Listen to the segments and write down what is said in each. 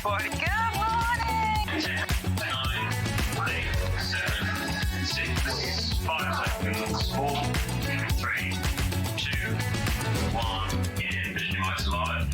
Good morning! 10, 9, 8, 7, 6, 5 seconds, 4, 3, 2, 1. In Vision Lights Live.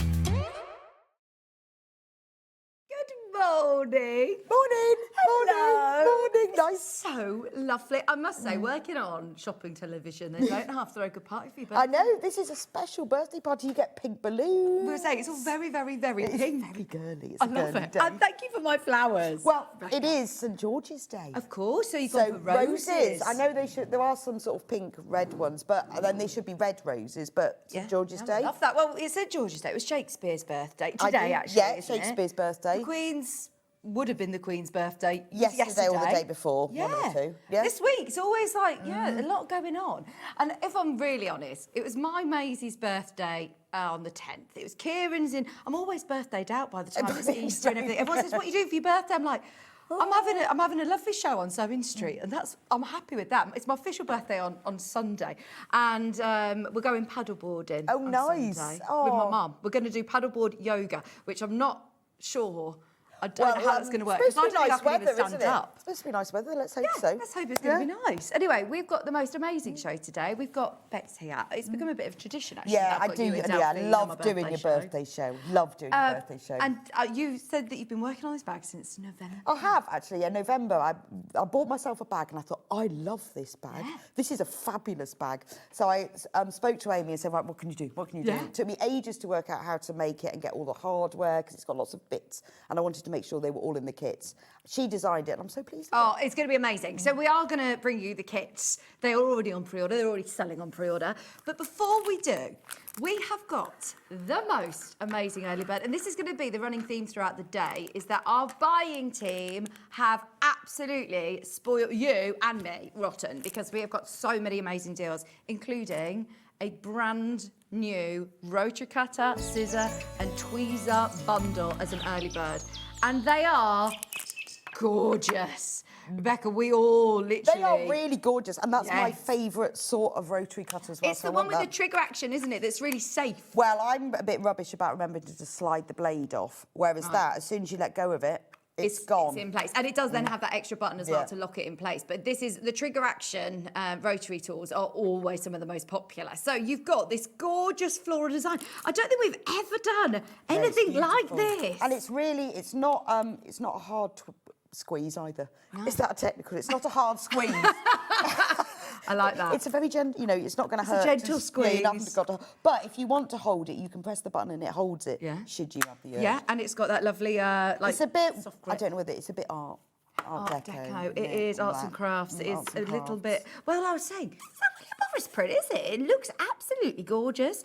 Good morning. Morning. Hello. Morning. Nice. So lovely. I must say, working on shopping television, they don't have to throw a good party for you. I know, this is a special birthday party. You get pink balloons. We were saying it's all very, very, very It's pink. very girly. It's I a love girly it. day. And thank you for my flowers. Well, Rebecca. it is St George's Day. Of course. So you've So got the roses. I know they should. There are some sort of pink, red ones, but then they should be red roses. But St George's I Day. love that. Well, it's St George's Day. It was Shakespeare's birthday I today, do- actually. yeah, isn't it? Shakespeare's birthday. The Queen's would have been the Queen's birthday Yesterday or the day before, Yeah. one of the two. Yeah. This week, it's always like, a lot going on. And if I'm really honest, it was my Maisie's birthday on the 10th. It was Kieran's in. I'm always birthdayed out by the time it's Easter and everything. Everyone says, what are you doing for your birthday? I'm like, I'm having a lovely show on SewingStreet, and I'm happy with that. It's my official birthday on Sunday, and we're going paddleboarding. Oh, on nice. Sunday Oh. with my mum. We're going to do paddleboard yoga, which I'm not sure. I don't know how it's going to work. It's supposed to be I don't nice think I can weather, even isn't stand it? up. It's supposed to be nice weather. Let's hope Yeah, so. let's hope it's going to be nice. Anyway, we've got the most amazing show today. We've got Bex here. It's become a bit of a tradition, actually. Yeah, I've I got do. you and Yeah, I Delphine on love my doing your show. birthday show. Love doing your birthday show. And you said that you've been working on this bag since November. I have, actually. In November, I bought myself a bag and I thought, I love this bag. Yeah. This is a fabulous bag. So I spoke to Amy and said, right, what can you do? What can you do? Yeah. It took me ages to work out how to make it and get all the hardware because it's got lots of bits. And I wanted to make sure they were all in the kits. She designed it and I'm so pleased with Oh, it's going to be amazing. So we are going to bring you the kits. They are already on pre-order. They're already selling on pre-order. But before we do, we have got the most amazing early bird. And this is going to be the running theme throughout the day, is that our buying team have absolutely spoiled you and me rotten because we have got so many amazing deals, including a brand new rotary cutter, scissor and tweezer bundle as an early bird. And they are gorgeous. Rebecca, we all literally... They are really gorgeous, and that's my Yes. favourite sort of rotary cutter as well. It's so the I one want with the trigger action, isn't it, that's really safe? Well, I'm a bit rubbish about remembering to just slide the blade off, whereas that, as soon as you let go of it, it's gone. It's in place. And it does then have that extra button as well Yeah. to lock it in place. But this is the trigger action rotary tools are always some of the most popular. So you've got this gorgeous floral design. I don't think we've ever done No, it's anything like beautiful. this. And it's not a hard squeeze either. It's that technical. It's not a hard squeeze. I like that. It's a very gentle, it's not going to hurt. a gentle Yeah, you haven't squeeze. got to, but if you want to hold it, you can press the button and it holds it. Yeah. Should you have the urge. Yeah, and it's got that lovely like It's a bit, soft I grip. don't know whether it's a bit art deco. It is arts and crafts. It is a little bit. Well, I was saying, it's not really a Morris print, is it? It looks absolutely gorgeous.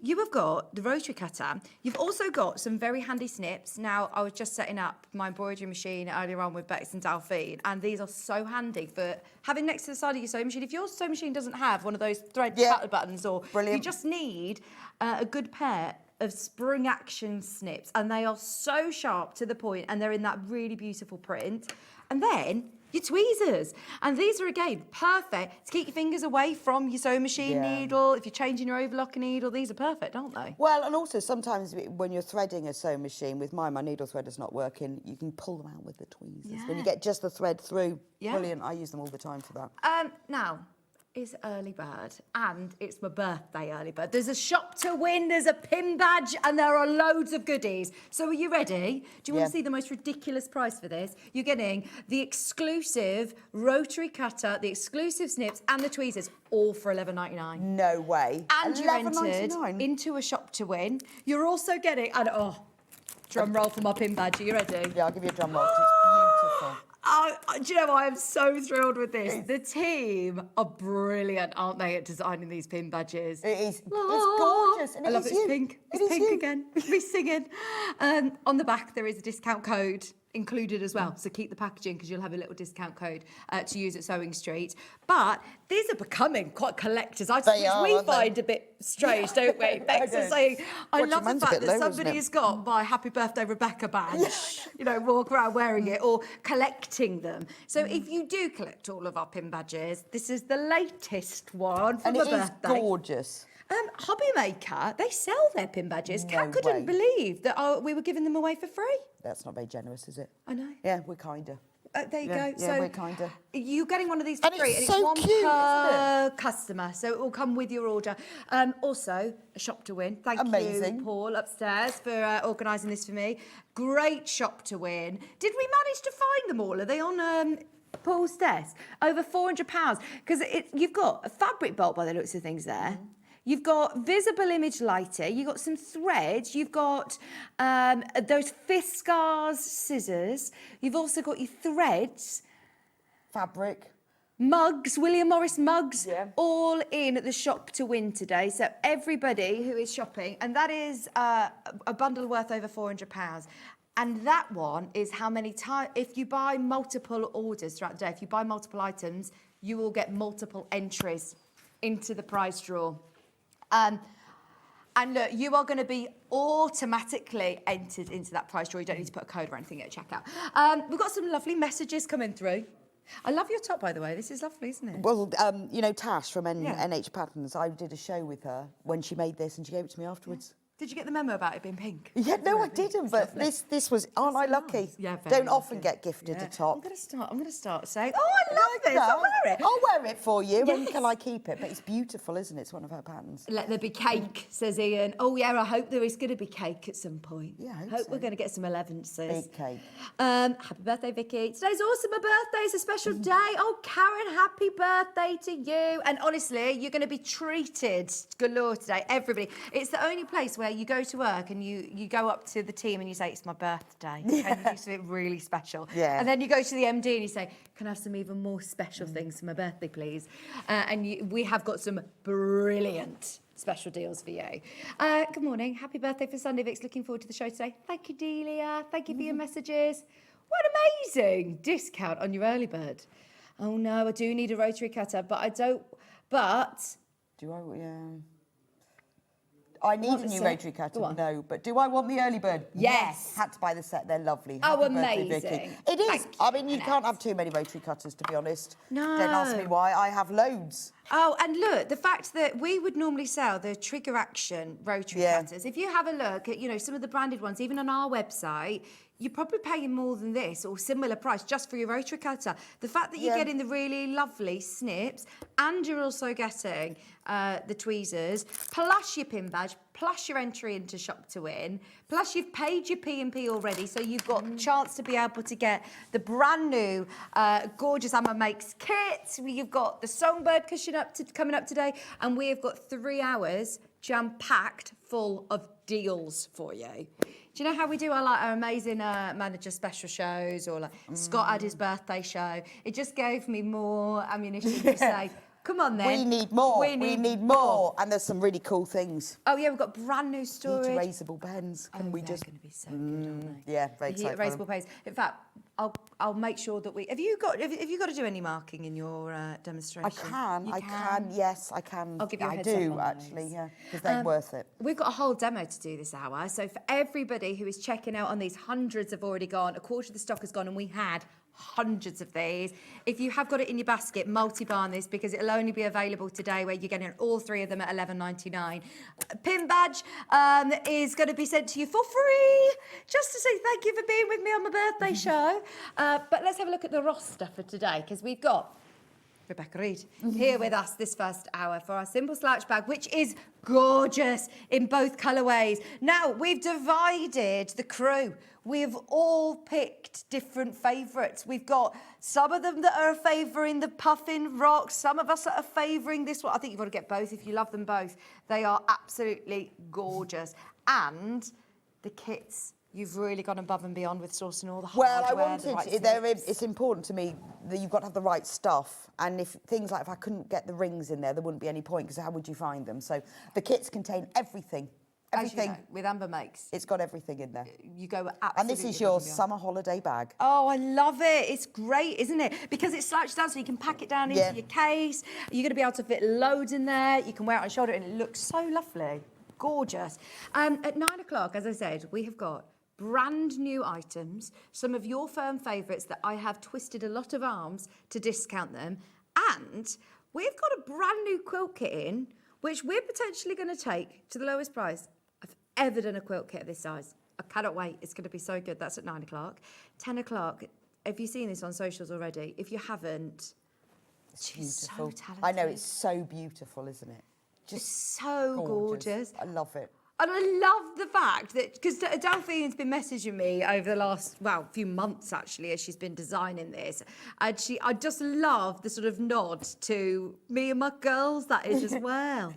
You have got the rotary cutter. You've also got some very handy snips. Now, I was just setting up my embroidery machine earlier on with Bex and Delphine, and these are so handy for having next to the side of your sewing machine. If your sewing machine doesn't have one of those thread cutter buttons, or Brilliant. you just need a good pair of spring action snips, and they are so sharp to the point, and they're in that really beautiful print. And then your tweezers, and these are again perfect to keep your fingers away from your sewing machine needle. If you're changing your overlock needle, these are perfect, aren't they? Well, and also sometimes when you're threading a sewing machine, with my needle threader's not working, you can pull them out with the tweezers. When you get just the thread through, brilliant. I use them all the time for that. Now, it's early bird, and it's my birthday early bird. There's a shop to win, there's a pin badge, and there are loads of goodies. So are you ready? Do you want to see the most ridiculous price for this? You're getting the exclusive rotary cutter, the exclusive snips, and the tweezers, all for $11.99. No way. And you're entered $11.99? into a shop to win. You're also getting, and drum roll for my pin badge. Are you ready? Yeah, I'll give you a drum roll. 'Cause it's beautiful. Do you know what? I am so thrilled with this. The team are brilliant, aren't they, at designing these pin badges? It is. It's gorgeous. And I love it. you. It's pink. It It's is pink you. again. It's me singing. On the back, there is a discount code included as well. So keep the packaging because you'll have a little discount code to use at SewingStreet. But these are becoming quite collectors' items, They are, which we aren't they? find a bit strange, don't we? Bex is saying, I Watch, your love the man's a fact bit that low, isn't somebody it? has got my Happy Birthday Rebecca badge, walk around wearing it or collecting them. So if you do collect all of our pin badges, this is the latest one for And my it is birthday. gorgeous. Hobbymaker, they sell their pin badges. Kat No couldn't way. believe that we were giving them away for free. That's not very generous, is it? I know. Yeah, we're kinder. There you Yeah, go. yeah, So we're kinder. you're getting one of these for And free, it's and so it's one cute, per isn't customer, so it will come with your order. Also, a shop to win. Thank Amazing. you, Paul, upstairs, for organising this for me. Great shop to win. Did we manage to find them all? Are they on Paul's desk? Over £400, because you've got a fabric bolt by the looks of things there. You've got visible image lighter, you've got some thread, you've got those Fiskars scissors, you've also got your threads, Fabric. mugs, William Morris mugs, Yeah. all in at the shop to win today. So everybody who is shopping, and that is a bundle worth over £400. And that one is how many times, if you buy multiple orders throughout the day, if you buy multiple items, you will get multiple entries into the prize draw. And look, you are going to be automatically entered into that prize draw. You don't need to put a code or anything at checkout. We've got some lovely messages coming through. I love your top, by the way. This is lovely, isn't it? Well, you know Tash from Yeah. NH Patterns, I did a show with her when she made this and she gave it to me afterwards. Did you get the memo about it being pink? Yeah, no, I didn't, but this was, aren't I lucky? Yeah, very Don't often lucky. get gifted Yeah. a top. I'm gonna start saying, oh, I love this. I'll wear it. I'll wear it for you. Yes. When can I keep it? But it's beautiful, isn't it? It's one of her patterns. Let there be cake, says Ian. Oh, yeah, I hope there is going to be cake at some point. Yeah, I hope so. we're going to get some 11s. Big cake. Happy birthday, Vicky. Today's also my birthday. It's a special day. Oh, Karen, happy birthday to you. And honestly, you're going to be treated galore today, everybody. It's the only place where you go to work and you go up to the team and you say, it's my birthday. Yeah. And you do something really special. Yeah. And then you go to the MD and you say, can I have some even more special things for my birthday, please? We have got some brilliant special deals for you. Good morning. Happy birthday for Sunday, Vix. Looking forward to the show today. Thank you, Delia. Thank you for your messages. What amazing discount on your early bird. Oh, no, I do need a rotary cutter, but I don't... But... Do I? Yeah. I need a new rotary cutter, no, but do I want the early bird? Yes. Had to buy the set, they're lovely. Oh, Happy birthday, amazing. Vicky. It is. Thank I mean, you you, can't have too many rotary cutters, to be honest. No. Don't ask me why, I have loads. Oh, and look, the fact that we would normally sell the trigger action rotary cutters. If you have a look at, some of the branded ones, even on our website, you're probably paying more than this or similar price just for your rotary cutter. The fact that you're getting the really lovely snips and you're also getting the tweezers, plus your pin badge, plus your entry into Shop to Win, plus you've paid your P&P already, so you've got a chance to be able to get the brand new gorgeous Amma Makes kit. You've got the Songbird Cushion coming up today, and we have got 3 hours jam-packed full of deals for you. Do you know how we do our amazing manager special shows, or Scott had his birthday show? It just gave me more ammunition to say, come on then. We need more. We need more. And there's some really cool things. Oh yeah, we've got brand new storage. Heat erasable pens. Can we just? They're going to be so good, aren't they? Yeah, very The heat excited. erasable pens. In fact, I'll make sure that we. Have you got to do any marking in your demonstration? I can. Yes, I can. I'll give you a I heads up do on actually. those. Yeah, because they're worth it. We've got a whole demo to do this hour. So for everybody who is checking out on these, hundreds have already gone. A quarter of the stock has gone, and we had hundreds of these. If you have got it in your basket, multi-barn this, because it'll only be available today, where you're getting all 3 of them at $11.99. Pin badge is going to be sent to you for free, just to say thank you for being with me on my birthday show. But let's have a look at the roster for today, because we've got Rebecca Reid here with us this first hour for our Simple Slouch bag, which is gorgeous in both colourways. Now, we've divided the crew. We've all picked different favourites. We've got some of them that are favouring the Puffin Rock, some of us that are favouring this one. I think you've got to get both if you love them both. They are absolutely gorgeous. And the kits, you've really gone above and beyond with sourcing all the hardware. Well, I wanted. right It's important to me that you've got to have the right stuff, and if things like if I couldn't get the rings in there wouldn't be any point, because how would you find them? So the kits contain everything. Everything. As you know, with Amber Makes. It's got everything in there. You go absolutely. And this is your summer holiday bag. Oh, I love it. It's great, isn't it? Because it's slouched down, so you can pack it down into your case. You're going to be able to fit loads in there. You can wear it on shoulder, and it looks so lovely. Gorgeous. At 9 o'clock, as I said, we have got brand new items, some of your firm favourites that I have twisted a lot of arms to discount them. And we've got a brand new quilt kit in, which we're potentially going to take to the lowest price I've ever done a quilt kit of this size. I cannot wait. It's going to be so good. That's at 9 o'clock. 10 o'clock. Have you seen this on socials already? If you haven't, It's she's beautiful. so talented. I know, it's so beautiful, isn't it? Just so gorgeous. I love it. And I love the fact that, because Delphine's been messaging me over the last, few months actually, as she's been designing this. And I just love the sort of nod to me and my girls, that is as well.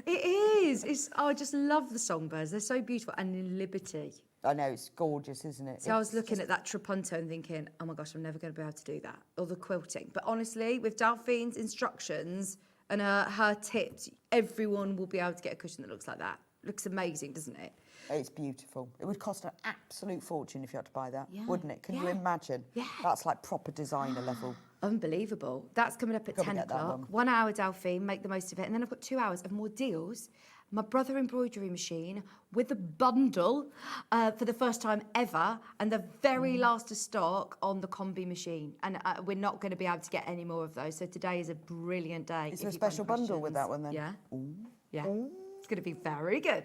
It is. I just love the songbirds. They're so beautiful. And in Liberty. I know, it's gorgeous, isn't it? So I was looking at that trapunto and thinking, oh my gosh, I'm never going to be able to do that. Or the quilting. But honestly, with Delphine's instructions and her tips, everyone will be able to get a cushion that looks like that. Looks amazing, doesn't it? It's beautiful. It would cost an absolute fortune if you had to buy that, Yeah. wouldn't it? Can you imagine? Yeah. That's like proper designer level. Unbelievable. That's coming up at Gotta 10 get that o'clock. one. 1 hour, Delphine, make the most of it. And then I've got 2 hours of more deals. My brother embroidery machine with a bundle for the first time ever, and the very last of stock on the combi machine. And we're not going to be able to get any more of those. So today is a brilliant day. Is there a special bundle with that one then? Yeah. Ooh. Yeah. It's going to be very good.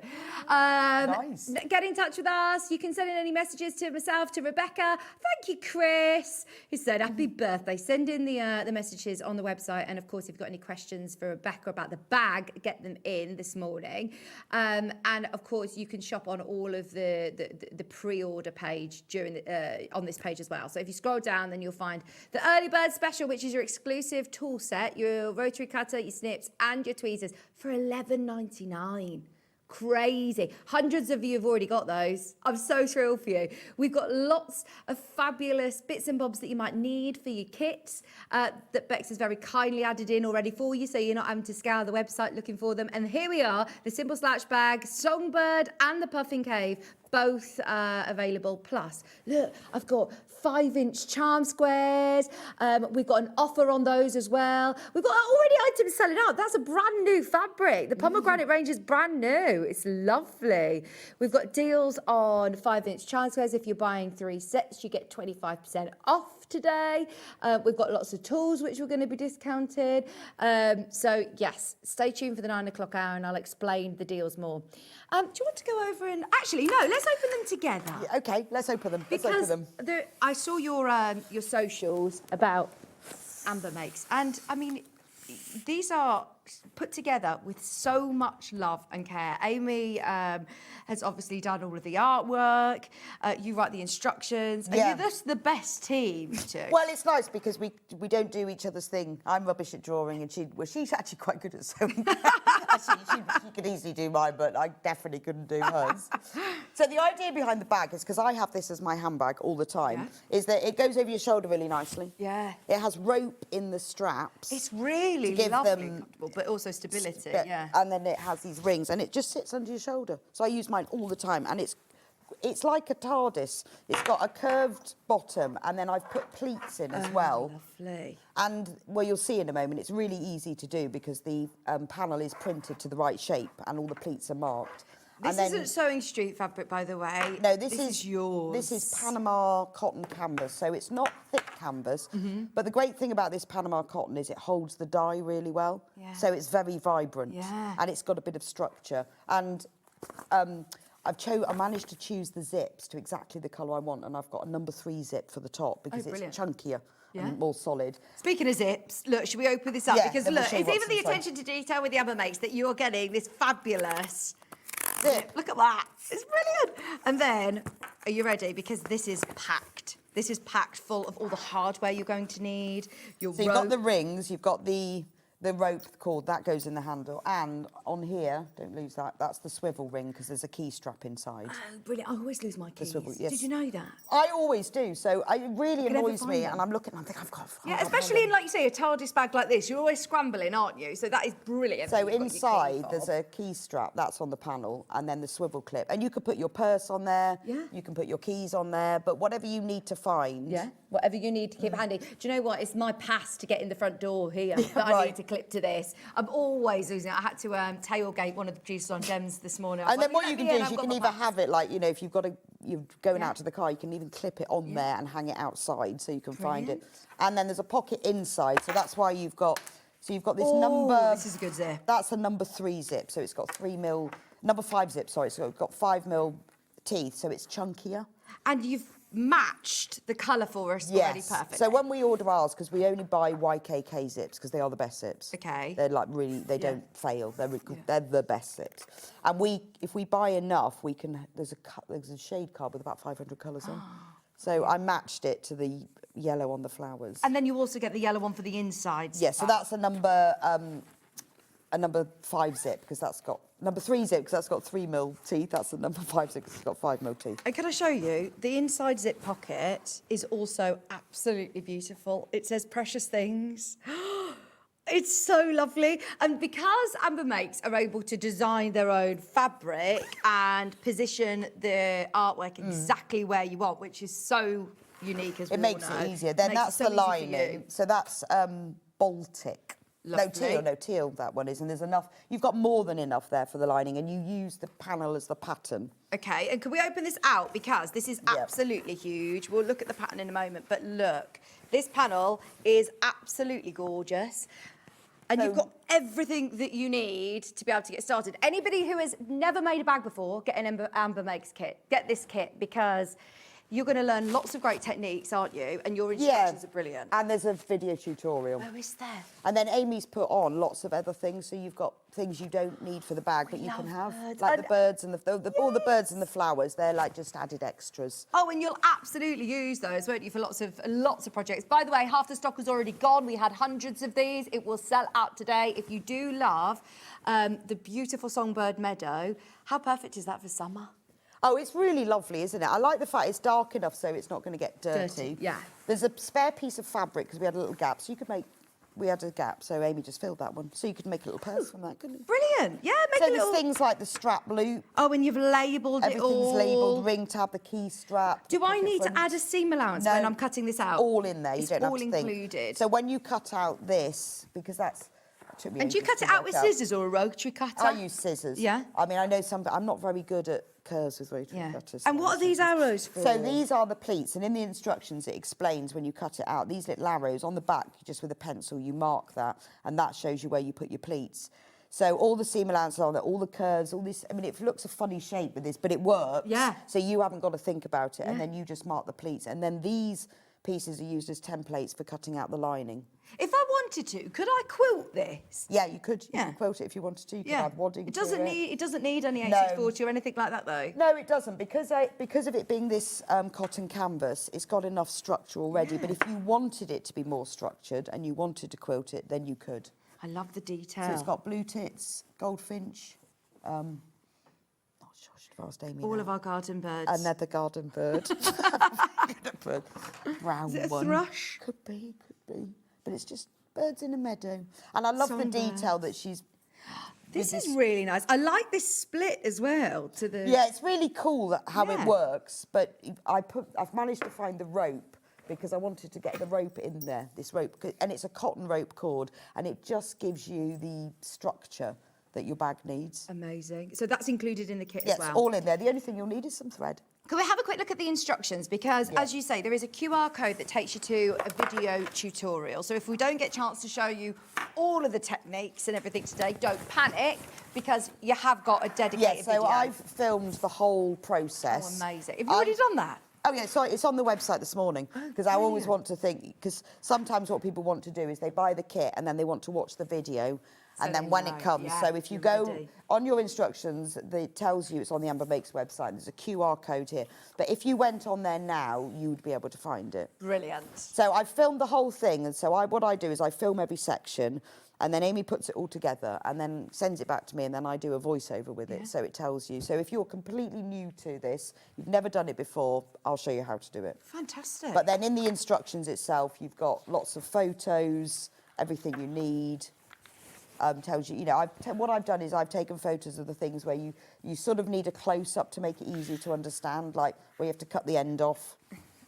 Nice. Get in touch with us. You can send in any messages to myself, to Rebecca. Thank you, Chris, who said happy birthday. Send in the messages on the website. And, of course, if you've got any questions for Rebecca about the bag, get them in this morning. And, of course, you can shop on all of the pre-order page on this page as well. So if you scroll down, then you'll find the Early Bird Special, which is your exclusive tool set, your rotary cutter, your snips, and your tweezers for $11.99. Crazy. Hundreds of you have already got those. I'm so thrilled for you. We've got lots of fabulous bits and bobs that you might need for your kits that Bex has very kindly added in already for you, so you're not having to scour the website looking for them. And here we are, the Simple Slouch Bag, Songbird and the Puffin Cave, both available. Plus, look, I've got 5-inch charm squares. We've got an offer on those as well. We've got already items selling out. That's a brand new fabric. The pomegranate range is brand new. It's lovely. We've got deals on 5-inch charm squares. If you're buying 3 sets, you get 25% off today. We've got lots of tools which we're going to be discounted. So yes, stay tuned for the 9 o'clock hour and I'll explain the deals more. Do you want to go over and... Actually, no, let's open them together. Yeah, OK, let's open them. Because I saw your socials about Amber Makes. And, I mean, these are put together with so much love and care. Amy has obviously done all of the artwork. You write the instructions. Yeah. And you're just the best team, too. Well, it's nice because we don't do each other's thing. I'm rubbish at drawing and she's actually quite good at sewing. she could easily do mine, but I definitely couldn't do hers. So the idea behind the bag is, because I have this as my handbag all the time, is that it goes over your shoulder really nicely. Yeah. It has rope in the straps. It's really give lovely them and comfortable, but also stability, yeah. And then it has these rings and it just sits under your shoulder. So I use mine all the time and it's like a TARDIS. It's got a curved bottom and then I've put pleats in as well. Lovely. And, well, you'll see in a moment, it's really easy to do because the panel is printed to the right shape and all the pleats are marked. This isn't SewingStreet fabric, by the way. No, this is yours. This is Panama cotton canvas, so it's not thick canvas. But the great thing about this Panama cotton is it holds the dye really well. Yeah. So it's very vibrant. Yeah. And it's got a bit of structure. And I managed to choose the zips to exactly the colour I want, and I've got a number 3 zip for the top because it's brilliant. chunkier Yeah. and more solid. Speaking of zips, look, should we open this up? Yeah, because then we'll look, show you it's what's even the inside. attention to detail with the Amber Makes that you're getting this fabulous Zip. Look at that. It's brilliant. And then, are you ready? Because this is packed. This is packed full of all the hardware you're going to need. Your So you've got the rings, you've got the rope cord, that goes in the handle. And on here, don't lose that, that's the swivel ring because there's a key strap inside. Oh, brilliant. I always lose my keys. swivel, yes. Did you know that? I always do, so it really can never annoys find me. them. And I'm looking, I'm thinking, I've got Yeah, especially in, like you say, a TARDIS bag like this. You're always scrambling, aren't you? So that is brilliant. So You've got your key inside, fob. there's a key strap, that's on the panel, and then the swivel clip. And you could put your purse on there, Yeah. you can put your keys on there, but whatever you need to find. Yeah, whatever you need to keep handy. Do you know what? It's my pass to get in the front door here that I right. need to clip to this. I'm always losing it. I had to tailgate one of the producers on Gems this morning. I was And then like, what "Let you me can do in, is I've you got can my either pass." have it like, you know, if you're going out to the car, you can even clip it on there and hang it outside so you can find it. And then there's a pocket inside, so that's why you've got this number. This is a good zip. That's a number 3 zip, so it's got 3 mil, number 5 zip, sorry, so it's got 5 mil teeth, so it's chunkier. And you've matched the colour for us already perfectly. So when we order ours, because we only buy YKK zips, because they are the best zips. Okay. They're like really, they don't fail. They're the best zips. And if we buy enough, we can, there's a shade card with about 500 colours on. So I matched it to the yellow on the flowers. And then you also get the yellow one for the insides. Yeah, so that's a number 5 zip, because that's got, number 3 zip, because that's got 3mm teeth. That's the number 5 zip, because it's got 5mm teeth. And can I show you? The inside zip pocket is also absolutely beautiful. It says precious things. It's so lovely. And because Amber Makes are able to design their own fabric and position the artwork exactly where you want, which is so unique as we all know. It makes it easier. Then that's the lining. So that's Baltic. Lovely. No, teal, that one is. And there's enough, you've got more than enough there for the lining, and you use the panel as the pattern. Okay, and can we open this out? Because this is absolutely huge. We'll look at the pattern in a moment, but look, this panel is absolutely gorgeous. And you've got everything that you need to be able to get started. Anybody who has never made a bag before, get an Amber Makes kit. Get this kit, because you're going to learn lots of great techniques, aren't you? And your instructions are brilliant. And there's a video tutorial. Oh, is there? And then Amy's put on lots of other things, so you've got things you don't need for the bag, but you can have, like the birds and all the birds and the flowers. They're like just added extras. Oh, and you'll absolutely use those, won't you, for lots of projects. By the way, half the stock is already gone. We had hundreds of these. It will sell out today. If you do love the beautiful Songbird Meadow, how perfect is that for summer? Oh, it's really lovely, isn't it? I like the fact it's dark enough so it's not going to get dirty. Yeah. There's a spare piece of fabric because we had a little gap, so you could make. We had a gap, so Amy just filled that one. So you could make a little purse from that, couldn't you? Brilliant. Yeah, make so a little... there's things like the strap loop. Oh, and you've labelled it all. Everything's labelled, ring tab, the key strap. Do I need to add a seam allowance when I'm cutting this out? All in there, you don't have to think. It's all included. So when you cut out this, because that's... And do you cut it out with scissors or a rotary cutter? I use scissors. Yeah? I mean, I know I'm not very good at curves with rotary cutters. And what are these arrows for? So these are the pleats, and in the instructions it explains when you cut it out. These little arrows on the back, just with a pencil, you mark that, and that shows you where you put your pleats. So all the seam allowances on there, all the curves, all this. I mean, it looks a funny shape with this, but it works. Yeah. So you haven't got to think about it, and then you just mark the pleats, and then these pieces are used as templates for cutting out the lining. If I wanted to, could I quilt this? Yeah, you could. You could quilt it if you wanted to. You could add wadding. It doesn't need any A640 or anything like that, though. No, it doesn't, because of it being this cotton canvas, it's got enough structure already. But if you wanted it to be more structured and you wanted to quilt it, then you could. I love the detail. So it's got blue tits, goldfinch. Not sure I should have asked Amy. All of our garden birds. Another garden bird. Brown Is it a one. thrush? Could be. But it's just birds in a meadow. And I love the detail that she's... This is really nice. I like this split as well to the... Yeah, it's really cool how it works. But I've managed to find the rope because I wanted to get the rope in there, this rope. And it's a cotton rope cord, and it just gives you the structure that your bag needs. Amazing. So that's included in the kit as well? Yes, all in there. The only thing you'll need is some thread. Can we have a quick look at the instructions? Because, as you say, there is a QR code that takes you to a video tutorial. So if we don't get a chance to show you all of the techniques and everything today, don't panic, because you have got a dedicated video. I've filmed the whole process. Oh, amazing. Have you already done that? Oh, yeah, sorry, it's on the website this morning, because I always want to think, because sometimes what people want to do is they buy the kit and then they want to watch the video, and then when it comes, so if you go on your instructions, it tells you it's on the Amber Makes website, there's a QR code here. But if you went on there now, you would be able to find it. Brilliant. So I filmed the whole thing, and so what I do is I film every section, and then Amy puts it all together and then sends it back to me, and then I do a voiceover with it, so it tells you. So if you're completely new to this, you've never done it before, I'll show you how to do it. Fantastic. But then in the instructions itself, you've got lots of photos, everything you need. Tells you, what I've done is I've taken photos of the things where you sort of need a close-up to make it easy to understand, like where you have to cut the end off.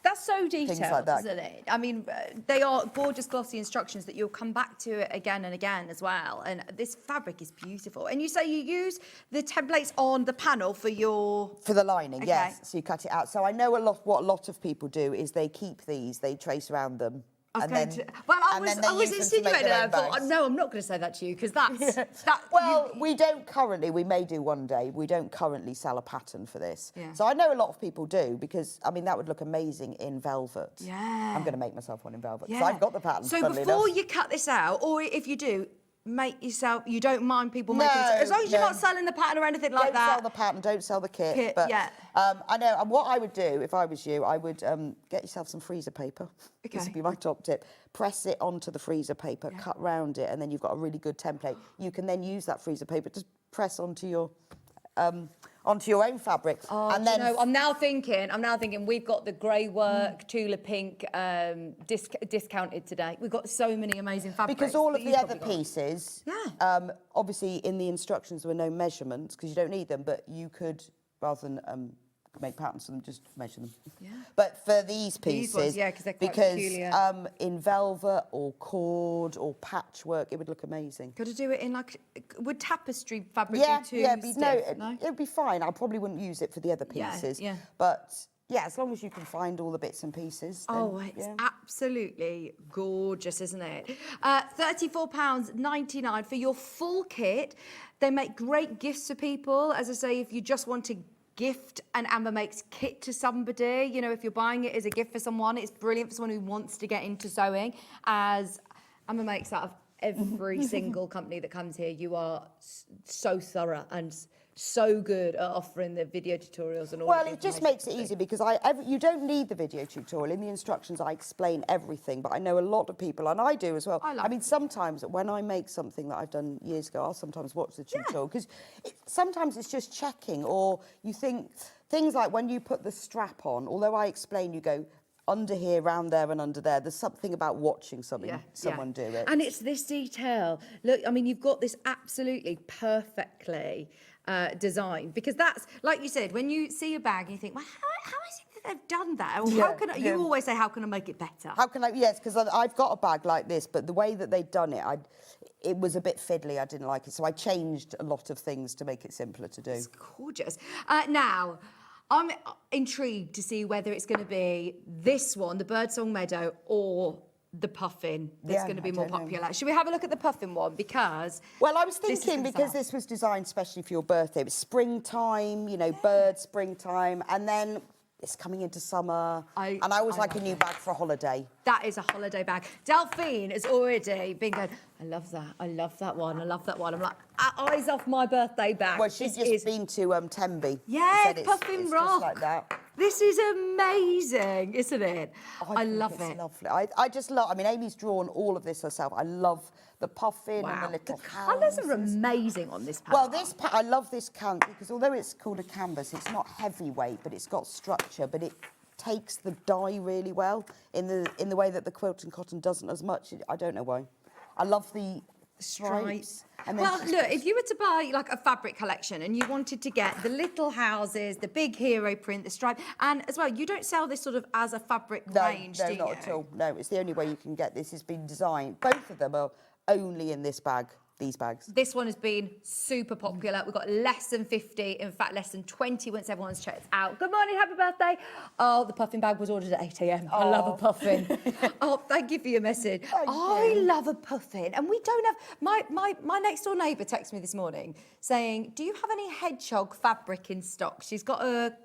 That's so detailed, like that. isn't it? I mean, they are gorgeous glossy instructions that you'll come back to it again and again as well. And this fabric is beautiful. And you say you use the templates on the panel for your... For the lining, yes. So you cut it out. So I know what a lot of people do is they keep these, they trace around them I was and going then, to. Well, I and was, then they I was use them to make insinuating. their I own thought, bags. no, I'm not going to say that to you because that's that. Well, we don't currently. We may do one day. We don't currently sell a pattern for this. Yeah. So I know a lot of people do because I mean that would look amazing in velvet. Yeah. I'm going to make myself one in velvet because Yeah. I've got the pattern. So funnily before enough. you cut this out, or if you do, make yourself. You don't mind people No, making as long as you're no. not selling the pattern or anything like Don't that. sell the pattern, don't sell the kit. Yeah. I know, and what I would do if I was you, I would get yourself some freezer paper. This Okay. would be my top tip. Press it onto the freezer paper, cut round it, and then you've got a really good template. You can then use that freezer paper to press onto your own fabric. Oh, and do you then know, I'm now thinking we've got the grey work, Tula pink, discounted today. We've got so many amazing fabrics. because all that of you've the other probably got. pieces, Yeah. obviously in the instructions there were no measurements because you don't need them, but you could, rather than make patterns for them, just measure them. Yeah. But for these pieces, These ones, yeah, 'cause they're quite because peculiar. in velvet or cord or patchwork, it would look amazing. Got to do it in like, would tapestry fabric Yeah, be too yeah, stiff? no, No? it would be fine. I probably wouldn't use it for the other Yeah, pieces. yeah. But yeah, as long as you can find all the bits and pieces. Then, Oh, it's yeah. absolutely gorgeous, isn't it? £34.99 for your full kit. They make great gifts for people. As I say, if you just want to gift an Amber Makes kit to somebody, you know, if you're buying it as a gift for someone, it's brilliant for someone who wants to get into sewing. As Amber Makes, out of every single company that comes here, you are so thorough and so good at offering the video tutorials and all. Well, the it just information makes it for easy because you don't need the video tutorial. In the instructions, I explain everything, but I know a lot of people, and I do as well. I mean, sometimes when I make something that I've done years ago, I'll sometimes watch the tutorial because sometimes it's just checking, or you think things like when you put the strap on, although I explain, you go under here, round there and under there. There's something about watching someone do it. And it's this detail. Look, I mean, you've got this absolutely perfectly designed, because that's, like you said, when you see a bag, you think, well, how is it that they've done that? Or how can you always say, how can I make it better? How can I? Yes, because I've got a bag like this, but the way that they'd done it, it was a bit fiddly. I didn't like it, so I changed a lot of things to make it simpler to do. It's gorgeous. Now, I'm intrigued to see whether it's going to be this one, the Birdsong Meadow, or the puffin that's going to be more popular. Should we have a look at the puffin one? Because well, I was thinking because this was designed especially for your birthday. It was springtime, you know, bird springtime, and then it's coming into summer. And I always like a new bag for a holiday. That is a holiday bag. Delphine has already been going, I love that one, I love that one. I'm like, eyes off my birthday bag. Well, she's just been to Tenby. Yeah, Said Puffin it's Rock. just like that. This is amazing, isn't it? I love it. Lovely. I just love, I mean, Amy's drawn all of this herself. I love the puffin and the little colours are amazing on this pattern. Well, I love this canvas because although it's called a canvas, it's not heavyweight, but it's got structure, but it takes the dye really well in the way that the quilting cotton doesn't as much. I don't know why. I love the stripes. And then well, look, if you were to buy like a fabric collection and you wanted to get the little houses, the big hero print, the stripe, and as well, you don't sell this sort of as a fabric range, do you? No, not at all. No, it's the only way you can get this. Has been designed. Both of them are only in this bag. These bags. This one has been super popular. We've got less than 50, in fact, less than 20 once everyone's checked out. Good morning, happy birthday. Oh, the puffin bag was ordered at 8 a.m. I love a puffin. Oh, thank you for your message. I love a puffin. And we don't have, my next door neighbour texted me this morning saying, do you have any hedgehog fabric in stock? She's a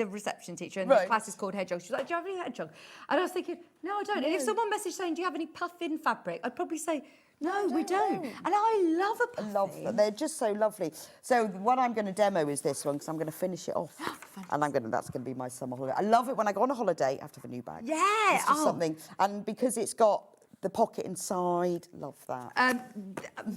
reception teacher and the class is called hedgehog. She's like, do you have any hedgehog? And I was thinking, no, I don't. And if someone messaged saying, do you have any puffin fabric? I'd probably say, no, we don't. And I love a puffin. I love them. They're just so lovely. So what I'm going to demo is this one because I'm going to finish it off. And that's going to be my summer holiday. I love it when I go on a holiday, I have to have a new bag. Yeah. It's just something. And because it's got the pocket inside, love that.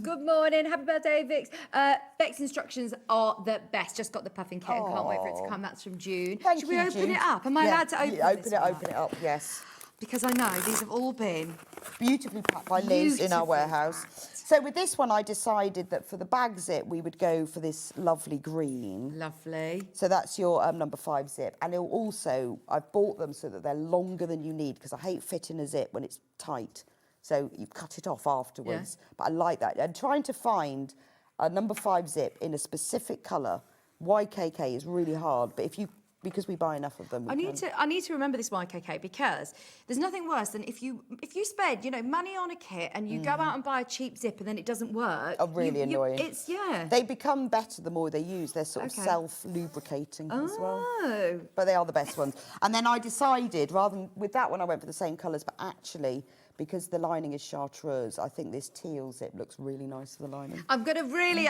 Good morning, happy birthday, Vix. Beck's instructions are the best. Just got the puffin kit and can't wait for it to come. That's from June. Should we open it up? Am I allowed to open it? Open it up, yes. Because I know these have all been beautifully packed by Liz in our warehouse. So with this one, I decided that for the bag zip, we would go for this lovely green. Lovely. So that's your number 5 zip. And it'll also, I've bought them so that they're longer than you need because I hate fitting a zip when it's tight. So you cut it off afterwards. Yeah. But I like that. And trying to find a number 5 zip in a specific colour, YKK is really hard. But if you because we buy enough of them. I need to remember this YKK, because there's nothing worse than if you spend, you know, money on a kit and you go out and buy a cheap zip and then it doesn't work. Oh, really annoying. It's, yeah. They become better the more they use. They're sort of self-lubricating as well. Oh. But they are the best ones. And then I decided, rather than with that one, I went for the same colours, but actually, because the lining is chartreuse, I think this teal zip looks really nice for the lining. I'm going to really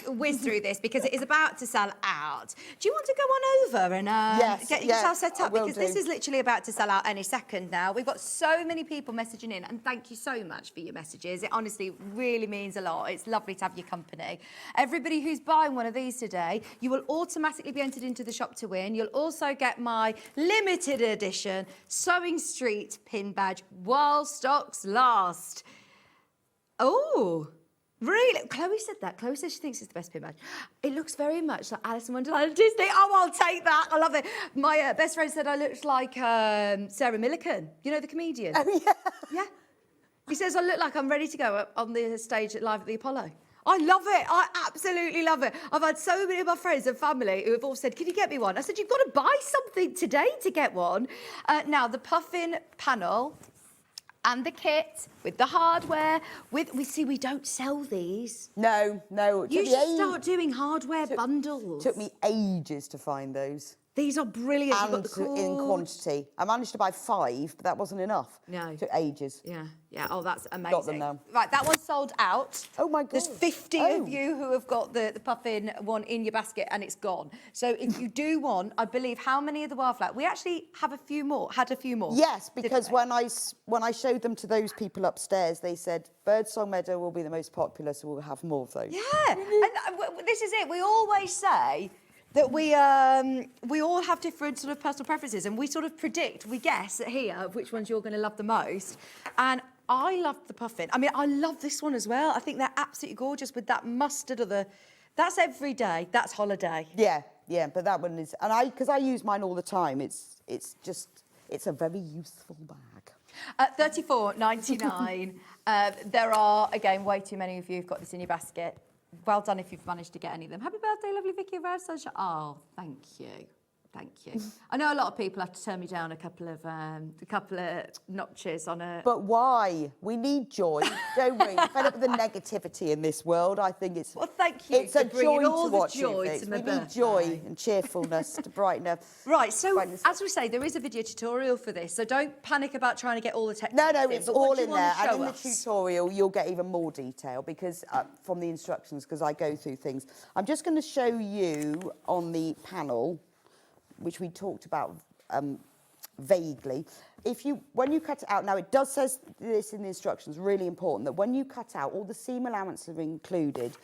whiz through this because it is about to sell out. Do you want to go on over and get yourself set up? Because this is literally about to sell out any second now. We've got so many people messaging in, and thank you so much for your messages. It honestly really means a lot. It's lovely to have your company. Everybody who's buying one of these today, you will automatically be entered into the shop to win. You'll also get my limited edition SewingStreet pin badge while stocks last. Oh, really? Chloe said that. Chloe says she thinks it's the best pin badge. It looks very much like Alice in Wonderland Disney. Oh, I'll take that. I love it. My best friend said I looked like Sarah Millican. You know, the comedian? Oh, yeah. Yeah. He says I look like I'm ready to go up on the stage live at the Apollo. I love it. I absolutely love it. I've had so many of my friends and family who have all said, can you get me one? I said, you've got to buy something today to get one. Now, the puffin panel and the kit with the hardware, we don't sell these. No. You should start doing hardware bundles. Took me ages to find those. These are brilliant. You've got And the cord. in quantity. I managed to buy 5, but that wasn't enough. No. Took ages. Yeah. Oh, that's amazing. Got them now. Right, that one's sold out. Oh, my God. There's 50 of you who have got the puffin one in your basket and it's gone. So if you do want, I believe, how many of the wildflower? We actually have had a few more. Yes, because when I showed them to those people upstairs, they said, Birdsong Meadow will be the most popular, so we'll have more of those. Yeah, and this is it. We always say that we all have different sort of personal preferences, and we sort of predict, we guess here which ones you're going to love the most. And I loved the puffin. I mean, I love this one as well. I think they're absolutely gorgeous with that mustard or that's every day. That's holiday. Yeah, but that one is, and because I use mine all the time. It's a very useful bag. $34.99. There are, again, way too many of you who've got this in your basket. Well done if you've managed to get any of them. Happy birthday, lovely Vicki of Rare Sunshine. Oh, thank you. Thank you. I know a lot of people have to turn me down a couple of notches on a... But why? We need joy, don't we? Fed up with the negativity in this world. I think it's... Well, thank you. It's a joy to watch joy it. to my We birthday. need joy and cheerfulness to brighten up. Right, so as we say, there is a video tutorial for this, so don't panic about trying to get all the techniques No, in, it's but what all do you in want there. to And show in the us? tutorial, you'll get even more detail because from the instructions, because I go through things. I'm just going to show you on the panel, which we talked about vaguely. When you cut it out, now it does says this in the instructions, really important, that when you cut out, all the seam allowances are included,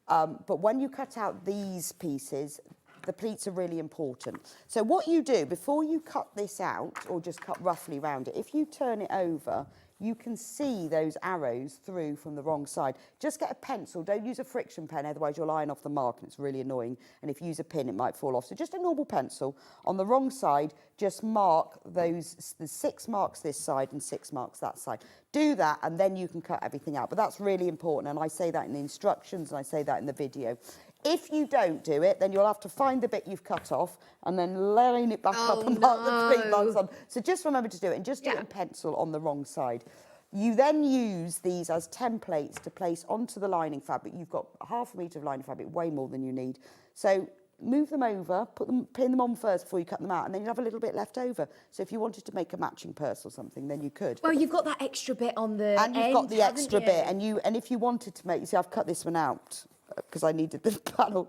but when you cut out these pieces, the pleats are really important. So what you do, before you cut this out, or just cut roughly round it, if you turn it over, you can see those arrows through from the wrong side. Just get a pencil, don't use a friction pen, otherwise you'll line off the mark and it's really annoying. And if you use a pin, it might fall off. So just a normal pencil. On the wrong side, just mark those, there's 6 marks this side and 6 marks that side. Do that and then you can cut everything out. But that's really important, and I say that in the instructions and I say that in the video. If you don't do it, then you'll have to find the bit you've cut off and then line it back up and mark the 3 marks on. So just remember to do it, and just do it in pencil on the wrong side. You then use these as templates to place onto the lining fabric. You've got 1/2 metre of lining fabric, way more than you need. So move them over, pin them on first before you cut them out, and then you'll have a little bit left over. So if you wanted to make a matching purse or something, then you could. Well, you've got that extra bit on the and you've got the extra you? bit, and if you wanted to make, you see, I've cut this one out because I needed the panel.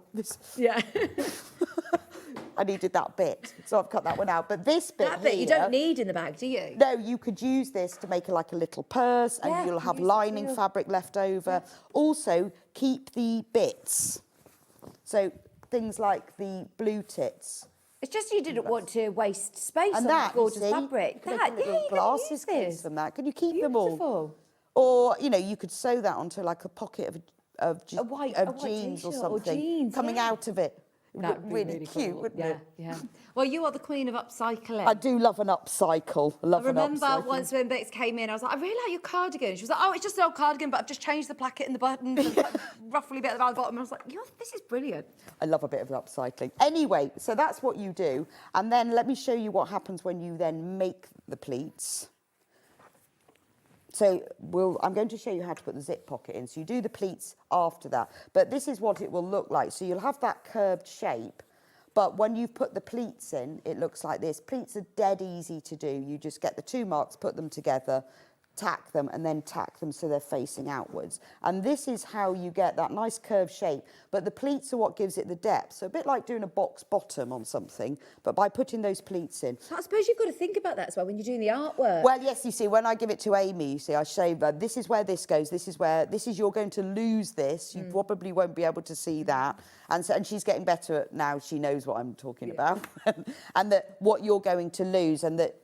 Yeah. I needed that bit, so I've cut that one out. But this bit that bit here, you don't need in the bag, do you? No, you could use this to make like a little purse, and you'll have lining fabric left over. Also, keep the bits. So things like the blue tits. It's just you didn't want to waste space And on that, the gorgeous you see, fabric. you can make a little glasses case from that. Can you keep them all? Beautiful. Or, you know, you could sew that onto like a pocket of white jeans or t-shirt something. or jeans, coming out of it. That would be really cute, cool. wouldn't yeah, it? Yeah. Well, you are the queen of upcycling. I do love an upcycle. I remember once when Bex came in, I was like, I really like your cardigan. She was like, oh, it's just an old cardigan, but I've just changed the placket and the buttons and roughly a bit at the bottom. And I was like, this is brilliant. I love a bit of upcycling. Anyway, so that's what you do. And then let me show you what happens when you then make the pleats. So I'm going to show you how to put the zip pocket in. So you do the pleats after that. But this is what it will look like. So you'll have that curved shape. But when you've put the pleats in, it looks like this. Pleats are dead easy to do. You just get the 2 marks, put them together, tack them, and then tack them so they're facing outwards. And this is how you get that nice curved shape. But the pleats are what gives it the depth. So a bit like doing a box bottom on something, but by putting those pleats in. I suppose you've got to think about that as well when you're doing the artwork. Well, yes, you see, when I give it to Amy, you see, I show her, this is where this goes, you're going to lose this. You probably won't be able to see that. And she's getting better at now. She knows what I'm talking about. And that what you're going to lose, and that,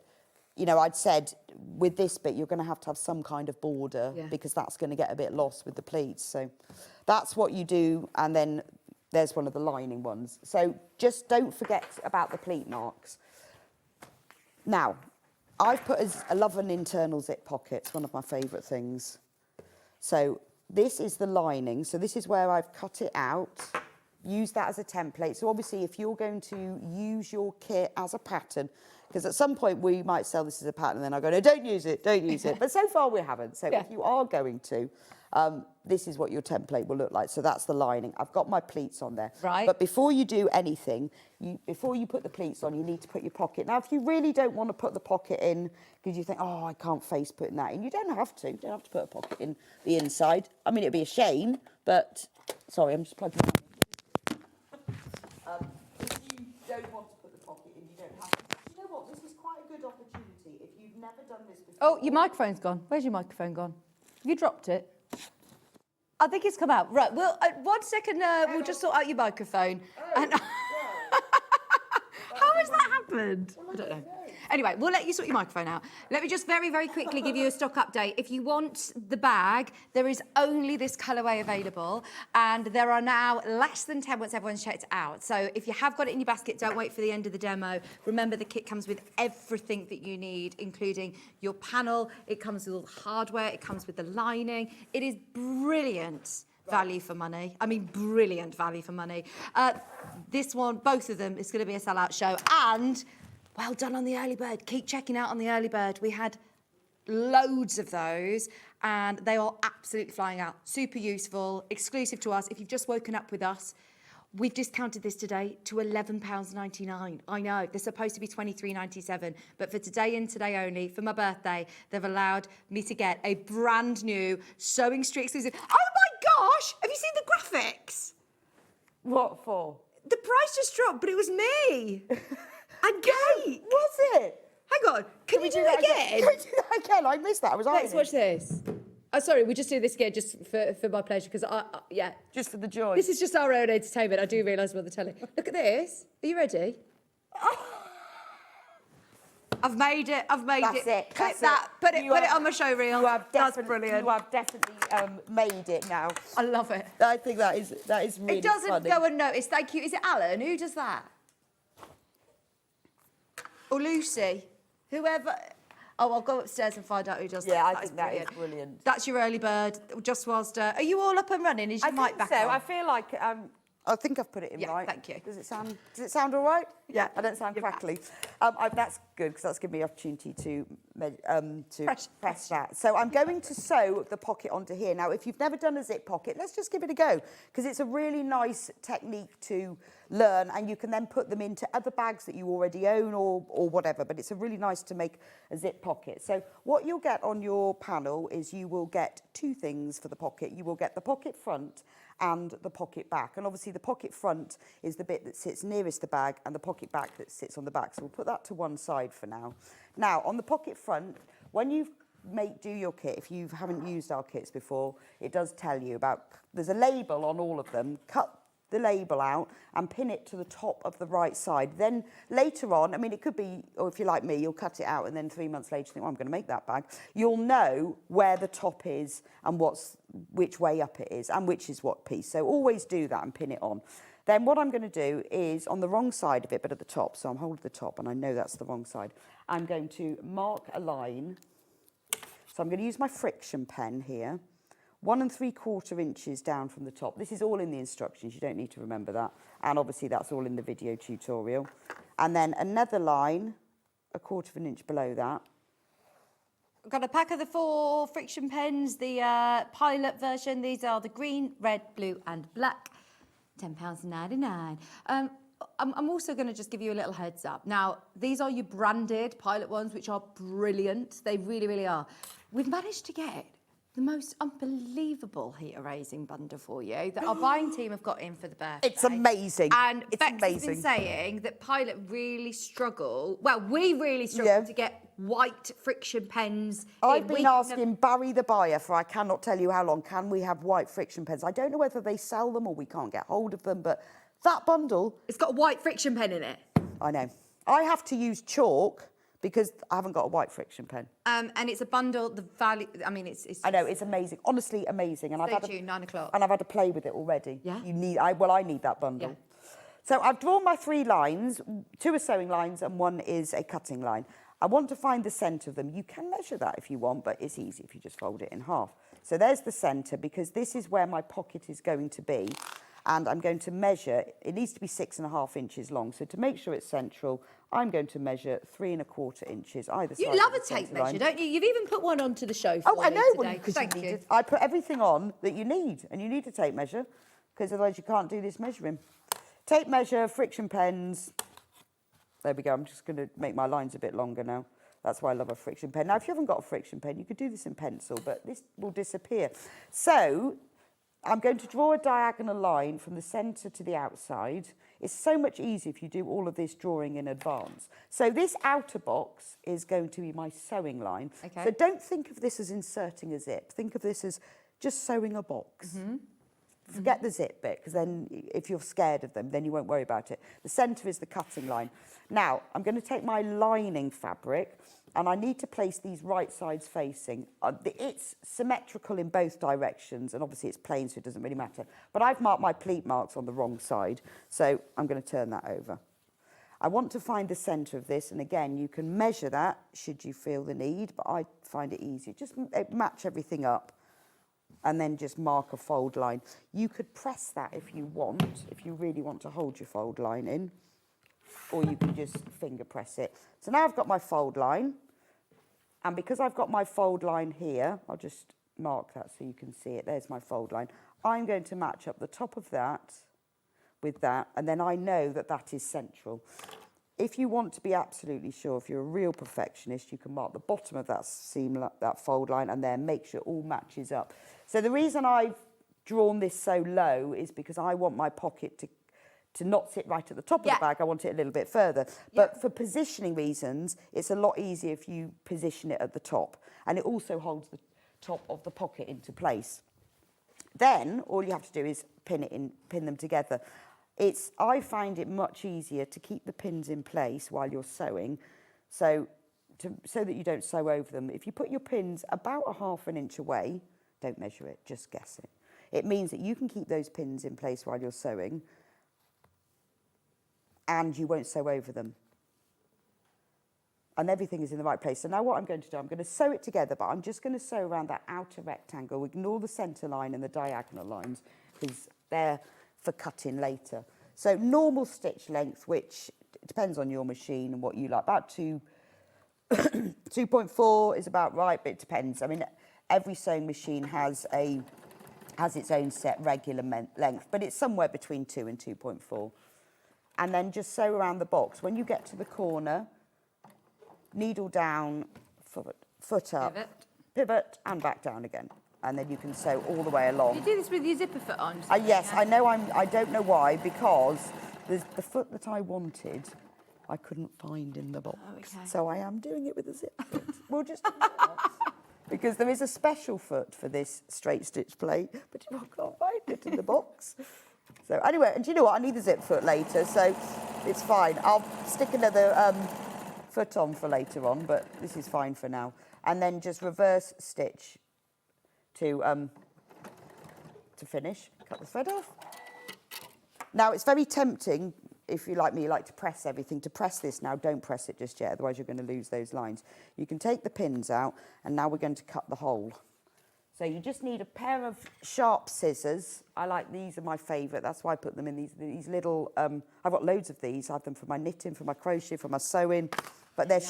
you know, I'd said with this bit, you're going to have some kind of border because that's going to get a bit lost with the pleats. So that's what you do. And then there's one of the lining ones. So just don't forget about the pleat marks. Now, I've put I love an internal zip pocket. It's one of my favourite things. So this is the lining. So this is where I've cut it out. Use that as a template. So obviously, if you're going to use your kit as a pattern, because at some point we might sell this as a pattern, and then I go, no, don't use it. But so far we haven't. So if you are going to, this is what your template will look like. So that's the lining. I've got my pleats on there. Right. But before you do anything, before you put the pleats on, you need to put your pocket. Now, if you really don't want to put the pocket in because you think, oh, I can't face putting that in, you don't have to. You don't have to put a pocket in the inside. I mean, it'd be a shame, but sorry, I'm just plugging it in. If you don't want to put the pocket in, you don't have to. You know what? This is quite a good opportunity. If you've never done this before. Oh, your microphone's gone. Where's your microphone gone? You dropped it. I think it's come out. Right, well, 1 second, we'll just sort out your microphone. And how has that happened? I don't know. Anyway, we'll let you sort your microphone out. Let me just very, very quickly give you a stock update. If you want the bag, there is only this colourway available, and there are now less than 10 once everyone's checked out. So if you have got it in your basket, don't wait for the end of the demo. Remember, the kit comes with everything that you need, including your panel. It comes with all the hardware. It comes with the lining. It is brilliant. Value for money. I mean, brilliant value for money. This one, both of them, is going to be a sellout show. And well done on the early bird. Keep checking out on the early bird. We had loads of those, and they are absolutely flying out. Super useful, exclusive to us. If you've just woken up with us, we've discounted this today to £11.99. I know, they're supposed to be £23.97, but for today and today only, for my birthday, they've allowed me to get a brand new SewingStreet exclusive. Oh my gosh! Have you seen the graphics? What for? The price just dropped, but it was me. And Kate. Was it? Hang on, can we do that again? Can we do that again? I missed that. I was Let's watch this. Oh, sorry, we just do this again just for my pleasure, because yeah. Just for the joy. This is just our own entertainment. I do realise we're on the telly. Look at this. Are you ready? I've made it. That's it. Clip that. Put it on my show reel. That's brilliant. You have definitely made it now. I love it. I think that is really It doesn't funny. go unnoticed. Thank you. Is it Alan? Who does that? Or Lucy? Whoever. Oh, I'll go upstairs and find out who does that. Yeah, I think that is brilliant. That's your early bird. Just whilst... are you all up and running? Is your mic back on? I feel like... I think I've put it in right. Thank you. Does it sound all right? Yeah. I don't sound crackly. That's good, because that's given me the opportunity to press that. So I'm going to sew the pocket onto here. Now, if you've never done a zip pocket, let's just give it a go, because it's a really nice technique to learn, and you can then put them into other bags that you already own or whatever, but it's a really nice to make a zip pocket. So what you'll get on your panel is you will get two things for the pocket. You will get the pocket front and the pocket back. And obviously the pocket front is the bit that sits nearest the bag, and the pocket back that sits on the back. So we'll put that to one side for now. Now, on the pocket front, when you do your kit, if you haven't used our kits before, it does tell you about, there's a label on all of them. Cut the label out and pin it to the top of the right side. Then later on, I mean, it could be, or if you're like me, you'll cut it out and then 3 months later you think, well, I'm going to make that bag. You'll know where the top is and which way up it is and which is what piece. So always do that and pin it on. Then what I'm going to do is on the wrong side of it, but at the top, so I'm holding the top and I know that's the wrong side. I'm going to mark a line. So I'm going to use my friction pen here, 1 3/4 inches down from the top. This is all in the instructions, you don't need to remember that. And obviously that's all in the video tutorial. And then another line, 1/4 inch below that. I've got a pack of the 4 friction pens, the pilot version. These are the green, red, blue and black. £10.99. I'm also going to just give you a little heads up. Now, these are your branded pilot ones, which are brilliant. They really, really are. We've managed to get the most unbelievable heat erasing bundle for you that our buying team have got in for the birthday. It's amazing. And it's Bex amazing. has been saying that Pilot really struggle. Well, we really struggle to get white friction pens. I've been asking Barry the buyer for I cannot tell you how long, can we have white friction pens? I don't know whether they sell them or we can't get hold of them, but that bundle... It's got a white friction pen in it. I know. I have to use chalk because I haven't got a white friction pen. And it's a bundle, the value, I mean, it's I know, it's amazing. Honestly, amazing. And Stay tuned, 9 o'clock. And I've had to play with it already. Yeah? I need that bundle. Yeah. So I've drawn my 3 lines. 2 are sewing lines and 1 is a cutting line. I want to find the centre of them. You can measure that if you want, but it's easy if you just fold it in half. So there's the centre because this is where my pocket is going to be. And I'm going to measure, it needs to be 6.5 inches long. So to make sure it's central, I'm going to measure 3 1/4 inches either side. You love of a the tape centre measure, line. don't you? You've even put one onto the show for Oh, I me know, today. because Thank you. I put everything on that you need, and you need a tape measure, because otherwise you can't do this measuring. Tape measure, friction pens. There we go. I'm just going to make my lines a bit longer now. That's why I love a friction pen. Now, if you haven't got a friction pen, you could do this in pencil, but this will disappear. So I'm going to draw a diagonal line from the centre to the outside. It's so much easier if you do all of this drawing in advance. So this outer box is going to be my sewing line. Okay. So don't think of this as inserting a zip. Think of this as just sewing a box. Forget the zip bit, because then if you're scared of them, then you won't worry about it. The centre is the cutting line. Now, I'm going to take my lining fabric, and I need to place these right sides facing. It's symmetrical in both directions, and obviously it's plain, so it doesn't really matter. But I've marked my pleat marks on the wrong side, so I'm going to turn that over. I want to find the centre of this, and again, you can measure that should you feel the need, but I find it easy. Just match everything up, and then just mark a fold line. You could press that if you want, if you really want to hold your fold line in, or you can just finger press it. So now I've got my fold line, and because I've got my fold line here, I'll just mark that so you can see it. There's my fold line. I'm going to match up the top of that with that, and then I know that that is central. If you want to be absolutely sure, if you're a real perfectionist, you can mark the bottom of that seam, that fold line, and then make sure it all matches up. So the reason I've drawn this so low is because I want my pocket to not sit right at the top of the bag. I want it a little bit further. But for positioning reasons, it's a lot easier if you position it at the top. And it also holds the top of the pocket into place. Then all you have to do is pin them together. I find it much easier to keep the pins in place while you're sewing, so that you don't sew over them. If you put your pins about 1/2 inch away, don't measure it, just guess it. It means that you can keep those pins in place while you're sewing, and you won't sew over them. And everything is in the right place. So now what I'm going to do, I'm going to sew it together, but I'm just going to sew around that outer rectangle. Ignore the centre line and the diagonal lines, because they're for cutting later. So normal stitch length, which depends on your machine and what you like, about 2.4 is about right, but it depends. I mean, every sewing machine has its own set regular length, but it's somewhere between 2 and 2.4. And then just sew around the box. When you get to the corner, needle down, foot up, pivot, and back down again. And then you can sew all the way along. You do this with your zipper foot on? Yes, I know. I don't know why, because the foot that I wanted, I couldn't find in the box. Oh, okay. So I am doing it with a zip foot. We'll just because there is a special foot for this straight stitch plate, but I can't find it in the box. So anyway, and do you know what? I need the zip foot later, so it's fine. I'll stick another foot on for later on, but this is fine for now. And then just reverse stitch to finish. Cut the thread off. Now, it's very tempting, if you like me, like to press everything, to press this now. Don't press it just yet, otherwise you're going to lose those lines. You can take the pins out, and now we're going to cut the hole. So you just need a pair of sharp scissors. I like these, are my favourite. That's why I put them in these little, I've got loads of these. I have them for my knitting, for my crochet, for my sewing. But they're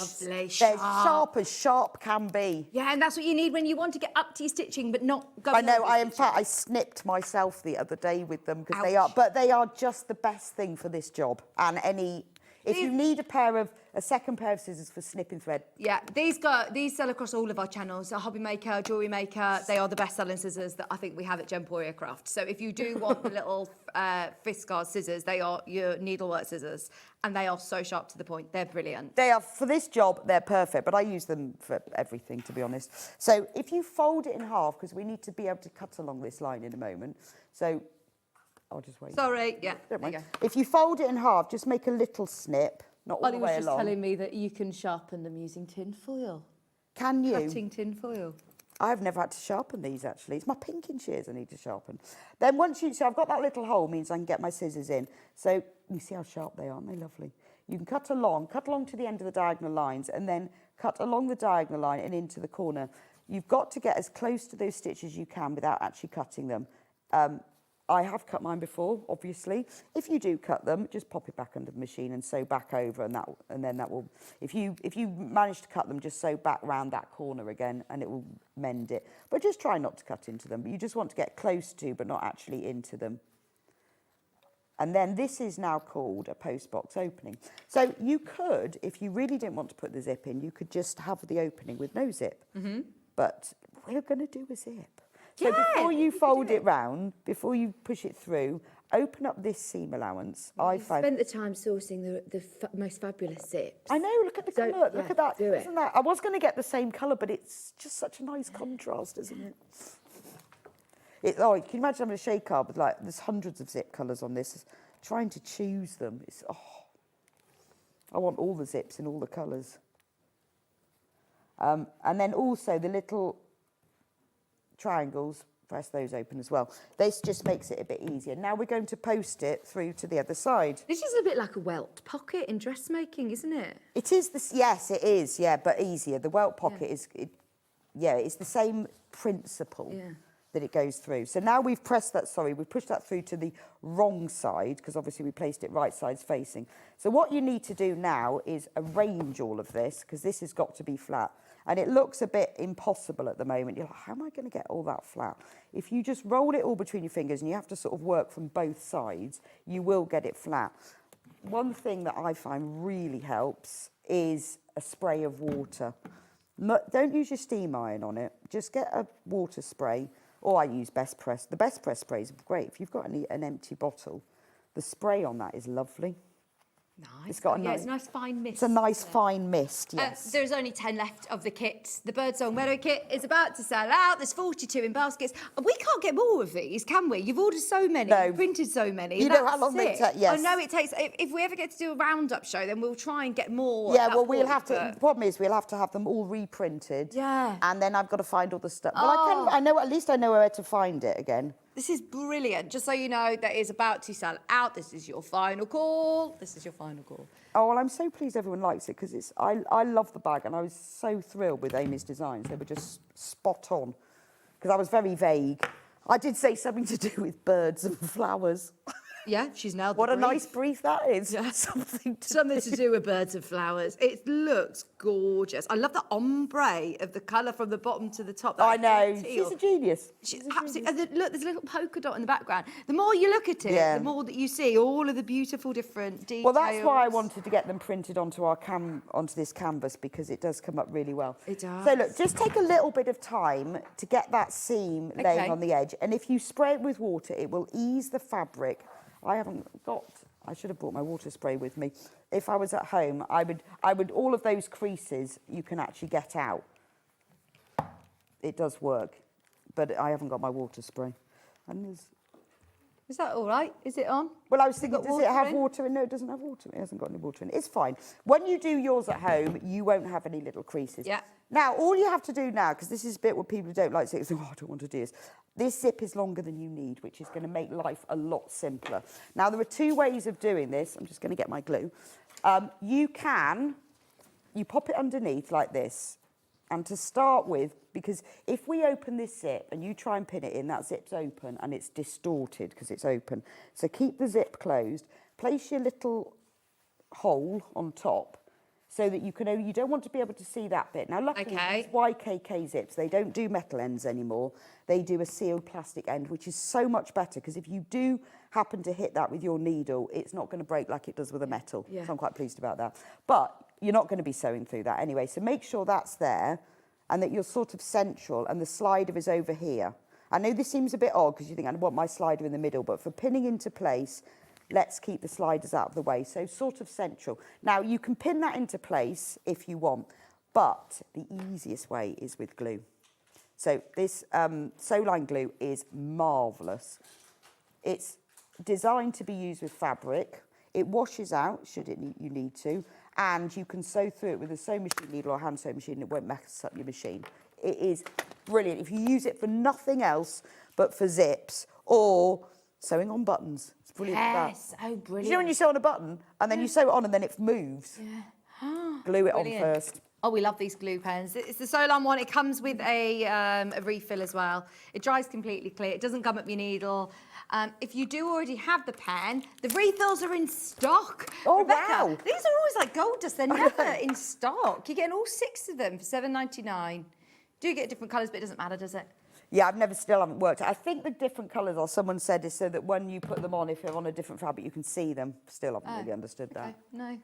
sharp as sharp can be. Yeah, and that's what you need when you want to get up to your stitching, but not go. I know. In fact, I snipped myself the other day with them because they are just the best thing for this job. And if you need a second pair of scissors for snipping thread. Yeah, these sell across all of our channels. So Hobby Maker, Jewellery Maker, they are the best-selling scissors that I think we have at Embroidery Craft. So if you do want the little Fiskars scissors, they are your needlework scissors, and they are so sharp to the point. They're brilliant. They are, for this job, they're perfect, but I use them for everything, to be honest. So if you fold it in half, because we need to be able to cut along this line in a moment. So I'll just wait. Sorry, yeah. Don't mind. If you fold it in half, just make a little snip. Not all the way along. Ollie was just telling me that you can sharpen them using tin foil. Can you? Cutting tin foil. I've never had to sharpen these, actually. It's my pinking shears I need to sharpen. Then so I've got that little hole, means I can get my scissors in. So you see how sharp they are, aren't they lovely? You can cut along to the end of the diagonal lines, and then cut along the diagonal line and into the corner. You've got to get as close to those stitches as you can without actually cutting them. I have cut mine before, obviously. If you do cut them, just pop it back under the machine and sew back over, and then that will. If you manage to cut them, just sew back round that corner again, and it will mend it. But just try not to cut into them. But you just want to get close to, but not actually into them. And then this is now called a postbox opening. So you could, if you really didn't want to put the zip in, you could just have the opening with no zip. Mm-hmm. But we're going to do a zip. So before you fold it round, before you push it through, open up this seam allowance. I spent the time sourcing the most fabulous zips. I know, look at the colour, look at that. Isn't that? I was going to get the same colour, but it's just such a nice contrast, isn't it? Can you imagine having a shade card with there's hundreds of zip colours on this, trying to choose them. I want all the zips in all the colours. And then also the little triangles, press those open as well. This just makes it a bit easier. Now we're going to post it through to the other side. This is a bit like a welt pocket in dressmaking, isn't it? It is this. Yes, it is. Yeah, but easier. The welt pocket is. It's the same principle that it goes through. So now we've pressed that. Sorry, we've pushed that through to the wrong side because obviously we placed it right sides facing. So what you need to do now is arrange all of this because this has got to be flat. And it looks a bit impossible at the moment. You're like, how am I going to get all that flat? If you just roll it all between your fingers and you have to sort of work from both sides, you will get it flat. One thing that I find really helps is a spray of water. Don't use your steam iron on it. Just get a water spray, or I use Best Press. The Best Press spray is great. If you've got an empty bottle, the spray on that is lovely. Nice. It's got it's a nice fine mist. It's a nice fine mist, yes. There's only 10 left of the kits. The Birdsong Meadow kit is about to sell out. There's 42 in baskets. We can't get more of these, can we? You've ordered so many. No. You've printed so many. You know how long they take? Yes. I know it takes. If we ever get to do a roundup show, then we'll try and get more. Yeah, well, we'll have to. The problem is we'll have to have them all reprinted. Yeah. And then I've got to find all the stuff. Well, at least I know where to find it again. This is brilliant. Just so you know, that is about to sell out. This is your final call. This is your final call. Oh, well, I'm so pleased everyone likes it because I love the bag and I was so thrilled with Amy's designs. They were just spot on because I was very vague. I did say something to do with birds and flowers. Yeah, she's nailed the What brief. a nice brief that is. Yeah. Something to do with birds and flowers. It looks gorgeous. I love the ombre of the colour from the bottom to the top. I know. She's a genius. She's absolutely. Look, there's a little polka dot in the background. The more you look at it, the more that you see all of the beautiful different details. Well, that's why I wanted to get them printed onto onto this canvas because it does come up really well. It does. So look, just take a little bit of time to get that seam laying on the edge, and if you spray it with water, it will ease the fabric. I should have brought my water spray with me. If I was at home, I would all of those creases you can actually get out. It does work, but I haven't got my water spray. And Is that all right? Is it on? Well, I was thinking, got does it have water in? water in? No, it doesn't have water in it. It hasn't got any water in it. It's fine. When you do yours at home, you won't have any little creases. Yeah. Now, all you have to do now, because this is a bit what people don't like to say, oh, I don't want to do this. This zip is longer than you need, which is going to make life a lot simpler. Now, there are two ways of doing this. I'm just going to get my glue. You pop it underneath like this. And to start with, because if we open this zip and you try and pin it in, that zip's open and it's distorted because it's open. So keep the zip closed. Place your little hole on top so that you don't want to be able to see that bit. Now, luckily, these YKK zips, they don't do metal ends anymore. They do a sealed plastic end, which is so much better because if you do happen to hit that with your needle, it's not going to break like it does with a metal. Yeah. So I'm quite pleased about that. But you're not going to be sewing through that anyway. So make sure that's there and that you're sort of central and the slider is over here. I know this seems a bit odd because you think I want my slider in the middle, but for pinning into place, let's keep the sliders out of the way. So sort of central. Now you can pin that into place if you want, but the easiest way is with glue. So this Sewline glue is marvellous. It's designed to be used with fabric. It washes out, should you need to, and you can sew through it with a sewing machine needle or hand sewing machine, and it won't mess up your machine. It is brilliant. If you use it for nothing else but for zips or sewing on buttons, it's brilliant for that. Yes, oh, brilliant. You know when you sew on a button and then you sew it on and then it moves? Yeah. Glue it Brilliant. on first. Oh, we love these glue pens. It's the Sewline one. It comes with a refill as well. It dries completely clear. It doesn't gum up your needle. If you do already have the pen, the refills are in stock. Oh, Rebecca, wow. these are always like gold dust. They're never in stock. You're getting all 6 of them for $7.99. Do get different colours, but it doesn't matter, does it? Yeah, still haven't worked. I think the different colours, or someone said, is so that when you put them on, if they're on a different fabric, you can see them. Still haven't really understood that. No.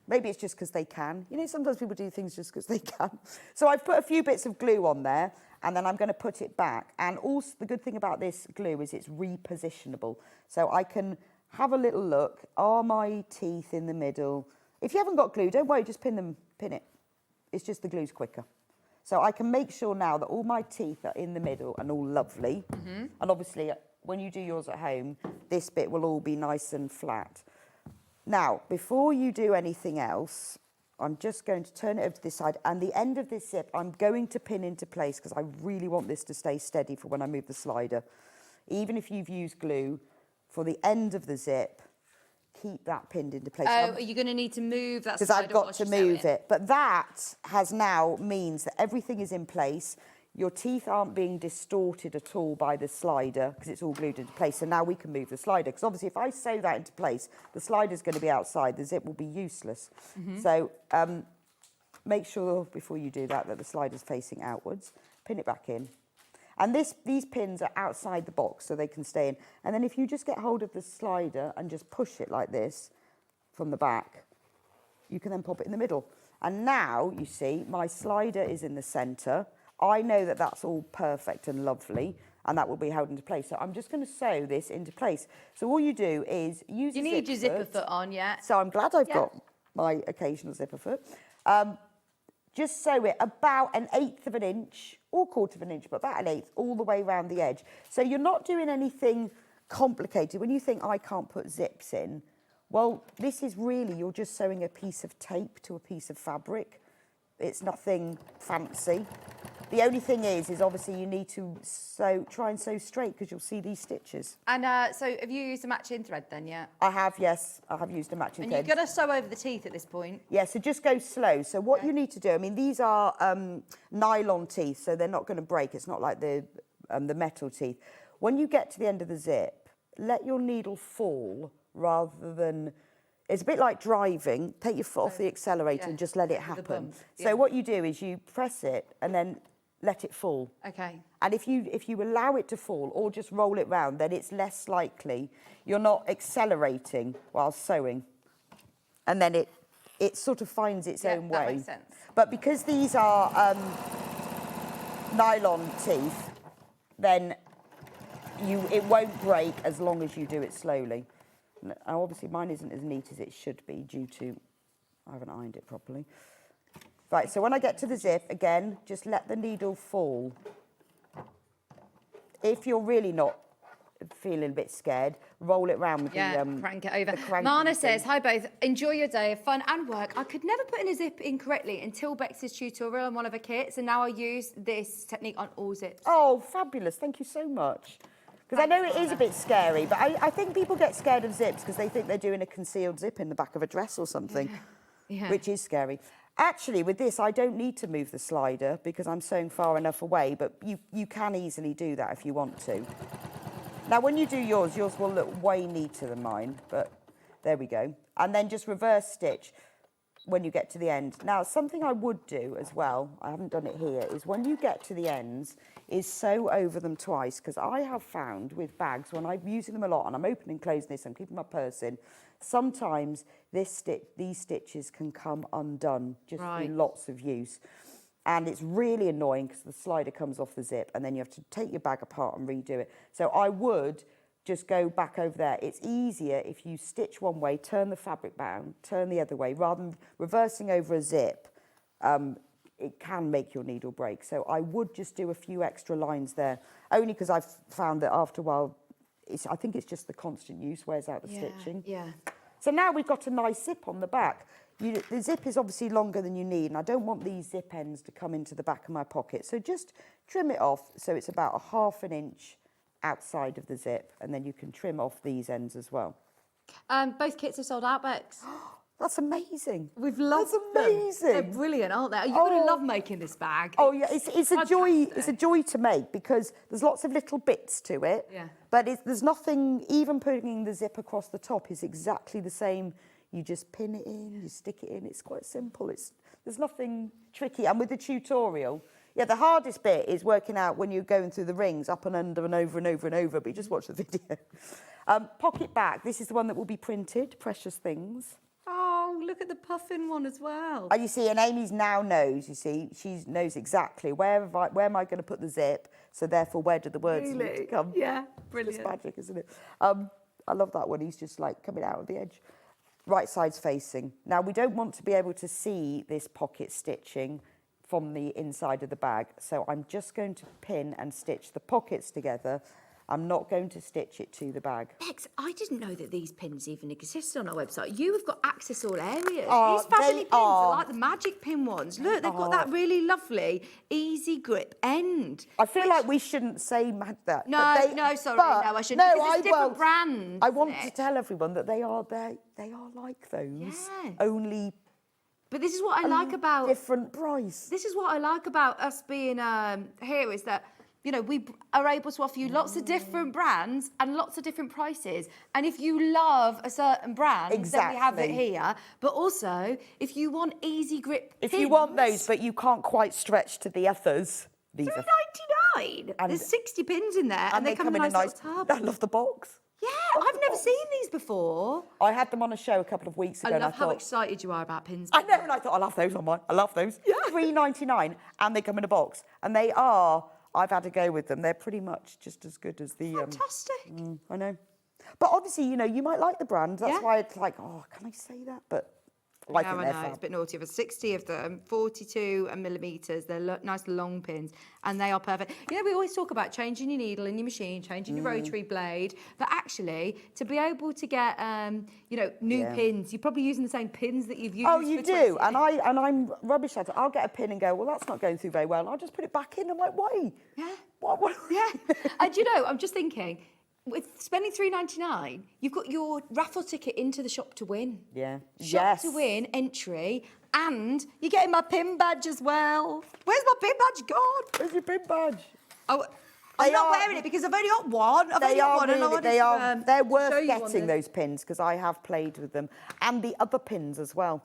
Maybe it's just because they can. You know, sometimes people do things just because they can. So I've put a few bits of glue on there, and then I'm going to put it back. And also, the good thing about this glue is it's repositionable. So I can have a little look. Are my teeth in the middle? If you haven't got glue, don't worry, just pin it. It's just the glue's quicker. So I can make sure now that all my teeth are in the middle and all lovely. Mm-hmm. And obviously, when you do yours at home, this bit will all be nice and flat. Now, before you do anything else, I'm just going to turn it over to this side. And the end of this zip, I'm going to pin into place because I really want this to stay steady for when I move the slider. Even if you've used glue, for the end of the zip, keep that pinned into place. Oh, are you going to need to move that because slider? I've got to move it. But that means that everything is in place. Your teeth aren't being distorted at all by the slider because it's all glued into place. So now we can move the slider. Because obviously if I sew that into place, the slider's going to be outside. The zip will be useless. Mm-hmm. So make sure before you do that the slider's facing outwards. Pin it back in. And these pins are outside the box so they can stay in. And then if you just get hold of the slider and just push it like this from the back, you can then pop it in the middle. And now, you see, my slider is in the centre. I know that that's all perfect and lovely, and that will be held into place. So I'm just going to sew this into place. So all you do is use You need your zipper foot on, yeah. So I'm glad I've got my occasional zipper foot. Just sew it about 1/8 of an inch, or 1/4 of an inch, but about 1/8 all the way around the edge. So you're not doing anything complicated. When you think, I can't put zips in, well, this is really, you're just sewing a piece of tape to a piece of fabric. It's nothing fancy. The only thing is obviously you need to try and sew straight because you'll see these stitches. And so have you used a matching thread then, yeah? I have, yes. I have used a matching thread. And you're going to sew over the teeth at this point? Yeah, so just go slow. So what you need to do, I mean, these are nylon teeth, so they're not going to break. It's not like the metal teeth. When you get to the end of the zip, let your needle fall rather than... It's a bit like driving. Take your foot off the accelerator and just let it happen. So what you do is you press it and then let it fall. Okay. And if you allow it to fall or just roll it round, then it's less likely you're not accelerating while sewing. And then it sort of finds its own way. That makes sense. But because these are nylon teeth, then it won't break as long as you do it slowly. Obviously, mine isn't as neat as it should be due to I haven't ironed it properly. Right, so when I get to the zip, again, just let the needle fall. If you're really not feeling a bit scared, roll it around with crank it over. the cranking Mana thing. says, hi both, enjoy your day of fun and work. I could never put in a zip in correctly until Bex's tutorial on one of her kits, and now I use this technique on all zips. Oh, fabulous. Thank you so much. Because I know it is a bit scary, but I think people get scared of zips because they think they're doing a concealed zip in the back of a dress or something, which is scary. Actually, with this, I don't need to move the slider because I'm sewing far enough away, but you can easily do that if you want to. Now, when you do yours will look way neater than mine, but there we go. And then just reverse stitch when you get to the end. Now, something I would do as well, I haven't done it here, is when you get to the ends, is sew over them twice, because I have found with bags, when I'm using them a lot, and I'm opening and closing this, I'm keeping my purse in, sometimes these stitches can come undone just through lots of use. And it's really annoying because the slider comes off the zip and then you have to take your bag apart and redo it. So I would just go back over there. It's easier if you stitch one way, turn the fabric down, turn the other way, rather than reversing over a zip. It can make your needle break. So I would just do a few extra lines there, only because I've found that after a while, I think it's just the constant use wears out the stitching. Yeah. So now we've got a nice zip on the back. The zip is obviously longer than you need, and I don't want these zip ends to come into the back of my pocket. So just trim it off so it's about 1/2 inch outside of the zip, and then you can trim off these ends as well. Both kits are sold out, Bex. That's amazing. We've loved them. Amazing. They're brilliant, aren't they? You're going to love making this bag. Oh yeah, it's a joy. It's a joy to make because there's lots of little bits to it. Yeah. But there's nothing. Even putting the zip across the top is exactly the same. You just pin it in, you stick it in. It's quite simple. There's nothing tricky. And with the tutorial, yeah, the hardest bit is working out when you're going through the rings, up and under and over and over and over. But you just watch the video. Pocket back. This is the one that will be printed. Precious Things. Oh, look at the puffin one as well. You see, and Amy's now knows, you see, she knows exactly where am I going to put the zip, so therefore where do the words need to come. Yeah, brilliant. It's magic, isn't it? I love that one. He's just like coming out of the edge. Right side's facing. Now, we don't want to be able to see this pocket stitching from the inside of the bag, so I'm just going to pin and stitch the pockets together. I'm not going to stitch it to the bag. Bex, I didn't know that these pins even exist on our website. You have got access all areas. Oh, These fabulous they pins are are. like the magic pin ones. Look, they've got that really lovely, easy grip end. I feel like we shouldn't say that. No, I shouldn't. No, because it's different brands. I want to tell everyone that they are like those. Yeah. Only. But this is what I like about different price. This is what I like about us being here is that, you know, we are able to offer you lots of different brands and lots of different prices. And if you love a certain brand, then we have it here. But also, if you want easy grip If pins, you want those, but you can't quite stretch to the others, these are. £3.99. There's 60 pins in there, and they come in a nice tub. I love the box. Yeah, I've never seen these before. I had them on a show a couple of weeks ago. I love how excited you are about pins. I know, and I thought, I love those on mine. I love those. Yeah. £3.99, and they come in a box. And they are, I've had a go with them. They're pretty much just as good as the... Fantastic. I know. But obviously, you know, you might like the brand. That's why it's like, oh, can I say that? But I think they're fab. It's a bit naughty. There's 60 of them, 42 millimetres. They're nice long pins, and they are perfect. You know, we always talk about changing your needle in your machine, changing your rotary blade, but actually, to be able to get, you know, new pins, you're probably using the same pins that you've used. Oh, you do, and I'm rubbish at it. I'll get a pin and go, well, that's not going through very well. I'll just put it back in. I'm like, why? Yeah. What? Yeah. And you know, I'm just thinking, with spending £3.99, you've got your raffle ticket into the shop to win. Yeah. Shop to win entry, and you're getting my pin badge as well. Where's my pin badge gone? Where's your pin badge? Oh, I'm not wearing it because I've only got one. They're worth getting, those pins, because I have played with them, and the other pins as well.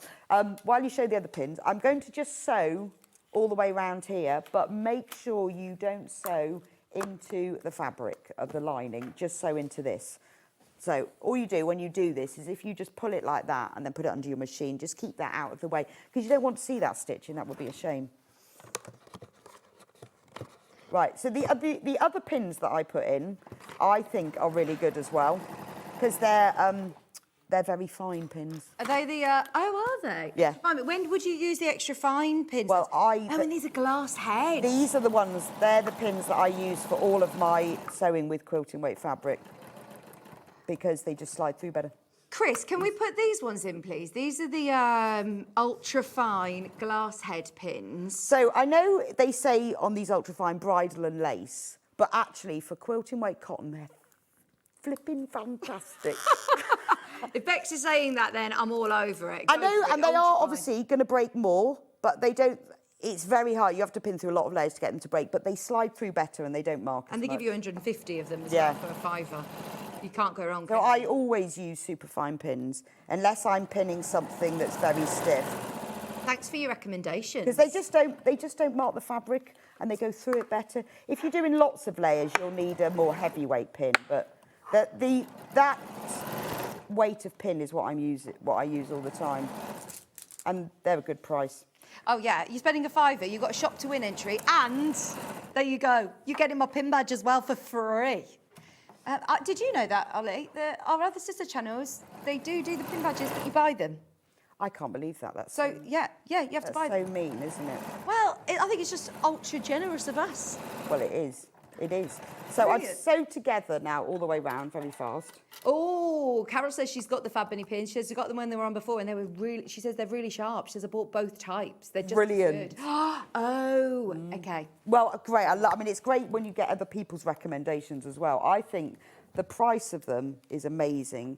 While you show the other pins, I'm going to just sew all the way around here, but make sure you don't sew into the fabric of the lining, just sew into this. So all you do when you do this is if you just pull it like that and then put it under your machine, just keep that out of the way, because you don't want to see that stitching. That would be a shame. Right, so the other pins that I put in, I think are really good as well, because they're They're very fine pins. Are they the, are they? Yeah. Extra fine, but when would you use the extra fine pins? Well, Oh, and these are glass heads. These are the ones, they're the pins that I use for all of my sewing with quilting weight fabric because they just slide through better. Chris, can we put these ones in, please? These are the ultra fine glass head pins. So I know they say on these ultra fine bridal and lace, but actually for quilting weight cotton, they're flipping fantastic. If Bex is saying that, then I'm all over it. I know, and they are ultra-fine. obviously going to break more, but they don't. It's very hard. You have to pin through a lot of layers to get them to break, but they slide through better and they don't mark as And they much. give you 150 of them as Yeah. well for a fiver. You can't go wrong. So I always use super fine pins, unless I'm pinning something that's very stiff. Thanks for your recommendations. Because they just don't mark the fabric and they go through it better. If you're doing lots of layers, you'll need a more heavyweight pin, but that weight of pin is what I use all the time, and they're a good price. Oh yeah, you're spending a fiver, you've got a shop to win entry, and there you go, you're getting my pin badge as well for free. Did you know that, Ollie? Our other sister channels, they do the pin badges, but you buy them. I can't believe that. That's So yeah, you have to buy them. so mean, isn't it? Well, I think it's just ultra generous of us. Well, it is. It is. So Brilliant. I've sewed together now all the way round very fast. Oh, Carol says she's got the Fab Bunny pins. She says she got them when they were on before, and they were really. She says they're really sharp. She says I bought both types. They're just Brilliant. Good. Oh, okay. Well, great. I mean, it's great when you get other people's recommendations as well. I think the price of them is amazing,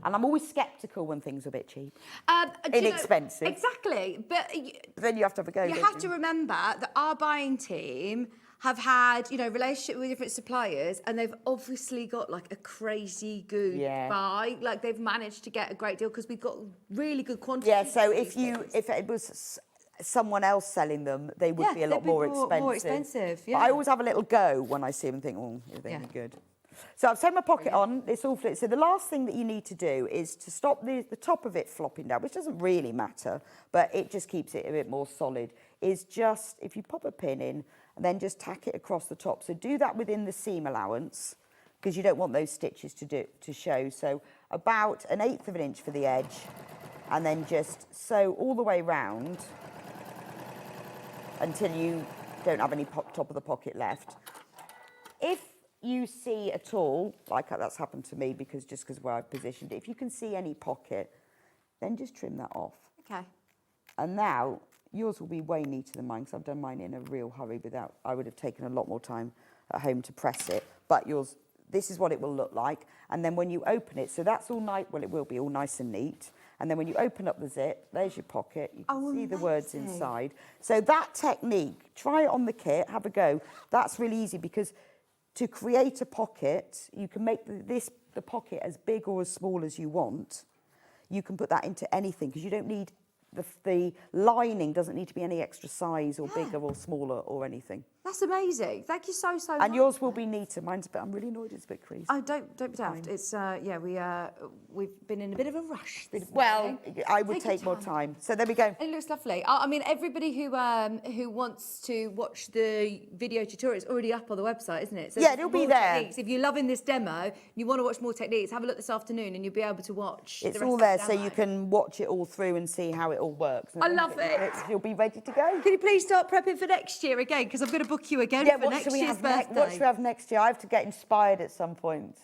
and I'm always sceptical when things are a bit cheap. Do you know- Inexpensive. Exactly, but But then you have to have a go. you don't have to remember that our buying team have had, relationship with different suppliers, and they've obviously got like a crazy good buy. Like they've managed to get a great deal because we've got really good quantity. Yeah. So of if these things. it was someone else selling them, they would be a lot they'd be more more expensive. expensive, But yeah. I always have a little go when I see them and think, oh, they'd be good. So I've sewn my pocket on. It's all flit. So the last thing that you need to do is to stop the top of it flopping down, which doesn't really matter, but it just keeps it a bit more solid, is just, if you pop a pin in and then just tack it across the top. So do that within the seam allowance because you don't want those stitches to show. So about 1/8 of an inch for the edge and then just sew all the way round until you don't have any top of the pocket left. If you see at all, like that's happened to me because where I've positioned it, if you can see any pocket, then just trim that off. Okay. And now yours will be way neater than mine because I've done mine in a real hurry I would have taken a lot more time at home to press it. But yours, this is what it will look like. And then when you open it, so that's all nice, well, it will be all nice and neat. And then when you open up the zip, there's your pocket. You can see the words inside. So that technique, try it on the kit, have a go. That's really easy because to create a pocket, you can make the pocket as big or as small as you want. You can put that into anything because you don't need, the lining doesn't need to be any extra size or bigger or smaller or anything. That's amazing. Thank you so much. And yours will be neater. Mine's a bit, I'm really annoyed it's a bit creasy. Oh, don't be daft. It's we've been in a bit of a rush this Well, morning. I would Take your take more time. So there we go. It looks lovely. I mean, everybody who wants to watch the video tutorial, it's already up on the website, isn't it? So Yeah, there's it'll be more there. techniques. If you're loving this demo and you want to watch more techniques, have a look this afternoon and you'll be able to watch It's the rest all of there the so demo. you can watch it all through and see how it all works. And I then love it. You'll be ready to go. Can you please start prepping for next year again? Because I'm going to book you again for next year's birthday. What should we have next year? I have to get inspired at some point.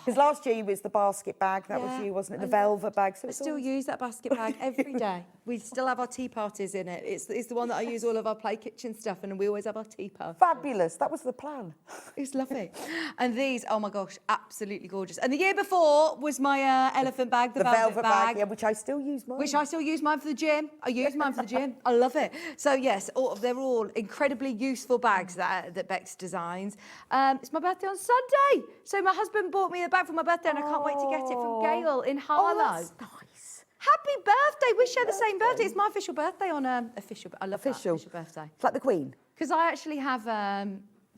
Because last year was the basket bag. That was you, wasn't it? The velvet bag. So I it's still all... use that basket bag every day. We still have our tea parties in it. It's the one that I use all of our play kitchen stuff, and we always have our tea party. Fabulous. That was the plan. It's lovely. And these, oh my gosh, absolutely gorgeous. And the year before was my elephant bag, the velvet bag. Yeah, which I still use mine. Which I still use mine for the gym. I use mine for the gym. I love it. So yes, they're all incredibly useful bags that Bex designs. It's my birthday on Sunday. So my husband bought me a bag for my birthday and I can't wait to get it from Gail in Harlow. Oh, that's nice. Happy birthday. We share the same birthday. It's my official birthday on official. I love that, official birthday. It's like the Queen. Because I actually have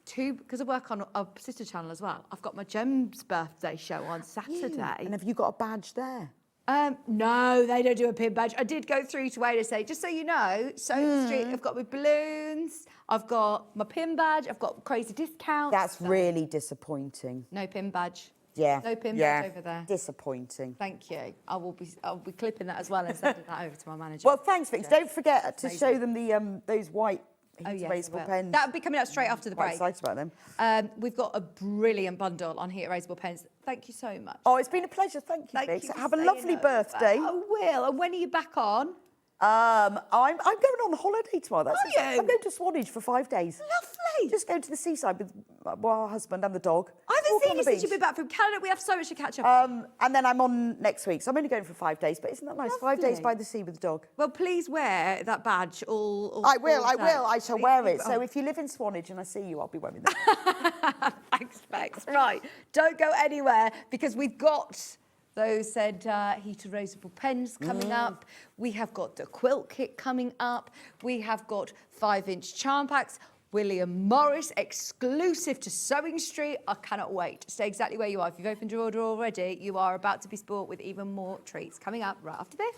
two, because I work on a sister channel as well. I've got my Gem's birthday show on Saturday. And have you got a badge there? No, they don't do a pin badge. I did go through to Ada say, just so you know, SewingStreet, I've got my balloons, I've got my pin badge, I've got crazy discounts. That's really disappointing. No pin badge. Yeah. No pin yeah. badge over there. Disappointing. Thank you. I'll be clipping that as well and sending that over to my manager. Well, thanks, Vicki. Don't forget to show them the those white heat erasable pens. That'll be coming up straight after the break. Quite excited about them. We've got a brilliant bundle on heat erasable pens. Thank you so much. Oh, it's been a pleasure. Thank you, Vicki. Have a lovely birthday. I will. And when are you back on? I'm going on holiday tomorrow. Are you? I'm going to Swanage for 5 days. Lovely. Just going to the seaside with my husband and the dog. I haven't Walk seen on you the since you've beach. been back from Canada. We have so much to catch up on. And then I'm on next week, so I'm only going for 5 days. But isn't that nice? 5 days by the sea with the dog. Well, please wear that badge all I will. day. I shall wear it. So if you live in Swanage and I see you, I'll be wearing that. Thanks, Bex. Right, don't go anywhere because we've got those said heat erasable pens coming up. We have got the quilt kit coming up. We have got 5-inch charm packs. William Morris, exclusive to SewingStreet. I cannot wait. Stay exactly where you are. If you've opened your order already, you are about to be spoilt with even more treats coming up right after this.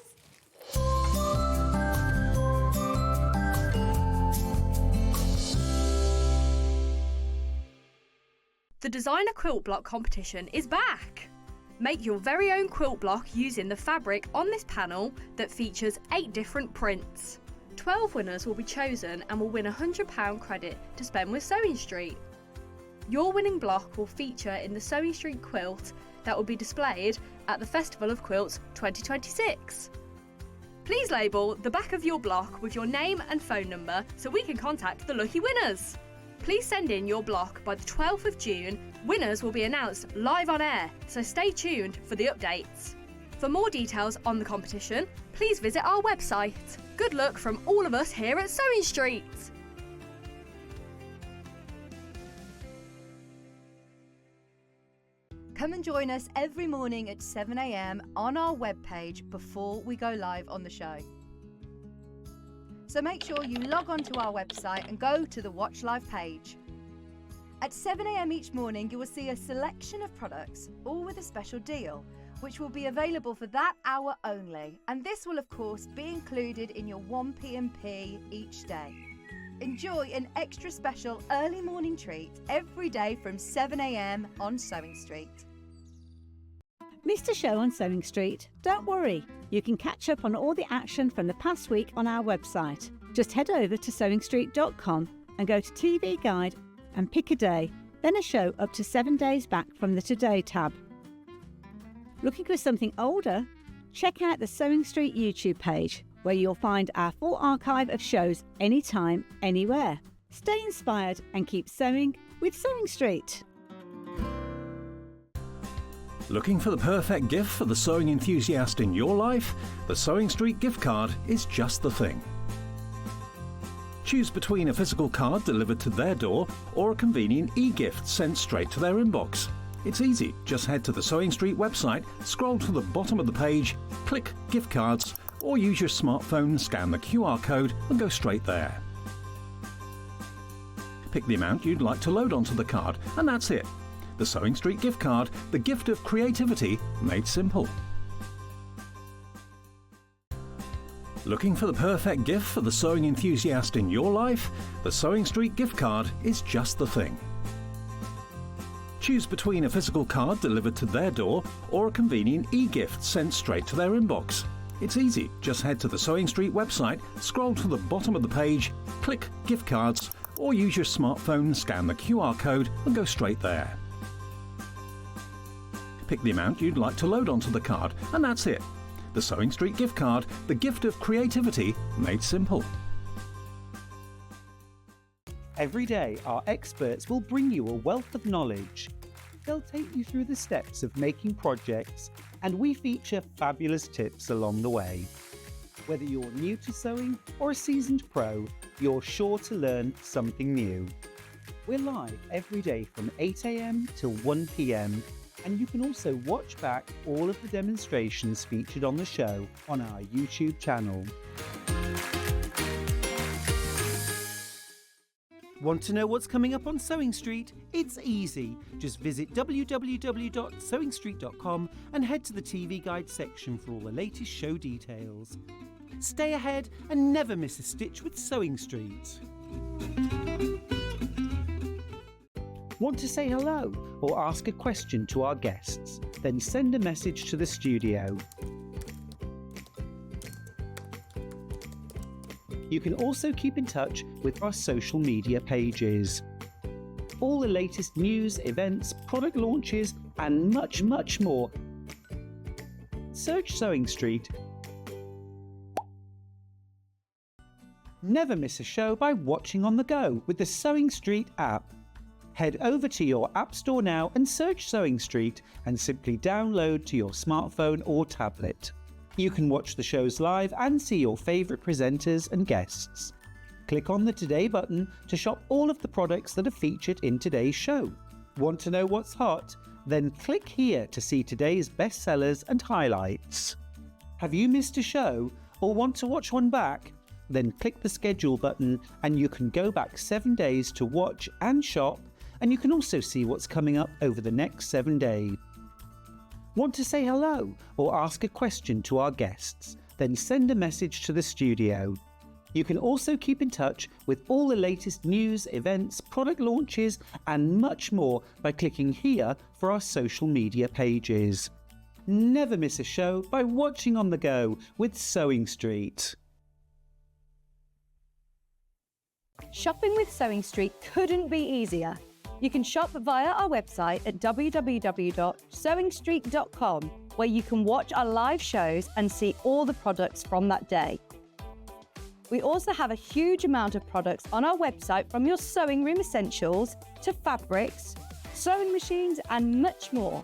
The Designer Quilt Block competition is back! Make your very own quilt block using the fabric on this panel that features 8 different prints. 12 winners will be chosen and will win £100 credit to spend with SewingStreet. Your winning block will feature in the SewingStreet quilt that will be displayed at the Festival of Quilts 2026. Please label the back of your block with your name and phone number so we can contact the lucky winners. Please send in your block by the 12th of June. Winners will be announced live on air, so stay tuned for the updates. For more details on the competition, please visit our website. Good luck from all of us here at SewingStreet. Come and join us every morning at 7 a.m. on our webpage before we go live on the show. So make sure you log on to our website and go to the Watch Live page. At 7 a.m. each morning, you will see a selection of products, all with a special deal, which will be available for that hour only. And this will, of course, be included in your 1p&p each day. Enjoy an extra special early morning treat every day from 7 a.m. on SewingStreet. Missed a show on SewingStreet? Don't worry, you can catch up on all the action from the past week on our website. Just head over to SewingStreet.com and go to TV Guide and pick a day, then a show up to 7 days back from the Today tab. Looking for something older? Check out the SewingStreet YouTube page, where you'll find our full archive of shows anytime, anywhere. Stay inspired and keep sewing with SewingStreet. Looking for the perfect gift for the sewing enthusiast in your life? The SewingStreet gift card is just the thing. Choose between a physical card delivered to their door or a convenient e-gift sent straight to their inbox. It's easy. Just head to the SewingStreet website, scroll to the bottom of the page, click Gift Cards, or use your smartphone, scan the QR code and go straight there. Pick the amount you'd like to load onto the card, and that's it. The SewingStreet gift card, the gift of creativity made simple. Looking for the perfect gift for the sewing enthusiast in your life? The SewingStreet gift card is just the thing. Choose between a physical card delivered to their door or a convenient e-gift sent straight to their inbox. It's easy. Just head to the SewingStreet website, scroll to the bottom of the page, click Gift Cards, or use your smartphone, scan the QR code and go straight there. Pick the amount you'd like to load onto the card, and that's it. The SewingStreet gift card, the gift of creativity made simple. Every day, our experts will bring you a wealth of knowledge. They'll take you through the steps of making projects, and we feature fabulous tips along the way. Whether you're new to sewing or a seasoned pro, you're sure to learn something new. We're live every day from 8 a.m. till 1 p.m. and you can also watch back all of the demonstrations featured on the show on our YouTube channel. Want to know what's coming up on SewingStreet? It's easy. Just visit www.sewingstreet.com and head to the TV Guide section for all the latest show details. Stay ahead and never miss a stitch with SewingStreet. Want to say hello or ask a question to our guests? Then send a message to the studio. You can also keep in touch with our social media pages. All the latest news, events, product launches, and much, much more. Search SewingStreet. Never miss a show by watching on the go with the SewingStreet app. Head over to your App Store now and search SewingStreet and simply download to your smartphone or tablet. You can watch the shows live and see your favourite presenters and guests. Click on the Today button to shop all of the products that are featured in today's show. Want to know what's hot? Then click here to see today's bestsellers and highlights. Have you missed a show or want to watch one back? Then click the schedule button and you can go back 7 days to watch and shop, and you can also see what's coming up over the next 7 days. Want to say hello or ask a question to our guests? Then send a message to the studio. You can also keep in touch with all the latest news, events, product launches, and much more by clicking here for our social media pages. Never miss a show by watching on the go with SewingStreet. Shopping with SewingStreet couldn't be easier. You can shop via our website at www.sewingstreet.com, where you can watch our live shows and see all the products from that day. We also have a huge amount of products on our website, from your sewing room essentials to fabrics, sewing machines, and much more.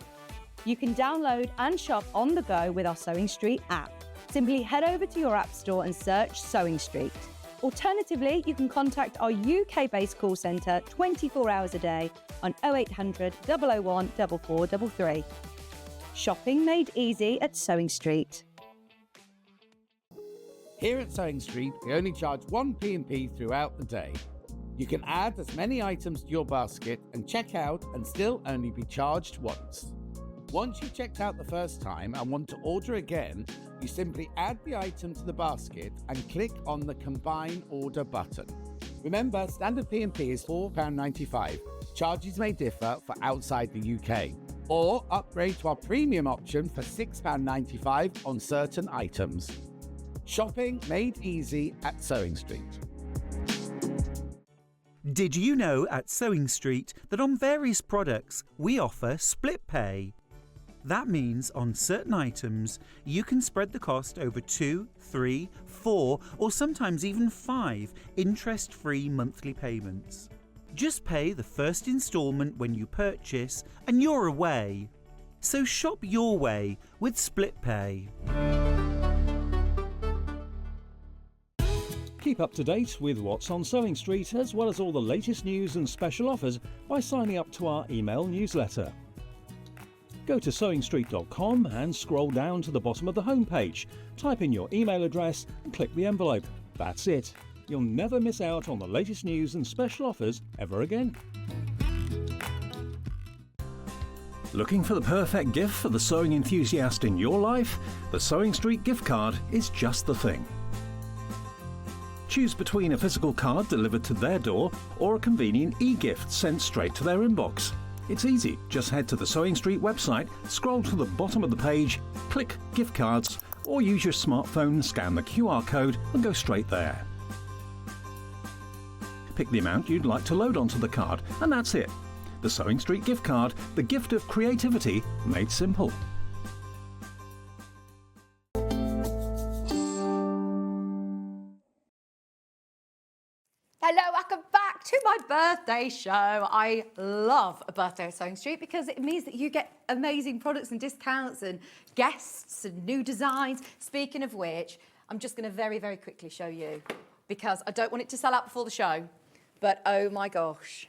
You can download and shop on the go with our SewingStreet app. Simply head over to your App Store and search SewingStreet. Alternatively, you can contact our UK-based call centre 24 hours a day on 0800 001 4433. Shopping made easy at SewingStreet. Here at SewingStreet, we only charge one P&P throughout the day. You can add as many items to your basket and check out and still only be charged once. Once you've checked out the first time and want to order again, you simply add the item to the basket and click on the Combine Order button. Remember, standard P&P is £4.95. Charges may differ for outside the UK. Or upgrade to our premium option for £6.95 on certain items. Shopping made easy at SewingStreet. Did you know at SewingStreet that on various products we offer split pay? That means on certain items you can spread the cost over 2, 3, 4 or sometimes even 5 interest-free monthly payments. Just pay the first instalment when you purchase and you're away. So shop your way with split pay. Keep up to date with what's on SewingStreet, as well as all the latest news and special offers, by signing up to our email newsletter. Go to SewingStreet.com and scroll down to the bottom of the homepage. Type in your email address and click the envelope. That's it. You'll never miss out on the latest news and special offers ever again. Looking for the perfect gift for the sewing enthusiast in your life? The SewingStreet gift card is just the thing. Choose between a physical card delivered to their door or a convenient e-gift sent straight to their inbox. It's easy. Just head to the SewingStreet website, scroll to the bottom of the page, click Gift Cards, or use your smartphone, scan the QR code and go straight there. Pick the amount you'd like to load onto the card, and that's it. The SewingStreet gift card, the gift of creativity made simple. Hello, welcome back to my birthday show. I love a birthday at SewingStreet because it means that you get amazing products and discounts and guests and new designs. Speaking of which, I'm just going to very, very quickly show you because I don't want it to sell out before the show, but oh my gosh,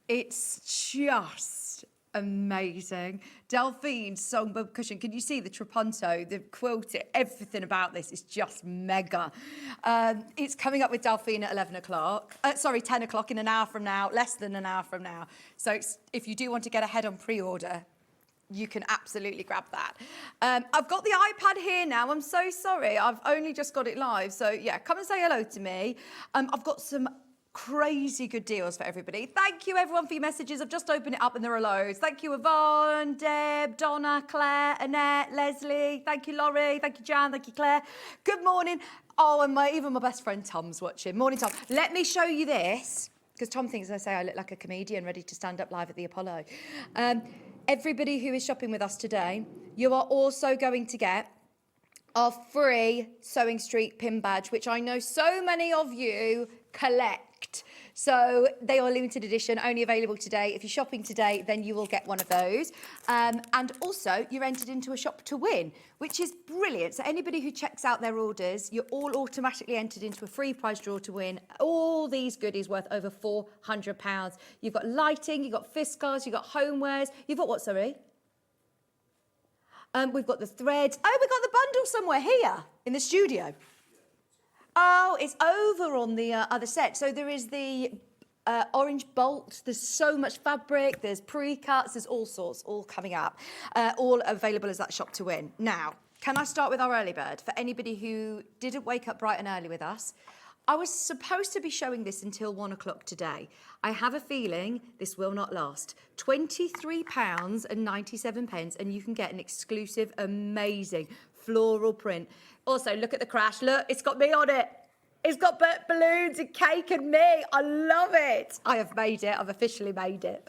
it's just amazing. Delphine Songbird Cushion. Can you see the trapunto, the quilted, everything about this is just mega. It's coming up with Delphine at 10 o'clock in an hour from now, less than an hour from now. So if you do want to get ahead on pre-order, you can absolutely grab that. I've got the iPad here now. I'm so sorry. I've only just got it live. So yeah, come and say hello to me. I've got some crazy good deals for everybody. Thank you, everyone, for your messages. I've just opened it up and there are loads. Thank you, Yvonne, Deb, Donna, Claire, Annette, Leslie. Thank you, Laurie. Thank you, Jan. Thank you, Claire. Good morning. Oh, and even my best friend Tom's watching. Morning, Tom. Let me show you this, because Tom thinks I say I look like a comedian ready to stand up live at the Apollo. Everybody who is shopping with us today, you are also going to get our free SewingStreet pin badge, which I know so many of you collect. So they are limited edition, only available today. If you're shopping today, then you will get one of those. And also, you're entered into a shop to win, which is brilliant. So anybody who checks out their orders, you're all automatically entered into a free prize draw to win all these goodies worth over £400. You've got lighting, you've got Fiskars, you've got homewares. You've got what, sorry? We've got the threads. Oh, we've got the bundle somewhere here in the studio. Oh, it's over on the other set. So there is the orange bolt. There's so much fabric. There's pre-cuts. There's all sorts, all coming up. All available as that shop to win. Now, can I start with our early bird? For anybody who didn't wake up bright and early with us, I was supposed to be showing this until 1 o'clock today. I have a feeling this will not last. £23.97, and you can get an exclusive, amazing floral print. Also, look at the crash. Look, it's got me on it. It's got balloons and cake and me. I love it. I have made it. I've officially made it.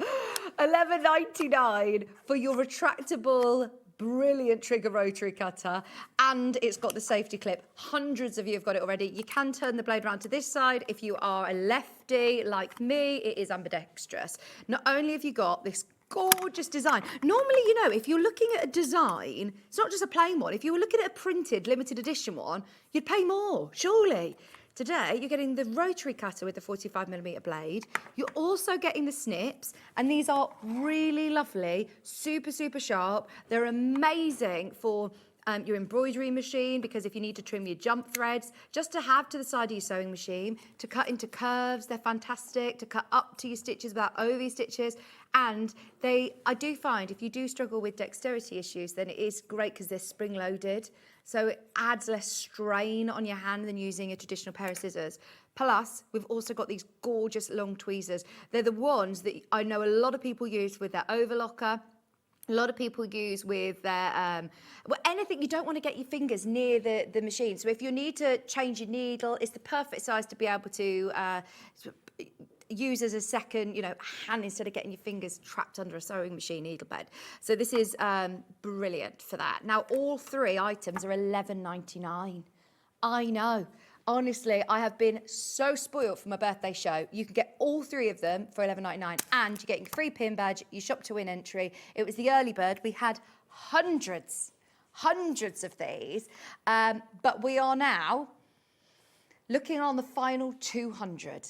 £11.99 for your retractable, brilliant trigger rotary cutter, and it's got the safety clip. Hundreds of you have got it already. You can turn the blade around to this side. If you are a lefty like me, it is ambidextrous. Not only have you got this gorgeous design. Normally, you know, if you're looking at a design, it's not just a plain one. If you were looking at a printed limited edition one, you'd pay more, surely. Today, you're getting the rotary cutter with the 45mm blade. You're also getting the snips, and these are really lovely, super, super sharp. They're amazing for your embroidery machine, because if you need to trim your jump threads, just to have to the side of your sewing machine, to cut into curves, they're fantastic, to cut up to your stitches without over your stitches. And I do find if you do struggle with dexterity issues, then it is great because they're spring-loaded. So it adds less strain on your hand than using a traditional pair of scissors. Plus, we've also got these gorgeous long tweezers. They're the ones that I know a lot of people use with their overlocker. A lot of people use with their, anything, you don't want to get your fingers near the machine. So if you need to change your needle, it's the perfect size to be able to use as a second, hand instead of getting your fingers trapped under a sewing machine needle bed. So this is brilliant for that. Now, all three items are £11.99. I know. Honestly, I have been so spoiled for my birthday show. You can get all three of them for £11.99, and you're getting a free pin badge, your shop to win entry. It was the early bird. We had hundreds of these, but we are now looking on the final 200.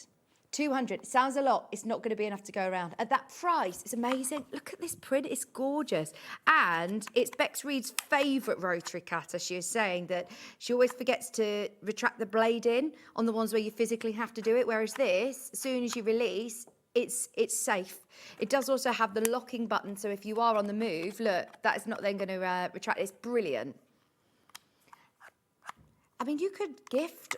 200, it sounds a lot, it's not going to be enough to go around. At that price, it's amazing. Look at this print, it's gorgeous. And it's Bex Reid's favourite rotary cutter. She was saying that she always forgets to retract the blade in on the ones where you physically have to do it, whereas this, as soon as you release, it's safe. It does also have the locking button, so if you are on the move, look, that is not then going to retract. It's brilliant. I mean, you could gift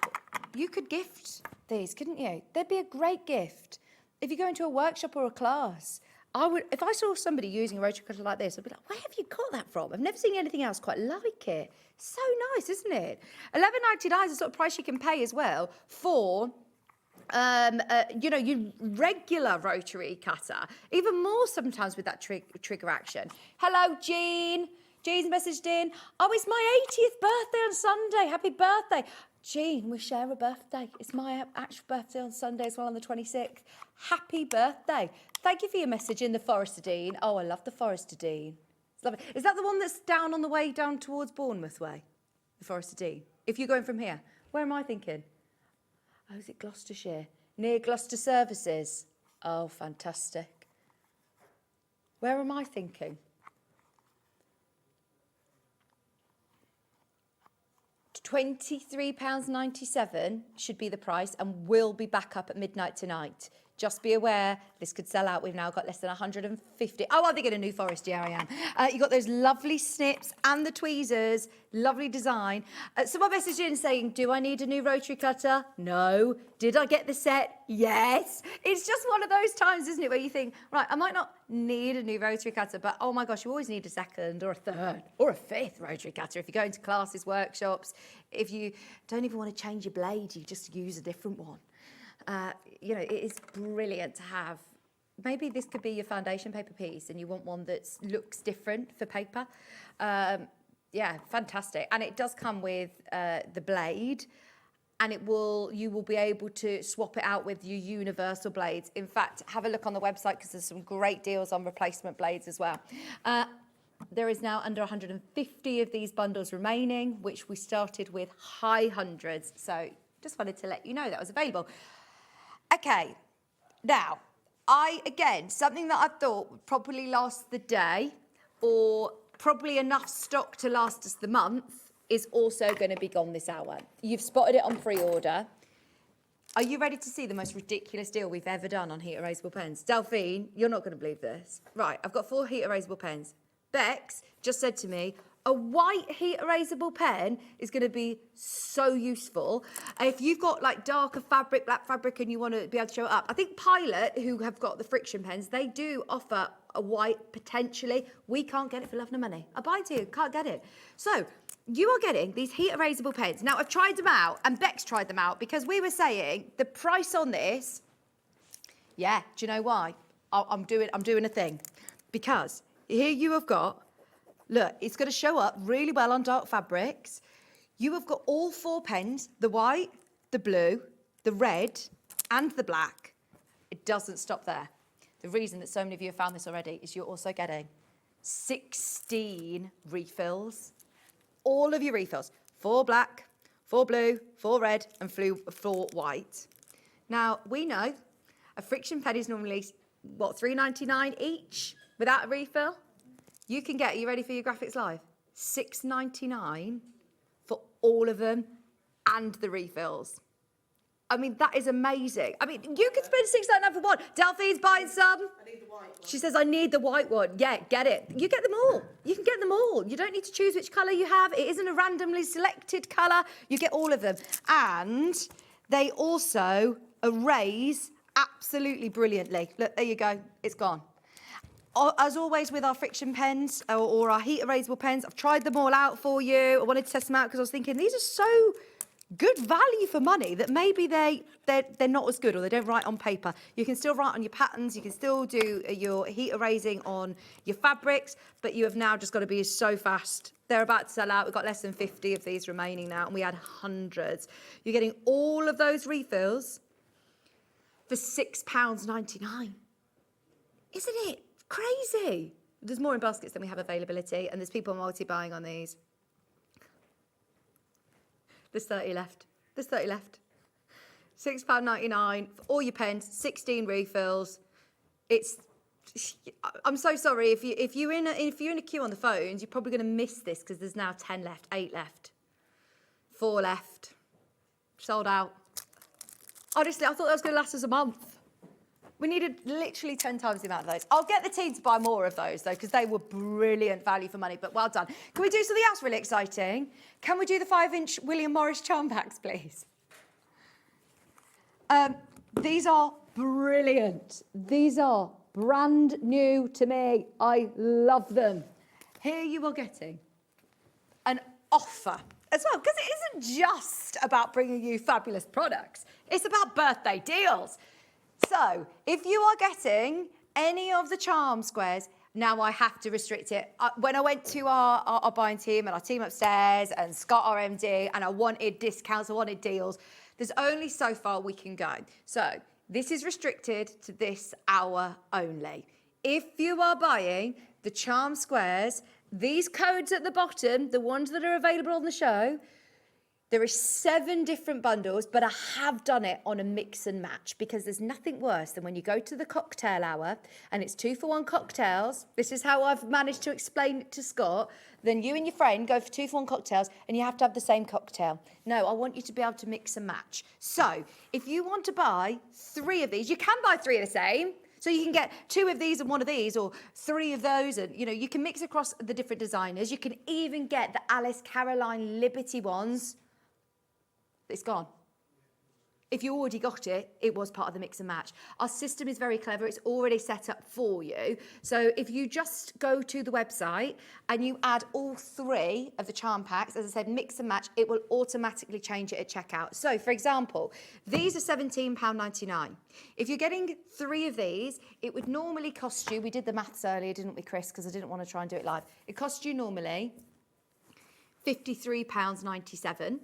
these, couldn't you? They'd be a great gift. If you go into a workshop or a class, if I saw somebody using a rotary cutter like this, I'd be like, where have you got that from? I've never seen anything else quite like it. So nice, isn't it? £11.99 is the sort of price you can pay as well for your regular rotary cutter. Even more sometimes with that trigger action. Hello, Jean. Jean's messaged in. Oh, it's my 80th birthday on Sunday. Happy birthday. Jean, we share a birthday. It's my actual birthday on Sunday as well, on the 26th. Happy birthday. Thank you for your message in the Forest of Dean. Oh, I love the Forest of Dean. It's lovely. Is that the one that's down on the way down towards Bournemouth way? The Forest of Dean? If you're going from here. Where am I thinking? Oh, is it Gloucestershire? Near Gloucester Services. Oh, fantastic. Where am I thinking? £23.97 should be the price, and will be back up at midnight tonight. Just be aware, this could sell out. We've now got less than 150. Oh, I'm thinking a New Forest, yeah, I am. You've got those lovely snips and the tweezers, lovely design. Someone messaged in saying, do I need a new rotary cutter? No. Did I get the set? Yes. It's just one of those times, isn't it, where you think, right, I might not need a new rotary cutter, but oh my gosh, you always need a second or a third or a fifth rotary cutter. If you go into classes, workshops, if you don't even want to change your blade, you just use a different one. You know, it is brilliant to have. Maybe this could be your foundation paper piece and you want one that looks different for paper. Yeah, fantastic. And it does come with the blade, and you will be able to swap it out with your universal blades. In fact, have a look on the website because there's some great deals on replacement blades as well. There is now under 150 of these bundles remaining, which we started with high hundreds. So just wanted to let you know that was available. Okay, now, something that I thought would probably last the day, or probably enough stock to last us the month, is also going to be gone this hour. You've spotted it on pre-order. Are you ready to see the most ridiculous deal we've ever done on heat erasable pens? Delphine, you're not going to believe this. Right, I've got 4 heat erasable pens. Bex just said to me, a white heat erasable pen is going to be so useful. If you've got like darker fabric, black fabric, and you want to be able to show it up. I think Pilot, who have got the friction pens, they do offer a white potentially. We can't get it for love nor money. I buy it to you, can't get it. So you are getting these heat erasable pens. Now I've tried them out, and Bex tried them out, because we were saying the price on this, yeah, do you know why? I'm doing a thing. Because here you have got, look, it's going to show up really well on dark fabrics. You have got all 4 pens, the white, the blue, the red, and the black. It doesn't stop there. The reason that so many of you have found this already is you're also getting 16 refills. All of your refills. 4 black, 4 blue, 4 red, and 4 white. Now, we know a friction pen is normally, what, $3.99 each without a refill? You can get, are you ready for your graphics live? $6.99 for all of them and the refills. I mean, that is amazing. I mean, you could spend $6.99 for one. Delphine's buying some. I need the white one. She says, I need the white one. Yeah, get it. You get them all. You can get them all. You don't need to choose which colour you have. It isn't a randomly selected colour. You get all of them. And they also erase absolutely brilliantly. Look, there you go. It's gone. As always with our friction pens or our heat erasable pens, I've tried them all out for you. I wanted to test them out because I was thinking these are so good value for money that maybe they're not as good, or they don't write on paper. You can still write on your patterns, you can still do your heat erasing on your fabrics, but you have now just got to be so fast. They're about to sell out. We've got less than 50 of these remaining now, and we had hundreds. You're getting all of those refills for £6.99. Isn't it crazy? There's more in baskets than we have availability, and there's people multi-buying on these. There's 30 left. There's 30 left. £6.99 for all your pens, 16 refills. I'm so sorry if you're in a queue on the phones, you're probably going to miss this because there's now 10 left, 8 left, 4 left. Sold out. Honestly, I thought that was going to last us a month. We needed literally 10 times the amount of those. I'll get the team to buy more of those, though, because they were brilliant value for money, but well done. Can we do something else really exciting? Can we do the 5-inch William Morris charm packs, please? These are brilliant. These are brand new to me. I love them. Here you are getting an offer as well, because it isn't just about bringing you fabulous products. It's about birthday deals. So, if you are getting any of the charm squares, now I have to restrict it. When I went to our buying team and our team upstairs and Scott, our MD, and I wanted discounts, I wanted deals, there's only so far we can go. So, this is restricted to this hour only. If you are buying the charm squares, these codes at the bottom, the ones that are available on the show, There are 7 different bundles, but I have done it on a mix and match because there's nothing worse than when you go to the cocktail hour and it's 2-for-1 cocktails. This is how I've managed to explain it to Scott. Then you and your friend go for 2-for-1 cocktails and you have to have the same cocktail. No, I want you to be able to mix and match. So if you want to buy 3 of these, you can buy 3 of the same. So you can get 2 of these and 1 of these, or 3 of those, and you can mix across the different designers. You can even get the Alice Caroline Liberty ones. It's gone. If you already got it, it was part of the mix and match. Our system is very clever. It's already set up for you. So if you just go to the website and you add all 3 of the charm packs, as I said, mix and match, it will automatically change it at checkout. So for example, these are £17.99. If you're getting 3 of these, it would normally cost you, we did the maths earlier, didn't we, Chris? Because I didn't want to try and do it live. It costs you normally £53.97.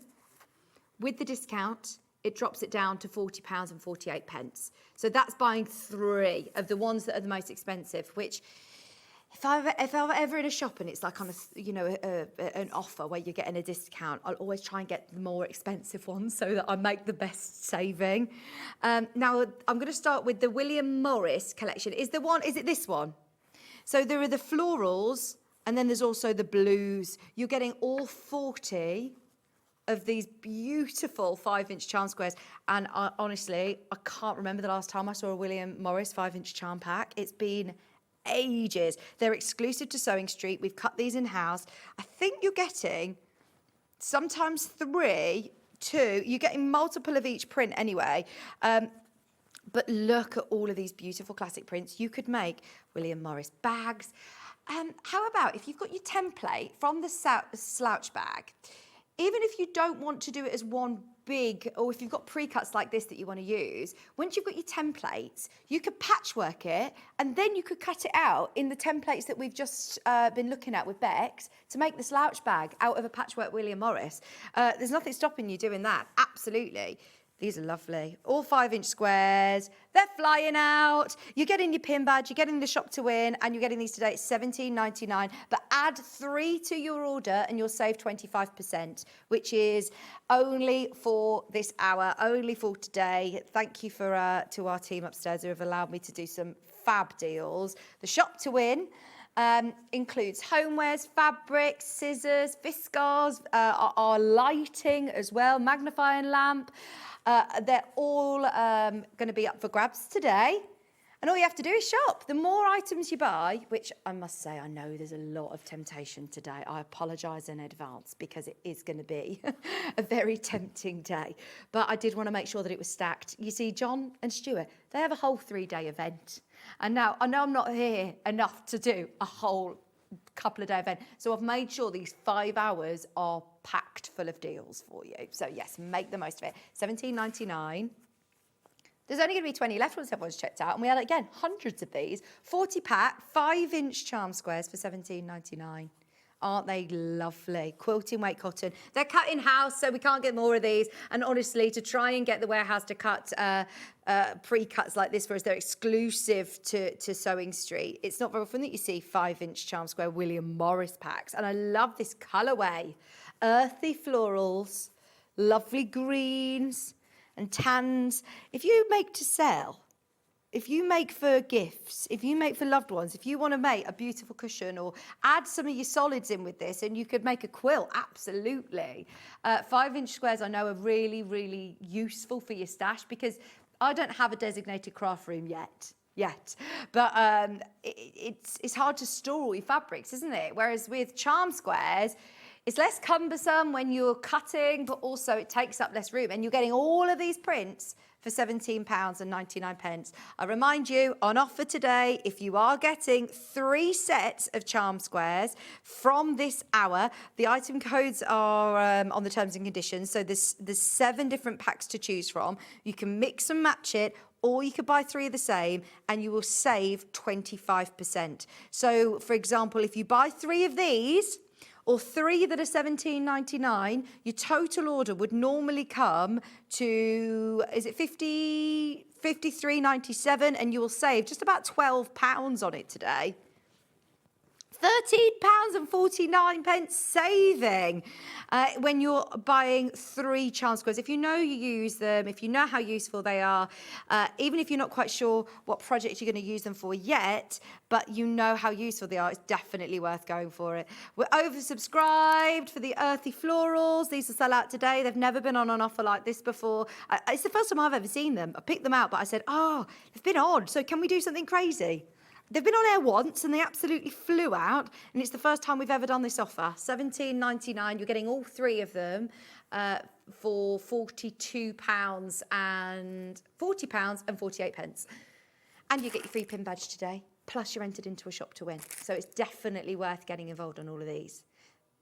With the discount, it drops it down to £40.48. So that's buying 3 of the ones that are the most expensive, which if I'm ever in a shop and it's like on an offer where you're getting a discount, I'll always try and get the more expensive ones so that I make the best saving. Now, I'm going to start with the William Morris collection. Is it this one? So there are the florals and then there's also the blues. You're getting all 40 of these beautiful 5-inch charm squares, and honestly, I can't remember the last time I saw a William Morris 5-inch charm pack. It's been ages. They're exclusive to SewingStreet. We've cut these in-house. I think you're getting sometimes 3, 2. You're getting multiple of each print anyway. But look at all of these beautiful classic prints. You could make William Morris bags. How about if you've got your template from the Slouch bag, even if you don't want to do it as one big, or if you've got pre-cuts like this that you want to use, once you've got your templates, you could patchwork it and then you could cut it out in the templates that we've just been looking at with Bex to make the Slouch bag out of a patchwork William Morris. There's nothing stopping you doing that, absolutely. These are lovely. All 5-inch squares. They're flying out. You're getting your pin badge, you're getting the shop to win, and you're getting these today at £17.99. But add 3 to your order and you'll save 25%, which is only for this hour, only for today. Thank you to our team upstairs who have allowed me to do some fab deals. The shop to win includes homewares, fabrics, scissors, viscars, our lighting as well, magnifying lamp. They're all going to be up for grabs today. And all you have to do is shop. The more items you buy, which I must say, I know there's a lot of temptation today. I apologise in advance because it is going to be a very tempting day. But I did want to make sure that it was stacked. You see, John and Stuart, they have a whole 3-day event. And now, I know I'm not here enough to do a whole couple of day event. So I've made sure these 5 hours are packed full of deals for you. So yes, make the most of it. £17.99. There's only going to be 20 left once everyone's checked out. And we had, again, hundreds of these. 40 pack, 5-inch charm squares for £17.99. Aren't they lovely? Quilting weight cotton. They're cut in-house, so we can't get more of these. And honestly, to try and get the warehouse to cut pre-cuts like this for us, they're exclusive to SewingStreet. It's not very often that you see 5-inch charm square William Morris packs. And I love this colourway. Earthy florals, lovely greens and tans. If you make to sell, if you make for gifts, if you make for loved ones, if you want to make a beautiful cushion or add some of your solids in with this, and you could make a quilt, absolutely. 5-inch squares I know are really, really useful for your stash because I don't have a designated craft room yet. But it's hard to store all your fabrics, isn't it? Whereas with charm squares, it's less cumbersome when you're cutting, but also it takes up less room. And you're getting all of these prints for £17.99. I remind you, on offer today, if you are getting 3 sets of charm squares from this hour, the item codes are on the terms and conditions. So there's 7 different packs to choose from. You can mix and match it, or you could buy 3 of the same and you will save 25%. So, for example, if you buy 3 of these, or 3 that are £17.99, your total order would normally come to, is it £53.97, and you will save just about £12 on it today. £13.49 saving when you're buying 3 charm squares. If you know you use them, if you know how useful they are, even if you're not quite sure what project you're going to use them for yet, but you know how useful they are, it's definitely worth going for it. We're oversubscribed for the earthy florals. These will sell out today. They've never been on an offer like this before. It's the first time I've ever seen them. I picked them out, but I said, oh, they've been odd, so can we do something crazy? They've been on air once and they absolutely flew out, and it's the first time we've ever done this offer. £17.99. You're getting all 3 of them for £40 and 48 pence. And you get your free pin badge today, plus you're entered into a shop to win. So it's definitely worth getting involved on all of these.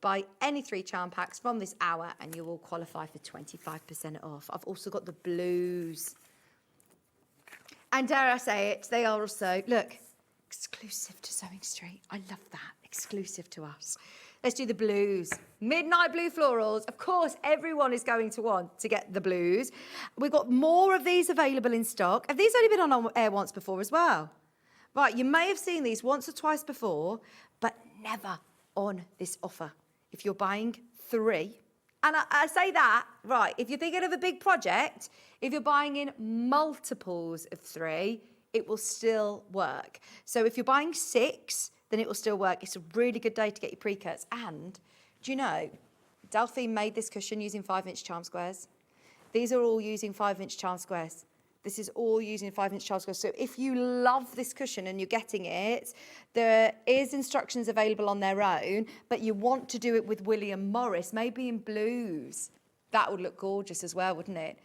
Buy any 3 charm packs from this hour and you will qualify for 25% off. I've also got the blues. And dare I say it, they are also, look, exclusive to SewingStreet. I love that. Exclusive to us. Let's do the blues. Midnight blue florals. Of course, everyone is going to want to get the blues. We've got more of these available in stock. Have these only been on air once before as well? Right, you may have seen these once or twice before, but never on this offer. If you're buying 3, and I say that, right, if you're thinking of a big project, if you're buying in multiples of 3, it will still work. So if you're buying 6, then it will still work. It's a really good day to get your pre-cuts. And do you know, Delphine made this cushion using 5-inch charm squares. These are all using 5-inch charm squares. This is all using 5-inch charm squares. So if you love this cushion and you're getting it, there is instructions available on their own, but you want to do it with William Morris, maybe in blues. That would look gorgeous as well, wouldn't it?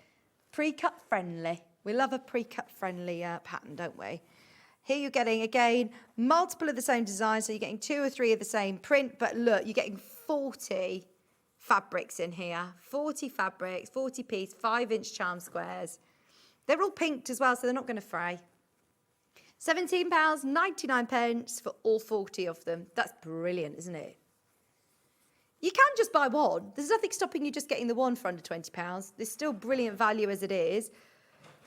Pre-cut friendly. We love a pre-cut friendly pattern, don't we? Here you're getting, again, multiple of the same design. So you're getting 2 or 3 of the same print, but look, you're getting 40 fabrics in here. 40 fabrics, 40 piece, 5-inch charm squares. They're all pinked as well, so they're not going to fray. £17.99 for all 40 of them. That's brilliant, isn't it? You can just buy one. There's nothing stopping you just getting the one for under £20. There's still brilliant value as it is.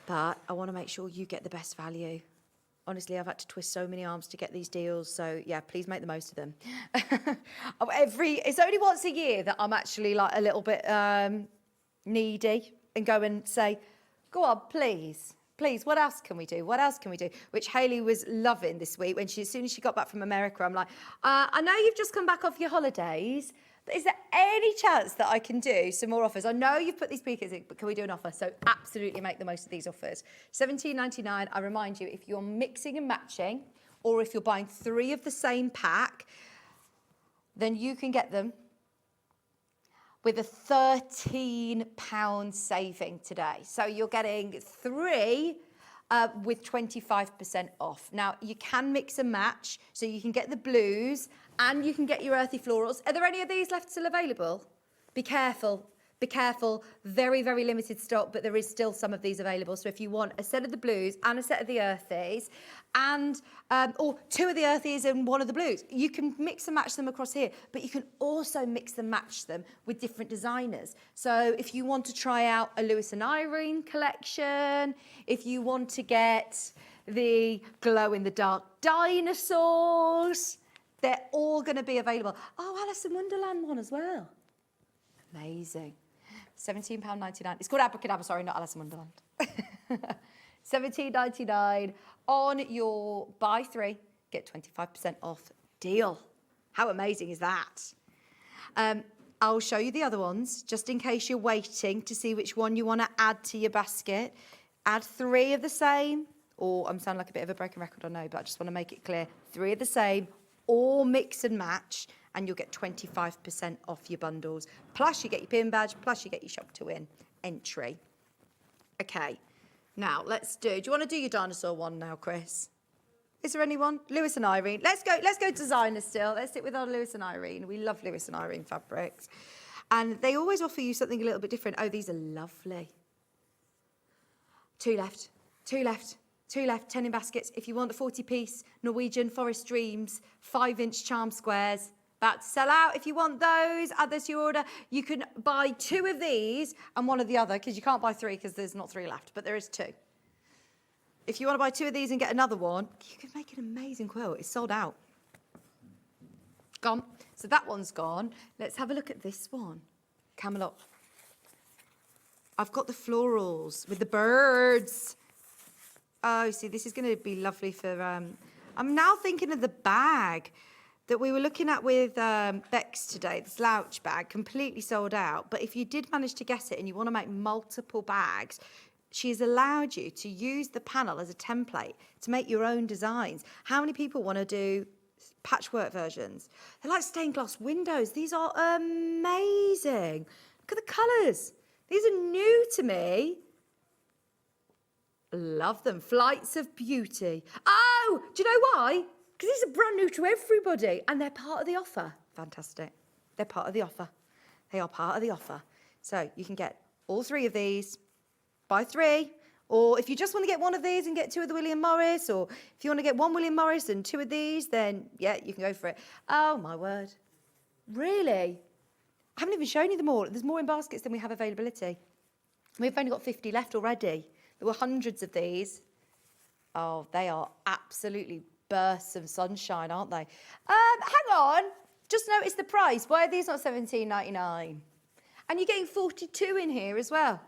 But I want to make sure you get the best value. Honestly, I've had to twist so many arms to get these deals. So, yeah, please make the most of them. It's only once a year that I'm actually like a little bit needy and go and say, go on, please. Please, what else can we do? What else can we do? Which Hayley was loving this week when as soon as she got back from America, I'm like, I know you've just come back off your holidays. Is there any chance that I can do some more offers? I know you've put these speakers in, but can we do an offer? So absolutely make the most of these offers. £17.99. I remind you, if you're mixing and matching, or if you're buying 3 of the same pack, then you can get them with a £13 saving today. So you're getting 3 with 25% off. Now, you can mix and match, so you can get the blues and you can get your earthy florals. Are there any of these left still available? Be careful. Be careful. Very, very limited stock, but there is still some of these available. So if you want a set of the blues and a set of the earthies, and or 2 of the earthies and 1 of the blues, you can mix and match them across here, but you can also mix and match them with different designers. So if you want to try out a Lewis and Irene collection, if you want to get the glow-in-the-dark dinosaurs, they're all going to be available. Oh, Alice in Wonderland one as well. Amazing. £17.99. It's called Abracadabra, sorry, not Alice in Wonderland. £17.99 on your buy 3, get 25% off deal. How amazing is that? I'll show you the other ones, just in case you're waiting to see which one you want to add to your basket. Add 3 of the same, or I'm sounding like a bit of a broken record, I know, but I just want to make it clear. 3 of the same, or mix and match, and you'll get 25% off your bundles. Plus you get your pin badge, plus you get your shop to win entry. Okay, now let's do you want to do your dinosaur one now, Chris? Is there anyone? Lewis and Irene. Let's go designer still. Let's stick with our Lewis and Irene. We love Lewis and Irene fabrics. And they always offer you something a little bit different. Oh, these are lovely. 2 left, 2 left. 2 left, 10 in baskets. If you want the 40-piece Norwegian Forest Dreams 5-inch charm squares, about to sell out. If you want those, add those to your order. You can buy 2 of these and 1 of the other, because you can't buy 3 because there's not 3 left, but there is 2. If you want to buy 2 of these and get another one, you can make an amazing quilt. It's sold out. gone. So that one's gone. Let's have a look at this one. Camelot. I've got the florals with the birds. Oh, see, this is going to be lovely for... I'm now thinking of the bag that we were looking at with Bex today, the Slouch bag, completely sold out. But if you did manage to get it and you want to make multiple bags, she's allowed you to use the panel as a template to make your own designs. How many people want to do patchwork versions? They're like stained glass windows. These are amazing. Look at the colours. These are new to me. Love them. Flights of Beauty. Oh, do you know why? Because these are brand new to everybody and they're part of the offer. Fantastic. They're part of the offer. They are part of the offer. So you can get all 3 of these, buy 3. Or if you just want to get 1 of these and get 2 of the William Morris, or if you want to get 1 William Morris and 2 of these, then yeah, you can go for it. Oh my word. Really? I haven't even shown you them all. There's more in baskets than we have availability. We've only got 50 left already. There were hundreds of these. Oh, they are absolutely bursts of sunshine, aren't they? Hang on. Just notice the price. Why are these not $17.99? And you're getting 42 in here as well.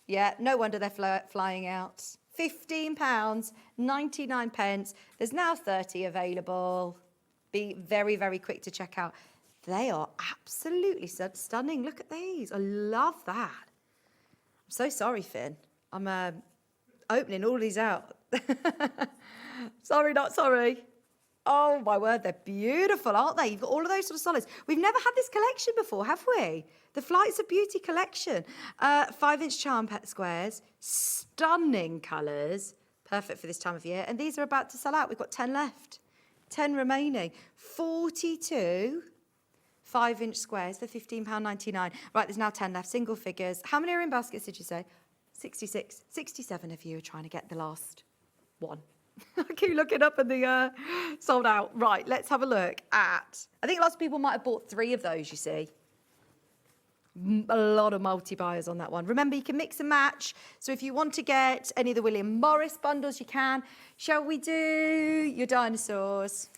Yeah, no wonder they're flying out. £15, 99 pence. There's now 30 available. Be very, very quick to check out. They are absolutely stunning. Look at these. I love that. I'm so sorry, Finn. I'm opening all these out. Sorry, not sorry. Oh, my word, they're beautiful, aren't they? You've got all of those sort of solids. We've never had this collection before, have we? The Flights of Beauty collection. 5-inch charm squares, stunning colours, perfect for this time of year. And these are about to sell out. We've got 10 left, 10 remaining. 42 5-inch squares for £15.99. Right, there's now 10 left, single figures. How many are in baskets, did you say? 66, 67 of you are trying to get the last one. I keep looking up and the sold out. Right, let's have a look at... I think lots of people might have bought 3 of those, you see. A lot of multi-buyers on that one. Remember, you can mix and match. So if you want to get any of the William Morris bundles, you can. Shall we do your dinosaurs?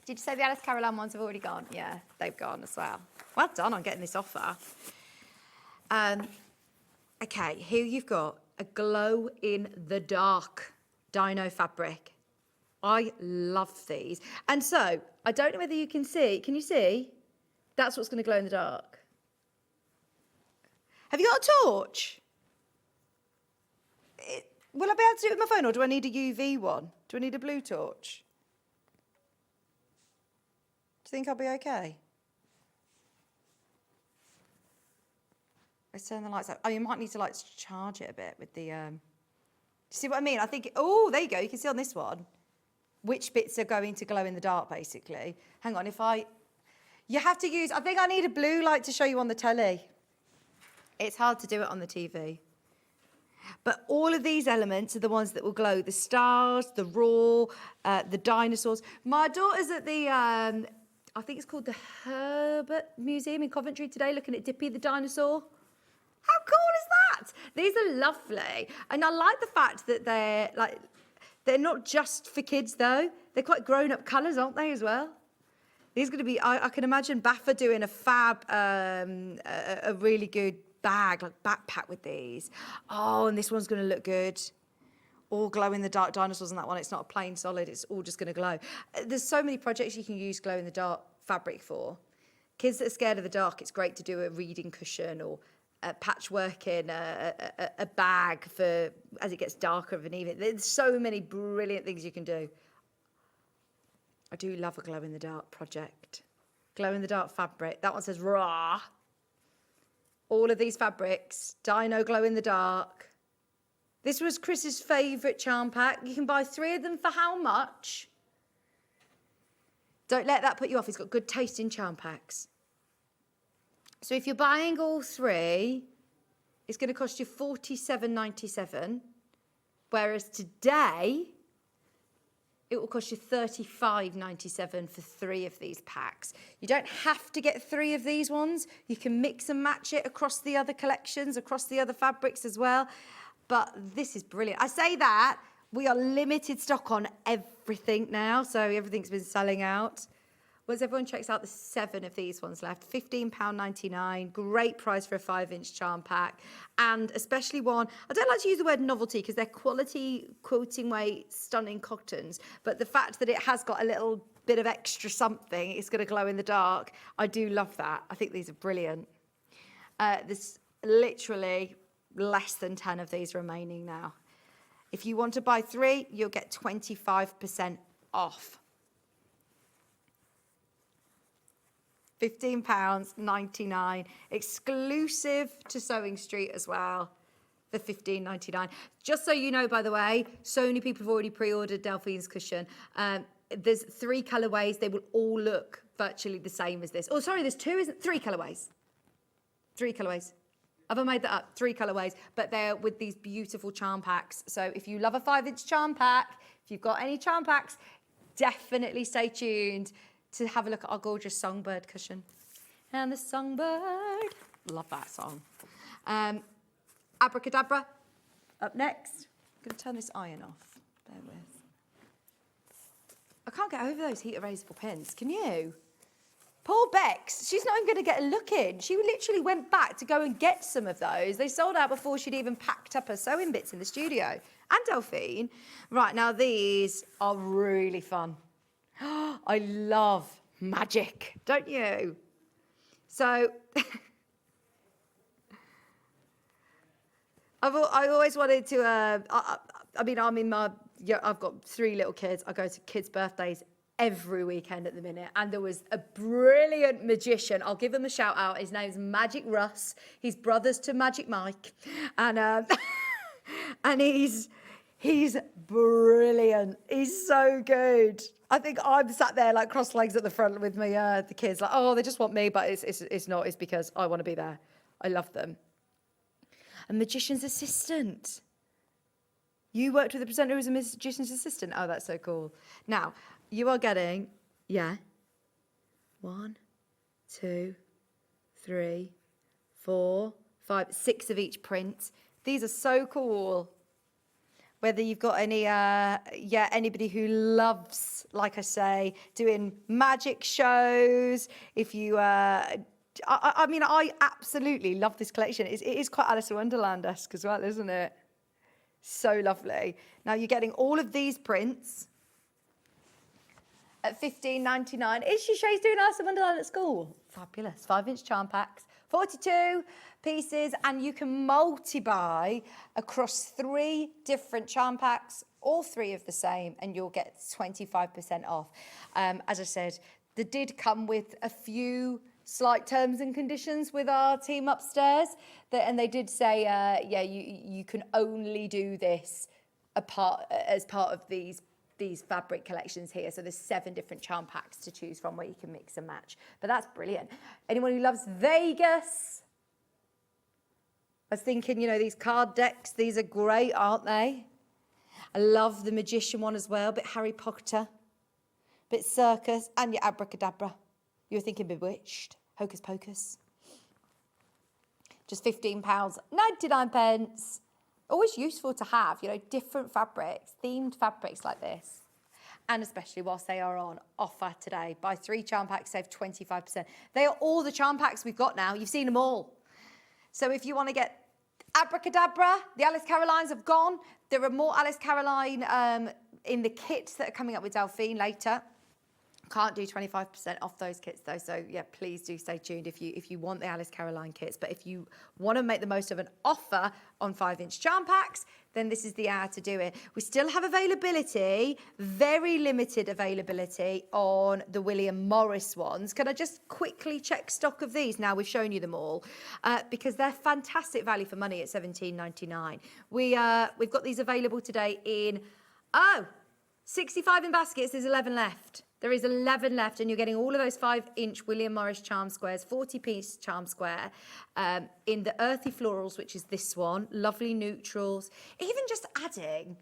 Did you say the Alice Caroline ones have already gone? Yeah, they've gone as well. Well done on getting this offer. Okay, here you've got a glow-in-the-dark dino fabric. I love these. And so, I don't know whether you can see. Can you see? That's what's going to glow in the dark. Have you got a torch? Will I be able to do it with my phone, or do I need a UV one? Do I need a blue torch? Do you think I'll be okay? Let's turn the lights out. Oh, you might need to like charge it a bit with the... Do you see what I mean? I think... Oh, there you go. You can see on this one which bits are going to glow in the dark, basically. Hang on, if I... You have to use... I think I need a blue light to show you on the telly. It's hard to do it on the TV. But all of these elements are the ones that will glow. The stars, the roar, the dinosaurs. My daughter's at the... I think it's called the Herbert Museum in Coventry today, looking at Dippy the dinosaur. How cool is that? These are lovely. And I like the fact that they're not just for kids, though. They're quite grown-up colours, aren't they, as well? These are going to be... I can imagine Baffa doing a fab, a really good bag, like backpack with these. Oh, and this one's going to look good. All glow-in-the-dark dinosaurs on that one. It's not a plain solid. It's all just going to glow. There's so many projects you can use glow-in-the-dark fabric for. Kids that are scared of the dark, it's great to do a reading cushion or a patchwork in a bag for as it gets darker of an evening. There's so many brilliant things you can do. I do love a glow-in-the-dark project. Glow-in-the-dark fabric. That one says raw. All of these fabrics, dino glow-in-the-dark. This was Chris's favourite charm pack. You can buy 3 of them for how much? Don't let that put you off. He's got good taste in charm packs. So if you're buying all 3, it's going to cost you $47.97. Whereas today, it will cost you $35.97 for 3 of these packs. You don't have to get 3 of these ones. You can mix and match it across the other collections, across the other fabrics as well. But this is brilliant. I say that, we are limited stock on everything now, so everything's been selling out. once everyone checks out, there's 7 of these ones left. £15.99. Great price for a 5-inch charm pack. And especially one, I don't like to use the word novelty because they're quality quilting weight, stunning cottons. But the fact that it has got a little bit of extra something, it's going to glow in the dark. I do love that. I think these are brilliant. There's literally less than 10 of these remaining now. If you want to buy 3, you'll get 25% off. £15.99, exclusive to SewingStreet as well, for £15.99. Just so you know, by the way, so many people have already pre-ordered Delphine's cushion. There's 3 colourways. They will all look virtually the same as this. Oh, sorry, there's 2, isn't 3 colourways? 3 colourways. Have I made that up? 3 colourways, but they're with these beautiful charm packs. So if you love a 5-inch charm pack, if you've got any charm packs, definitely stay tuned to have a look at our gorgeous Songbird cushion. And the Songbird, love that song. Abracadabra, up next. I'm gonna turn this iron off, bear with. I can't get over those heat erasable pins, can you? Poor Bex, she's not even gonna get a look in. She literally went back to go and get some of those. They sold out before she'd even packed up her sewing bits in the studio. And Delphine. Right, now these are really fun. I love magic, don't you? So, I always wanted to, I mean, I've got 3 little kids. I go to kids' birthdays every weekend at the minute. And there was a brilliant magician. I'll give him a shout out. His name's Magic Russ. He's brothers to Magic Mike. And, and he's brilliant. He's so good. I think I'm sat there like cross legs at the front with me, the kids, like, oh, they just want me, but it's not. It's because I want to be there. I love them. A magician's assistant. You worked with a presenter who was a magician's assistant. Oh, that's so cool. Now, you are getting, 1, 2, 3, 4, 5, 6 of each print. These are so cool. Whether you've got any, anybody who loves, like I say, doing magic shows. If you, I mean, I absolutely love this collection. It is quite Alice in Wonderland-esque as well, isn't it? So lovely. Now you're getting all of these prints at £15.99. Is she sure she's doing Alice in Wonderland at school? Fabulous. 5-inch charm packs. 42 pieces, and you can multi-buy across 3 different charm packs, all 3 of the same, and you'll get 25% off. As I said, they did come with a few slight terms and conditions with our team upstairs, and they did say, you can only do this as part of these fabric collections here. So there's 7 different charm packs to choose from where you can mix and match. But that's brilliant. Anyone who loves Vegas, I was thinking, these card decks, these are great, aren't they? I love the magician one as well, bit Harry Potter, bit circus, and your abracadabra. You were thinking Bewitched, Hocus Pocus. Just £15.99. Always useful to have, different fabrics, themed fabrics like this. And especially whilst they are on offer today. Buy 3 charm packs, save 25%. They are all the charm packs we've got now. You've seen them all. So if you want to get Abracadabra, the Alice Carolines have gone. There are more Alice Caroline in the kits that are coming up with Delphine later. Can't do 25% off those kits though, so please do stay tuned if you want the Alice Caroline kits. But if you want to make the most of an offer on 5-inch charm packs, then this is the hour to do it. We still have availability, very limited availability on the William Morris ones. Can I just quickly check stock of these now we've shown you them all? Because they're fantastic value for money at £17.99. We've got these available today in 65 in baskets. There's 11 left. There is 11 left, and you're getting all of those 5-inch William Morris charm squares, 40-piece charm square, in the earthy florals, which is this one, lovely neutrals. Even just adding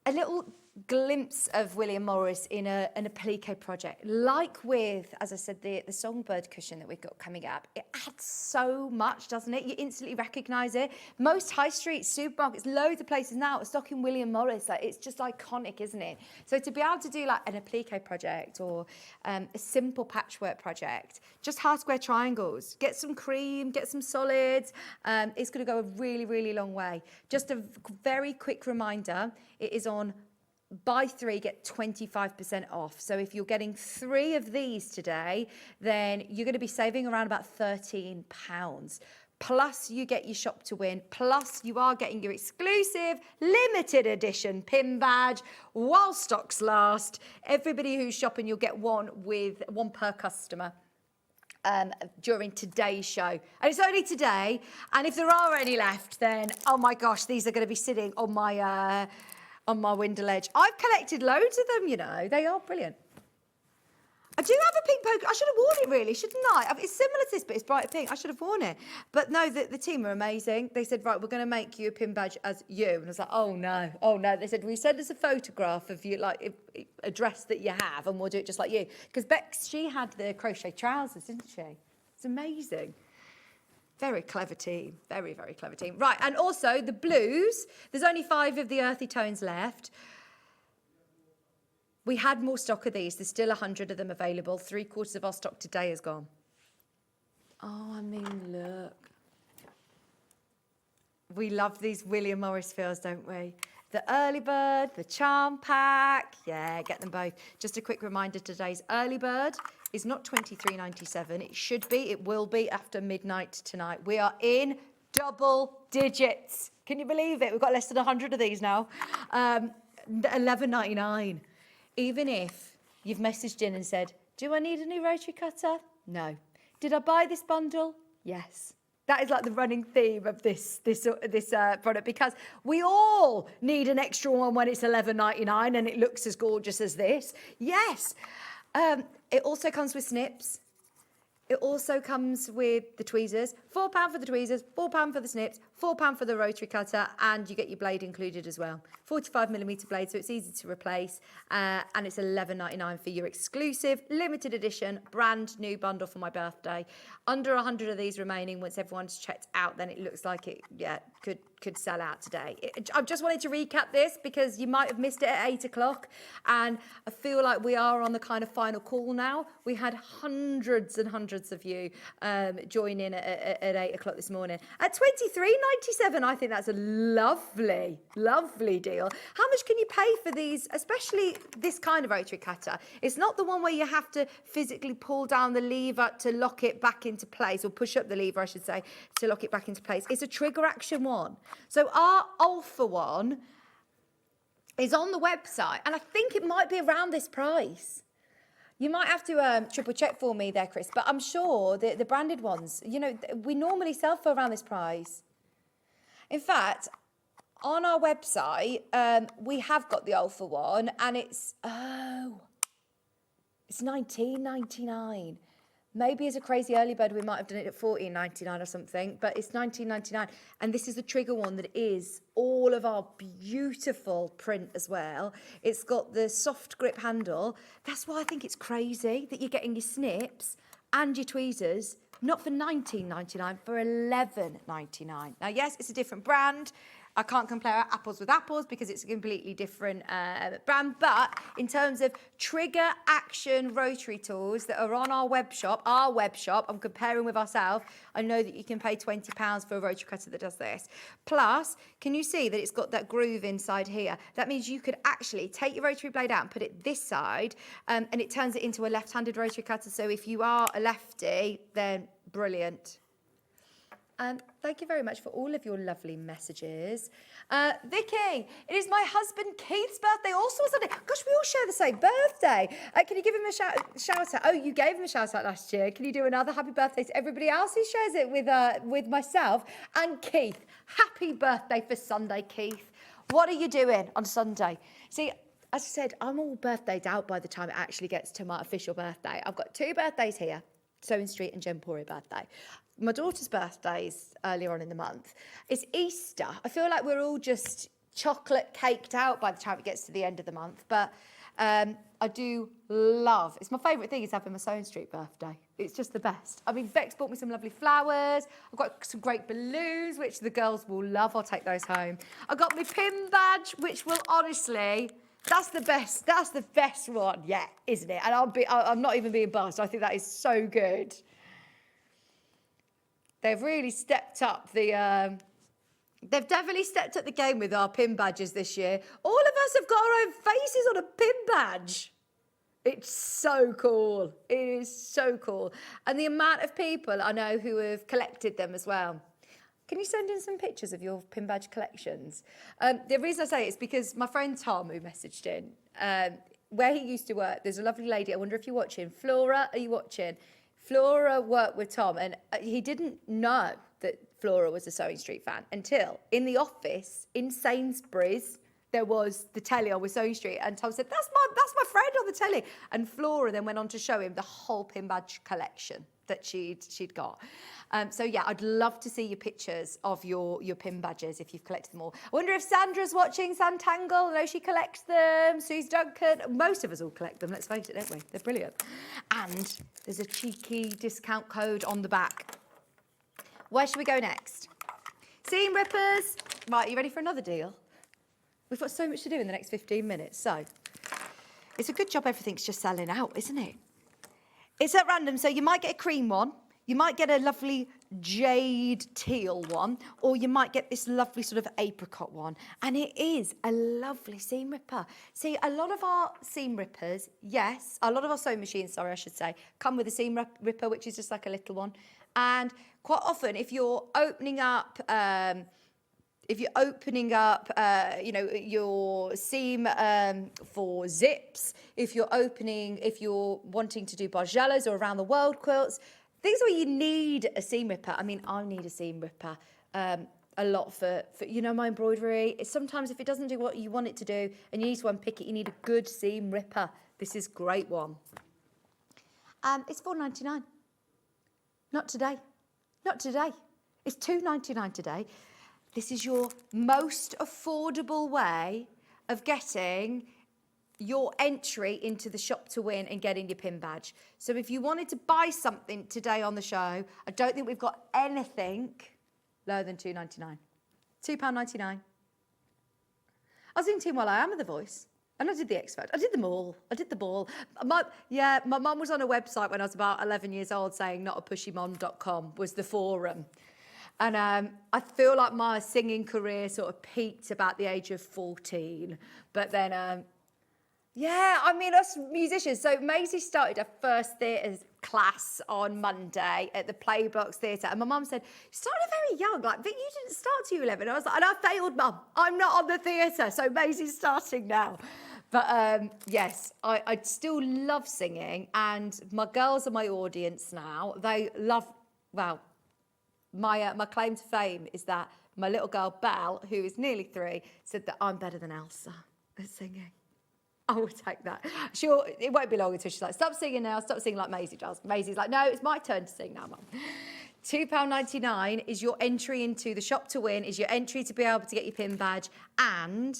a little glimpse of William Morris in an applique project. Like with, as I said, the Songbird cushion that we've got coming up, it adds so much, doesn't it? You instantly recognise it. Most high street supermarkets, loads of places now are stocking William Morris. Like, it's just iconic, isn't it? So to be able to do like an applique project or a simple patchwork project, just half square triangles, get some cream, get some solids, it's going to go a really, really long way. Just a very quick reminder, it is on buy 3, get 25% off. So if you're getting 3 of these today, then you're going to be saving around about £13. Plus you get your shop to win. Plus you are getting your exclusive limited edition pin badge while stocks last. Everybody who's shopping, you'll get one per customer. During today's show, and it's only today, and if there are any left, then oh my gosh, these are going to be sitting on my window ledge. I've collected loads of them, you know. They are brilliant. I do have a pink polka. I should have worn it, really, shouldn't I? It's similar to this, but it's bright pink. I should have worn it. But no, the team are amazing. They said, right, we're going to make you a pin badge as you. And I was like, oh, no. They said, we send us a photograph of you, like a dress that you have, and we'll do it just like you. Because Bex, she had the crochet trousers, didn't she? It's amazing. Very clever team. Very, very clever team. Right, and also the blues. There's only 5 of the earthy tones left. We had more stock of these. There's still 100 of them available. 3/4 of our stock today is gone. Oh, I mean, look. We love these William Morris fills, don't we? The early bird, the charm pack. Yeah, get them both. Just a quick reminder, today's early bird is not £23.97. It should be. It will be after midnight tonight. We are in double digits. Can you believe it? We've got less than 100 of these now. £11.99. Even if you've messaged in and said, do I need a new rotary cutter? No. Did I buy this bundle? Yes. That is like the running theme of this product, because we all need an extra one when it's £11.99 and it looks as gorgeous as this. Yes. It also comes with snips. It also comes with the tweezers. £4 for the tweezers, £4 for the snips, £4 for the rotary cutter, and you get your blade included as well. 45mm blade, so it's easy to replace, and it's $11.99 for your exclusive limited edition brand new bundle for my birthday. Under 100 of these remaining. Once everyone's checked out, then it looks like it could sell out today. I just wanted to recap this because you might have missed it at 8 o'clock, and I feel like we are on the kind of final call now. We had hundreds and hundreds of you join in at 8 o'clock this morning. At $23.97, I think that's a lovely, lovely deal. How much can you pay for these, especially this kind of rotary cutter? It's not the one where you have to physically pull down the lever to lock it back into place, or push up the lever, I should say, to lock it back into place. It's a trigger action one. So our Alpha one is on the website, and I think it might be around this price. You might have to triple check for me there, Chris, but I'm sure the branded ones, you know, we normally sell for around this price. In fact, on our website, we have got the Alpha one, and it's $19.99. Maybe as a crazy early bird, we might have done it at $14.99 or something, but it's $19.99. And this is the trigger one that is all of our beautiful print as well. It's got the soft grip handle. That's why I think it's crazy that you're getting your snips and your tweezers, not for $19.99, for $11.99. Now, yes, it's a different brand. I can't compare apples with apples because it's a completely different brand. But in terms of trigger action rotary tools that are on our web shop, I'm comparing with ourselves. I know that you can pay £20 for a rotary cutter that does this. Plus, can you see that it's got that groove inside here? That means you could actually take your rotary blade out and put it this side, and it turns it into a left-handed rotary cutter. So if you are a lefty, then brilliant. Thank you very much for all of your lovely messages. Vicky, it is my husband Keith's birthday also Sunday. Gosh, we all share the same birthday. Can you give him a shout out? Oh, you gave him a shout out last year. Can you do another happy birthday to everybody else who shares it with myself and Keith? Happy birthday for Sunday, Keith. What are you doing on Sunday? See, as I said, I'm all birthdayed out by the time it actually gets to my official birthday. I've got 2 birthdays here, SewingStreet and Jen Pori birthday. My daughter's birthday is earlier on in the month. It's Easter. I feel like we're all just chocolate caked out by the time it gets to the end of the month. But I do love, it's my favourite thing is having my SewingStreet birthday. It's just the best. I mean, Bex bought me some lovely flowers. I've got some great balloons, which the girls will love. I'll take those home. I got my pin badge, which will honestly, that's the best one yet, isn't it? And I'm not even being biased. I think that is so good. They've really stepped up the, they've definitely stepped up the game with our pin badges this year. All of us have got our own faces on a pin badge. It's so cool. It is so cool. And the amount of people I know who have collected them as well. Can you send in some pictures of your pin badge collections? The reason I say it is because my friend Tom, who messaged in, where he used to work, there's a lovely lady. I wonder if you're watching. Flora, are you watching? Flora worked with Tom, and he didn't know that Flora was a SewingStreet fan until in the office in Sainsbury's there was the telly on with SewingStreet, and Tom said, that's my friend on the telly. And Flora then went on to show him the whole pin badge collection that she'd got. So yeah, I'd love to see your pictures of your pin badges if you've collected them all. I wonder if Sandra's watching, Santangle, I know she collects them, Suze Duncan, most of us all collect them, let's face it, don't we? They're brilliant. And there's a cheeky discount code on the back. Where should we go next? Seam rippers. Right, you ready for another deal? We've got so much to do in the next 15 minutes, so it's a good job everything's just selling out, isn't it? It's at random, so you might get a cream one, you might get a lovely jade teal one, or you might get this lovely sort of apricot one, and it is a lovely seam ripper. See, a lot of our seam rippers, yes, a lot of our sewing machines, sorry, I should say, come with a seam ripper, which is just like a little one, and quite often if you're opening up you know, your seam for zips, if you're wanting to do bargellas or around the world quilts, things where you need a seam ripper. I mean, I need a seam ripper a lot for you know, my embroidery. Sometimes if it doesn't do what you want it to do and you need to unpick it, you need a good seam ripper. This is a great one. It's $4.99. Not today. Not today. It's $2.99 today. This is your most affordable way of getting your entry into the shop to win and getting your pin badge. So if you wanted to buy something today on the show, I don't think we've got anything lower than $2.99. £2.99. I was in Team While I Am with The Voice. And I did the X Factor. I did them all. I did them all. My mum was on a website when I was about 11 years old saying notapushy.com was the forum. And I feel like my singing career sort of peaked about the age of 14. But then, yeah, I mean, us musicians. So Maisie started her first theatre class on Monday at the Playblocks Theatre. And my mum said, you started very young. Like, Vic, you didn't start till you were 11. I was like, and I failed, Mum. I'm not on the theatre. So Maisie's starting now. But yes, I still love singing. And my girls are my audience now. They love, well, my claim to fame is that my little girl, Belle, who is nearly 3, said that I'm better than Elsa at singing. I will take that. It won't be long until she's like, stop singing now, stop singing like Maisie does. Maisie's like, no, it's my turn to sing now, Mum. £2.99 is your entry into the shop to win, is your entry to be able to get your pin badge. And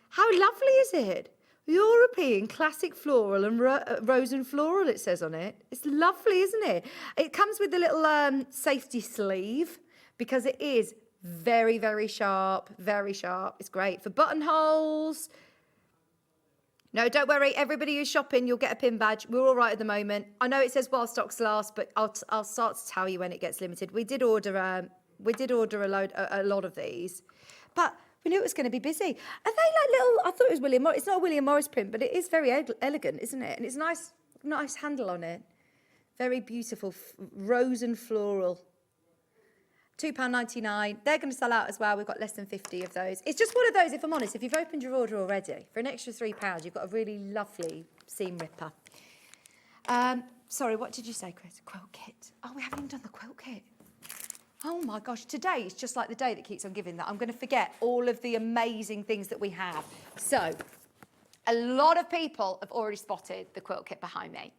how lovely is it? European classic floral and rose and floral, it says on it. It's lovely, isn't it? It comes with a little safety sleeve because it is very, very sharp, very sharp. It's great for buttonholes. No, don't worry. Everybody who's shopping, you'll get a pin badge. We're all right at the moment. I know it says while stocks last, but I'll start to tell you when it gets limited. We did order a lot of these, but we knew it was going to be busy. Are they like little? I thought it was William Morris. It's not a William Morris print, but it is very elegant, isn't it? And it's nice handle on it. Very beautiful, rose and floral. £2.99. They're going to sell out as well. We've got less than 50 of those. It's just one of those, if I'm honest, if you've opened your order already, for an extra £3, you've got a really lovely seam ripper. Sorry, what did you say, Chris? Quilt kit. Oh, we haven't even done the quilt kit. Oh my gosh, today is just like the day that keeps on giving that. I'm going to forget all of the amazing things that we have. So, a lot of people have already spotted the quilt kit behind me.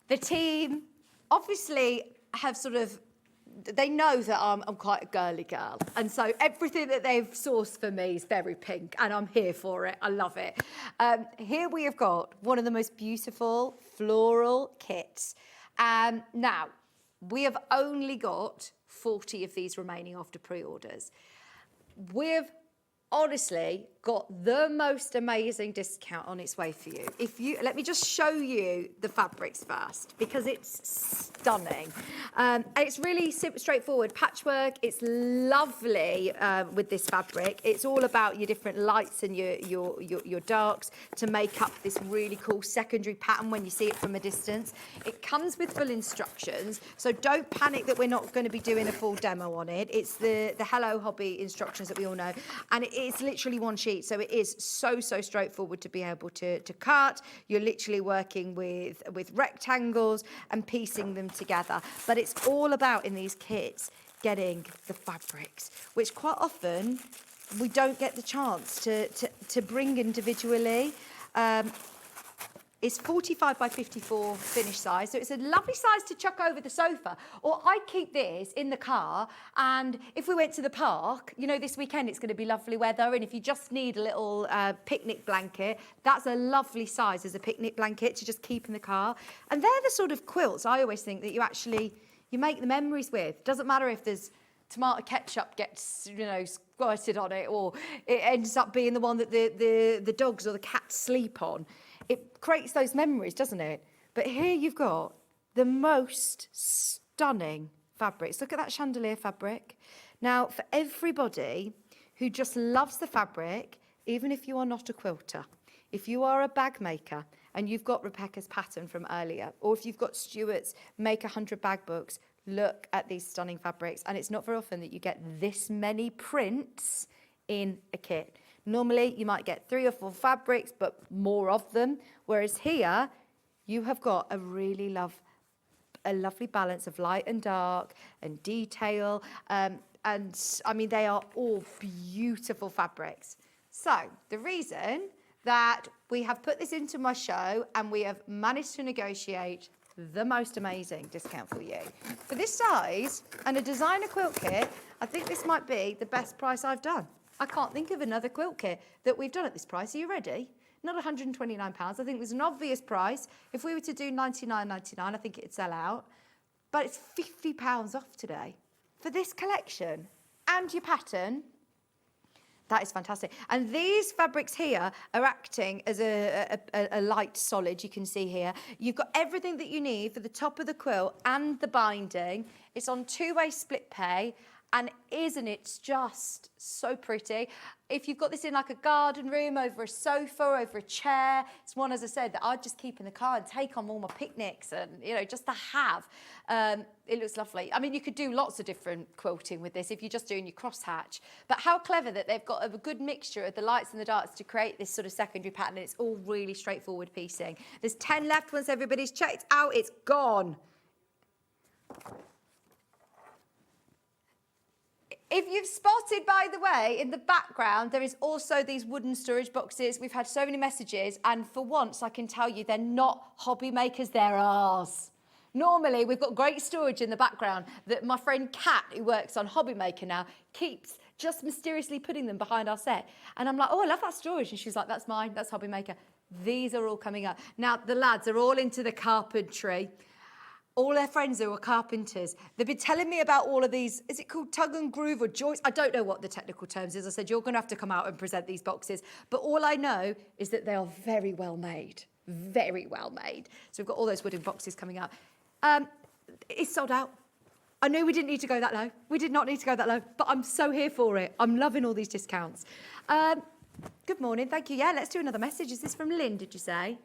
The team obviously have sort of they know that I'm quite a girly girl. And so everything that they've sourced for me is very pink and I'm here for it. I love it. Here we have got one of the most beautiful floral kits. Now, we have only got 40 of these remaining after pre-orders. We've honestly got the most amazing discount on its way for you. Let me just show you the fabrics first because it's stunning. And it's really straightforward patchwork. It's lovely with this fabric. It's all about your different lights and your darks to make up this really cool secondary pattern when you see it from a distance. It comes with full instructions, so don't panic that we're not going to be doing a full demo on it. It's the Hello Hobby instructions that we all know, and it's literally one sheet, so it is so straightforward to be able to cut. You're literally working with rectangles and piecing them together, but it's all about in these kits getting the fabrics, which quite often we don't get the chance to bring individually. It's 45 by 54 finished size, so it's a lovely size to chuck over the sofa. Or I'd keep this in the car, and if we went to the park, you know, this weekend it's going to be lovely weather, and if you just need a little picnic blanket, that's a lovely size as a picnic blanket to just keep in the car. And they're the sort of quilts I always think that you make the memories with. Doesn't matter if there's tomato ketchup gets, you know, squirted on it, or it ends up being the one that the dogs or the cats sleep on. It creates those memories, doesn't it? But here you've got the most stunning fabrics. Look at that chandelier fabric. Now, for everybody who just loves the fabric, even if you are not a quilter, if you are a bag maker and you've got Rebecca's pattern from earlier, or if you've got Stuart's Make 100 Bag Books, look at these stunning fabrics. And it's not very often that you get this many prints in a kit. Normally, you might get 3 or 4 fabrics, but more of them. Whereas here, you have got a lovely balance of light and dark and detail. And I mean, they are all beautiful fabrics. So the reason that we have put this into my show and we have managed to negotiate the most amazing discount for you. For this size and a designer quilt kit, I think this might be the best price I've done. I can't think of another quilt kit that we've done at this price. Are you ready? Not £129. I think there's an obvious price. If we were to do $99.99, I think it'd sell out. But it's £50 off today for this collection and your pattern. That is fantastic. And these fabrics here are acting as a light solid, you can see here. You've got everything that you need for the top of the quilt and the binding. It's on 2-way split pay. And isn't it just so pretty? If you've got this in like a garden room, over a sofa, over a chair, it's one, as I said, that I'd just keep in the car and take on all my picnics and, you know, just to have. It looks lovely. I mean, you could do lots of different quilting with this if you're just doing your crosshatch. But how clever that they've got a good mixture of the lights and the darks to create this sort of secondary pattern. And it's all really straightforward piecing. There's 10 left once everybody's checked out. It's gone. If you've spotted, by the way, in the background, there is also these wooden storage boxes. We've had so many messages, and for once, I can tell you they're not hobby makers, they're ours. Normally, we've got great storage in the background that my friend Kat, who works on Hobby Maker now, keeps just mysteriously putting them behind our set. And I'm like, oh, I love that storage. And she's like, that's mine, that's Hobby Maker. These are all coming up. Now, the lads are all into the carpentry. All their friends who are carpenters, they've been telling me about all of these, is it called tug and groove or joist? I don't know what the technical terms is. I said, you're gonna have to come out and present these boxes. But all I know is that they are very well made, very well made. So we've got all those wooden boxes coming up. It's sold out. I knew we didn't need to go that low. We did not need to go that low, but I'm so here for it. I'm loving all these discounts. Good morning, thank you. Yeah, let's do another message. Is this from Lynn, did you say?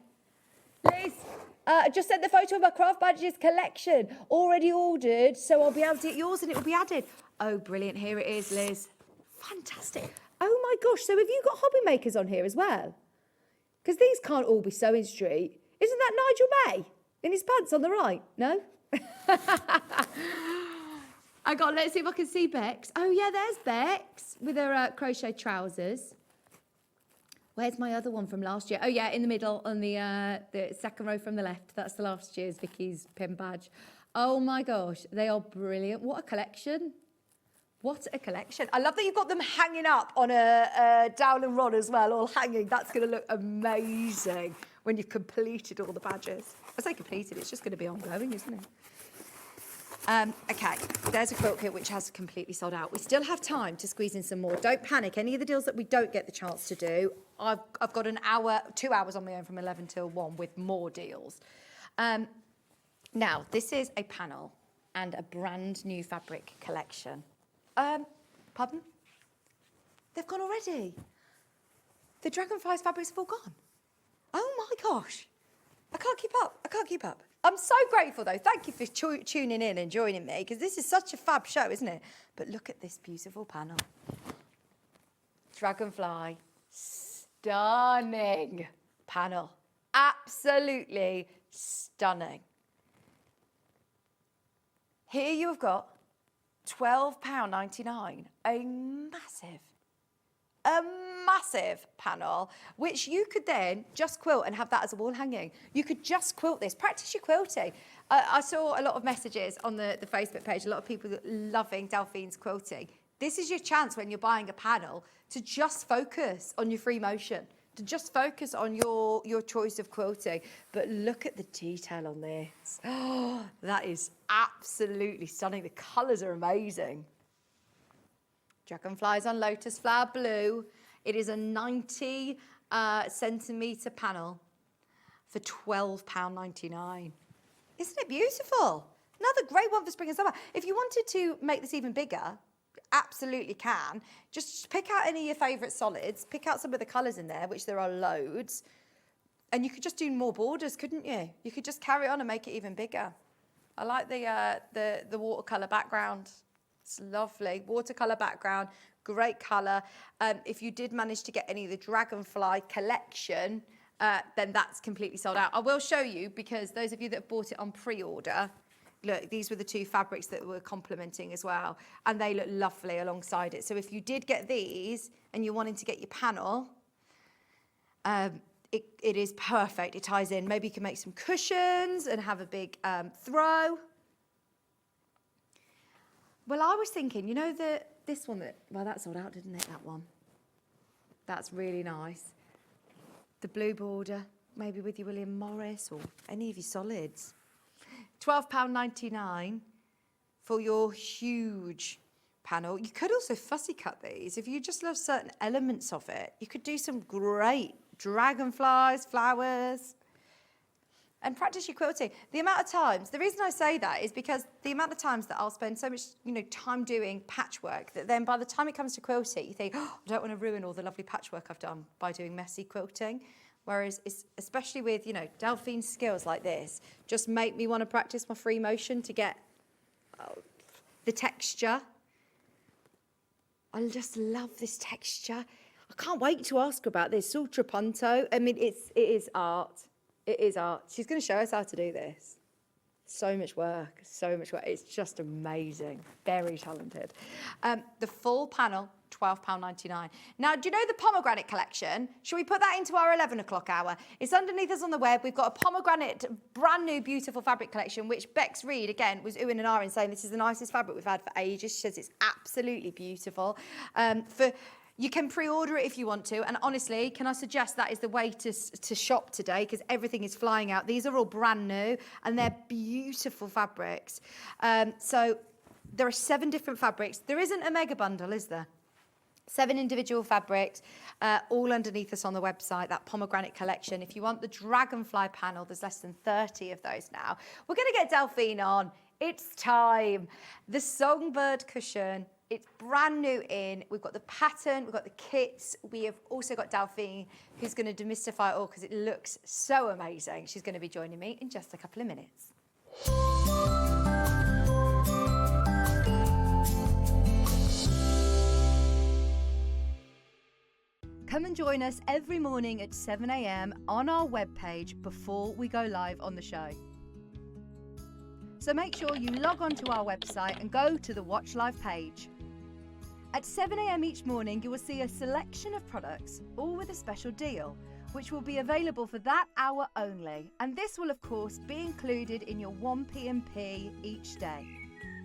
Liz, I just sent the photo of my craft badges collection. Already ordered, so I'll be able to get yours and it will be added. Oh, brilliant. Here it is, Liz. Fantastic. Oh, my gosh. So have you got hobby makers on here as well? Because these can't all be SewingStreet. Isn't that Nigel May in his pants on the right? No? Let's see if I can see Bex. Oh, yeah, there's Bex with her crochet trousers. Where's my other one from last year? Oh, yeah, in the middle on the second row from the left. That's the last year's Vicky's pin badge. Oh my gosh, they are brilliant. What a collection. What a collection. I love that you've got them hanging up on a dowel rod as well, all hanging. That's going to look amazing when you've completed all the badges. I say completed, it's just going to be ongoing, isn't it? Okay, there's a quilt kit which has completely sold out. We still have time to squeeze in some more. Don't panic. Any of the deals that we don't get the chance to do, I've got 2 hours on my own from 11 till 1 with more deals. Now, this is a panel and a brand new fabric collection. Pardon? They've gone already. The Dragonfly's fabrics have all gone. Oh my gosh. I can't keep up. I can't keep up. I'm so grateful though. Thank you for tuning in and joining me, because this is such a fab show, isn't it? But look at this beautiful panel. Dragonfly. Stunning panel. Absolutely stunning. Here you have got £12.99, a massive panel, which you could then just quilt and have that as a wall hanging. You could just quilt this, practice your quilting. I saw a lot of messages on the Facebook page, a lot of people loving Delphine's quilting. This is your chance when you're buying a panel to just focus on your free motion, to just focus on your choice of quilting. But look at the detail on this. Oh, that is absolutely stunning. The colours are amazing. Dragonflies on Lotus Flower Blue. It is a 90 centimetre panel for £12.99. Isn't it beautiful? Another great one for spring and summer. If you wanted to make this even bigger, absolutely can. Just pick out any of your favourite solids, pick out some of the colours in there, which there are loads, and you could just do more borders, couldn't you? You could just carry on and make it even bigger. I like the watercolour background. It's lovely. Watercolour background, great colour. If you did manage to get any of the Dragonfly collection, then that's completely sold out. I will show you, because those of you that have bought it on pre-order, look, these were the two fabrics that were complementing as well, and they look lovely alongside it. So if you did get these and you're wanting to get your panel, it is perfect. It ties in. Maybe you can make some cushions and have a big throw. Well, I was thinking, you know, this one well, that sold out, didn't it, that one? That's really nice. The blue border, maybe with your William Morris or any of your solids. £12.99 for your huge panel. You could also fussy cut these. If you just love certain elements of it, you could do some great dragonflies, flowers, and practice your quilting. The amount of times, the reason I say that is because the amount of times that I'll spend so much, time doing patchwork that then by the time it comes to quilting, you think, oh, I don't want to ruin all the lovely patchwork I've done by doing messy quilting. Whereas, especially with, Delphine's skills like this, just make me want to practice my free motion to get the texture. I just love this texture. I can't wait to ask her about this. Sultrapunto. I mean, it is art. It is art. She's going to show us how to do this. So much work, so much work. It's just amazing. Very talented. The full panel, £12.99. Now, do you know the pomegranate collection? Shall we put that into our 11 o'clock hour? It's underneath us on the web. We've got a pomegranate, brand new, beautiful fabric collection, which Bex Reid, again, was oohing and ahhing, saying this is the nicest fabric we've had for ages. She says it's absolutely beautiful. You can pre-order it if you want to, and honestly, can I suggest that is the way to shop today, because everything is flying out. These are all brand new, and they're beautiful fabrics. So there are 7 different fabrics. There isn't a mega bundle, is there? 7 individual fabrics, all underneath us on the website, that pomegranate collection. If you want the dragonfly panel, there's less than 30 of those now. We're going to get Delphine on. It's time. The Songbird Cushion. It's brand new in. We've got the pattern, we've got the kits. We have also got Delphine, who's going to demystify it all because it looks so amazing. She's going to be joining me in just a couple of minutes. Come and join us every morning at 7 a.m. on our webpage before we go live on the show. So make sure you log on to our website and go to the Watch Live page. At 7 a.m. each morning, you will see a selection of products, all with a special deal. which will be available for that hour only. And this will, of course, be included in your 1p&p each day.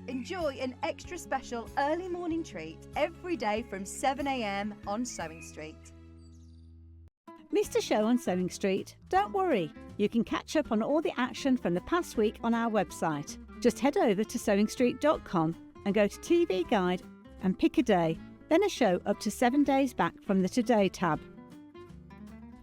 Enjoy an extra special early morning treat every day from 7 a.m. on Sewing Street. Missed a show on Sewing Street? Don't worry, you can catch up on all the action from the past week on our website. Just head over to SewingStreet.com and go to TV Guide and pick a day, then a show up to 7 days back from the Today tab.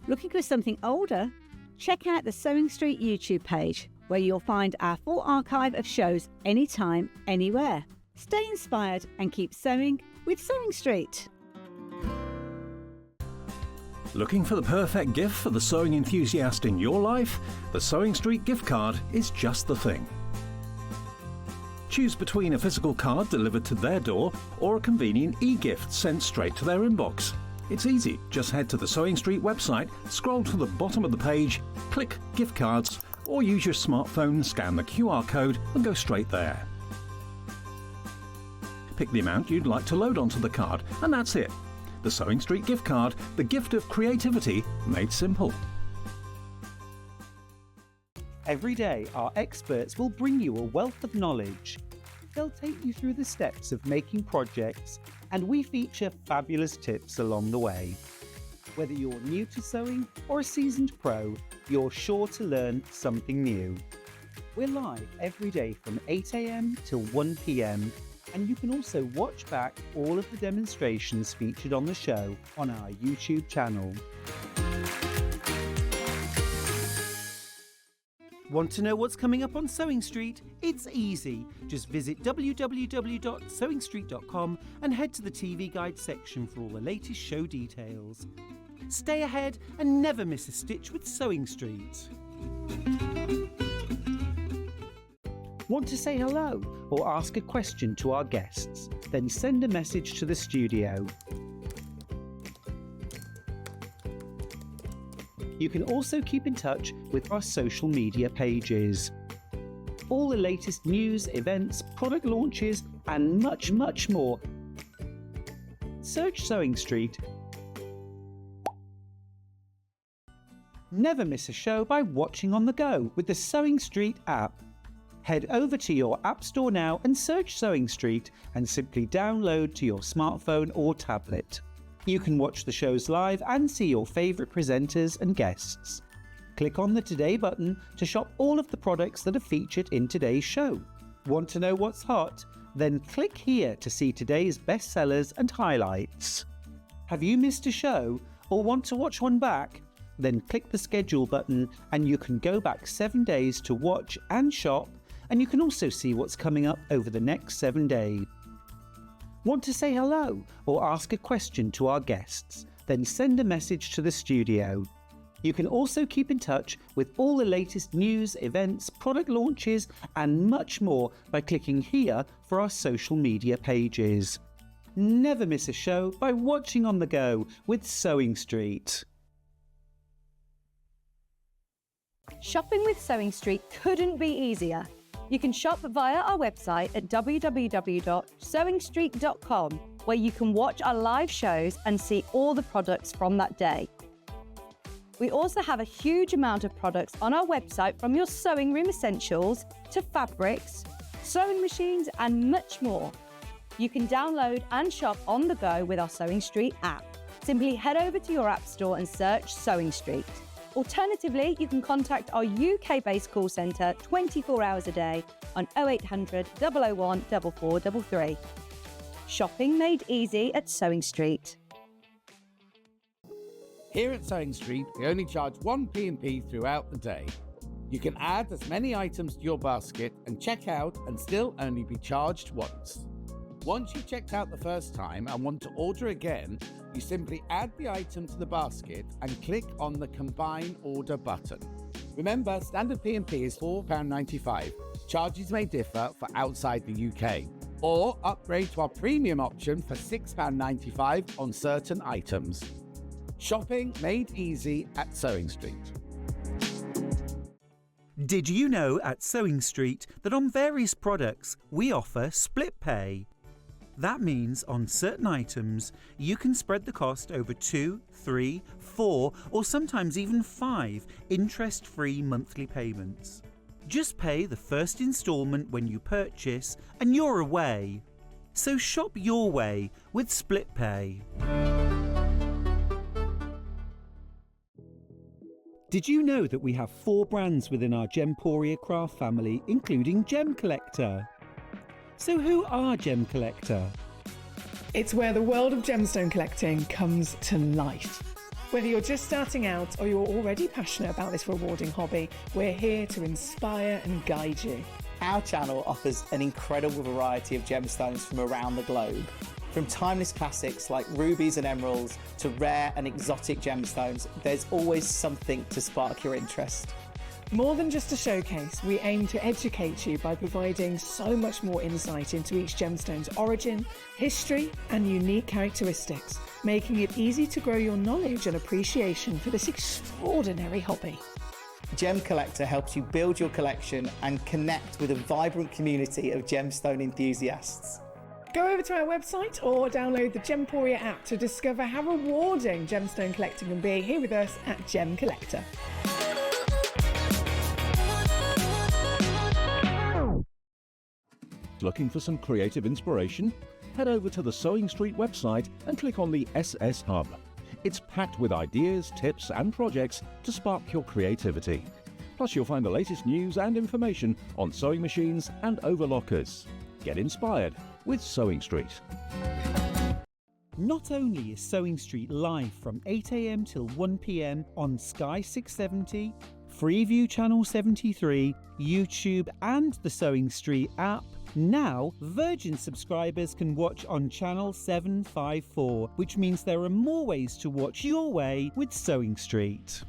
Looking for something older? Check out the Sewing Street YouTube page, where you'll find our full archive of shows anytime, anywhere. Stay inspired and keep sewing with Sewing Street. Looking for the perfect gift for the sewing enthusiast in your life? The Sewing Street gift card is just the thing. Choose between a physical card delivered to their door or a convenient e-gift sent straight to their inbox. It's easy, just head to the Sewing Street website, scroll to the bottom of the page, click Gift Cards, or use your smartphone, scan the QR code and go straight there. Pick the amount you'd like to load onto the card, and that's it. The Sewing Street gift card, the gift of creativity made simple. Every day, our experts will bring you a wealth of knowledge. They'll take you through the steps of making projects, and we feature fabulous tips along the way. Whether you're new to sewing or a seasoned pro, you're sure to learn something new. We're live every day from 8 a.m. till 1 p.m, and you can also watch back all of the demonstrations featured on the show on our YouTube channel. Want to know what's coming up on Sewing Street? It's easy. Just visit www.sewingstreet.com and head to the TV Guide section for all the latest show details. Stay ahead and never miss a stitch with Sewing Street. Want to say hello or ask a question to our guests? Then send a message to the studio. You can also keep in touch with our social media pages. All the latest news, events, product launches, and much, much more. Search Sewing Street. Never miss a show by watching on the go with the Sewing Street app. Head over to your app store now and search Sewing Street and simply download to your smartphone or tablet. You can watch the shows live and see your favourite presenters and guests. Click on the Today button to shop all of the products that are featured in today's show. Want to know what's hot? Then click here to see today's bestsellers and highlights. Have you missed a show or want to watch one back? Then click the schedule button and you can go back 7 days to watch and shop, and you can also see what's coming up over the next 7 days. Want to say hello or ask a question to our guests? Then send a message to the studio. You can also keep in touch with all the latest news, events, product launches, and much more by clicking here for our social media pages. Never miss a show by watching on the go with Sewing Street. Shopping with Sewing Street couldn't be easier. You can shop via our website at www.sewingstreet.com, where you can watch our live shows and see all the products from that day. We also have a huge amount of products on our website, from your sewing room essentials to fabrics, sewing machines, and much more. You can download and shop on the go with our Sewing Street app. Simply head over to your app store and search Sewing Street. Alternatively, you can contact our UK-based call centre 24 hours a day on 0800 001 4433. Shopping made easy at Sewing Street. Here at Sewing Street, we only charge 1p&p throughout the day. You can add as many items to your basket and check out and still only be charged once. Once you've checked out the first time and want to order again, you simply add the item to the basket and click on the Combine Order button. Remember, standard P&P is £4.95. Charges may differ for outside the UK. Or upgrade to our premium option for £6.95 on certain items. Shopping made easy at Sewing Street. Did you know at Sewing Street that on various products we offer split pay? That means on certain items, you can spread the cost over 2, 3, 4, or sometimes even 5 interest-free monthly payments. Just pay the first instalment when you purchase and you're away. So shop your way with Split Pay. Did you know that we have 4 brands within our Gemporia craft family, including Gem Collector? So who are Gem Collector? It's where the world of gemstone collecting comes to life. Whether you're just starting out or you're already passionate about this rewarding hobby, we're here to inspire and guide you. Our channel offers an incredible variety of gemstones from around the globe. From timeless classics like rubies and emeralds to rare and exotic gemstones, there's always something to spark your interest. More than just a showcase, we aim to educate you by providing so much more insight into each gemstone's origin, history, and unique characteristics, making it easy to grow your knowledge and appreciation for this extraordinary hobby. Gem Collector helps you build your collection and connect with a vibrant community of gemstone enthusiasts. Go over to our website or download the Gemporia app to discover how rewarding gemstone collecting can be here with us at Gem Collector. Looking for some creative inspiration? Head over to the SewingStreet website and click on the SS Hub. It's packed with ideas, tips and projects to spark your creativity. Plus you'll find the latest news and information on sewing machines and overlockers. Get inspired with SewingStreet. Not only is SewingStreet live from 8 AM till 1 PM on Sky 670, Freeview Channel 73, YouTube and the SewingStreet app, now Virgin subscribers can watch on Channel 754, which means there are more ways to watch your way with SewingStreet.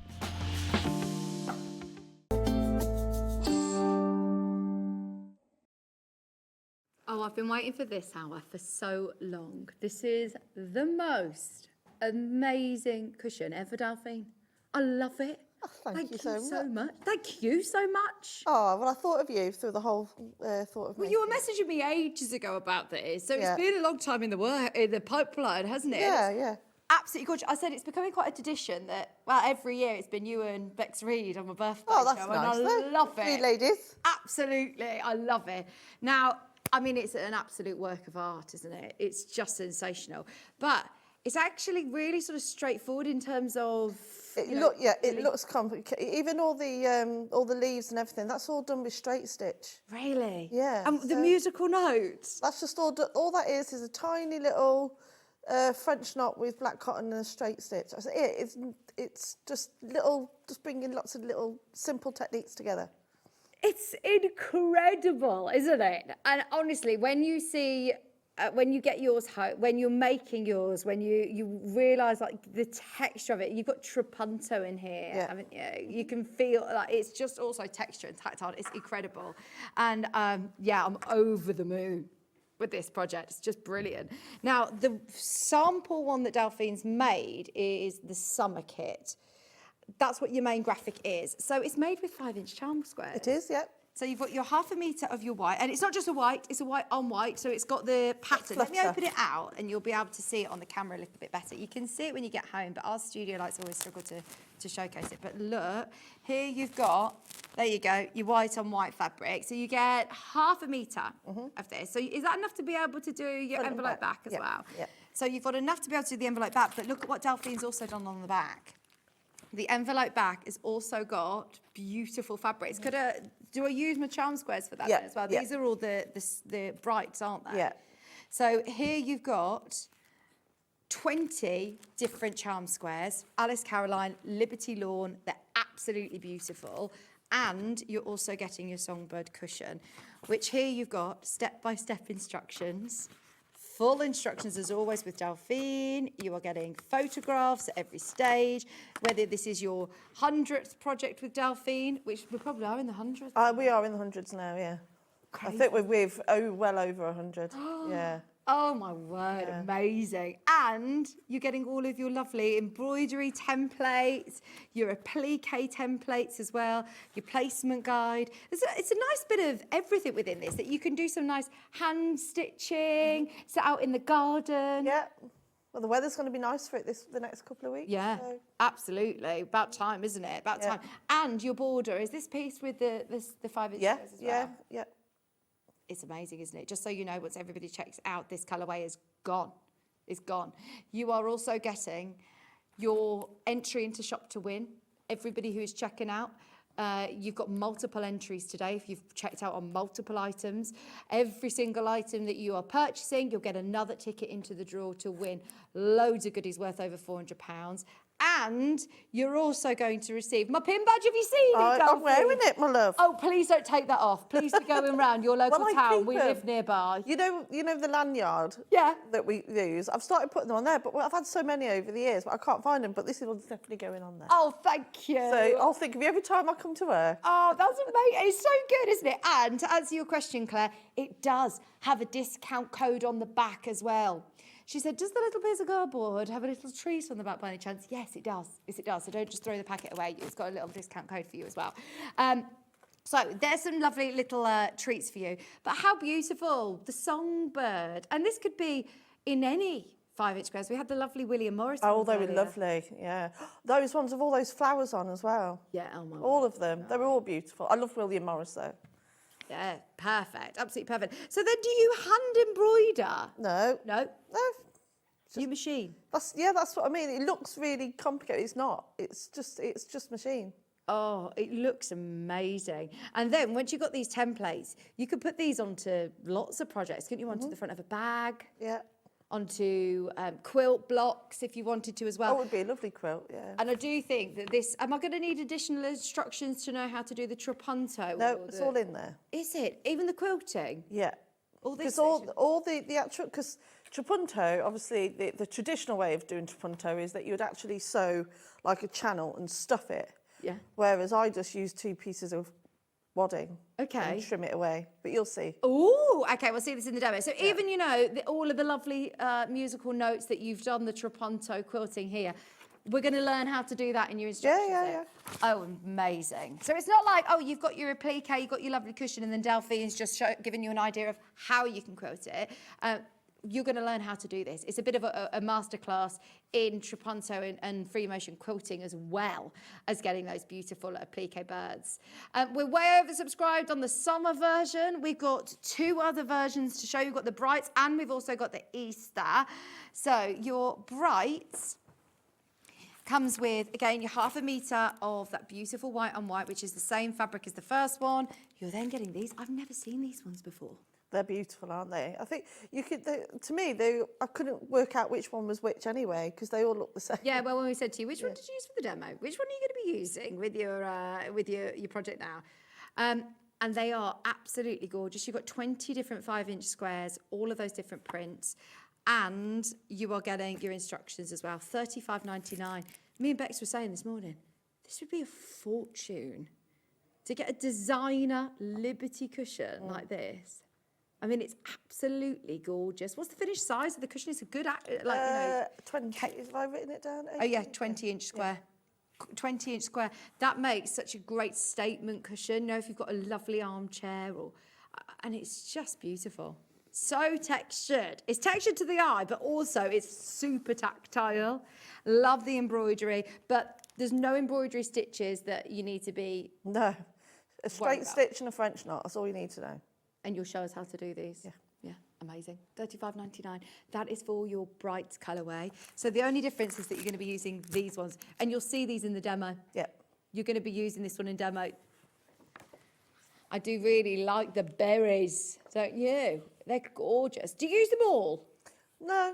Oh, I've been waiting for this hour for so long. This is the most amazing cushion ever, Delphine. I love it. Oh, thank you so much. Thank you so much. Oh, well, I thought of you through the whole thought of me. Well, you were messaging me ages ago about this, so Yeah. it's been a long time in the pipeline, hasn't it? Yeah, yeah. Absolutely gorgeous. I said it's becoming quite a tradition that, well, every year it's been you and Bex Reid on my birthday Oh, that's show, nice. and I love it. Three ladies. Absolutely, I love it. Now, I mean, it's an absolute work of art, isn't it? It's just sensational. But it's actually really sort of straightforward in terms of... It looks complicated. Even all the leaves and everything, that's all done with straight stitch. Really? Yeah. And the musical notes? That's just all that is a tiny little French knot with black cotton and a straight stitch. That's it. It's just bringing lots of little simple techniques together. It's incredible, isn't it? And honestly, when you see, when you get yours home, when you're making yours, when you realise like the texture of it, you've got trapunto in here, haven't you? You can feel like it's just also texture and tactile. It's incredible. And yeah, I'm over the moon with this project. It's just brilliant. Now, the sample one that Delphine's made is the summer kit. That's what your main graphic is. So it's made with 5-inch charm squares. It is, yeah. So you've got your 1/2 metre of your white, and it's not just a white, it's a white on white, so it's got the pattern. Let me open it out and you'll be able to see it on the camera a little bit better. You can see it when you get home, but our studio lights always struggle to showcase it. But look, here you've got, there you go, your white on white fabric. So you get 1/2 metre of this. So is that enough to be able to do your envelope back as well? Yeah. So you've got enough to be able to do the envelope back, but look at what Delphine's also done on the back. The envelope back has also got beautiful fabrics. Do I use my charm squares for that then as well? These are all the brights, aren't they? Yeah. So here you've got 20 different charm squares. Alice Caroline, Liberty Lawn, they're absolutely beautiful. And you're also getting your Songbird Cushion, which here you've got step-by-step instructions. Full instructions as always with Delphine. You are getting photographs at every stage, whether this is your 100th project with Delphine, which we probably are in the 100th. We are in the hundreds now, yeah. Crazy. I think we're well over 100, yeah. Oh my word, amazing. And you're getting all of your lovely embroidery templates, your applique templates as well, your placement guide. It's a nice bit of everything within this, that you can do some nice hand stitching, sit out in the garden. Yeah. Well, the weather's going to be nice for it the next couple of weeks. Yeah, so. absolutely. About time, isn't it? About time. And your border, is this piece with the 5-inch squares as well? Yeah. It's amazing, isn't it? Just so you know, once everybody checks out, this colourway is gone. It's gone. You are also getting your entry into Shop to Win. Everybody who is checking out, you've got multiple entries today if you've checked out on multiple items. Every single item that you are purchasing, you'll get another ticket into the draw to win loads of goodies worth over £400. And you're also going to receive my pin badge. Have you seen it, I'm Delphine? wearing it, my love. Oh, please don't take that off. Please be going round your local Well, I town. keep We them. live nearby. You know the lanyard that we use? I've started putting them on there, but I've had so many over the years, but I can't find them, but this one's definitely going on there. Oh, thank you. So I'll think of you every time I come to work. Oh, that's amazing. It's so good, isn't it? And to answer your question, Claire, it does have a discount code on the back as well. She said, does the little piece of cardboard have a little treat on the back by any chance? Yes, it does. Yes, it does. So don't just throw the packet away. It's got a little discount code for you as well. So there's some lovely little treats for you. But how beautiful, the Songbird. And this could be in any 5-inch squares. We had the lovely William Morris. Oh, they were lovely, yeah. Those ones with all those flowers on as well. Yeah, oh my all of them. They were all beautiful. I love William Morris, though. Yeah, perfect. Absolutely perfect. So then do you hand embroider? No. No? No. Your machine? That's what I mean. It looks really complicated. It's not. It's just machine. Oh, it looks amazing. And then once you've got these templates, you could put these onto lots of projects, couldn't you? Onto the front of a bag. Yeah. Onto quilt blocks if you wanted to as well. That would be a lovely quilt, yeah. And I do think that this, am I going to need additional instructions to know how to do the trapunto? No, it's all in there. Is it? Even the quilting? Yeah. All this Because all the actual, because trapunto, obviously the traditional way of doing trapunto is that you would actually sew like a channel and stuff it. Yeah. Whereas I just use 2 pieces of wadding. Okay. And trim it away, but you'll see. Oh, okay, we'll see this in the demo. So even, you know, all of the lovely musical notes that you've done, the trapunto quilting here, we're going to learn how to do that in your instructions. Yeah. Oh, amazing. So it's not like, oh, you've got your applique, you've got your lovely cushion, and then Delphine's just giving you an idea of how you can quilt it. You're going to learn how to do this. It's a bit of a masterclass in trapunto and free motion quilting, as well as getting those beautiful applique birds. We're way oversubscribed on the summer version. We've got 2 other versions to show you. We've got the brights and we've also got the Easter. So your brights comes with, again, your 1/2 metre of that beautiful white on white, which is the same fabric as the first one. You're then getting these. I've never seen these ones before. They're beautiful, aren't they? I think you could. To me, I couldn't work out which one was which anyway, because they all look the same. Yeah, well, when we said to you, which one did you use for the demo? Which one are you going to be using with your project now? And they are absolutely gorgeous. You've got 20 different 5-inch squares, all of those different prints, and you are getting your instructions as well. $35.99. Me and Bex were saying this morning, this would be a fortune to get a designer Liberty cushion like this. I mean, it's absolutely gorgeous. What's the finished size of the cushion? It's a good, 20. Have I written it down? 18? Oh yeah, 20-inch square. 20-inch square. That makes such a great statement cushion. You know, if you've got a lovely armchair, and it's just beautiful. So textured. It's textured to the eye, but also it's super tactile. Love the embroidery, but there's no embroidery stitches that you need to be. No, a straight stitch and a French knot. That's all you need to know. And you'll show us how to do these. Yeah, amazing. $35.99. That is for your bright colourway. So the only difference is that you're going to be using these ones, and you'll see these in the demo. Yep. You're going to be using this one in demo. I do really like the berries, don't you? They're gorgeous. Do you use them all? No.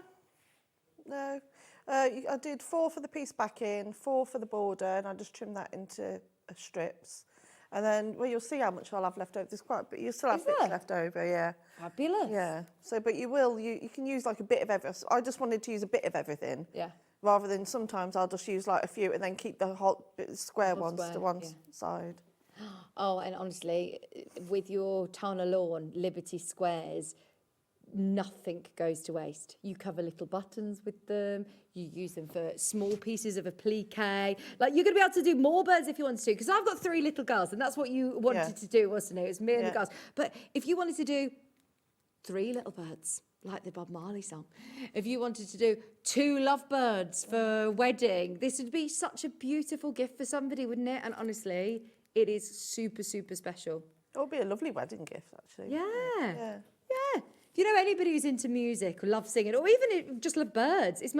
I did 4 for the piece backing, 4 for the border, and I just trimmed that into strips. And then, well, you'll see how much I'll have left over. There's quite, but you still have bits left over, yeah. Fabulous. Yeah. So, but you can use like a bit of everything. I just wanted to use a bit of everything. Yeah. Rather than sometimes I'll just use like a few and then keep the whole square ones square, to one side. Oh, and honestly, with your Tana Lawn Liberty squares, nothing goes to waste. You cover little buttons with them. You use them for small pieces of applique. Like, you're going to be able to do more birds if you want to, because I've got 3 little girls, and that's what you wanted to do, wasn't it? It was me and the girls. But if you wanted to do 3 little birds, like the Bob Marley song, if you wanted to do 2 lovebirds for a wedding, this would be such a beautiful gift for somebody, wouldn't it? And honestly, it is super, super special. It would be a lovely wedding gift, actually. Yeah. If you know anybody who's into music or loves singing, or even just love birds, it's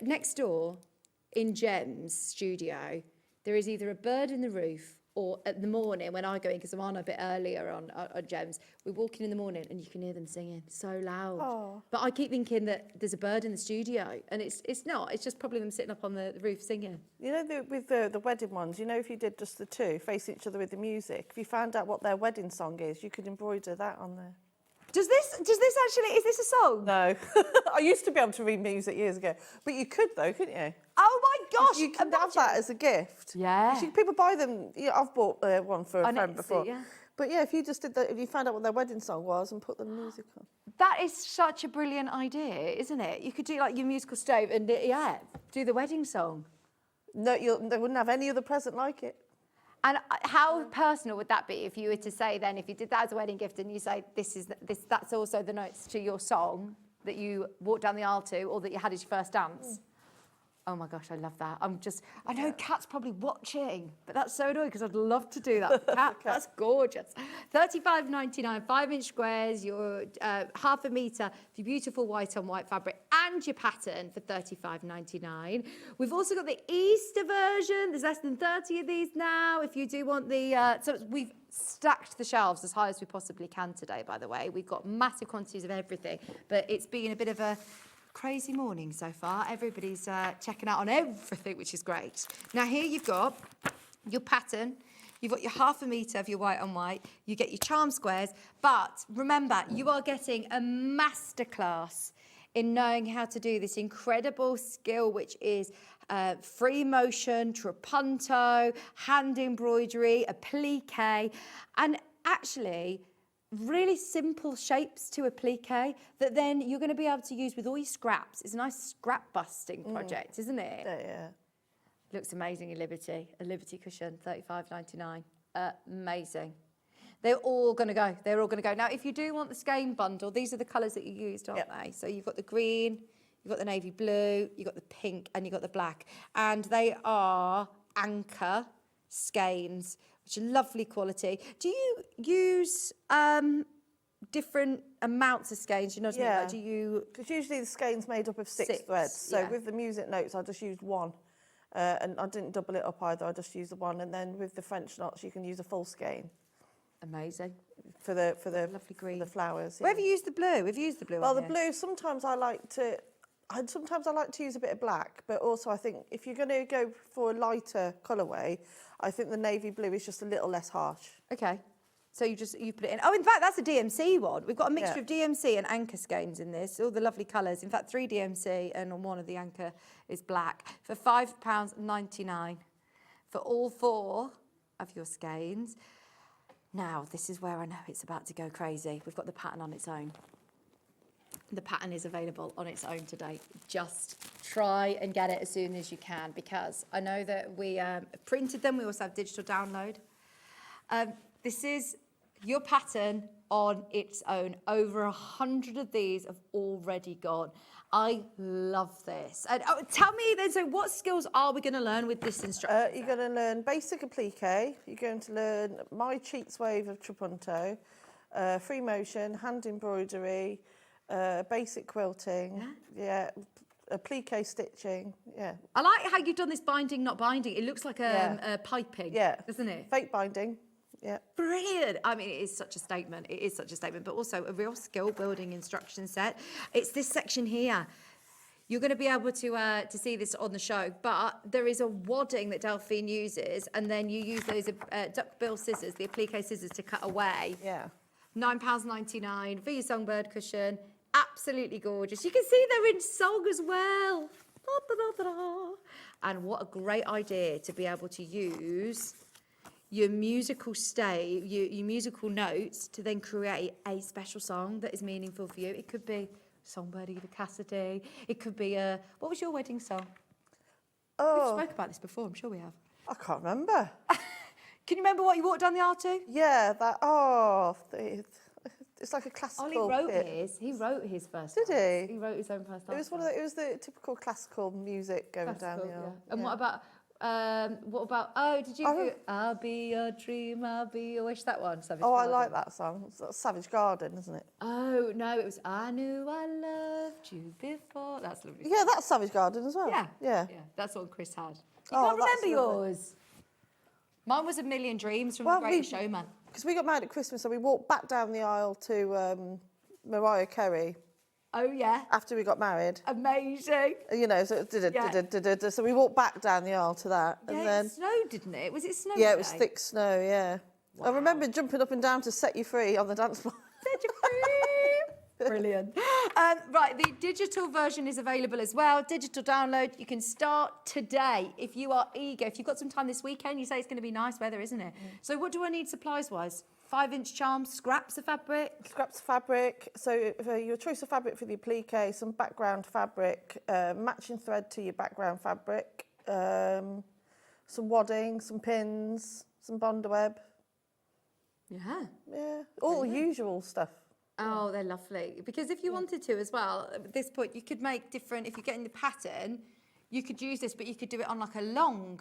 next door in Jem's studio, there is either a bird in the roof, or at the morning when I go in, because I'm on a bit earlier on Jem's, we walk in the morning and you can hear them singing so loud. Oh. But I keep thinking that there's a bird in the studio, and it's not. It's just probably them sitting up on the roof singing. You know, with the wedding ones, you know, if you did just the 2 face each other with the music, if you found out what their wedding song is, you could embroider that on there. Does this actually, is this a song? No. I used to be able to read music years ago. But you could, though, couldn't you? Oh, my gosh. You can have that as a gift. Yeah. People buy them. I've bought one for a friend before. Yeah. But yeah, if you just did that, if you found out what their wedding song was and put the music on. That is such a brilliant idea, isn't it? You could do like your musical stove and, do the wedding song. No, they wouldn't have any other present like it. And how personal would that be if you were to say then, if you did that as a wedding gift and you say, that's also the notes to your song that you walked down the aisle to, or that you had as your first dance? Oh my gosh, I love that. I know Kat's probably watching, but that's so annoying because I'd love to do that. Kat, that's gorgeous. $35.99, 5-inch squares, your half a metre of your beautiful white on white fabric, and your pattern for $35.99. We've also got the Easter version. There's less than 30 of these now. If you do want so we've stacked the shelves as high as we possibly can today, by the way. We've got massive quantities of everything, but it's been a bit of a crazy morning so far. Everybody's checking out on everything, which is great. Now here you've got your pattern. You've got your half a metre of your white on white. You get your charm squares. But remember, you are getting a masterclass in knowing how to do this incredible skill, which is free motion, trapunto, hand embroidery, applique, and actually really simple shapes to applique that then you're going to be able to use with all your scraps. It's a nice scrap busting project, isn't it? Yeah. Looks amazing in Liberty. A Liberty cushion, $35.99. Amazing. They're all going to go. They're all going to go. Now, if you do want the skein bundle, these are the colours that you used, aren't they? So you've got the green, you've got the navy blue, you've got the pink, and you've got the black. And they are anchor skeins, which are lovely quality. Do you use different amounts of skeins? You know what I mean? Like, do you? Because usually the skein's made up of 6 threads. So with the music notes, I just used 1. And I didn't double it up either. I just used the 1. And then with the French knots, you can use a full skein. Amazing. For the lovely green. For the flowers. Where have you used the blue? Have you used the blue? Well, the blue, sometimes I like to use a bit of black, but also I think if you're going to go for a lighter colourway, I think the navy blue is just a little less harsh. Okay. So you put it in. Oh, in fact, that's a DMC one. We've got a mixture of DMC and anchor skeins in this. All the lovely colours. In fact, 3 DMC and one of the anchor is black for £5.99 for all 4 of your skeins. Now, this is where I know it's about to go crazy. We've got the pattern on its own. The pattern is available on its own today. Just try and get it as soon as you can, because I know that we printed them. We also have digital download. This is your pattern on its own. Over 100 of these have already gone. I love this. And tell me then, so what skills are we going to learn with this instruction? You're going to learn basic applique. You're going to learn my cheat swathe of trapunto, free motion, hand embroidery, basic quilting, applique stitching, I like how you've done this binding, not binding. It looks like a piping, doesn't it? Fake binding, Brilliant. I mean, it is such a statement. It is such a statement, but also a real skill building instruction set. It's this section here. You're going to be able to see this on the show, but there is a wadding that Delphine uses, and then you use those duckbill scissors, the applique scissors, to cut away. £9.99 for your Songbird cushion. Absolutely gorgeous. You can see they're in song as well. And what a great idea to be able to use your musical your musical notes to then create a special song that is meaningful for you. It could be Songbird Applique Cushion. It could be what was your wedding song? Oh, We've spoke about this before, I'm sure we have. I can't remember. Can you remember what you walked down the aisle to? Yeah, it's like a classical. Ollie wrote bit. his. He wrote his first. Did dance. he? He wrote his own first. It was dance. it was the typical classical music going down the aisle. Yeah. And what about? Did you? I'll be your dream, I'll be your wish. That one. Savage I Garden. like that song. It's Savage Garden, isn't it? Oh no, it was I knew I loved you before. That's lovely. Yeah, that's Savage Garden as well. Yeah. That's what Chris had. You Oh, can't that's remember lovely. yours. Mine was A Million Dreams from The Greatest Showman. Because we got married at Christmas, so we walked back down the aisle to Mariah Carey. Oh yeah. After we got married. Amazing. You know, so so we walked back down the aisle to that, Yeah, and then it snowed, didn't it? Was it snow? yeah, it was today? thick snow. Yeah, I remember jumping up and down to Set You Free on the dance floor. Set you free. Brilliant. Right, the digital version is available as well. Digital download. You can start today if you are eager. If you've got some time this weekend, you say it's going to be nice weather, isn't it? So what do I need supplies-wise? 5-inch charms, scraps of fabric. Scraps of fabric. So for your choice of fabric for the applique, some background fabric, matching thread to your background fabric, some wadding, some pins, some bonder web. Yeah. Yeah, all the usual stuff. Oh, they're lovely. Because if you wanted to as well, at this point, you could make different, if you're getting the pattern, you could use this, but you could do it on like a long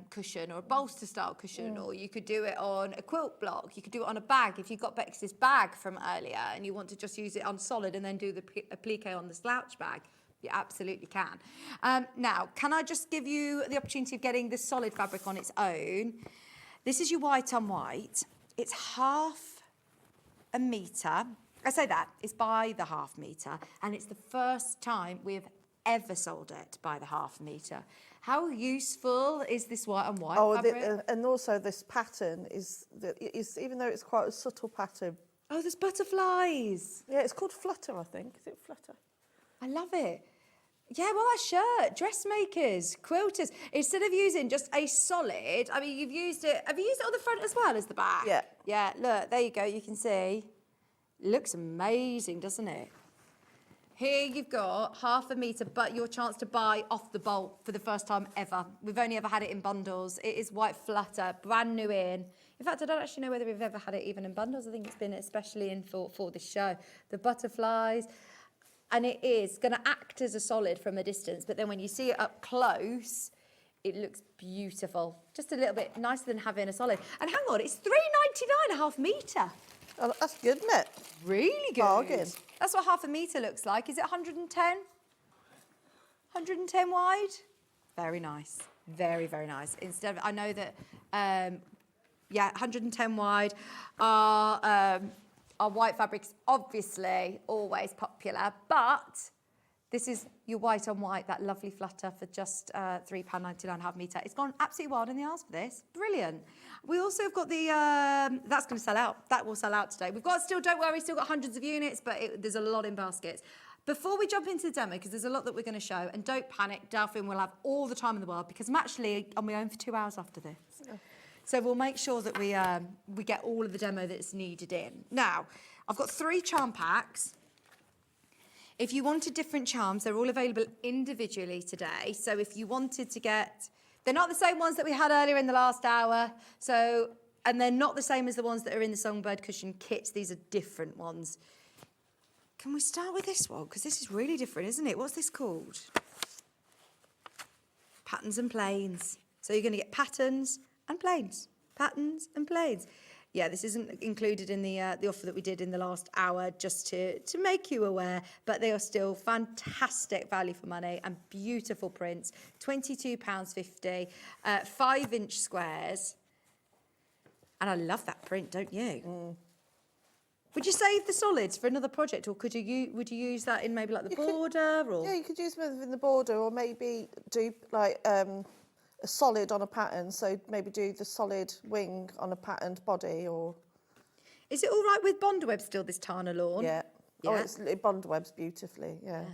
cushion or a bolster style cushion, or you could do it on a quilt block. You could do it on a bag. If you've got Bex's bag from earlier and you want to just use it on solid and then do the applique on the slouch bag, you absolutely can. Now, can I just give you the opportunity of getting the solid fabric on its own? This is your white on white. It's 1/2 metre. I say that, it's by the 1/2 metre, and it's the first time we've ever sold it by the 1/2 metre. How useful is this white on white fabric? And also this pattern is even though it's quite a subtle pattern. Oh, there's butterflies. Yeah, it's called Flutter, I think. Is it Flutter? I love it. Yeah, well, that shirt, dressmakers, quilters. Instead of using just a solid, I mean, you've used it. Have you used it on the front as well as the back? Yeah. Yeah, look, there you go. You can see. Looks amazing, doesn't it? Here you've got 1/2 metre, but your chance to buy off the bolt for the first time ever. We've only ever had it in bundles. It is white flutter, brand new in. In fact, I don't actually know whether we've ever had it even in bundles. I think it's been especially in for this show. The butterflies. And it is going to act as a solid from a distance, but then when you see it up close, it looks beautiful. Just a little bit nicer than having a solid. And hang on, it's £3.99 1/2 metre. Oh, that's good, isn't it? Really good. Bargain. That's what 1/2 metre looks like. Is it 110? 110 wide? Very nice. Very, very nice. Instead of, I know that, 110 wide our white fabric's obviously always popular, but this is your white on white, that lovely flutter for just £3.99 1/2 metre. It's gone absolutely wild in the aisle for this. Brilliant. We also have got the, that's going to sell out. That will sell out today. We've got still, don't worry, still got hundreds of units, but there's a lot in baskets. Before we jump into the demo, because there's a lot that we're going to show, and don't panic, Delphine will have all the time in the world, because I'm actually on my own for 2 hours after this. Oh. So we'll make sure that we get all of the demo that's needed in. Now, I've got 3 charm packs. If you wanted different charms, they're all available individually today. So if you wanted to get, they're not the same ones that we had earlier in the last hour. So, and they're not the same as the ones that are in the Songbird Cushion kits. These are different ones. Can we start with this one? Because this is really different, isn't it? What's this called? Patterns and plains. So you're going to get patterns and plains. Patterns and plains. Yeah, this isn't included in the offer that we did in the last hour, just to make you aware, but they are still fantastic value for money and beautiful prints. £22.50, 5-inch squares. And I love that print, don't you? Mm. Would you save the solids for another project, or would you use that in maybe like the border? Yeah, you could use them in the border, or maybe do like a solid on a pattern. So maybe do the solid wing on a patterned body, or. Is it all right with bonder web still, this Tana lawn? Yeah. Oh, it bonder webs beautifully. Yeah.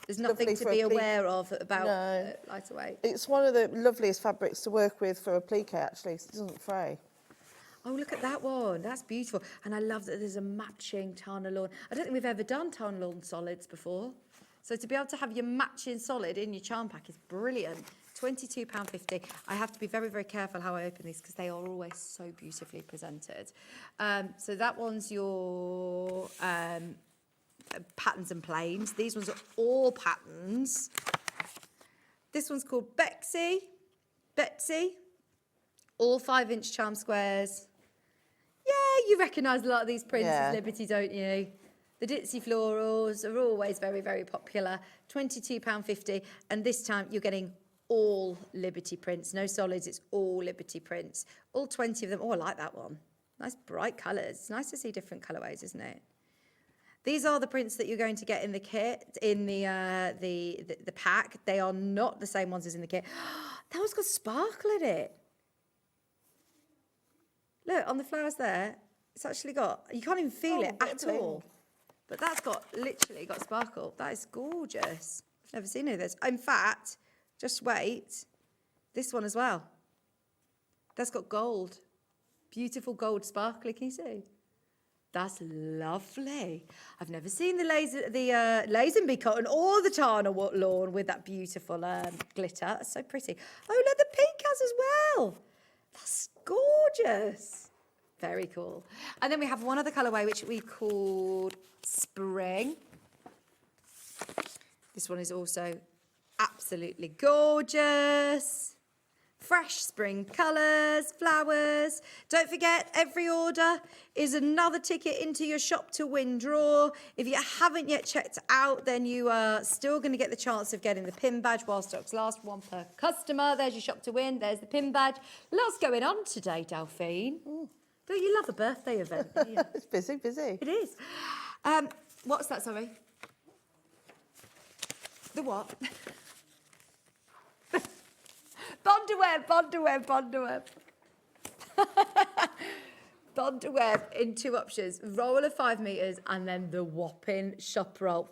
There's nothing to be aware of about lighter weight. It's one of the loveliest fabrics to work with for applique, actually. So it doesn't fray. Oh, look at that one. That's beautiful. And I love that there's a matching Tana Lawn. I don't think we've ever done Tana Lawn solids before. So to be able to have your matching solid in your charm pack is brilliant. £22.50. I have to be very, very careful how I open these because they are always so beautifully presented. So that one's your patterns and plains. These ones are all patterns. This one's called Betsy. All 5-inch charm squares. Yeah, you recognise a lot of these prints as Liberty, don't you? The ditzy florals are always very, very popular. £22.50. And this time you're getting all Liberty prints. No solids, it's all Liberty prints. All 20 of them. Oh, I like that one. Nice bright colours. It's nice to see different colourways, isn't it? These are the prints that you're going to get in the kit, in the pack. They are not the same ones as in the kit. That one's got sparkle in it. Look, on the flowers there, it's actually got, you can't even feel it at all. But that's literally got sparkle. That is gorgeous. I've never seen any of this. In fact, just wait, this one as well. That's got gold. Beautiful gold sparkly, can you see? That's lovely. I've never seen the Lazenby cotton or the Tana lawn with that beautiful glitter. That's so pretty. Oh, look, the pink has as well. That's gorgeous. Very cool. And then we have one other colourway which we called Spring. This one is also absolutely gorgeous. Fresh spring colours, flowers. Don't forget, every order is another ticket into your shop to win draw. If you haven't yet checked out, then you are still going to get the chance of getting the pin badge while stocks last. One per customer. There's your shop to win. There's the pin badge. Lots going on today, Delphine. Don't you love a birthday event? It's busy, busy. It is. What's that, sorry? The what? Bondaweb. Bondaweb in 2 options. Roll of 5 metres and then the whopping shop roll.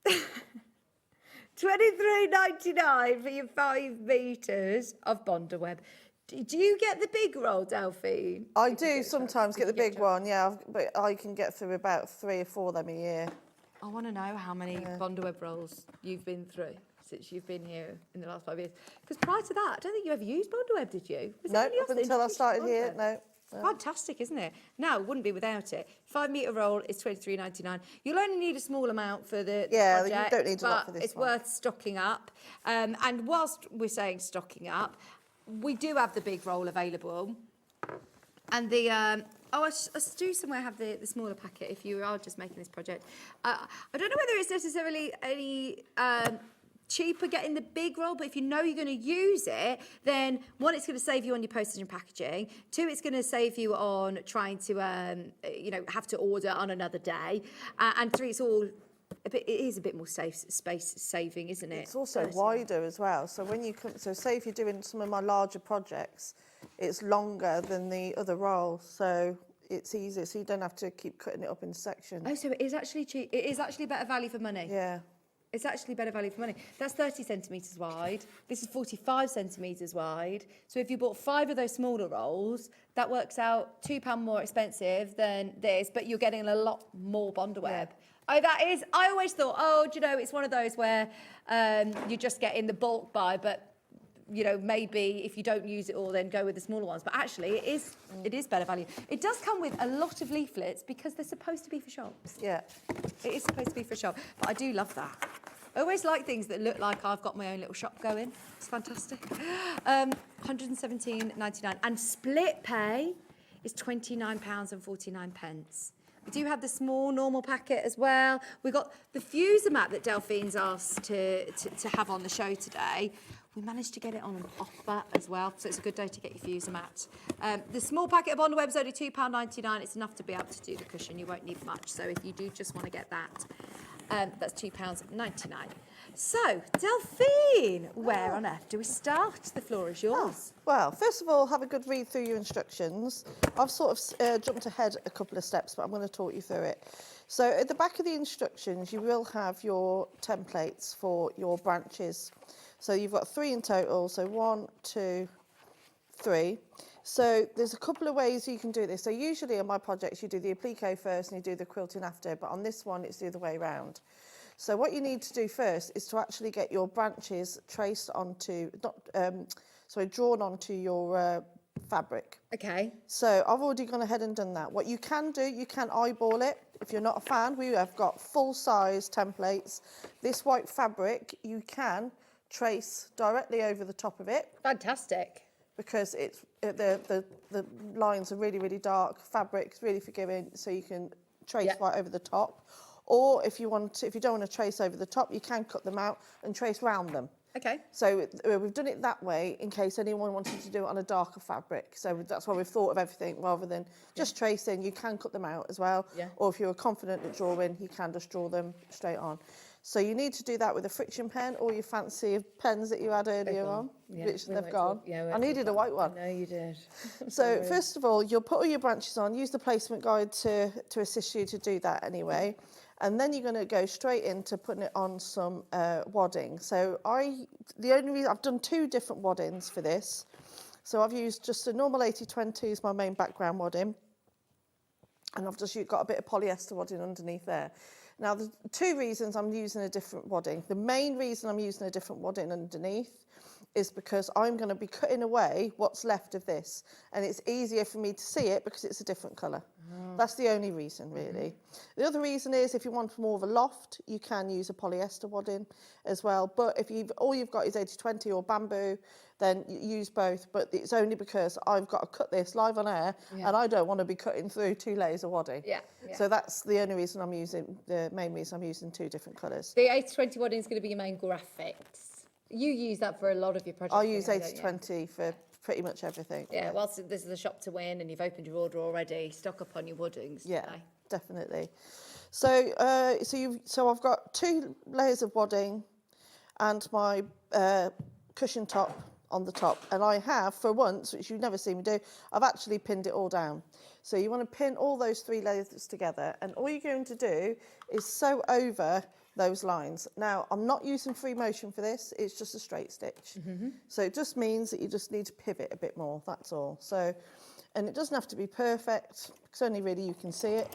$23.99 for your 5 metres of Bondaweb. Do you get the big roll, Delphine? I do sometimes get the big one, yeah, but I can get through about 3 or 4 of them a year. I want to know how many Bondaweb rolls you've been through since you've been here in the last 5 years. Because prior to that, I don't think you ever used Bondaweb, did you? No, up until I started here, no. Fantastic, isn't it? Now, it wouldn't be without it. 5 metre roll is $23.99. You'll only need a small amount for the project, you don't need a lot for this it's one. worth stocking up. And whilst we're saying stocking up, we do have the big roll available. And the, I do somewhere have the smaller packet if you are just making this project. I don't know whether it's necessarily any cheaper getting the big roll, but if you know you're going to use it, then 1, it's going to save you on your postage and packaging. 2, it's going to save you on trying to, have to order on another day. And 3, it is a bit more space saving, isn't it? It's also wider as well. So when you come, say if you're doing some of my larger projects, it's longer than the other roll, so it's easier. So you don't have to keep cutting it up in sections. Oh, so it is actually cheap. It is actually better value for money. Yeah. It's actually better value for money. That's 30 centimetres wide. This is 45 centimetres wide. So if you bought 5 of those smaller rolls, that works out £2 more expensive than this, but you're getting a lot more Bondaweb. Yeah. Oh, that is, I always thought, it's one of those where you just get in the bulk buy, but maybe if you don't use it all, then go with the smaller ones. But actually, it is better value. It does come with a lot of leaflets because they're supposed to be for shops. Yeah. It is supposed to be for a shop. But I do love that. I always like things that look like I've got my own little shop going. It's fantastic. £117.99. And split pay is £29.49. We do have the small normal packet as well. We've got the fuser mat that Delphine's asked to have on the show today. We managed to get it on an offer as well, so it's a good day to get your fuser mat. The small packet of Bondaweb is only £2.99. It's enough to be able to do the cushion. You won't need much, so if you do just want to get that, that's £2.99. So, Delphine, where on earth do we start? The floor is yours. Well, first of all, have a good read through your instructions. I've sort of jumped ahead a couple of steps, but I'm going to talk you through it. So at the back of the instructions, you will have your templates for your branches. So you've got 3 in total. So 1, 2, 3. So there's a couple of ways you can do this. So usually on my projects you do the applique first and you do the quilting after, but on this one it's the other way around. So what you need to do first is to actually get your branches traced onto, drawn onto your fabric. Okay. So I've already gone ahead and done that. What you can do, you can eyeball it. If you're not a fan, we have got full-size templates. This white fabric, you can trace directly over the top of it. Fantastic. Because it's the lines are really, really dark. Fabric's really forgiving, so you can trace right over the top. Or if you don't want to trace over the top, you can cut them out and trace round them. Okay. So we've done it that way in case anyone wanted to do it on a darker fabric. So that's why we've thought of everything rather than just tracing. You can cut them out as well. Yeah. Or if you're confident at drawing, you can just draw them straight on. So you need to do that with a friction pen or your fancy pens that you had earlier on, which they've gone. I needed a white one. I know you did. So first of all, you'll put all your branches on, use the placement guide to assist you to do that anyway. And then you're going to go straight into putting it on some wadding. So I've done 2 different waddings for this. So I've used just a normal 80/20 as my main background wadding. And I've just got a bit of polyester wadding underneath there. Now, the 2 reasons I'm using a different wadding. The main reason I'm using a different wadding underneath is because I'm going to be cutting away what's left of this. And it's easier for me to see it because it's a different colour. That's the only reason, really. The other reason is if you want more of a loft, you can use a polyester wadding as well. But if all you've got is 80/20 or bamboo, then use both. But it's only because I've got to cut this live on air and I don't want to be cutting through 2 layers of wadding. So that's the only reason the main reason I'm using 2 different colours. The 80/20 wadding is going to be your main graphics. You use that for a lot of your projects. I use 80/20 for pretty much everything. Yeah, whilst this is a shop to win and you've opened your order already, stock up on your waddings. Yeah, definitely. So I've got 2 layers of wadding and my cushion top on the top. And I have, for once, which you've never seen me do, I've actually pinned it all down. So you want to pin all those 3 layers together. And all you're going to do is sew over those lines. Now, I'm not using free motion for this, it's just a straight stitch. So it just means that you just need to pivot a bit more, that's all. So, and it doesn't have to be perfect, because only really you can see it.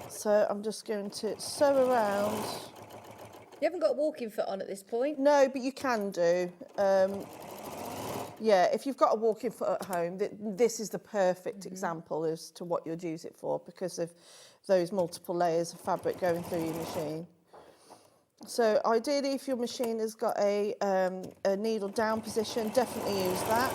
So I'm just going to sew around. You haven't got a walking foot on at this point? No, but you can do. Yeah, if you've got a walking foot at home, this is the perfect example as to what you'd use it for because of those multiple layers of fabric going through your machine. So ideally, if your machine has got a needle down position, definitely use that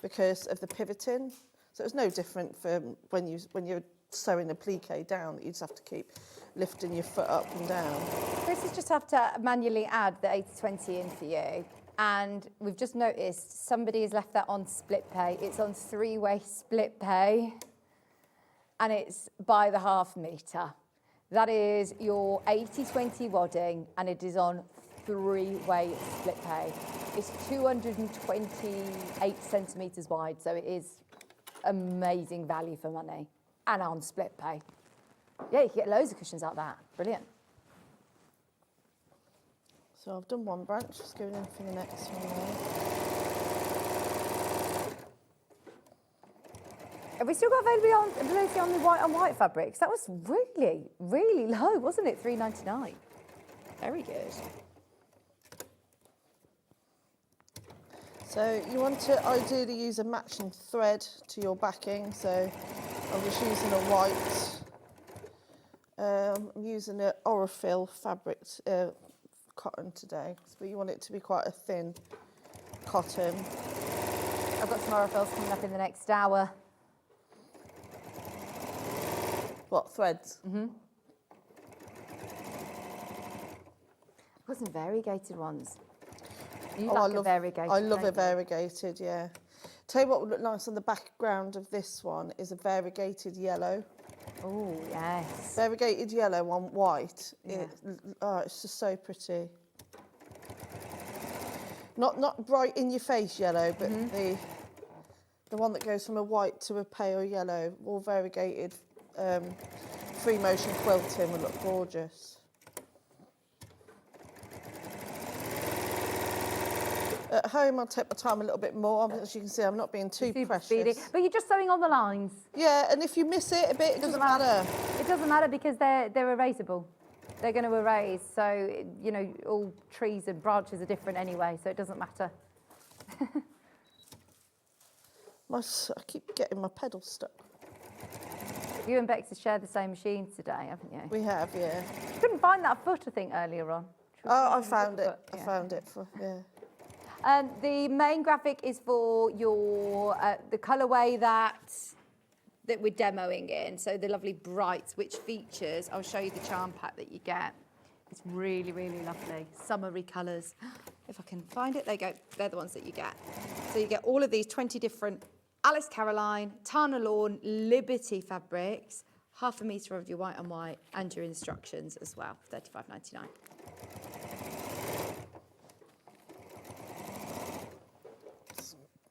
because of the pivoting. So it's no different from when you're sewing applique down, you just have to keep lifting your foot up and down. Chris has just have to manually add the 80/20 in for you. And we've just noticed somebody has left that on split pay. It's on 3-way split pay. And it's by the half metre. That is your 80/20 wadding, and it is on 3-way split pay. It's 228 centimetres wide, so it is amazing value for money, and on split pay. Yeah, you can get loads of cushions out of that. Brilliant. So I've done one branch, just going in for the next one now. Have we still got availability on the white on white fabrics? That was really, really low, wasn't it? $3.99. Very good. So you want to ideally use a matching thread to your backing. So I'm just using a white. I'm using an Aurifil fabric cotton today, but you want it to be quite a thin cotton. I've got some Aurifils coming up in the next hour. What, threads? I've got some variegated ones. You like a variegated, I love a variegated, yeah. Tell you what would look nice on the background of this one is a variegated yellow. Oh, yes. Variegated yellow on white. Yeah. It's just so pretty. Not bright in your face yellow, but the one that goes from a white to a pale yellow, all variegated free motion quilting will look gorgeous. At home, I'll take my time a little bit more. As you can see, I'm not being too precious. Speedy. But you're just sewing on the lines. Yeah, and if you miss it a bit, it doesn't matter. It doesn't matter because they're erasable. They're going to erase. So, you know, all trees and branches are different anyway, so it doesn't matter. I keep getting my pedal stuck. You and Bex have shared the same machine today, haven't you? We have, yeah. Couldn't find that foot, I think, earlier on. Oh, I found it. Foot, yeah. I found it for, yeah. The main graphic is for your the colourway that we're demoing in. So the lovely brights, which features, I'll show you the charm pack that you get. It's really, really lovely. Summery colours. If I can find it, there you go. They're the ones that you get. So you get all of these 20 different Alice Caroline, Tana Lawn, Liberty fabrics, 1/2 metre of your white on white, and your instructions as well, $35.99.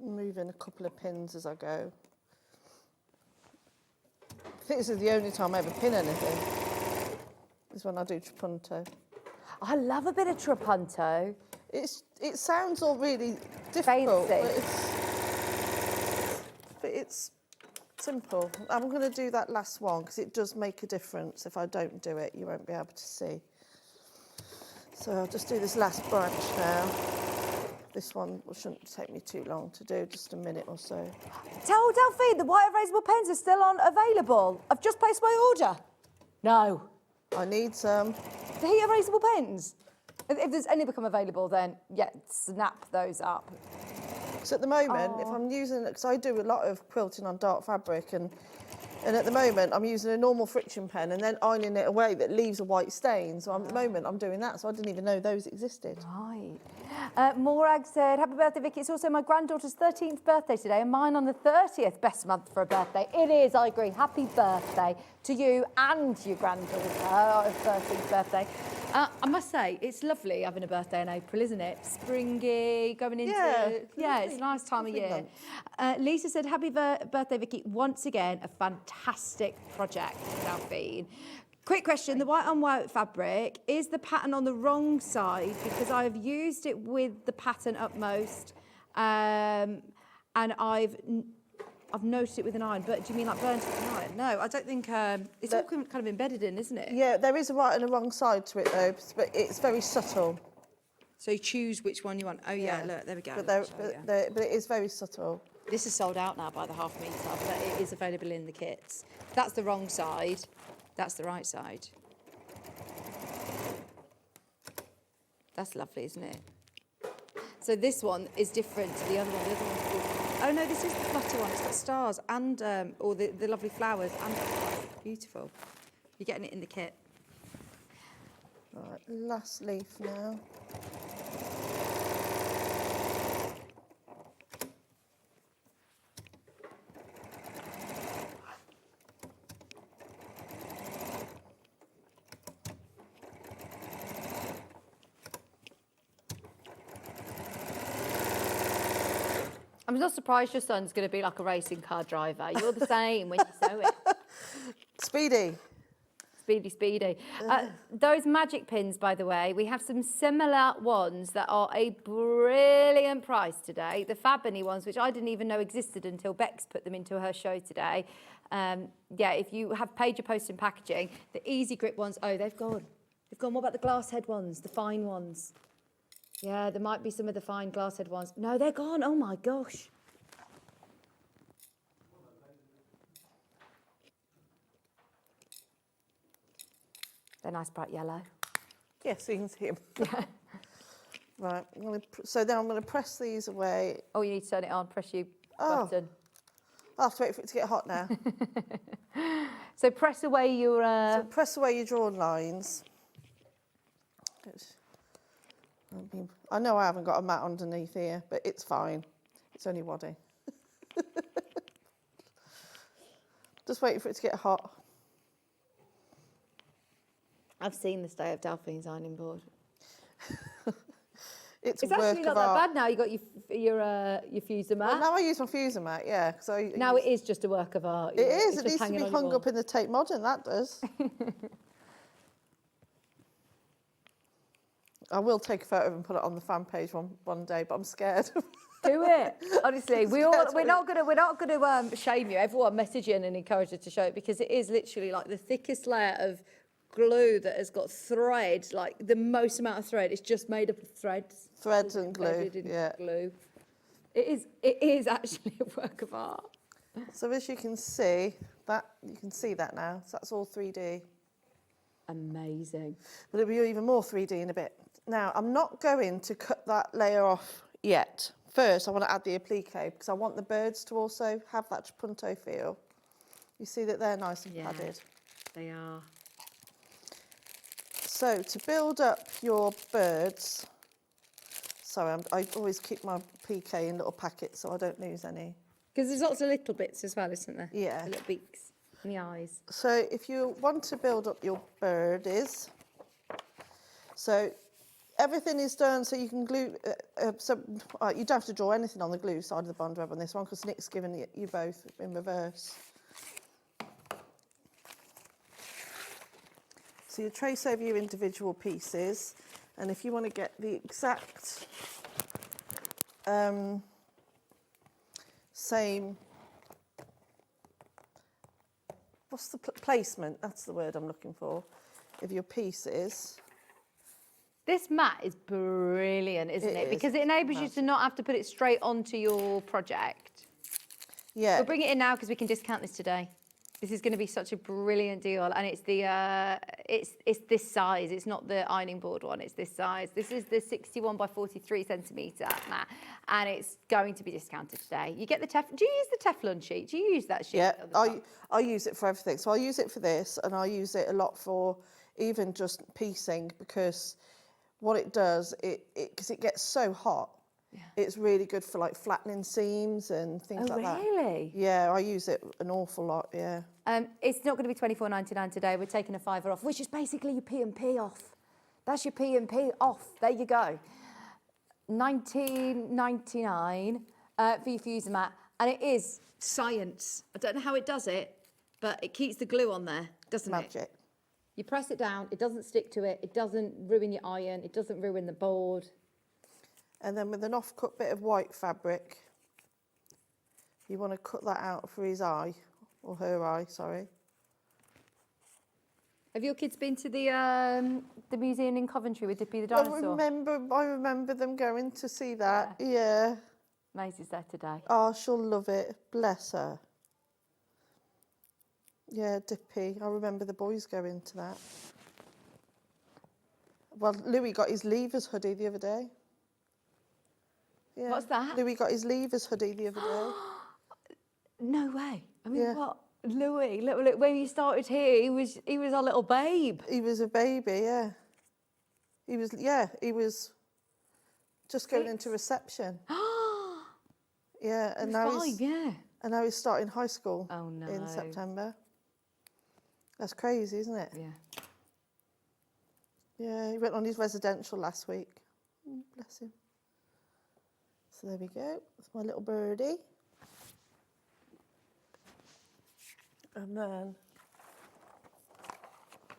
Moving a couple of pins as I go. I think this is the only time I ever pin anything, is when I do trapunto. I love a bit of trapunto. It sounds all really difficult, but it's simple. I'm going to do that last one because it does make a difference. If I don't do it, you won't be able to see. So I'll just do this last branch now. This one shouldn't take me too long to do, just a minute or so. Tell Delphine the white erasable pens are still available. I've just placed my order. No. I need some. The heat erasable pens. If there's any become available, then yeah, snap those up. So at the moment, if I'm using, because I do a lot of quilting on dark fabric, and at the moment I'm using a normal friction pen and then ironing it away that leaves a white stain. So at the moment I'm doing that, so I didn't even know those existed. Right. Morag said, happy birthday, Vicky. It's also my granddaughter's 13th birthday today and mine on the 30th. Best month for a birthday. It is, I agree. Happy birthday to you and your granddaughter, 13th birthday. I must say, it's lovely having a birthday in April, isn't it? Springy, going into... Yeah, it's a nice time of year. Lisa said, happy birthday, Vicky. Once again, a fantastic project, Delphine. Quick question, the white on white fabric, is the pattern on the wrong side? Because I've used it with the pattern upmost, and I've noticed it with an iron, but do you mean like burnt with an iron? No, I don't think, it's all kind of embedded in, isn't it? Yeah, there is a right and a wrong side to it though, but it's very subtle. So you choose which one you want. Oh yeah, look, there we go. But it is very subtle. This is sold out now by the 1/2 metre, but it is available in the kits. That's the wrong side, that's the right side. That's lovely, isn't it? So this one is different to the other one. The other one's called... Oh no, this is the flutter one. It's got stars and, or the lovely flowers and stars. Beautiful. You're getting it in the kit. Right, last leaf now. I'm not surprised your son's going to be like a racing car driver. You're the same when you sew it. Speedy. Speedy. Those magic pins, by the way, we have some similar ones that are a brilliant price today. The Fabony ones, which I didn't even know existed until Bex put them into her show today. Yeah, if you have paid your post and packaging, the easy grip ones, oh, they've gone. They've gone. What about the glass head ones, the fine ones? Yeah, there might be some of the fine glass head ones. No, they're gone. Oh, my gosh. They're nice bright yellow. Yes, you can see them. Yeah. Right, so then I'm going to press these away. Oh, you need to turn it on, press your button. I'll have to wait for it to get hot now. So press away your... So press away your drawn lines. I know I haven't got a mat underneath here, but it's fine. It's only wadding. Just waiting for it to get hot. I've seen the state of Delphine's ironing board. It's actually not that bad now. You got your fuser mat. Well, now I use my fuser mat, yeah. Now it is just a work of art. It is. It needs to be hung up in the Tate Modern. That does. I will take a photo and put it on the fan page one day, but I'm scared. Do it. Honestly, we're not gonna shame you. Everyone message in and encourage you to show it, because it is literally like the thickest layer of glue that has got thread, like the most amount of thread. It's just made up of threads. Threads and glue. Yeah. Glue. It is actually a work of art. So as you can see that now. So that's all 3D. Amazing. But it'll be even more 3D in a bit. Now I'm not going to cut that layer off yet. First, I want to add the applique because I want the birds to also have that trapunto feel. You see that they're nice and padded. They are. So to build up your birds, sorry, I always keep my applique in little packets so I don't lose any. Because there's lots of little bits as well, isn't there? Yeah. The little beaks and the eyes. So if you want to build up your birdies, so everything is done so you can glue, you don't have to draw anything on the glue side of the bond web on this one because Nick's given you both in reverse. So you trace over your individual pieces, and if you want to get the exact same, what's the placement, that's the word I'm looking for, of your pieces. This mat is brilliant, isn't it? Because it enables you to not have to put it straight onto your project. Yeah. We'll bring it in now because we can discount this today. This is going to be such a brilliant deal, and it's the it's this size. It's not the ironing board one. It's this size. This is the 61 by 43 centimetre mat, and it's going to be discounted today. You get the Teflon. Do you use the Teflon sheet? Do you use that sheet? Yeah, I use it for everything. So I use it for this, and I use it a lot for even just piecing, because what it does, because it gets so hot, it's really good for like flattening seams and things like that. Oh, really? Yeah, I use it an awful lot, yeah. It's not going to be $24.99 today. We're taking a £5 off, which is basically your P&P off. That's your P&P off. There you go. $19.99 for your fuser mat. And it is science. I don't know how it does it, but it keeps the glue on there, doesn't it? Magic. You press it down, it doesn't stick to it, it doesn't ruin your iron, it doesn't ruin the board. And then with an off-cut bit of white fabric, you want to cut that out for his eye, or her eye, sorry. Have your kids been to the museum in Coventry with Dippy the dinosaur? I remember them going to see that, yeah. Maisie's there today. Oh, she'll love it, bless her. Yeah, Dippy, I remember the boys going to that. Well, Louis got his Levers hoodie the other day. Yeah. What's that? Louis got his Levers hoodie the other day. No way. I mean, what? Louis, look, when you started here, he was our little babe. He was a baby, yeah. He was just going into reception. Yeah, and now he's 5, yeah. And now he's starting high school. Oh no. In September. That's crazy, isn't it? Yeah. Yeah, he went on his residential last week. Oh, bless him. So there we go. That's my little birdie. And then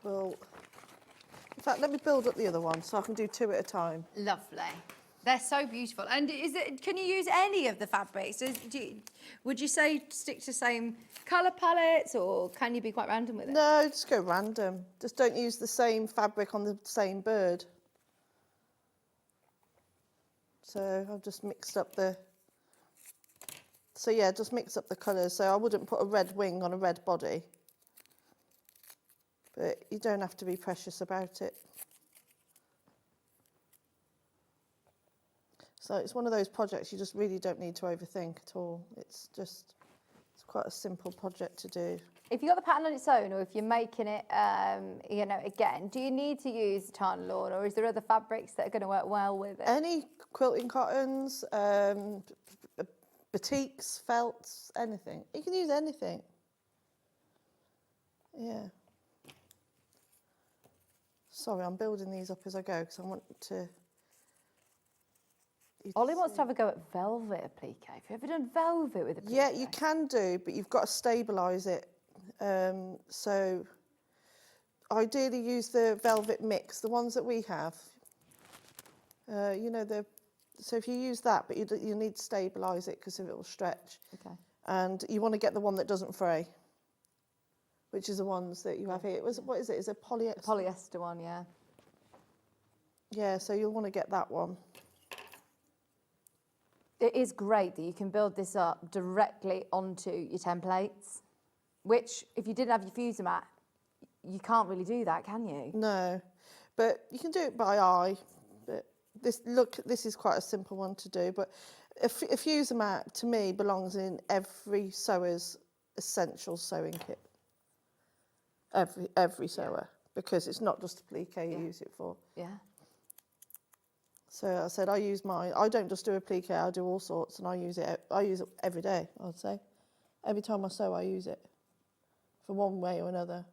in fact, let me build up the other one so I can do 2 at a time. Lovely. They're so beautiful. And can you use any of the fabrics? Would you say stick to the same colour palettes, or can you be quite random with it? No, just go random. Just don't use the same fabric on the same bird. So I've just mixed up just mix up the colours. So I wouldn't put a red wing on a red body. But you don't have to be precious about it. So it's one of those projects you just really don't need to overthink at all. It's quite a simple project to do. If you've got the pattern on its own, or if you're making it, again, do you need to use tartan lawn, or is there other fabrics that are going to work well with it? Any quilting cottons, batiks, felts, anything. You can use anything. Yeah. Sorry, I'm building these up as I go because I want to... Ollie wants to have a go at velvet applique. Have you ever done velvet with applique? Yeah, you can do, but you've got to stabilise it. So ideally use the velvet mix, the ones that we have. You know, so if you use that, but you need to stabilise it because it will stretch. Okay. And you want to get the one that doesn't fray, which is the ones that you have here. What is it? Is it polyester? The polyester one, yeah. Yeah, so you'll want to get that one. It is great that you can build this up directly onto your templates, which if you didn't have your fuser mat, you can't really do that, can you? No, but you can do it by eye. But this is quite a simple one to do, but a fuser mat to me belongs in every sewer's essential sewing kit. Every sewer, because it's not just applique you use it for. Yeah. So I said I use mine. I don't just do applique, I do all sorts, and I use it every day, I'd say. Every time I sew, I use it for one way or another.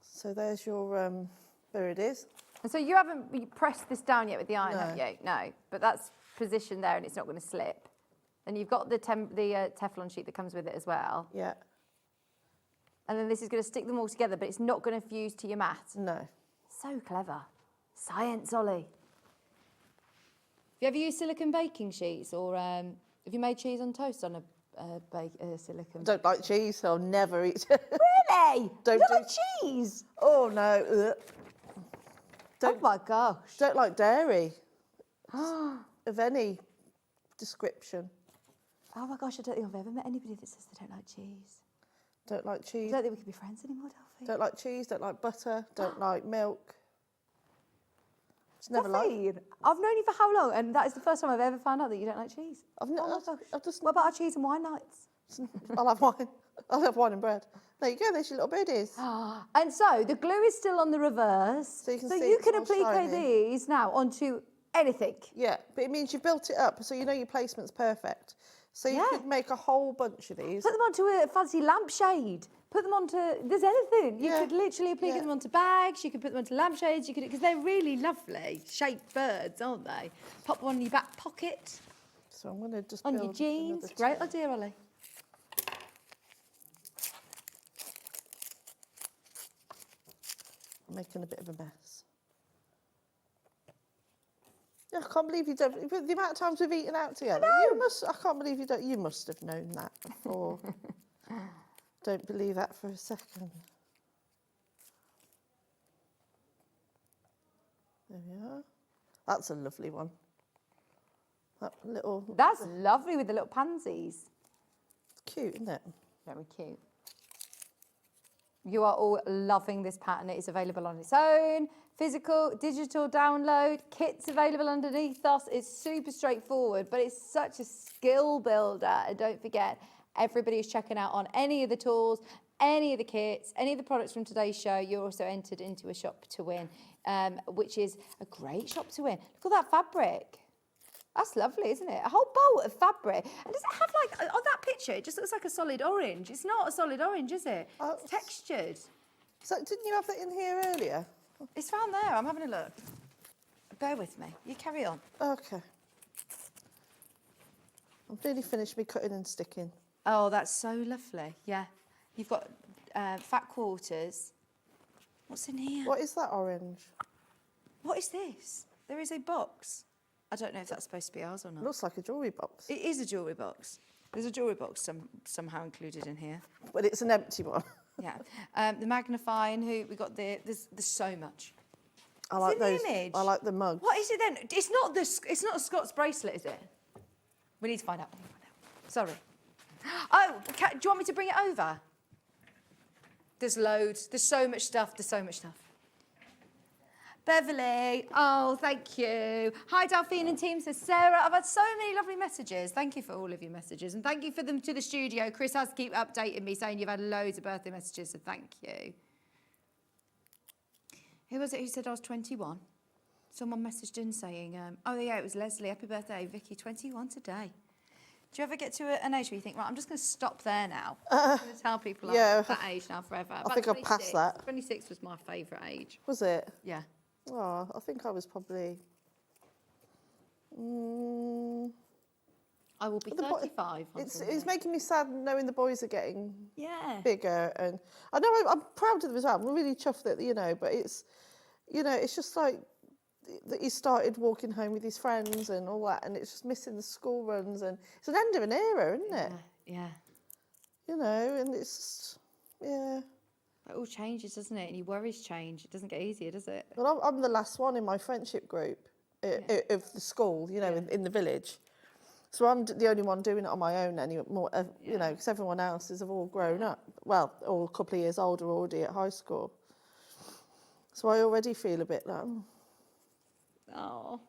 So there's your, there it is. And so you haven't pressed this down yet with the iron, have you? No, but that's positioned there and it's not going to slip. And you've got the Teflon sheet that comes with it as well. Yeah. And then this is going to stick them all together, but it's not going to fuse to your mat. No. So clever. Science, Ollie. Have you ever used silicone baking sheets, or have you made cheese on toast on a silicone? Don't like cheese, so I'll never eat. Really? Don't you like cheese? Oh no. Oh my gosh. Don't like dairy of any description. Oh my gosh, I don't think I've ever met anybody that says they don't like cheese. Don't like cheese. I don't think we can be friends anymore, Delphine. Don't like cheese, don't like butter, don't like milk. It's never like. I've known you for how long? And that is the first time I've ever found out that you don't like cheese. I've what about our cheese and wine nights? I'll have wine. I'll have wine and bread. There you go, there's your little birdies. And so the glue is still on the reverse. So you can, applique these now onto anything. Yeah, but it means you've built it up, so you know your placement's perfect. So you could make a whole bunch of these. Put them onto a fancy lampshade. Put them onto, there's anything. You could literally applique them onto bags, you could put them onto lampshades, because they're really lovely shaped birds, aren't they? Pop one in your back pocket. So I'm going to just on your jeans. Great idea, Ollie. I'm making a bit of a mess. I can't believe you don't. The amount of times we've eaten out together, I can't believe you don't. You must have known that before. Don't believe that for a second. There we are. That's a lovely one. That little. That's lovely with the little pansies. It's cute, isn't it? Very cute. You are all loving this pattern. It is available on its own. Physical, digital download, kits available underneath us. It's super straightforward, but it's such a skill builder. And don't forget, everybody is checking out on any of the tools, any of the kits, any of the products from today's show. You're also entered into a shop to win, which is a great shop to win. Look at that fabric. That's lovely, isn't it? A whole bolt of fabric. And does it have like, on that picture, it just looks like a solid orange. It's not a solid orange, is it? It's textured. So didn't you have that in here earlier? It's round there. I'm having a look. Bear with me. You carry on. Okay. I've nearly finished me cutting and sticking. Oh, that's so lovely. Yeah. You've got fat quarters. What's in here? What is that orange? What is this? There is a box. I don't know if that's supposed to be ours or not. Looks like a jewellery box. It is a jewellery box. There's a jewellery box somehow included in here. But it's an empty one. Yeah. The magnifying hoop, we got there's so much. I like those. The image. I like the mug. What is it then? It's not a Scott's bracelet, is it? We need to find out. Sorry. Oh, do you want me to bring it over? There's loads. There's so much stuff. Beverly, oh, thank you. Hi, Delphine and team, says Sarah. I've had so many lovely messages. Thank you for all of your messages. And thank you for them to the studio. Chris has to keep updating me, saying you've had loads of birthday messages, so thank you. Who was it who said I was 21? Someone messaged in saying, oh, yeah, it was Leslie. Happy birthday, Vicky, 21 today. Do you ever get to an age where you think, right, I'm just going to stop there now? I'm going to tell people I'm that age now forever. I think I've passed that. 26 was my favourite age. Was it? Yeah. Oh, I think I was probably... I will be 35. It's making me sad knowing the boys are getting bigger. And I know I'm proud of them as well. I'm really chuffed that, but it's, it's just like, he started walking home with his friends and all that, and it's just missing the school runs, and it's an end of an era, isn't it? Yeah. You know, and it's just, yeah. It all changes, doesn't it? And your worries change. It doesn't get easier, does it? Well, I'm the last one in my friendship group of the school, you know, in the village. So I'm the only one doing it on my own anymore, you know, because everyone else have all grown up. Well, all a couple of years older already at high school. So I already feel a bit like, Oh.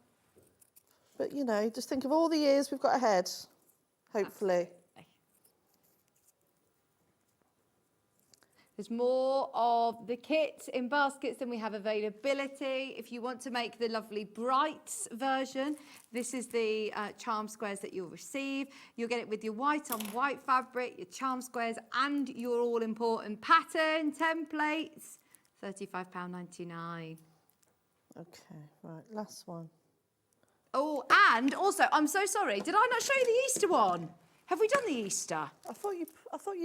But, you know, just think of all the years we've got ahead, hopefully. There's more of the kit in baskets than we have availability. If you want to make the lovely Brights version, this is the charm squares that you'll receive. You'll get it with your white on white fabric, your charm squares, and your all-important pattern templates. £35.99. Okay, right, last one. Oh, and also, I'm so sorry, did I not show you the Easter one? Have we done the Easter? I thought you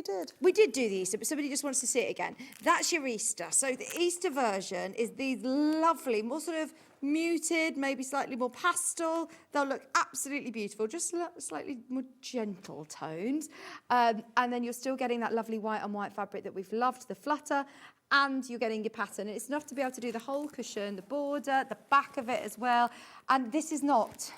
did. We did do the Easter, but somebody just wants to see it again. That's your Easter. So the Easter version is these lovely, more sort of muted, maybe slightly more pastel. They'll look absolutely beautiful, just slightly more gentle tones. And then you're still getting that lovely white on white fabric that we've loved, the flutter, and you're getting your pattern. It's enough to be able to do the whole cushion, the border, the back of it as well. And this is not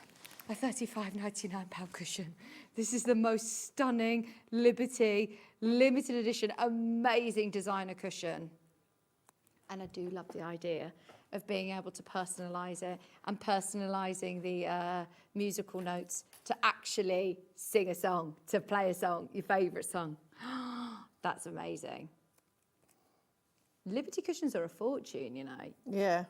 a £35.99 cushion. This is the most stunning Liberty limited edition, amazing designer cushion. And I do love the idea of being able to personalise it and personalising the musical notes to actually sing a song, to play a song, your favourite song. That's amazing. Liberty cushions are a fortune, you know. Yeah.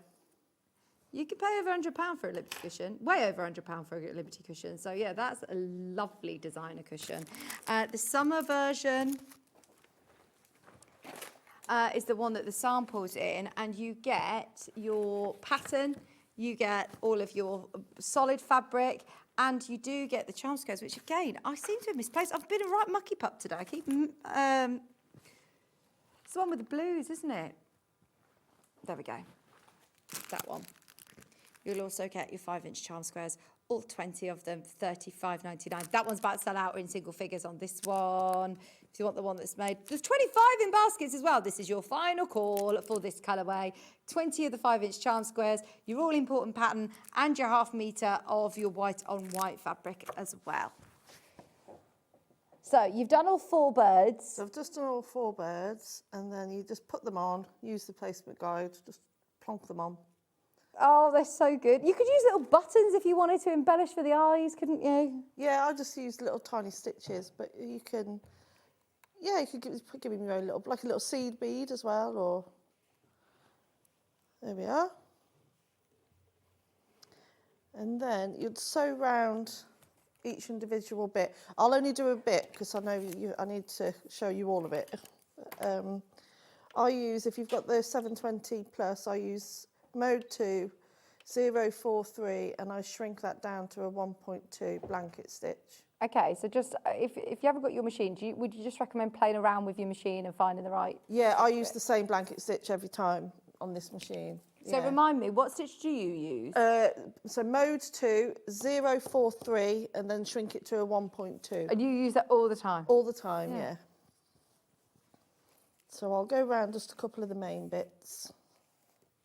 You could pay over £100 for a Liberty cushion, way over £100 for a Liberty cushion. So yeah, that's a lovely designer cushion. The summer version is the one that the sample's in, and you get your pattern, you get all of your solid fabric, and you do get the charm squares, which again, I seem to have misplaced. I've been a right mucky pup today. I keep, it's the one with the blues, isn't it? There we go, that one. You'll also get your 5-inch charm squares, all 20 of them, £35.99. That one's about to sell out in single figures on this one. If you want the one that's made, there's 25 in baskets as well. This is your final call for this colourway. 20 of the 5-inch charm squares, your all-important pattern, and your ½ metre of your white on white fabric as well. So you've done all 4 birds. So I've just done all 4 birds, and then you just put them on, use the placement guide, just plonk them on. Oh, they're so good. You could use little buttons if you wanted to embellish for the eyes, couldn't you? Yeah, I just use little tiny stitches, but you can, yeah, you could give me your own little, like a little seed bead as well, or, there we are. And then you'd sew round each individual bit. I'll only do a bit because I know I need to show you all of it. I use, if you've got the 720 plus, I use mode 2, 043, and I shrink that down to a 1.2 blanket stitch. Okay, so just if you haven't got your machine, would you just recommend playing around with your machine and finding the right? Yeah, I use the same blanket stitch every time on this machine. So remind me, what stitch do you use? So mode 2, 043, and then shrink it to a 1.2. And you use that all the time? All the time, yeah. So I'll go around just a couple of the main bits,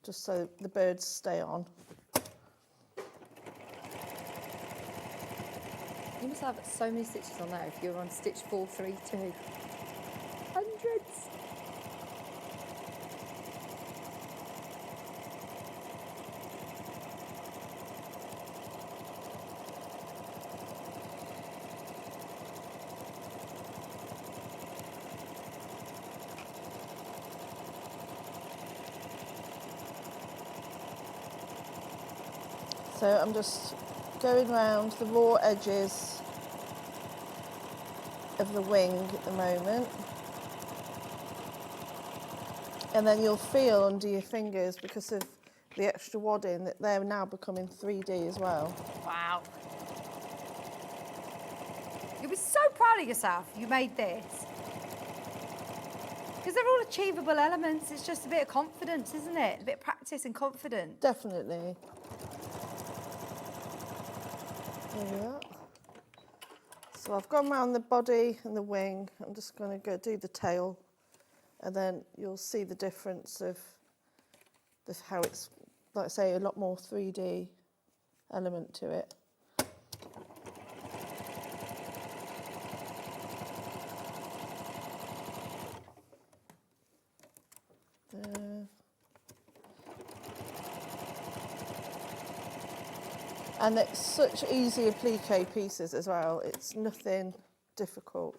just so the birds stay on. You must have so many stitches on there if you're on stitch 432. Hundreds. So I'm just going around the raw edges of the wing at the moment. And then you'll feel under your fingers, because of the extra wadding, that they're now becoming 3D as well. Wow. You'll be so proud of yourself you made this. Because they're all achievable elements. It's just a bit of confidence, isn't it? A bit of practice and confidence. Definitely. There we are. So I've gone around the body and the wing. I'm just going to go do the tail, and then you'll see the difference of how it's, like I say, a lot more 3D element to it. And it's such easy applique pieces as well. It's nothing difficult.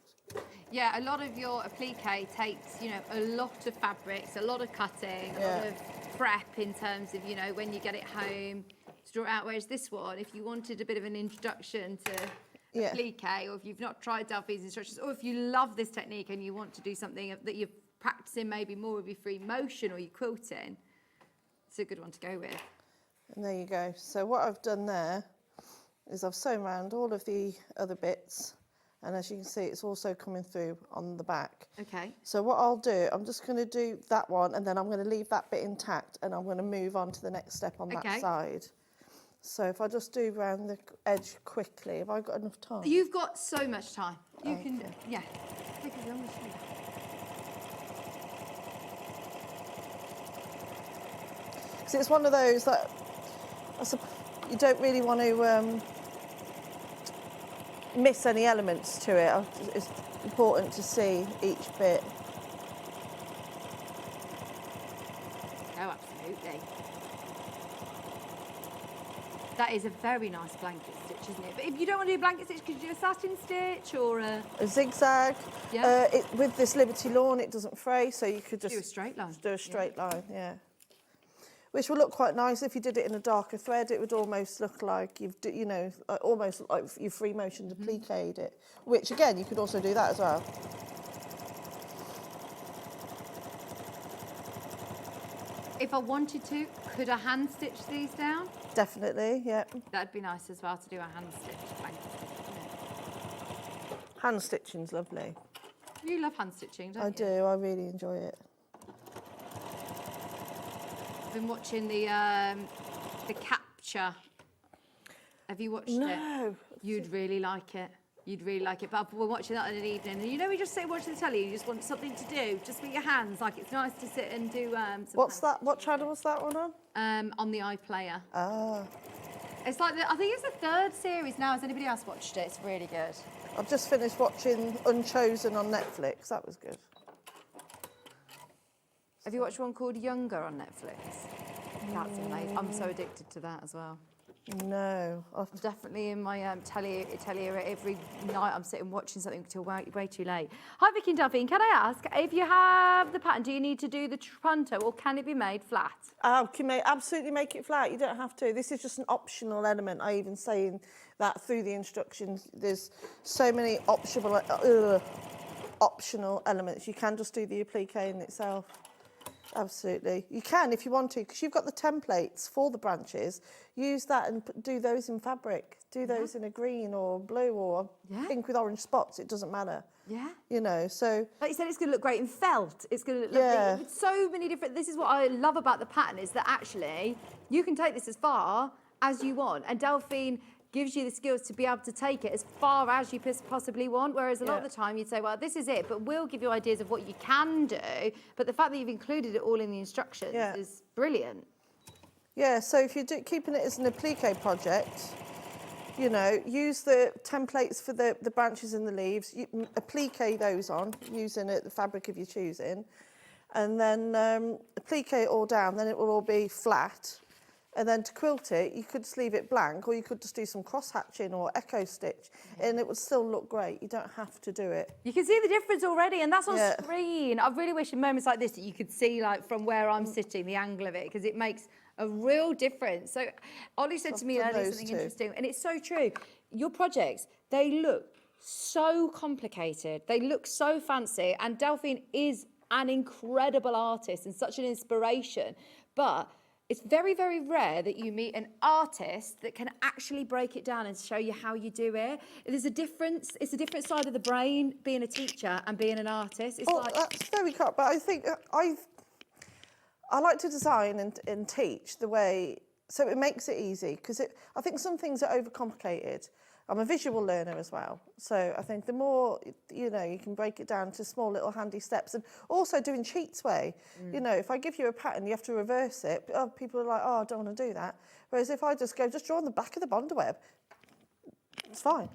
Yeah, a lot of your applique takes, you know, a lot of fabrics, a lot of cutting, a lot of prep in terms of, you know, when you get it home to draw it out. Whereas this one, if you wanted a bit of an introduction to applique, or if you've not tried Delphine's instructions, or if you love this technique and you want to do something that you're practicing maybe more with your free motion or your quilting, it's a good one to go with. And there you go. So what I've done there is I've sewn around all of the other bits, and as you can see, it's also coming through on the back. Okay. So what I'll do, I'm just going to do that one, and then I'm going to leave that bit intact, and I'm going to move on to the next step on that side. So if I just do around the edge quickly, have I got enough time? You've got so much time. You can, yeah. Take as long as you want. Because it's one of those that you don't really want to miss any elements to it. It's important to see each bit. Oh, absolutely. That is a very nice blanket stitch, isn't it? But if you don't want to do a blanket stitch, could you do a satin stitch or a zigzag? Yeah. With this Liberty lawn, it doesn't fray, so you could just do a straight line. Do a straight line, yeah. Which will look quite nice if you did it in a darker thread. It would almost look like you know, almost like you free motion appliqued it. Which again, you could also do that as well. If I wanted to, could I hand stitch these down? Definitely, yeah. That'd be nice as well to do a hand stitch blanket stitch. Hand stitching's lovely. You love hand stitching, don't you? I do. I really enjoy it. Been watching the Capture. Have you watched it? No. You'd really like it. You'd really like it. But we're watching that in an evening, and you know, we just sit watching the telly. You just want something to do, just with your hands. Like it's nice to sit and do. What's that? What channel was that one on? On the iPlayer. Ah. It's like I think it's the 3rd series now. Has anybody else watched it? It's really good. I've just finished watching Unchosen on Netflix. That was good. Have you watched one called Younger on Netflix? That's amazing. I'm so addicted to that as well. No. I'm definitely in my telly every night. I'm sitting watching something until way too late. Hi, Vicki and Delphine. Can I ask, if you have the pattern, do you need to do the punto or can it be made flat? You can absolutely make it flat. You don't have to. This is just an optional element. I even say that through the instructions. There's so many optional elements. You can just do the applique in itself. Absolutely. You can if you want to, because you've got the templates for the branches. Use that and do those in fabric. Do those in a green or blue or pink with orange spots. It doesn't matter. Yeah. You know, so... Like you said, it's going to look great in felt. It's going to look lovely. With so many different... This is what I love about the pattern, is that actually you can take this as far as you want. And Delphine gives you the skills to be able to take it as far as you possibly want, whereas a lot of the time you'd say, well, this is it, but we'll give you ideas of what you can do. But the fact that you've included it all in the instructions is brilliant. Yeah, so if you're keeping it as an applique project, you know, use the templates for the branches and the leaves, applique those on, using the fabric of your choosing, and then applique it all down, then it will all be flat. And then to quilt it, you could just leave it blank, or you could just do some cross-hatching or echo stitch, and it would still look great. You don't have to do it. You can see the difference already, and that's on screen. I really wish in moments like this that you could see, like, from where I'm sitting, the angle of it, because it makes a real difference. So Ollie said to me earlier something interesting, and it's so true. Your projects, they look so complicated. They look so fancy, and Delphine is an incredible artist and such an inspiration, but it's very, very rare that you meet an artist that can actually break it down and show you how you do it. There's a difference. It's a different side of the brain, being a teacher and being an artist. It's that's very correct. But I think I like to design and teach the way, so it makes it easy, because I think some things are overcomplicated. I'm a visual learner as well. So I think the more, you know, you can break it down to small little handy steps, and also doing cheats way. You know, if I give you a pattern, you have to reverse it. People are like, oh, I don't want to do that. Whereas if I just go, just draw on the back of the bonder web, it's fine.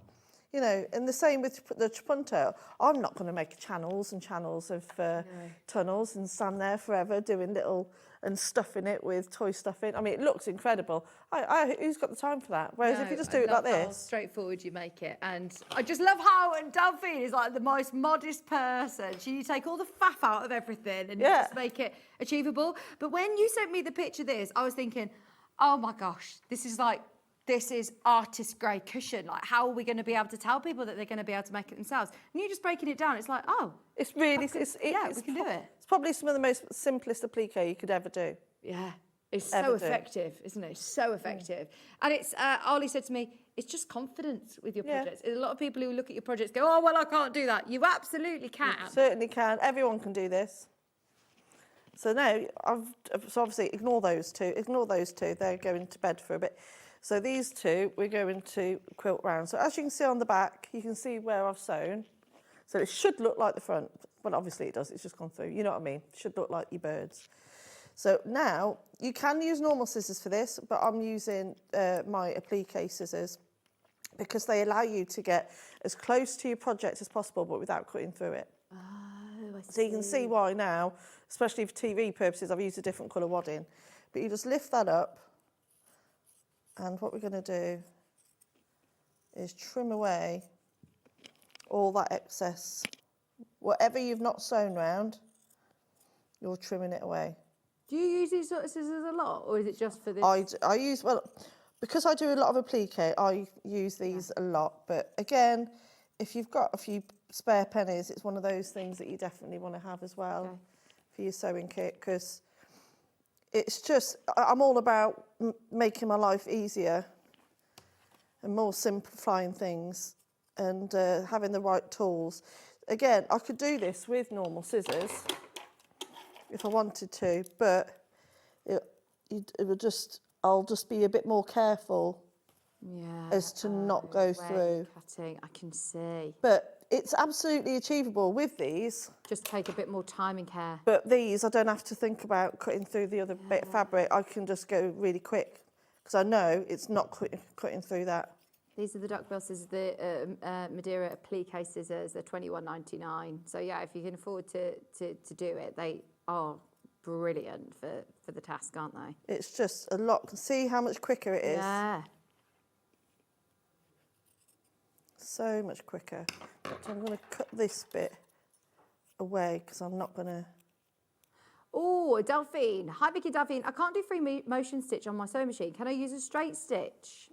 You know, and the same with the trapunto. I'm not going to make channels and channels of tunnels and stand there forever doing little and stuffing it with toy stuffing. I mean, it looks incredible. Who's got the time for that? Whereas if you just do it like How this, straightforward you make it. And I just love how Delphine is like the most modest person. You take all the faff out of everything and you just make it achievable. But when you sent me the picture of this, I was thinking, oh my gosh, this is artist grade cushion. Like, how are we going to be able to tell people that they're going to be able to make it themselves? And you're just breaking it down. It's like, oh, it's really, we can do it. It's probably some of the most simplest applique you could ever do. Yeah, it's so effective, isn't it? So effective. And it's, Ollie said to me, it's just confidence with your projects. A lot of people who look at your projects go, oh, well, I can't do that. You absolutely can. You certainly can. Everyone can do this. So now, so obviously ignore those two. Ignore those two. They're going to bed for a bit. So these two, we're going to quilt round. So as you can see on the back, you can see where I've sewn. So it should look like the front. Well, obviously it does. It's just gone through. You know what I mean? It should look like your birds. So now, you can use normal scissors for this, but I'm using my applique scissors because they allow you to get as close to your project as possible, but without cutting through it. Oh, I see. So you can see why now, especially for TV purposes, I've used a different colour wadding. But you just lift that up. And what we're going to do is trim away all that excess. Whatever you've not sewn round, you're trimming it away. Do you use these sort of scissors a lot, or is it just for this? I use, well, because I do a lot of applique, I use these a lot. But again, if you've got a few spare pennies, it's one of those things that you definitely want to have as well for your sewing kit, because it's just, I'm all about making my life easier and more simplifying things and having the right tools. Again, I could do this with normal scissors if I wanted to, but I'll just be a bit more careful as to not go through. Cutting, I can see. But it's absolutely achievable with these. Just take a bit more time and care. But these, I don't have to think about cutting through the other bit of fabric. I can just go really quick because I know it's not cutting through that. These are the duckbill scissors, the Madeira applique scissors. They're $21.99. So yeah, if you can afford to do it, they are brilliant for the task, aren't they? It's just a lot. See how much quicker it is? Yeah. So much quicker. But I'm going to cut this bit away because I'm not going to... Oh, Delphine. Hi, Vicki, Delphine. I can't do free motion stitch on my sewing machine. Can I use a straight stitch?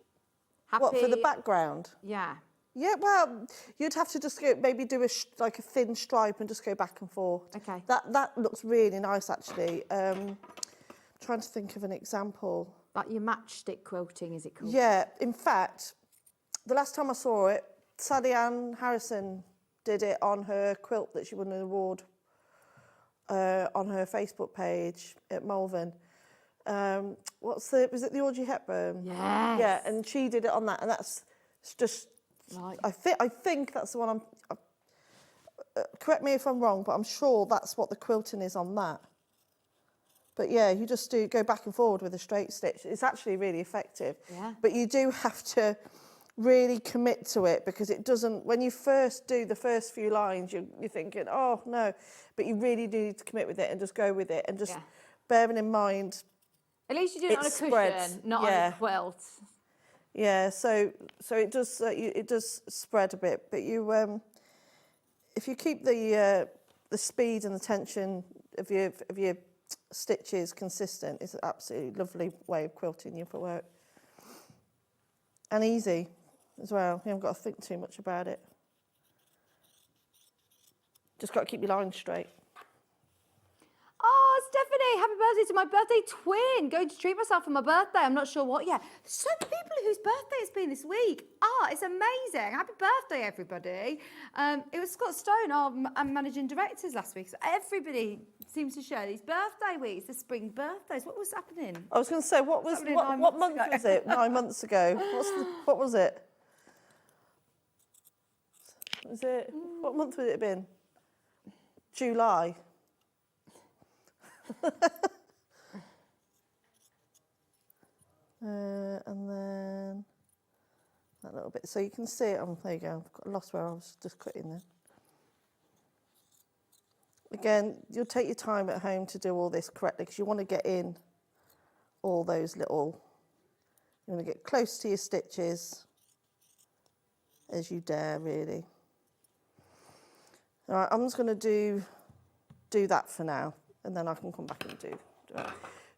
Happy... What, for the background? Yeah. Yeah, well, you'd have to just go, maybe do like a thin stripe and just go back and forth. Okay. That looks really nice, actually. Trying to think of an example. Like your matchstick quilting, is it called? Yeah, in fact, the last time I saw it, Sally Ann Harrison did it on her quilt that she won an award on her Facebook page at Malvern. Was it the Audrey Hepburn? Yes. Yeah, and she did it on that, and that's just... Right. I think that's the one correct me if I'm wrong, but I'm sure that's what the quilting is on that. But yeah, you just go back and forward with a straight stitch. It's actually really effective. Yeah. But you do have to really commit to it because it doesn't, when you first do the first few lines, you're thinking, oh no, but you really do need to commit with it and just go with it and just bearing in mind. At least you do it on a cushion, not on a quilt. Yeah, so it does spread a bit, but you if you keep the speed and the tension of your stitches consistent, it's an absolutely lovely way of quilting your work, and easy as well. You haven't got to think too much about it. Just got to keep your lines straight. Oh, Stephanie, happy birthday to my birthday twin. Going to treat myself for my birthday. I'm not sure what yet. There's so many people whose birthday it's been this week. Oh, it's amazing. Happy birthday, everybody. It was Scott Stone, our managing directors last week. So everybody seems to share these birthday weeks, the spring birthdays. What was happening? I was going to say, what month was it? 9 months ago. What was it? is it? What month would it have been? July. And then that little bit. So you can see it. There you go. I've lost where I was just cutting there. Again, you'll take your time at home to do all this correctly because you want to get in all those little, you want to get close to your stitches as you dare, really. All right, I'm just going to do that for now, and then I can come back and do it.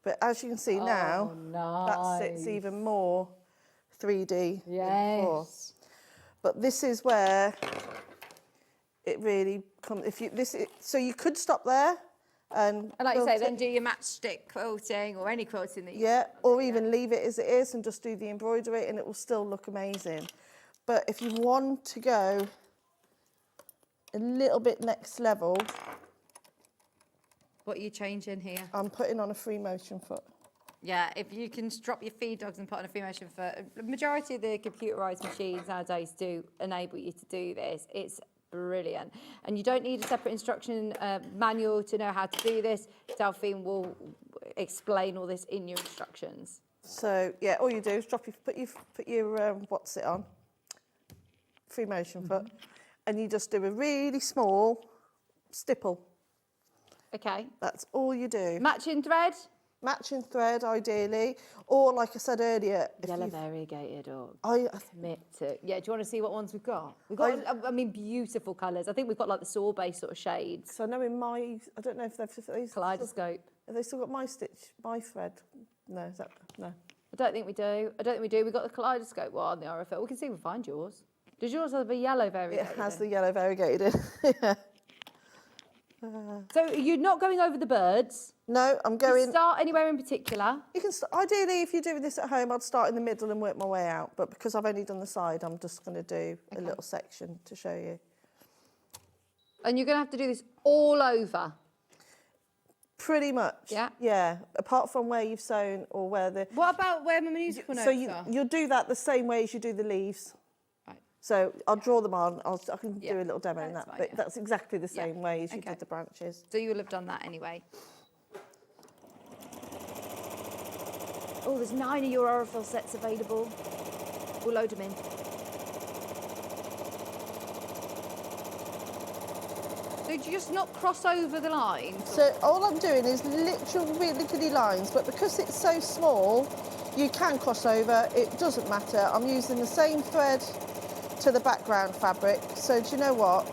But as you can see now, that sits even more 3D than before. But this is where it really comes. So you could stop there and like you say, then do your matchstick quilting or any quilting that you or even leave it as it is and just do the embroidery, and it will still look amazing. But if you want to go a little bit next level, what are you changing here? I'm putting on a free motion foot. Yeah, if you can drop your feed dogs and put on a free motion foot, the majority of the computerised machines nowadays do enable you to do this. It's brilliant. And you don't need a separate instruction manual to know how to do this. Delphine will explain all this in your instructions. So, yeah, all you do is put your what's it on, free motion foot, and you just do a really small stipple. Okay. That's all you do. Matching thread? Matching thread, ideally. Or, like I said earlier... Yellow variegated or I commit to... Yeah, do you want to see what ones we've got? We've got, I mean, beautiful colours. I think we've got, like, the sorbet sort of shades. So I know in my... I don't know if they've... Kaleidoscope. Have they still got my thread? No, is that... No. I don't think we do. We've got the kaleidoscope one, the RFL. We can see if we find yours. Does yours have a yellow variegated? It has the yellow variegated, yeah. So you're not going over the birds? No, I'm going... You start anywhere in particular? You can ideally, if you're doing this at home, I'd start in the middle and work my way out. But because I've only done the side, I'm just going to do a little section to show you. And you're going to have to do this all over? Pretty much. Yeah? Yeah, apart from where you've sewn or where the... What about where my musical notes are? You'll do that the same way as you do the leaves. So I'll draw them on. I can do a little demo in that. But that's exactly the same way as you did the branches. So you will have done that anyway. Oh, there's 9 of your Aurifil sets available. We'll load them in. So do you just not cross over the lines? So all I'm doing is literal lickety lines, but because it's so small, you can cross over. It doesn't matter. I'm using the same thread to the background fabric, so do you know what?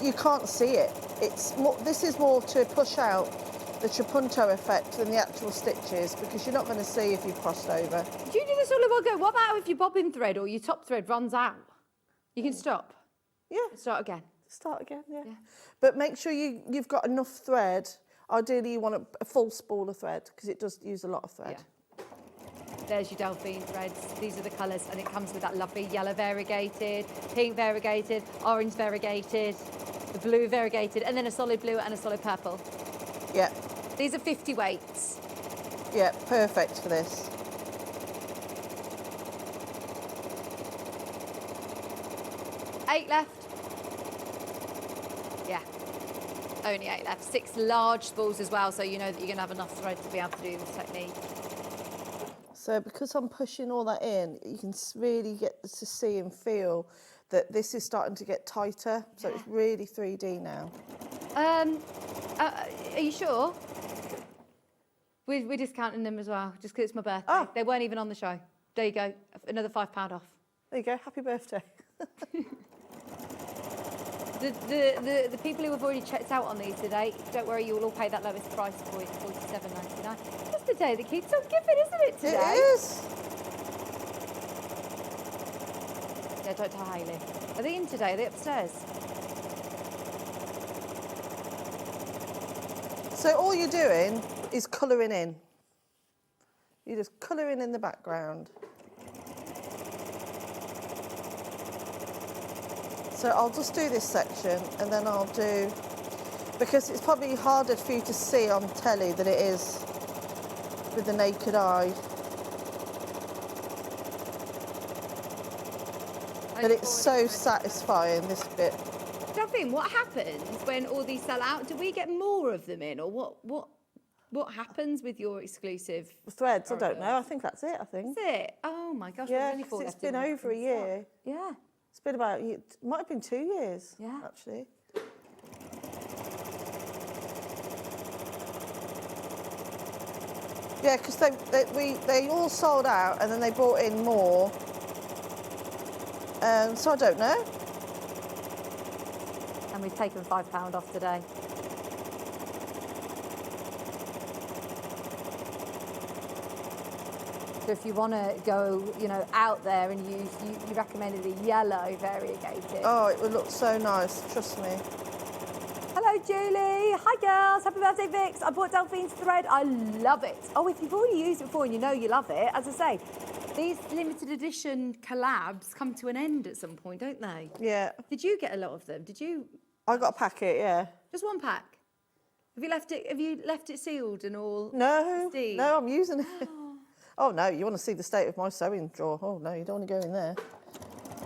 You can't see it. This is more to push out the trapunto effect than the actual stitches, because you're not going to see if you've crossed over. Do you do this all in one go? What about if your bobbin thread or your top thread runs out? You can stop. Yeah. Start again. Start again, yeah. But make sure you've got enough thread. Ideally, you want a full spool of thread, because it does use a lot of thread. Yeah. There's your Delphine threads. These are the colours, and it comes with that lovely yellow variegated, pink variegated, orange variegated, the blue variegated, and then a solid blue and a solid purple. Yeah. These are 50 weights. Yeah, perfect for this. Eight left. Yeah. Only 8 left. 6 large spools as well, so you know that you're going to have enough thread to be able to do this technique. So because I'm pushing all that in, you can really get to see and feel that this is starting to get tighter. So it's really 3D now. Are you sure? We're discounting them as well, just because it's my birthday. They weren't even on the show. There you go, another £5 off. There you go, happy birthday. The people who have already checked out on these today, don't worry, you will all pay that lowest price point, £47.99. Just a day that keeps on giving, isn't it, today? It is. Yeah, don't tell Hayley. Are they in today? Are they upstairs? So all you're doing is colouring in. You're just colouring in the background. So I'll just do this section, and then I'll do, because it's probably harder for you to see on telly than it is with the naked eye. But it's so satisfying, this bit. Delphine, what happens when all these sell out? Do we get more of them in, or what happens with your exclusive threads? I don't know. I think that's it. I think. That's it. Oh my gosh. Yeah, because it's been over a year. Yeah. It's been about. It might have been 2 years. Yeah. Actually. Yeah, because they all sold out and then they brought in more. So I don't know. And we've taken £5 off today. So if you want to go, out there and use, you recommended the yellow variegated. Oh, it would look so nice, trust me. Hello, Julie. Hi, girls. Happy birthday, Vix. I bought Delphine's thread. I love it. Oh, if you've already used it before and you know you love it, as I say, these limited edition collabs come to an end at some point, don't they? Yeah. Did you get a lot of them? Did you? I got a packet, yeah. Just one pack? Have you left it sealed and all? No, pristine? no, I'm using it. Oh no, you want to see the state of my sewing drawer? Oh no, you don't want to go in there.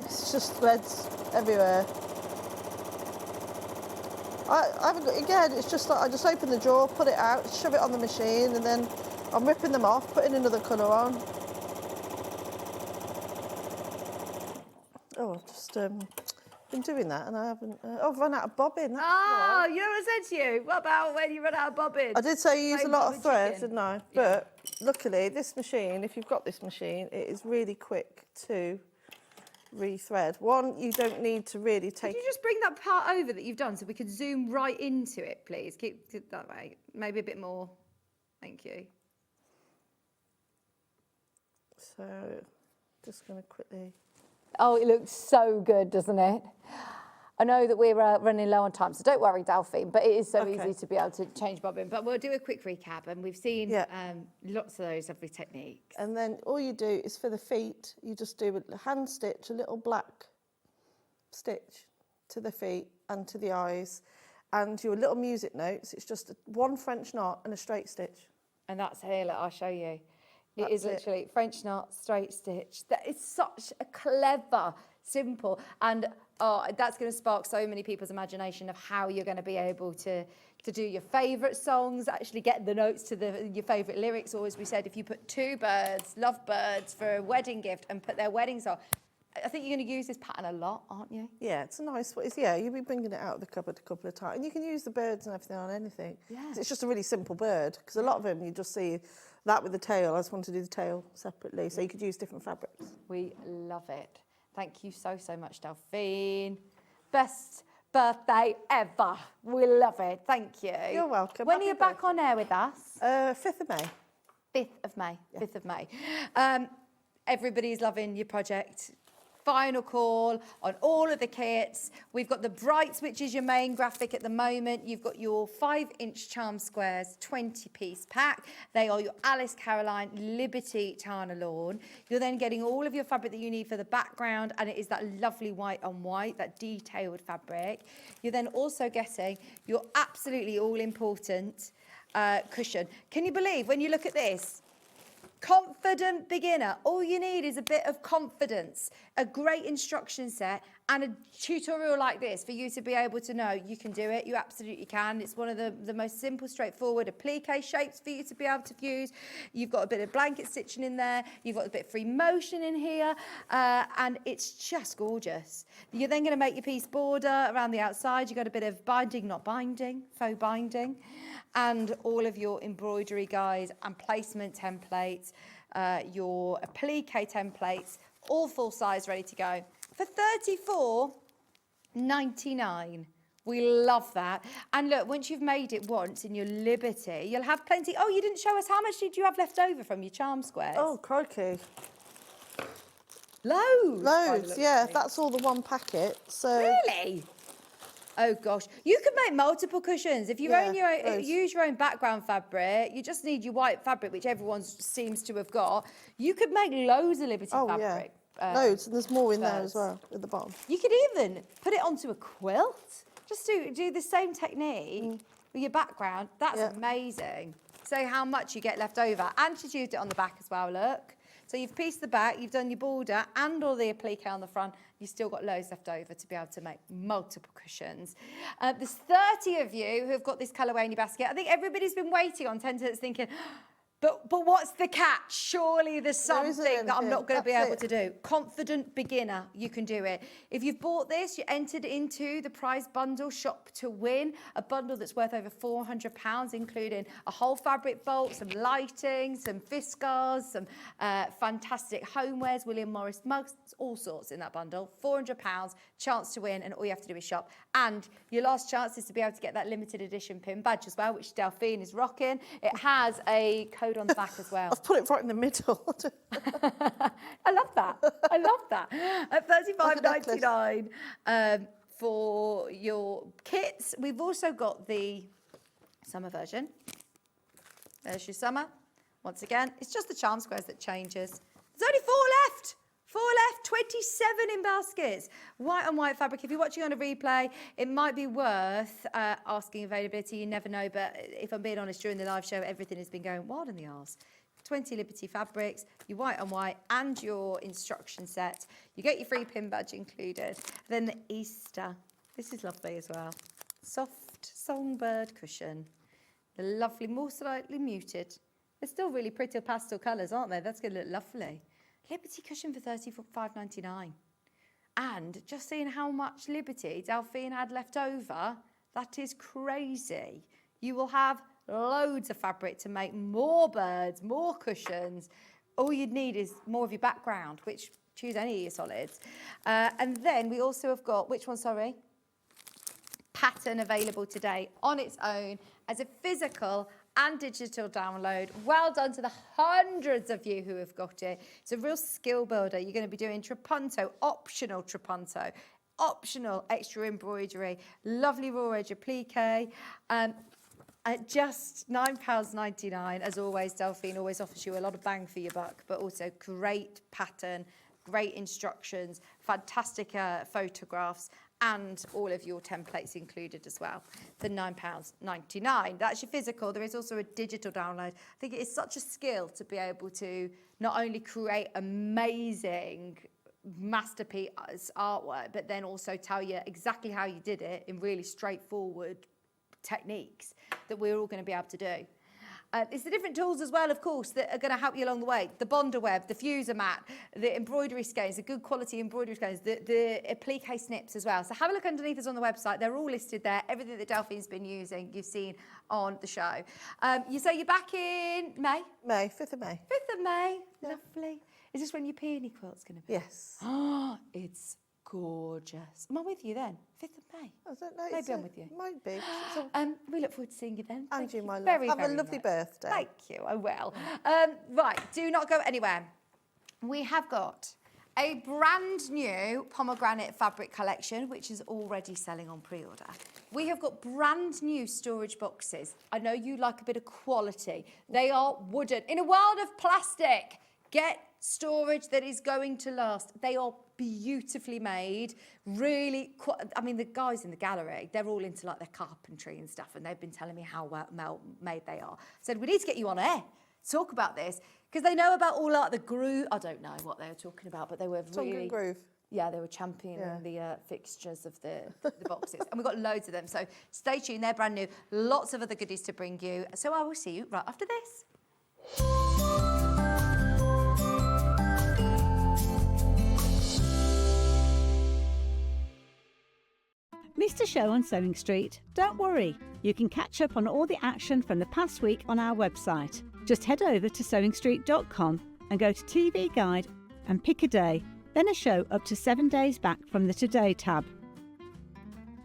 It's just threads everywhere. Again, it's just like I just open the drawer, put it out, shove it on the machine, and then I'm ripping them off, putting another colour on. Oh, I've just been doing that, and I haven't. I've run out of bobbin. Oh, you know what I said to you? What about when you run out of bobbin? I did say you use a lot of thread, chicken. didn't I? But luckily, this machine, if you've got this machine, it is really quick to re-thread. One, you don't need to really take... Could you just bring that part over that you've done so we can zoom right into it, please? Keep it that way. Maybe a bit more. Thank you. So, just going to quickly... Oh, it looks so good, doesn't it? I know that we're running low on time, so don't worry, Delphine, but it is so easy to be able to change bobbin. But we'll do a quick recap, and we've seen lots of those lovely techniques. And then all you do is for the feet, you just do a hand stitch, a little black stitch to the feet and to the eyes. And your little music notes, it's just one French knot and a straight stitch. And that's here, look, I'll show you. It is literally French knot, straight stitch. That is such a clever, simple, and that's going to spark so many people's imagination of how you're going to be able to do your favourite songs, actually get the notes to your favourite lyrics. Or as we said, if you put two birds, lovebirds, for a wedding gift and put their wedding song, I think you're going to use this pattern a lot, aren't you? Yeah, it's a nice one. Yeah, you'll be bringing it out of the cupboard a couple of times. And you can use the birds and everything on anything. Yeah. It's just a really simple bird, because a lot of them you just see that with the tail. I just want to do the tail separately, so you could use different fabrics. We love it. Thank you so, so much, Delphine. Best birthday ever. We love it. Thank you. You're welcome. When are you back on air with us? 5th of May. 5th of May. Yeah. 5th of May. Everybody's loving your project. Final call on all of the kits. We've got the Brights, which is your main graphic at the moment. You've got your 5-inch charm squares, 20-piece pack. They are your Alice Caroline Liberty Tana Lawn. You're then getting all of your fabric that you need for the background, and it is that lovely white on white, that detailed fabric. You're then also getting your absolutely all-important cushion. Can you believe when you look at this? Confident beginner. All you need is a bit of confidence, a great instruction set, and a tutorial like this for you to be able to know you can do it. You absolutely can. It's one of the most simple, straightforward applique shapes for you to be able to use. You've got a bit of blanket stitching in there. You've got a bit of free motion in here, and it's just gorgeous. You're then going to make your piece border around the outside. You've got a bit of binding, not binding, faux binding, and all of your embroidery guides and placement templates, your applique templates, all full size, ready to go. For $34.99. We love that. And look, once you've made it once in your Liberty, you'll have plenty. Oh, you didn't show us, how much did you have left over from your charm squares? Oh, crikey. Loads. Loads, yeah. That's all the one packet. So Really? Oh gosh, you could make multiple cushions. If you own your own, use your own background fabric, you just need your white fabric, which everyone seems to have got. You could make loads of Liberty fabric. Yeah. Loads, and there's more in there as well at the bottom. You could even put it onto a quilt. Just do the same technique with your background. That's amazing. So how much you get left over, and she's used it on the back as well. Look, So you've pieced the back, you've done your border and all the applique on the front. You've still got loads left over to be able to make multiple cushions. There's 30 of you who have got this colourway in your basket. I think everybody's been waiting on 10 minutes thinking, but what's the catch? Surely there's something that I'm not going to be able to do. Confident beginner, you can do it. If you've bought this, you entered into the prize bundle shop to win, a bundle that's worth over £400, including a whole fabric bolt, some lighting, some Fiskars, some fantastic homewares, William Morris mugs, all sorts in that bundle. £400, chance to win, and all you have to do is shop. And your last chance is to be able to get that limited edition pin badge as well, which Delphine is rocking. It has a code on the back as well. I've put it right in the middle. I love that. I love that. At $35.99 for your kits. We've also got the summer version. There's your summer. Once again, it's just the charm squares that changes. There's only 4 left. 4 left, 27 in baskets. White on white fabric. If you're watching on a replay, it might be worth asking availability. You never know, but if I'm being honest, during the live show, everything has been going wild in the arse. 20 Liberty fabrics, your white on white, and your instruction set. You get your free pin badge included. Then the Easter. This is lovely as well. Soft Songbird Cushion. The lovely, more slightly muted. They're still really pretty pastel colours, aren't they? That's going to look lovely. Liberty cushion for $35.99. And just seeing how much Liberty Delphine had left over, that is crazy. You will have loads of fabric to make more birds, more cushions. All you'd need is more of your background, which choose any of your solids. And then we also have got, which one, sorry? Pattern available today on its own as a physical and digital download. Well done to the hundreds of you who have got it. It's a real skill builder. You're going to be doing trapunto, optional extra embroidery, lovely raw edge applique. At just £9.99, as always, Delphine always offers you a lot of bang for your buck, but also great pattern, great instructions, fantastic photographs, and all of your templates included as well for £9.99. That's your physical. There is also a digital download. I think it is such a skill to be able to not only create amazing masterpiece artwork, but then also tell you exactly how you did it in really straightforward techniques that we're all going to be able to do. It's the different tools as well, of course, that are going to help you along the way. The bonder web, the fuser mat, the embroidery skeins, the good quality embroidery skeins, the applique snips as well. So have a look underneath us on the website. They're all listed there. Everything that Delphine's been using, you've seen on the show. You say you're back in May? May, 5th of May. 5th of May. Yeah. Lovely. Is this when your peony quilt's going to be? Yes. Oh, it's gorgeous. Am I with you then? 5th of May? I don't know. Maybe I'm with you. Might be. We look forward to seeing you then. And you, my love. Very, Have very a lovely much. birthday. Thank you, I will. Right, do not go anywhere. We have got a brand new pomegranate fabric collection, which is already selling on pre-order. We have got brand new storage boxes. I know you like a bit of quality. They are wooden. In a world of plastic, get storage that is going to last. They are beautifully made, really, I mean, the guys in the gallery, they're all into like their carpentry and stuff, and they've been telling me how well made they are. So we need to get you on air, talk about this, because they know about all like the groove. I don't know what they were talking about, but they were really... Tongue and groove. Yeah, they were championing the fixtures of the boxes. And we've got loads of them, so stay tuned, they're brand new. Lots of other goodies to bring you. So I will see you right after this. Missed a show on Sewing Street? Don't worry, you can catch up on all the action from the past week on our website. Just head over to SewingStreet.com and go to TV Guide and pick a day, then a show up to 7 days back from the Today tab.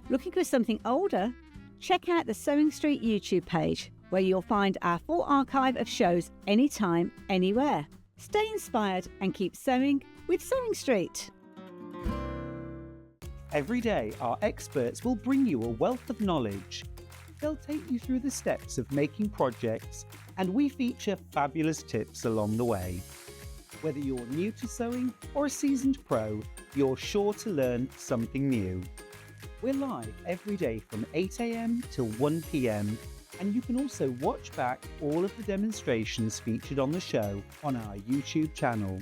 Looking for something older? Check out the Sewing Street YouTube page, where you'll find our full archive of shows anytime, anywhere. Stay inspired and keep sewing with Sewing Street. Every day, our experts will bring you a wealth of knowledge. They'll take you through the steps of making projects, and we feature fabulous tips along the way. Whether you're new to sewing or a seasoned pro, you're sure to learn something new. We're live every day from 8 AM till 1 PM, And you can also watch back all of the demonstrations featured on the show on our YouTube channel.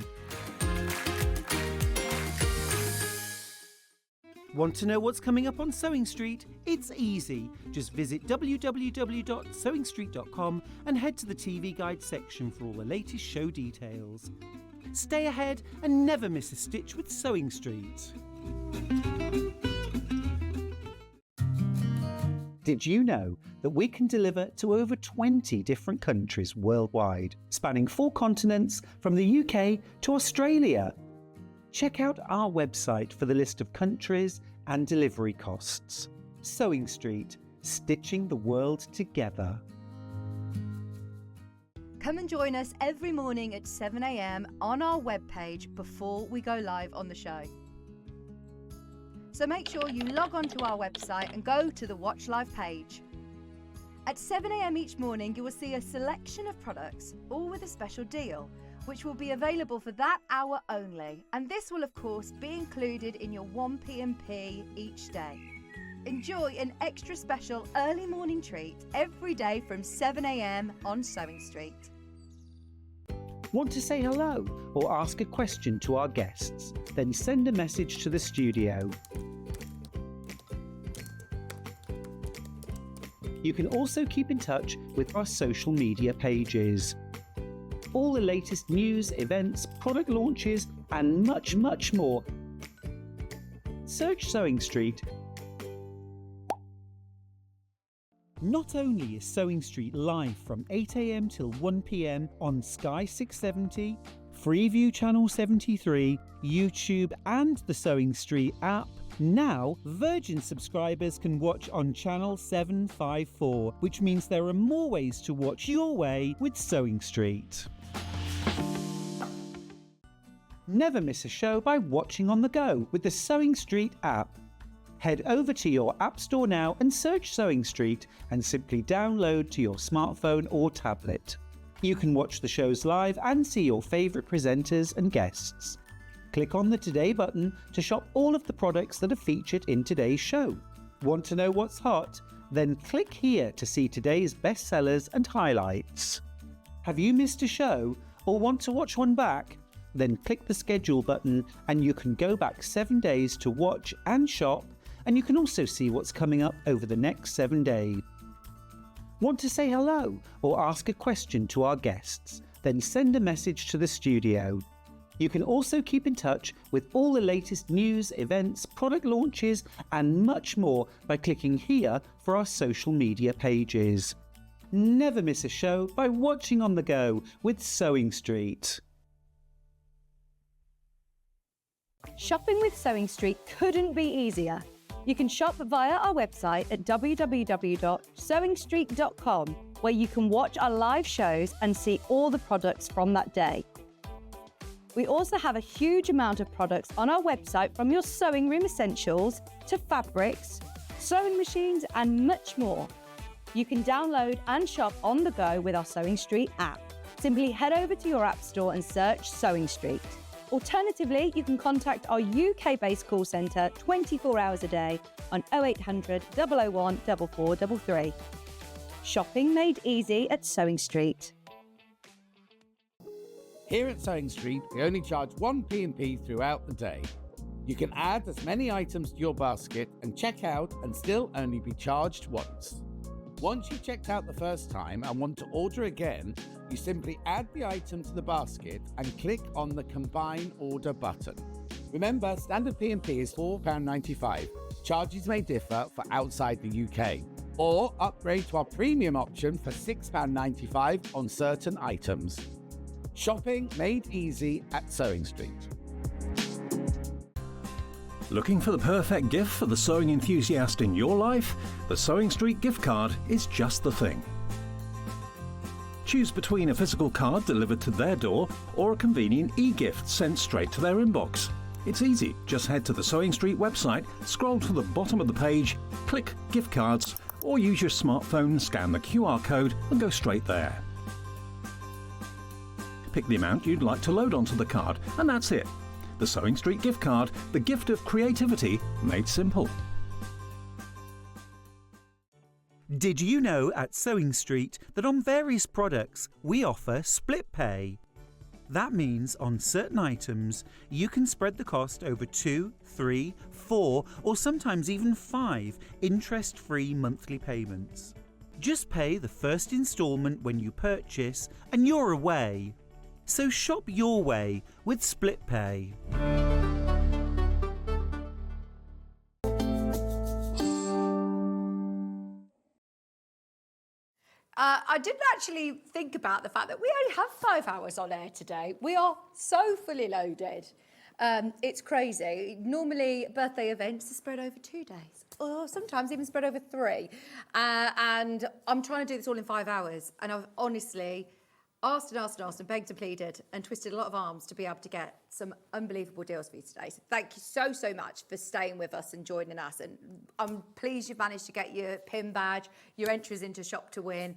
Want to know what's coming up on Sewing Street? It's easy. Just visit www.sewingstreet.com and head to the TV Guide section for all the latest show details. Stay ahead and never miss a stitch with Sewing Street. Did you know that we can deliver to over 20 different countries worldwide, spanning 4 continents from the UK to Australia? Check out our website for the list of countries and delivery costs. Sewing Street, stitching the world together. Come and join us every morning at 7 a.m. on our webpage before we go live on the show. So make sure you log on to our website and go to the Watch Live page. At 7 a.m. each morning, you will see a selection of products, all with a special deal, which will be available for that hour only. And this will, of course, be included in your 1 P&P each day. Enjoy an extra special early morning treat every day from 7 a.m. on Sewing Street. Want to say hello or ask a question to our guests? Then send a message to the studio. You can also keep in touch with our social media pages. All the latest news, events, product launches, and much, much more. Search Sewing Street. Not only is Sewing Street live from 8 a.m. till 1 p.m. on Sky 670, Freeview Channel 73, YouTube and the Sewing Street app, now Virgin subscribers can watch on Channel 754, which means there are more ways to watch your way with Sewing Street. Never miss a show by watching on the go with the Sewing Street app. Head over to your App Store now and search Sewing Street and simply download to your smartphone or tablet. You can watch the shows live and see your favourite presenters and guests. Click on the Today button to shop all of the products that are featured in today's show. Want to know what's hot? Then click here to see today's bestsellers and highlights. Have you missed a show or want to watch one back? Then click the schedule button and you can go back 7 days to watch and shop, and you can also see what's coming up over the next 7 days. Want to say hello or ask a question to our guests? Then send a message to the studio. You can also keep in touch with all the latest news, events, product launches, and much more by clicking here for our social media pages. Never miss a show by watching on the go with Sewing Street. Shopping with Sewing Street couldn't be easier. You can shop via our website at www.sewingstreet.com, where you can watch our live shows and see all the products from that day. We also have a huge amount of products on our website, from your sewing room essentials to fabrics, sewing machines, and much more. You can download and shop on the go with our Sewing Street app. Simply head over to your App Store and search Sewing Street. Alternatively, you can contact our UK-based call centre 24 hours a day on 0800 001 4433. Shopping made easy at Sewing Street. Here at Sewing Street, we only charge 1 P&P throughout the day. You can add as many items to your basket and check out and still only be charged once. Once you've checked out the first time and want to order again, you simply add the item to the basket and click on the Combine Order button. Remember, standard P&P is £4.95. Charges may differ for outside the UK. Or upgrade to our premium option for £6.95 on certain items. Shopping made easy at Sewing Street. Looking for the perfect gift for the sewing enthusiast in your life? The Sewing Street gift card is just the thing. Choose between a physical card delivered to their door or a convenient e-gift sent straight to their inbox. It's easy. Just head to the Sewing Street website, scroll to the bottom of the page, click Gift Cards, or use your smartphone, scan the QR code and go straight there. Pick the amount you'd like to load onto the card, and that's it. The Sewing Street gift card, the gift of creativity made simple. Did you know at SewingStreet that on various products we offer split pay? That means on certain items you can spread the cost over 2, 3, 4 or sometimes even 5 interest-free monthly payments. Just pay the first instalment when you purchase and you're away. So shop your way with split pay. I didn't actually think about the fact that we only have 5 hours on air today. We are so fully loaded. It's crazy. Normally, birthday events are spread over 2 days, or sometimes even spread over 3. And I'm trying to do this all in 5 hours. And I've honestly asked and begged and pleaded and twisted a lot of arms to be able to get some unbelievable deals for you today. So thank you so much for staying with us and joining us. And I'm pleased you've managed to get your pin badge, your entries into Shop to Win.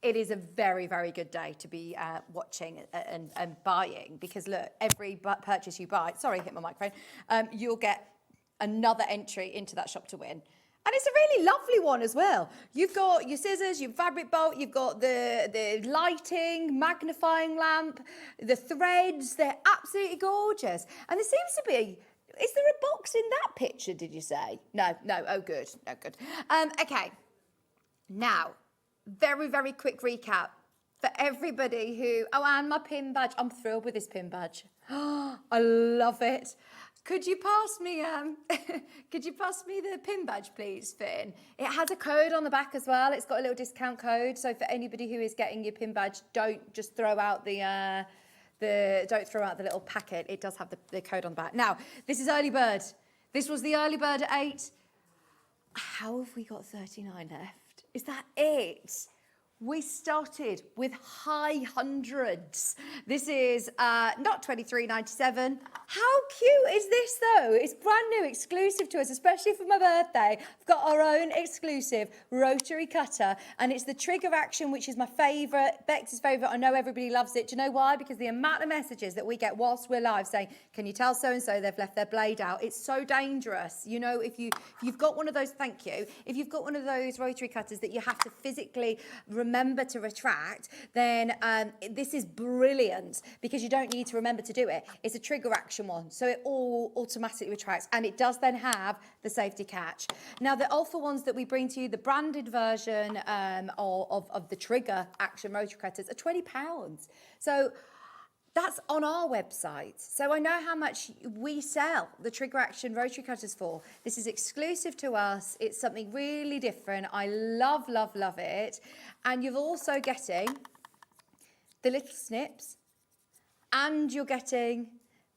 It is a very, very good day to be watching and buying, because look, every purchase you buy, sorry, I hit my microphone, you'll get another entry into that Shop to Win. And it's a really lovely one as well. You've got your scissors, your fabric bolt, you've got the lighting, magnifying lamp, the threads. They're absolutely gorgeous. And there seems to be, is there a box in that picture, did you say? No, oh good, no good. Okay, now, very, very quick recap for everybody who, and my pin badge. I'm thrilled with this pin badge. I love it. Could you pass me the pin badge, please, Finn? It has a code on the back as well. It's got a little discount code. So for anybody who is getting your pin badge, don't just throw out the little packet. It does have the code on the back. Now, this is early bird. This was the early bird at 8. How have we got 39 left? Is that it? We started with high hundreds. This is not $23.97. How cute is this though? It's brand new, exclusive to us, especially for my birthday. I've got our own exclusive rotary cutter, and it's the trigger action, which is my favourite, Bex's favourite. I know everybody loves it. Do you know why? Because the amount of messages that we get whilst we're live saying, can you tell so-and-so they've left their blade out? It's so dangerous. You know, if you've got one of those, thank you. If you've got one of those rotary cutters that you have to physically remember to retract, then this is brilliant, because you don't need to remember to do it. It's a trigger action one, so it all automatically retracts, and it does then have the safety catch. Now, the alpha ones that we bring to you, the branded version of the trigger action rotary cutters, are £20. So that's on our website. So I know how much we sell the trigger action rotary cutters for. This is exclusive to us. It's something really different. I love it. And you're also getting the little snips, and you're getting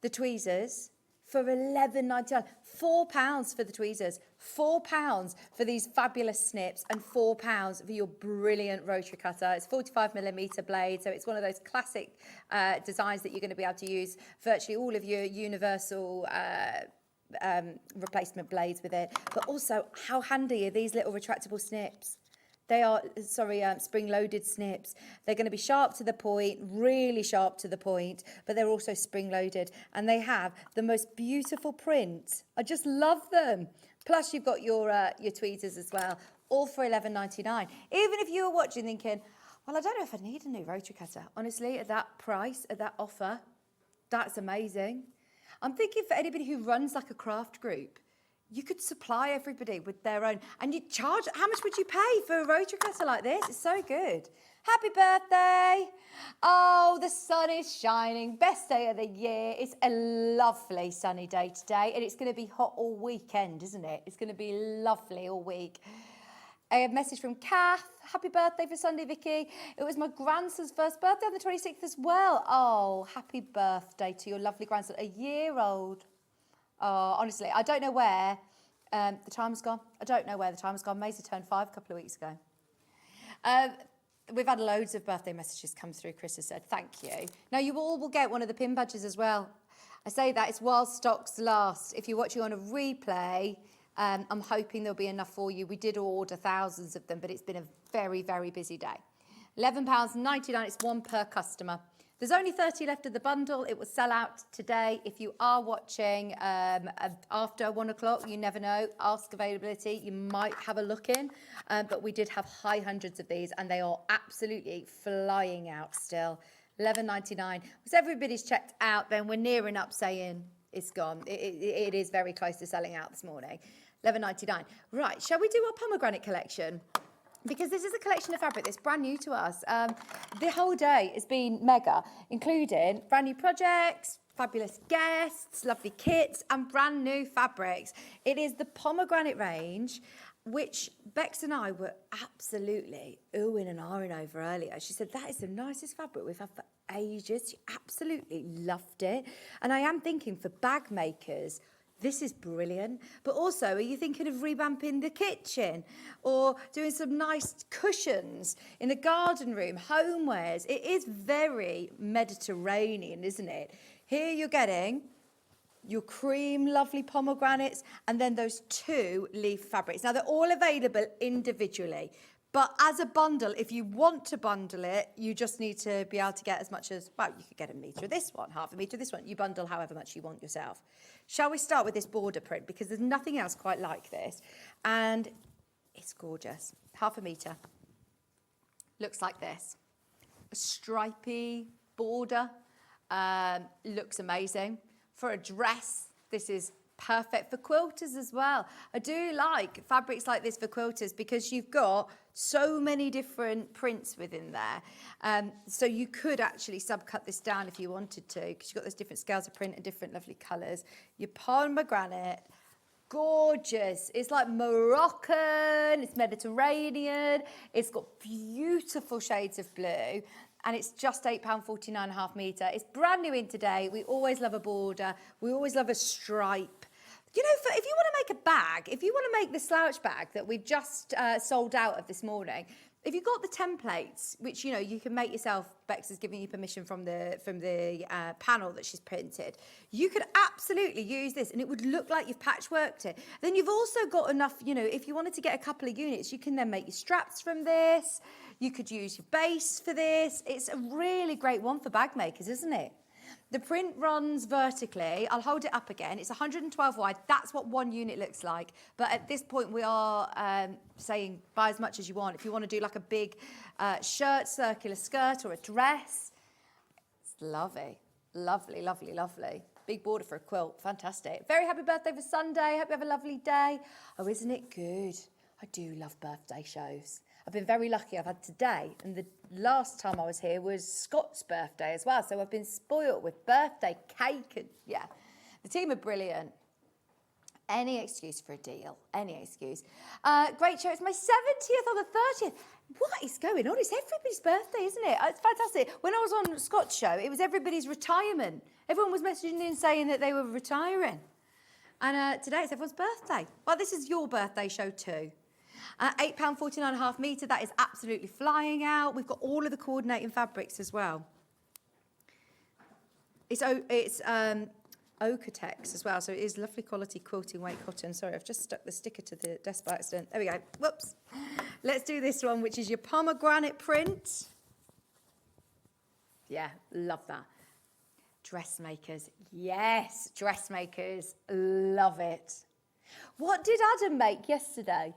the tweezers for £11.99. £4 for the tweezers, £4 for these fabulous snips, and £4 for your brilliant rotary cutter. It's 45mm blade, so it's one of those classic designs that you're going to be able to use virtually all of your universal replacement blades with it. But also, how handy are these little retractable snips? They are, spring-loaded snips. They're going to be sharp to the point, really sharp to the point, but they're also spring-loaded. And they have the most beautiful print. I just love them. Plus, you've got your tweezers as well, all for £11.99. Even if you were watching thinking, well, I don't know if I need a new rotary cutter. Honestly, at that price, at that offer, that's amazing. I'm thinking for anybody who runs like a craft group, you could supply everybody with their own, and you charge, how much would you pay for a rotary cutter like this? It's so good. Happy birthday. Oh, the sun is shining. Best day of the year. It's a lovely sunny day today, and it's going to be hot all weekend, isn't it? It's going to be lovely all week. A message from Kath. Happy birthday for Sunday, Vicki. It was my grandson's first birthday on the 26th as well. Oh, happy birthday to your lovely grandson, a year old. Oh, honestly, I don't know where the time's gone. I don't know where the time's gone. Maisie turned 5 a couple of weeks ago. We've had loads of birthday messages come through. Chris has said, thank you. Now, you all will get one of the pin badges as well. I say that it's while stocks last. If you're watching on a replay, I'm hoping there'll be enough for you. We did order thousands of them, but it's been a very, very busy day. £11.99, it's one per customer. There's only 30 left of the bundle. It will sell out today. If you are watching after 1 o'clock, you never know. Ask availability. You might have a look in. But we did have high hundreds of these and they are absolutely flying out still. $11.99. Once everybody's checked out, then we're nearing up saying it's gone. It is very close to selling out this morning. $11.99. Right, shall we do our pomegranate collection? Because this is a collection of fabric that's brand new to us. The whole day has been mega, including brand new projects, fabulous guests, lovely kits, and brand new fabrics. It is the pomegranate range, which Bex and I were absolutely oohing and ahhing over earlier. She said, that is the nicest fabric we've had for ages. She absolutely loved it. And I am thinking for bag makers, this is brilliant. But also, are you thinking of revamping the kitchen or doing some nice cushions in the garden room, homewares? It is very Mediterranean, isn't it? Here you're getting your cream, lovely pomegranates, and then those 2 leaf fabrics. Now, they're all available individually. But as a bundle, if you want to bundle it, you just need to be able to get as much as, well, you could get a metre of this one, half a metre of this one. You bundle however much you want yourself. Shall we start with this border print? Because there's nothing else quite like this. And it's gorgeous. Half a metre. Looks like this. A stripy border. Looks amazing. For a dress, this is perfect for quilters as well. I do like fabrics like this for quilters because you've got so many different prints within there. So you could actually subcut this down if you wanted to, because you've got those different scales of print and different lovely colours. Your pomegranate, gorgeous. It's like Moroccan, it's Mediterranean, it's got beautiful shades of blue. And it's just £8.49 a half metre. It's brand new in today. We always love a border. We always love a stripe. You know, if you want to make a bag, if you want to make the slouch bag that we've just sold out of this morning, if you've got the templates, which, you know, you can make yourself, Bex is giving you permission from the panel that she's printed, you could absolutely use this and it would look like you've patchworked it. Then you've also got enough, you know, if you wanted to get a couple of units, you can then make your straps from this. You could use your base for this. It's a really great one for bag makers, isn't it? The print runs vertically. I'll hold it up again. It's 112 wide. That's what one unit looks like. But at this point, we are saying buy as much as you want. If you want to do like a big shirt, circular skirt, or a dress, it's lovely. Lovely, lovely, lovely. Big border for a quilt. Fantastic. Very happy birthday for Sunday. Hope you have a lovely day. Oh, isn't it good? I do love birthday shows. I've been very lucky. I've had today, and the last time I was here was Scott's birthday as well. So I've been spoilt with birthday cake, and yeah, the team are brilliant. Any excuse for a deal, any excuse. Great show. It's my 70th on the 30th. What is going on? It's everybody's birthday, isn't it? It's fantastic. When I was on Scott's show, it was everybody's retirement. Everyone was messaging in saying that they were retiring. And today it's everyone's birthday. Well, this is your birthday show too. £8.49 a half metre, that is absolutely flying out. We've got all of the coordinating fabrics as well. It's Okotex as well, so it is lovely quality quilting weight cotton. Sorry, I've just stuck the sticker to the desk by accident. There we go. Whoops. Let's do this one, which is your pomegranate print. Yeah, love that. Dressmakers, yes, dressmakers, love it. What did Adam make yesterday?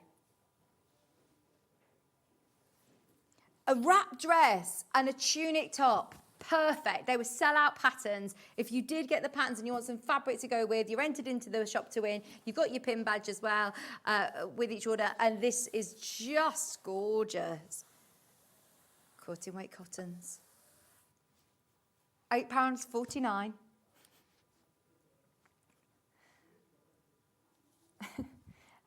A wrap dress and a tunic top. Perfect. They were sell-out patterns. If you did get the patterns and you want some fabric to go with, you're entered into the shop to win. You've got your pin badge as well with each order. And this is just gorgeous. Quilting weight cottons. £8.49.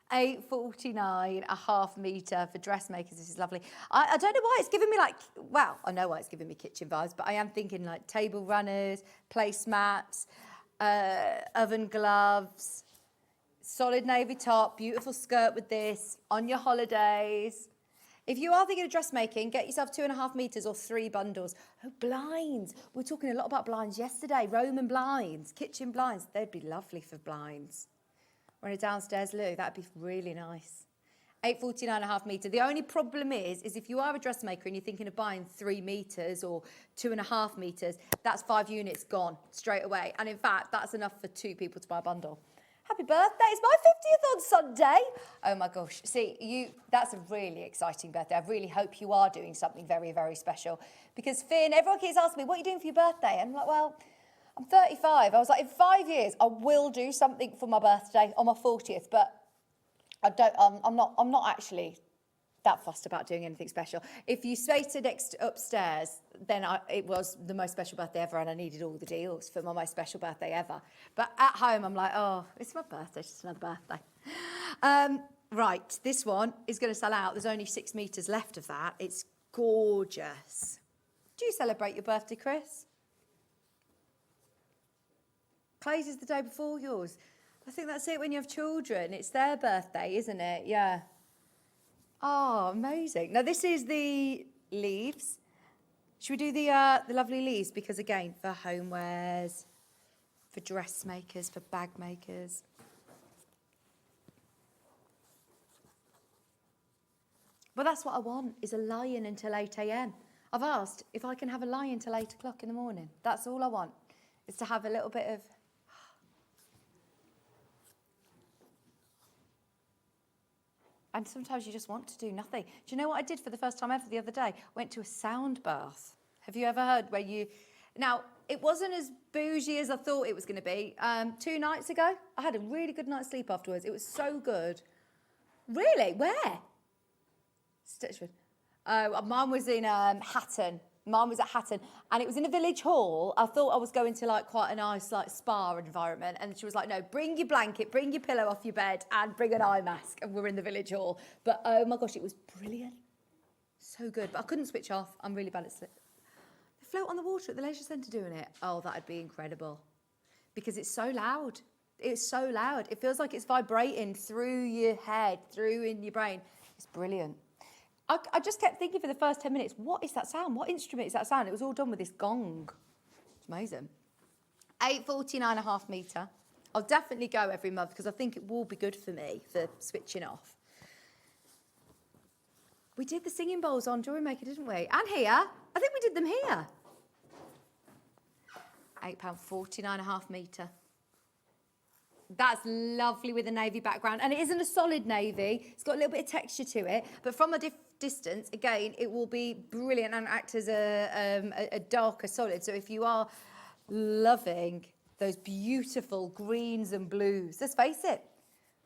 £8.49 a half metre for dressmakers. This is lovely. I don't know why it's giving me like, well, I know why it's giving me kitchen vibes, but I am thinking like table runners, placemats, oven gloves, solid navy top, beautiful skirt with this, on your holidays. If you are thinking of dressmaking, get yourself 2.5 metres or 3 bundles. Oh, blinds. We were talking a lot about blinds yesterday. Roman blinds, kitchen blinds. They'd be lovely for blinds. Or in a downstairs loo, that'd be really nice. 849.5 metre. The only problem is if you are a dressmaker and you're thinking of buying 3 metres or 2.5 metres, that's 5 units gone straight away. And in fact, that's enough for 2 people to buy a bundle. Happy birthday, it's my 50th on Sunday. Oh my gosh, see, that's a really exciting birthday. I really hope you are doing something very, very special. Because Finn, everyone keeps asking me, what are you doing for your birthday? And I'm like, well, I'm 35. I was like, in 5 years, I will do something for my birthday on my 40th, but I'm not actually that fussed about doing anything special. If you space it upstairs, then it was the most special birthday ever, and I needed all the deals for my most special birthday ever. But at home, I'm like, oh, it's my birthday, it's just another birthday. Right, this one is going to sell out. There's only 6 metres left of that. It's gorgeous. Do you celebrate your birthday, Chris? Clay's is the day before yours. I think that's it when you have children. It's their birthday, isn't it? Yeah. Oh, amazing. Now, this is the leaves. Should we do the lovely leaves? Because, again, for homewares, for dressmakers, for bag makers. Well, that's what I want, is a lie-in until 8 a.m. I've asked if I can have a lie-in until 8 o'clock in the morning. That's all I want, is to have a little bit of... And sometimes you just want to do nothing. Do you know what I did for the first time ever the other day? Went to a sound bath. Have you ever heard where you... Now, it wasn't as bougie as I thought it was going to be. 2 nights ago, I had a really good night's sleep afterwards. It was so good. Really? Where? Stitchford. Mine was in Hatton. Mine was at Hatton, and it was in a village hall. I thought I was going to like quite a nice like spa environment, and she was like, no, bring your blanket, bring your pillow off your bed, and bring an eye mask. And we're in the village hall. But oh my gosh, it was brilliant. So good. But I couldn't switch off. I'm really bad at sleep. They float on the water at the leisure centre doing it. Oh, that'd be incredible. Because it's so loud. It's so loud. It feels like it's vibrating through your head, through in your brain. It's brilliant. I just kept thinking for the first 10 minutes, what is that sound? What instrument is that sound? It was all done with this gong. It's amazing. 849.5 metre. I'll definitely go every month because I think it will be good for me for switching off. We did the singing bowls on Jewellery Maker, didn't we? And here. I think we did them here. £8.49.5 metre. That's lovely with a navy background. And it isn't a solid navy. It's got a little bit of texture to it. But from a distance, again, it will be brilliant and act as a darker solid. So if you are loving those beautiful greens and blues, let's face it,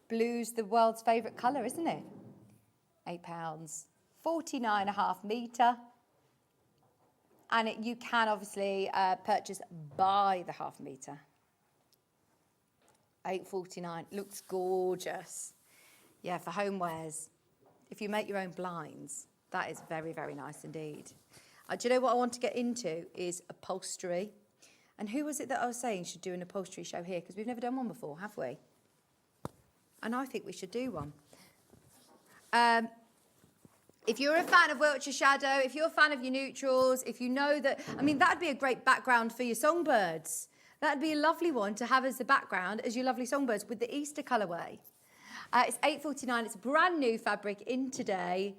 blue's the world's favourite colour, isn't it? £8, 49.5 metre. And you can obviously purchase by the half metre. $8.49, looks gorgeous. Yeah, for homewares. If you make your own blinds, that is very, very nice indeed. Do you know what I want to get into is upholstery. And who was it that I was saying should do an upholstery show here? Because we've never done one before, have we? And I think we should do one. If you're a fan of Wiltshire Shadow, if you're a fan of your neutrals, if you know that, I mean, that'd be a great background for your songbirds. That'd be a lovely one to have as the background as your lovely songbirds with the Easter colourway. It's $8.49. It's a brand new fabric in today.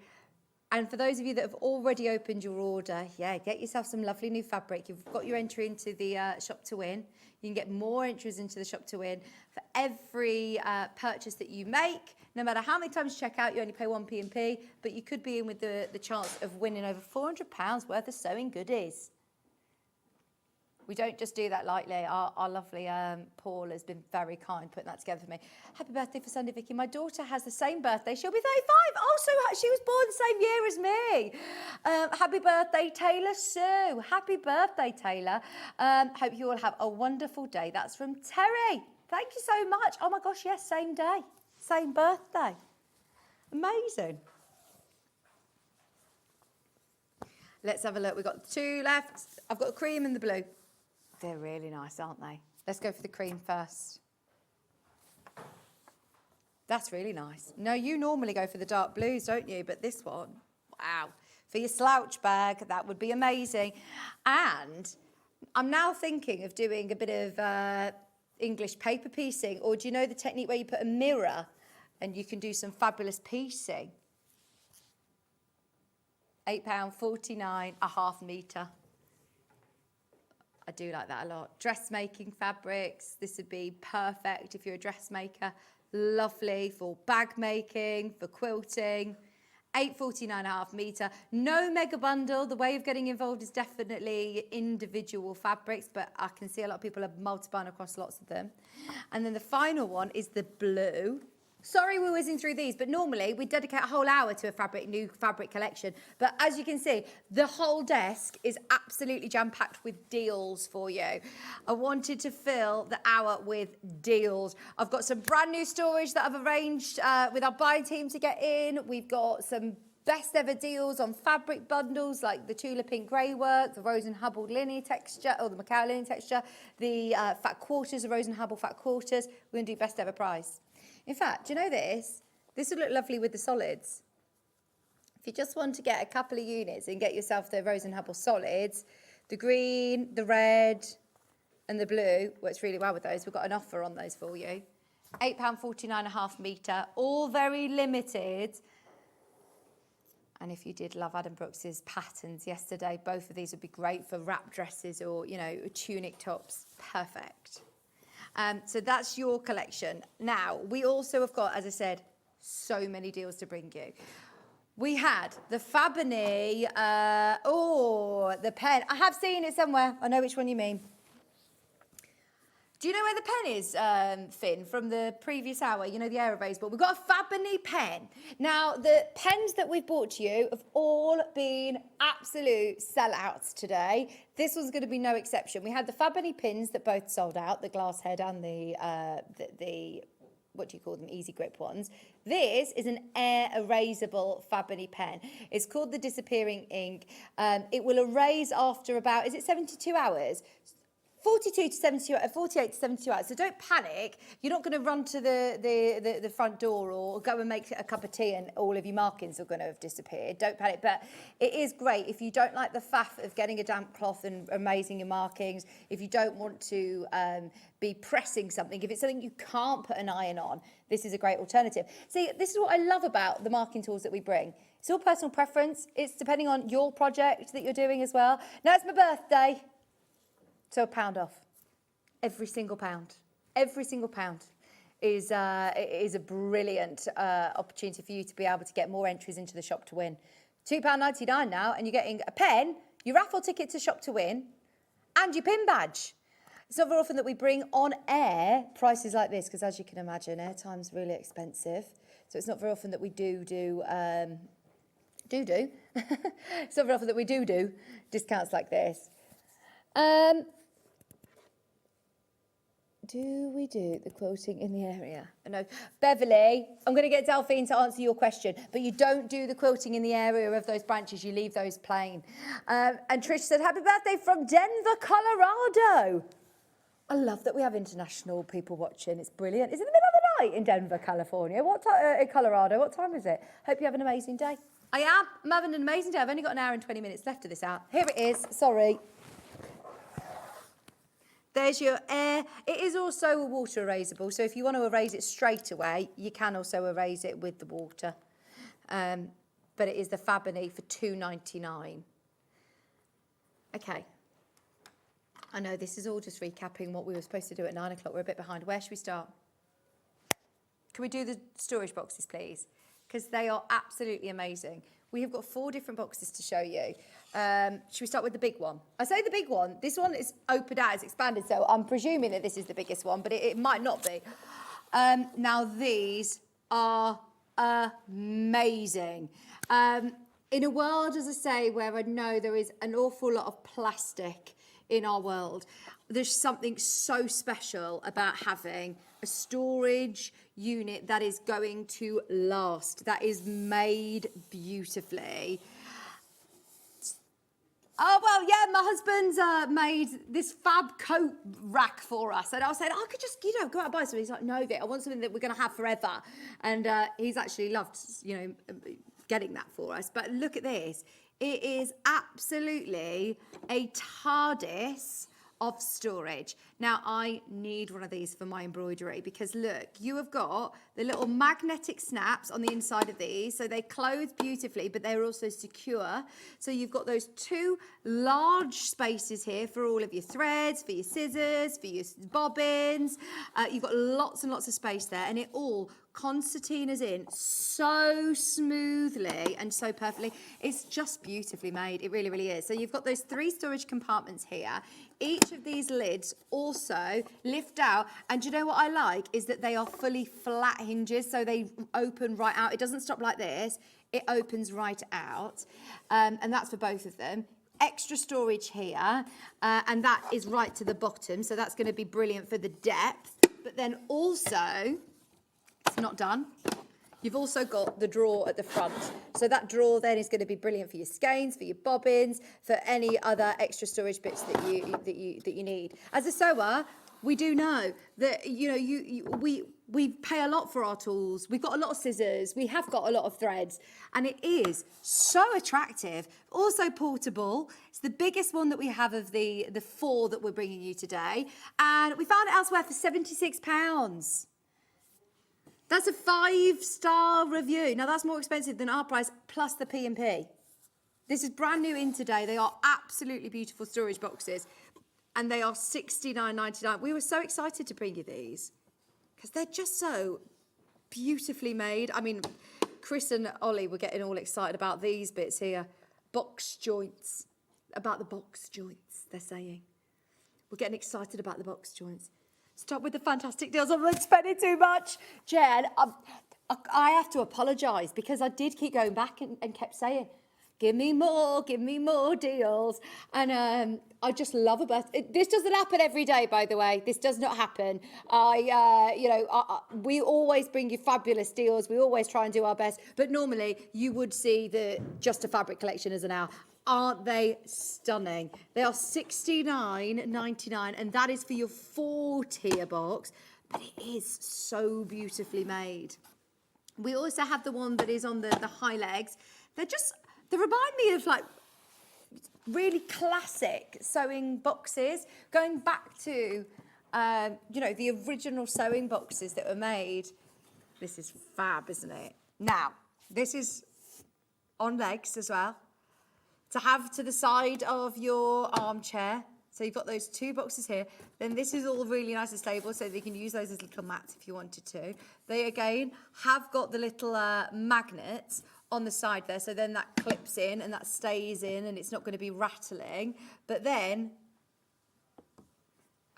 And for those of you that have already opened your order, yeah, get yourself some lovely new fabric. You've got your entry into the shop to win. You can get more entries into the shop to win. For every purchase that you make, no matter how many times you check out, you only pay 1 P&P, but you could be in with the chance of winning over £400 worth of sewing goodies. We don't just do that lightly. Our lovely Paul has been very kind putting that together for me. Happy birthday for Sunday, Vicky. My daughter has the same birthday. She'll be 35. Oh, so she was born the same year as me. Happy birthday, Taylor Sue. Happy birthday, Taylor. Hope you all have a wonderful day. That's from Terry. Thank you so much. Oh, my gosh, yes, same day. Same birthday. Amazing. Let's have a look. We've got 2 left. I've got the cream and the blue. They're really nice, aren't they? Let's go for the cream first. That's really nice. No, you normally go for the dark blues, don't you? But this one, wow. For your slouch bag, that would be amazing. And I'm now thinking of doing a bit of English paper piecing. Or do you know the technique where you put a mirror and you can do some fabulous piecing. £8.49 a half metre. I do like that a lot. Dressmaking fabrics. This would be perfect if you're a dressmaker. Lovely for bag making, for quilting. £8.49 a half metre. No mega bundle. The way of getting involved is definitely individual fabrics, but I can see a lot of people are multiplying across lots of them. And then the final one is the blue. Sorry we're whizzing through these, but normally we dedicate a whole hour to a new fabric collection. But as you can see, the whole desk is absolutely jam-packed with deals for you. I wanted to fill the hour with deals. I've got some brand new storage that I've arranged with our buying team to get in. We've got some best ever deals on fabric bundles like the Tula Pink Grey work, the Rose and Hubble linear texture, or the Macau linear texture, the fat quarters, the Rose and Hubble fat quarters. We're going to do best ever price. In fact, do you know this? This would look lovely with the solids. If you just want to get a couple of units and get yourself the Rose and Hubble solids, the green, the red and the blue works really well with those. We've got an offer on those for you. £8.49 a half metre, all very limited. And if you did love Adam Brooks's patterns yesterday, both of these would be great for wrap dresses or, you know, tunic tops. Perfect. So that's your collection. Now, we also have got, as I said, so many deals to bring you. We had the Fabony, the pen. I have seen it somewhere. I know which one you mean. Do you know where the pen is, Finn, from the previous hour? You know, the Aerobays book. We've got a Fabony pen. Now, the pens that we've brought to you have all been absolute sellouts today. This one's going to be no exception. We had the Fabony pins that both sold out, the glass head and the what do you call them, easy grip ones. This is an air erasable Fabony pen. It's called the Disappearing Ink. It will erase after about, is it 72 hours? 48 to 72 hours. So don't panic. You're not going to run to the front door or go and make a cup of tea and all of your markings are going to have disappeared. Don't panic. But it is great if you don't like the faff of getting a damp cloth and erasing your markings, if you don't want to be pressing something, if it's something you can't put an iron on, this is a great alternative. See, this is what I love about the marking tools that we bring. It's all personal preference. It's depending on your project that you're doing as well. Now it's my birthday. So £1 off. Every single pound. Every single pound is a brilliant opportunity for you to be able to get more entries into the shop to win. £2.99 now, and you're getting a pen, your raffle ticket to shop to win, and your pin badge. It's not very often that we bring on air prices like this, because as you can imagine, airtime's really expensive. So it's not very often that we do. It's not very often that we do discounts like this. Do we do the quilting in the area? No. Beverly, I'm going to get Delphine to answer your question, but you don't do the quilting in the area of those branches. You leave those plain. And Trish said, happy birthday from Denver, Colorado. I love that we have international people watching. It's brilliant. It's in the middle of the night in Denver, California. In Colorado. What time is it? Hope you have an amazing day. I am. I'm having an amazing day. I've only got an hour and 20 minutes left of this hour. Here it is. Sorry. There's your air. It is also a water erasable, so if you want to erase it straight away, you can also erase it with the water. But it is the Fabony for £2.99. Okay. I know this is all just recapping what we were supposed to do at 9 o'clock. We're a bit behind. Where should we start? Can we do the storage boxes, please? Because they are absolutely amazing. We have got 4 different boxes to show you. Should we start with the big one? I say the big one. This one is opened out, it's expanded, so I'm presuming that this is the biggest one, but it might not be. Now, these are amazing. In a world, as I say, where I know there is an awful lot of plastic in our world, there's something so special about having a storage unit that is going to last, that is made beautifully. Oh, well, yeah, my husband's made this fab coat rack for us. And I said, I could just, go out and buy something. He's like, no, Vic, I want something that we're going to have forever. And he's actually loved, getting that for us. But look at this. It is absolutely a TARDIS of storage. Now, I need one of these for my embroidery because look, you have got the little magnetic snaps on the inside of these, so they close beautifully, but they're also secure. So you've got those two large spaces here for all of your threads, for your scissors, for your bobbins. You've got lots and lots of space there, and it all concertinas in so smoothly and so perfectly. It's just beautifully made. It really, really is. So you've got those 3 storage compartments here. Each of these lids also lift out, and do you know what I like is that they are fully flat hinges, so they open right out. It doesn't stop like this. It opens right out, and that's for both of them. Extra storage here, and that is right to the bottom, so that's going to be brilliant for the depth. But then also, it's not done. You've also got the drawer at the front. So that drawer then is going to be brilliant for your skeins, for your bobbins, for any other extra storage bits that you need. As a sewer, we do know that we pay a lot for our tools. We've got a lot of scissors. We have got a lot of threads, and it is so attractive. Also portable. It's the biggest one that we have of the 4 that we're bringing you today, and we found it elsewhere for £76. That's a 5-star review. Now, that's more expensive than our price, plus the P&P. This is brand new in today. They are absolutely beautiful storage boxes, and they are $69.99. We were so excited to bring you these because they're just so beautifully made. I mean, Chris and Ollie were getting all excited about these bits here. Box joints. About the box joints, they're saying. We're getting excited about the box joints. Stop with the fantastic deals. I'm not spending too much. Jen, I have to apologise because I did keep going back and kept saying, give me more deals. And I just love a birthday. This doesn't happen every day, by the way. This does not happen. We always bring you fabulous deals. We always try and do our best. But normally you would see the Just a Fabric collection as an hour. Aren't they stunning? They are $69.99, and that is for your 4-tier box, but it is so beautifully made. We also have the one that is on the high legs. They remind me of like really classic sewing boxes, going back to, the original sewing boxes that were made. This is fab, isn't it? Now, this is on legs as well, to have to the side of your armchair. So you've got those 2 boxes here. Then this is all really nice and stable, so they can use those as little mats if you wanted to. They, again, have got the little magnets on the side there, so then that clips in and that stays in and it's not going to be rattling. But then,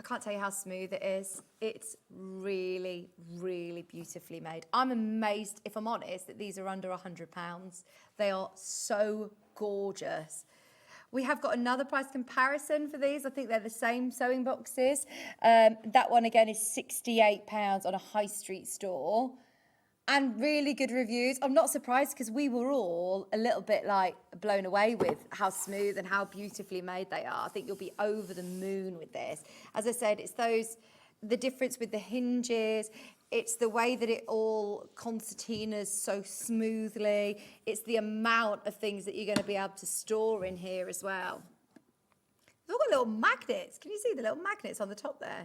I can't tell you how smooth it is. It's really, really beautifully made. I'm amazed, if I'm honest, that these are under £100. They are so gorgeous. We have got another price comparison for these. I think they're the same sewing boxes. That one again is £68 on a high street store, and really good reviews. I'm not surprised because we were all a little bit like blown away with how smooth and how beautifully made they are. I think you'll be over the moon with this. As I said, it's the difference with the hinges. It's the way that it all concertinas so smoothly. It's the amount of things that you're going to be able to store in here as well. They've all got little magnets. Can you see the little magnets on the top there?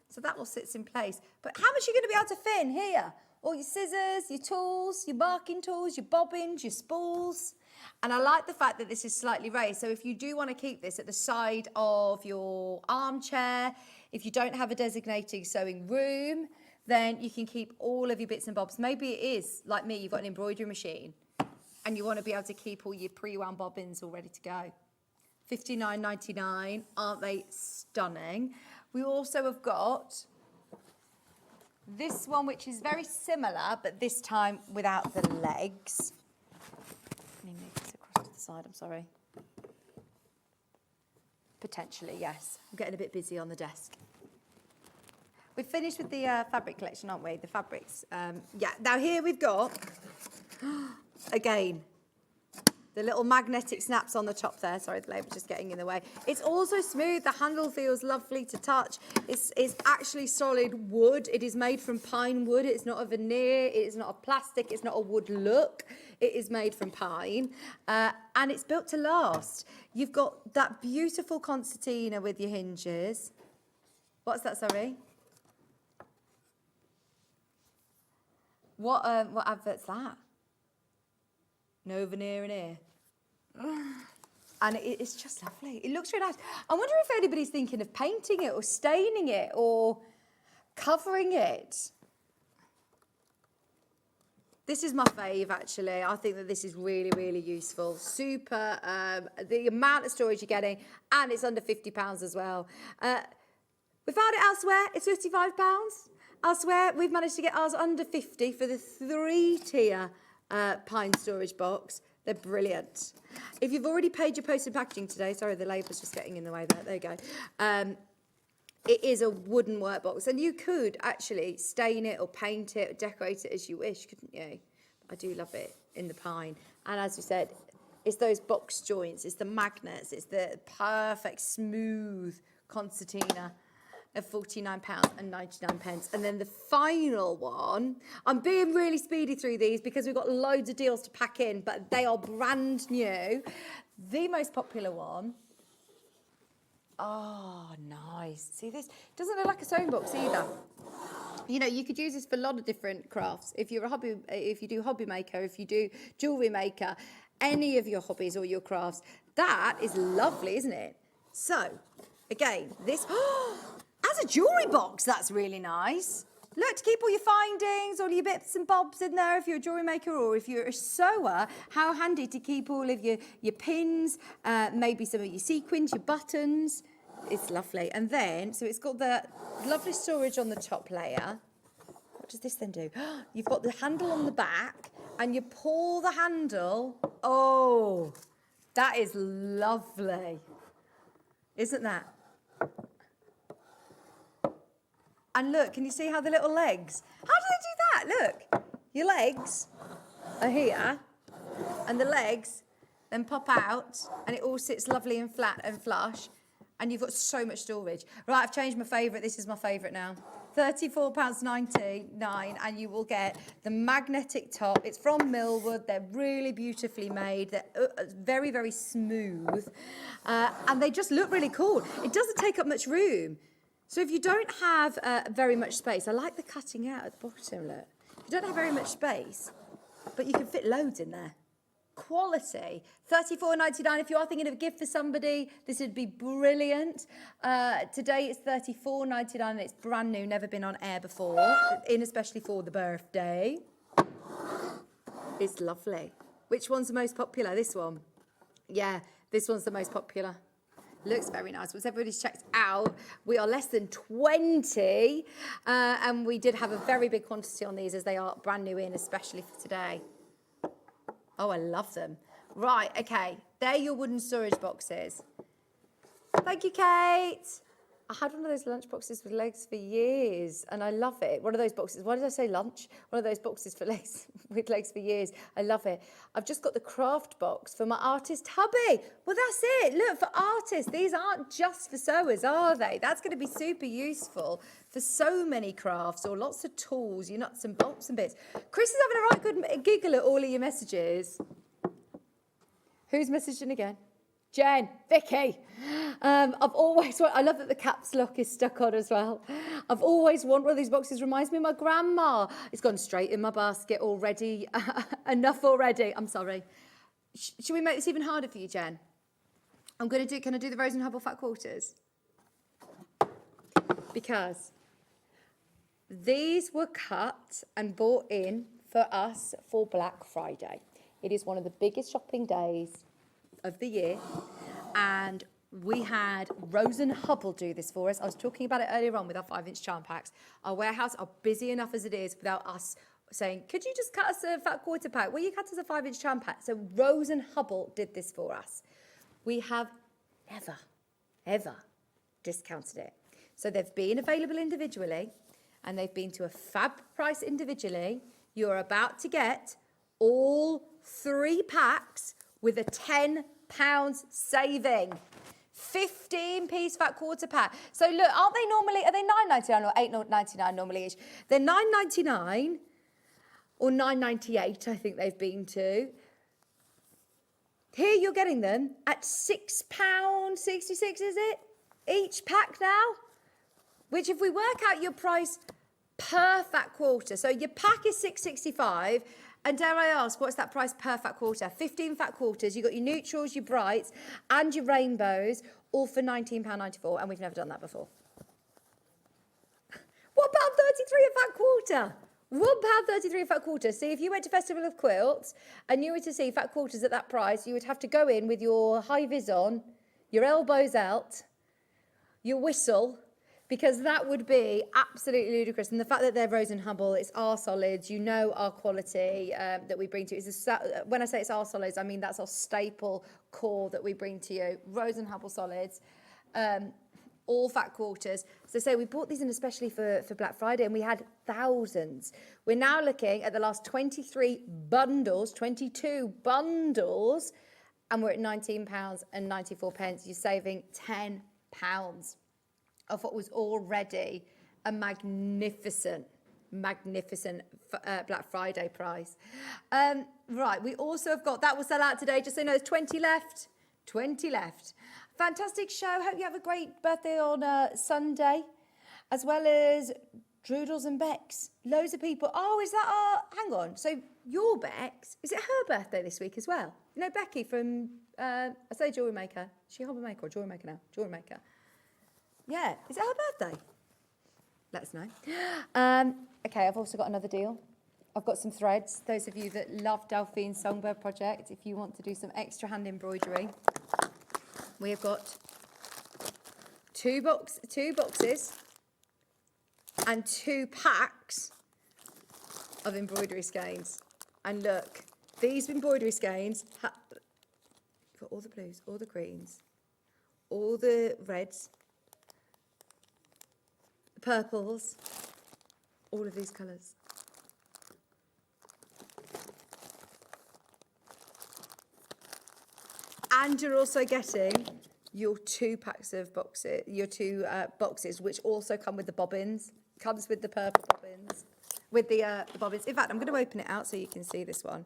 So that all sits in place. But how much are you going to be able to fit in here? All your scissors, your tools, your marking tools, your bobbins, your spools. And I like the fact that this is slightly raised. So if you do want to keep this at the side of your armchair, if you don't have a designated sewing room, then you can keep all of your bits and bobs. Maybe it is, like me, you've got an embroidery machine and you want to be able to keep all your pre-wound bobbins all ready to go. $59.99, aren't they stunning? We also have got this one, which is very similar, but this time without the legs. Let me move this across to the side, I'm sorry. Potentially, yes. I'm getting a bit busy on the desk. We've finished with the fabric collection, aren't we? The fabrics. Yeah, now here we've got, again, The little magnetic snaps on the top there. Sorry, the label's just getting in the way. It's also smooth. The handle feels lovely to touch. It's actually solid wood. It is made from pine wood. It's not a veneer. It is not a plastic. It's not a wood look. It is made from pine. And it's built to last. You've got that beautiful concertina with your hinges. What's that, sorry? What advert's that? No veneer in here. And it's just lovely. It looks really nice. I wonder if anybody's thinking of painting it or staining it or covering it. This is my fave, actually. I think that this is really, really useful. Super. The amount of storage you're getting, and it's under £50 as well. We found it elsewhere. It's £55. Elsewhere, we've managed to get ours under 50 for the 3-tier pine storage box. They're brilliant. If you've already paid your postage and packaging today, sorry, the label's just getting in the way there. There you go. It is a wooden workbox, and you could actually stain it or paint it or decorate it as you wish, couldn't you? I do love it in the pine. And as we said, it's those box joints, it's the magnets, it's the perfect smooth concertina of £49.99. And then the final one, I'm being really speedy through these because we've got loads of deals to pack in, but they are brand new. The most popular one. Oh, nice. See this? Doesn't look like a sewing box either. You know, you could use this for a lot of different crafts. If you're a hobby, if you do hobby maker, if you do jewellery maker, any of your hobbies or your crafts, that is lovely, isn't it? So, again, this, as a jewellery box, that's really nice. Look, to keep all your findings, all your bits and bobs in there if you're a jewellery maker or if you're a sewer, how handy to keep all of your pins, maybe some of your sequins, your buttons. It's lovely. And then, so it's got the lovely storage on the top layer. What does this then do? You've got the handle on the back and you pull the handle. Oh, that is lovely. Isn't that? And look, can you see how the little legs? How do they do that? Look, your legs are here, and the legs then pop out, and it all sits lovely and flat and flush, and you've got so much storage. Right, I've changed my favourite. This is my favourite now. £34.99, and you will get the magnetic top. It's from Millwood. They're really beautifully made. They're very, very smooth, and they just look really cool. It doesn't take up much room. So if you don't have very much space, I like the cutting out at the bottom, look. If you don't have very much space, but you can fit loads in there. Quality. £34.99. If you are thinking of a gift for somebody, this would be brilliant. Today it's £34.99 and it's brand new, never been on air before, especially for the birthday. It's lovely. Which one's the most popular? This one? Yeah, this one's the most popular. Looks very nice. Once everybody's checked out, we are less than 20, and we did have a very big quantity on these as they are brand new in, especially for today. Oh, I love them. Right, okay, they're your wooden storage boxes. Thank you, Kate. I had one of those lunch boxes with legs for years, and I love it. One of those boxes, why did I say lunch? One of those boxes for legs, with legs for years. I love it. I've just got the craft box for my artist hubby. Well, that's it. Look, for artists, these aren't just for sewers, are they? That's going to be super useful for so many crafts or lots of tools, your nuts and bolts and bits. Chris is having a right good giggle at all of your messages. Who's messaging again? Jen, Vicki. I love that the caps lock is stuck on as well. I've always wanted one of these boxes. Reminds me of my grandma. It's gone straight in my basket already. Enough already. I'm sorry. Should we make this even harder for you, Jen? Can I do the Rose and Hubble Fat Quarters? Because these were cut and bought in for us for Black Friday. It is one of the biggest shopping days of the year, and we had Rose and Hubble do this for us. I was talking about it earlier on with our 5-inch charm packs. Our warehouse are busy enough as it is without us saying, could you just cut us a fat quarter pack? Well, you cut us a 5-inch charm pack. So Rose and Hubble did this for us. We have never, ever discounted it. So they've been available individually, and they've been to a fab price individually. You're about to get all 3 packs with a £10 saving. 15-piece fat quarter pack. So look, are they £9.99 or £8.99 normally ish? They're £9.99 or £9.98, I think they've been to. Here you're getting them at £6.66, is it? Each pack now? Which if we work out your price per fat quarter, so your pack is £6.65, and dare I ask, what's that price per fat quarter? 15 fat quarters, you've got your neutrals, your brights, and your rainbows, all for £19.94, and we've never done that before. £1.33 a fat quarter. £1.33 a fat quarter. See, if you went to Festival of Quilts and you were to see fat quarters at that price, you would have to go in with your high vis on, your elbows out, your whistle, because that would be absolutely ludicrous. And the fact that they're Rose and Hubble, it's our solids, you know our quality that we bring to you. When I say it's our solids, I mean that's our staple core that we bring to you. Rose and Hubble solids, all fat quarters. So say we bought these in especially for Black Friday, and we had thousands. We're now looking at the last 22 bundles, and we're at £19.94. You're saving £10 of what was already a magnificent Black Friday price. Right, we also have got, that will sell out today, just so you know, there's 20 left. 20 left. Fantastic show. Hope you have a great birthday on Sunday, as well as Droodles and Bex. Loads of people. Oh, is that hang on. So your Bex, is it her birthday this week as well? You know, Becky from, I say jewellery maker. Is she a hobby maker or jewellery maker now? Jewellery maker. Yeah, is it her birthday? Let us know. Okay, I've also got another deal. I've got some threads. Those of you that love Delphine's Songbird project, if you want to do some extra hand embroidery, we have got two boxes and 2 packs of embroidery skeins. And look, these embroidery skeins for all the blues, all the greens, all the reds, purples, all of these colours. And you're also getting your 2 packs of boxes, your 2 boxes, which also come with the bobbins. Comes with the purple bobbins, with the bobbins. In fact, I'm going to open it out so you can see this one.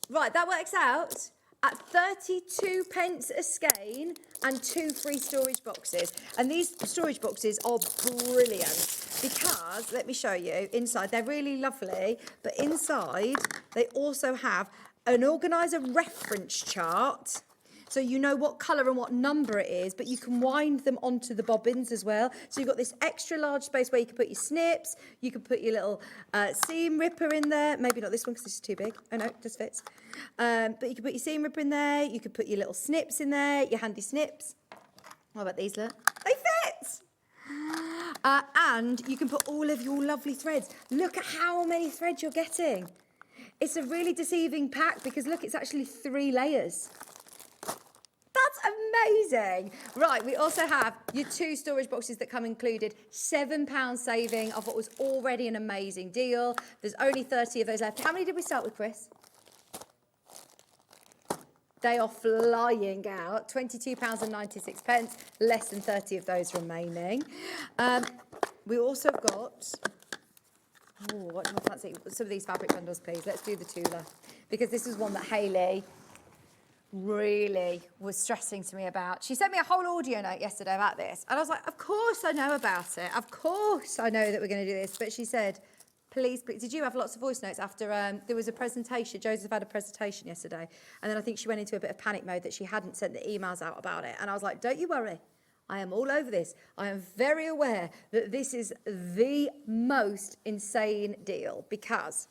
Right, that works out at 32p a skein and 2 free storage boxes. And these storage boxes are brilliant because, let me show you, inside they're really lovely, but inside they also have an organiser reference chart, so you know what colour and what number it is, but you can wind them onto the bobbins as well. So you've got this extra large space where you can put your snips, you can put your little seam ripper in there, maybe not this one because this is too big, oh no, it just fits. But you can put your seam ripper in there, you can put your little snips in there, your handy snips. What about these, look? They fit! And you can put all of your lovely threads. Look at how many threads you're getting. It's a really deceiving pack because look, it's actually 3 layers. That's amazing. Right, we also have your 2 storage boxes that come included, £7 saving of what was already an amazing deal. There's only 30 of those left. How many did we start with, Chris? They are flying out, £22.96, less than 30 of those remaining. We also got, oh, what do I fancy? Some of these fabric bundles, please. Let's do the Tula, because this is one that Hayley really was stressing to me about. She sent me a whole audio note yesterday about this, and I was like, of course I know about it. Of course I know that we're going to do this. But she said, please, did you have lots of voice notes after there was a presentation? Joseph had a presentation yesterday, and then I think she went into a bit of panic mode that she hadn't sent the emails out about it. And I was like, don't you worry. I am all over this. I am very aware that this is the most insane deal because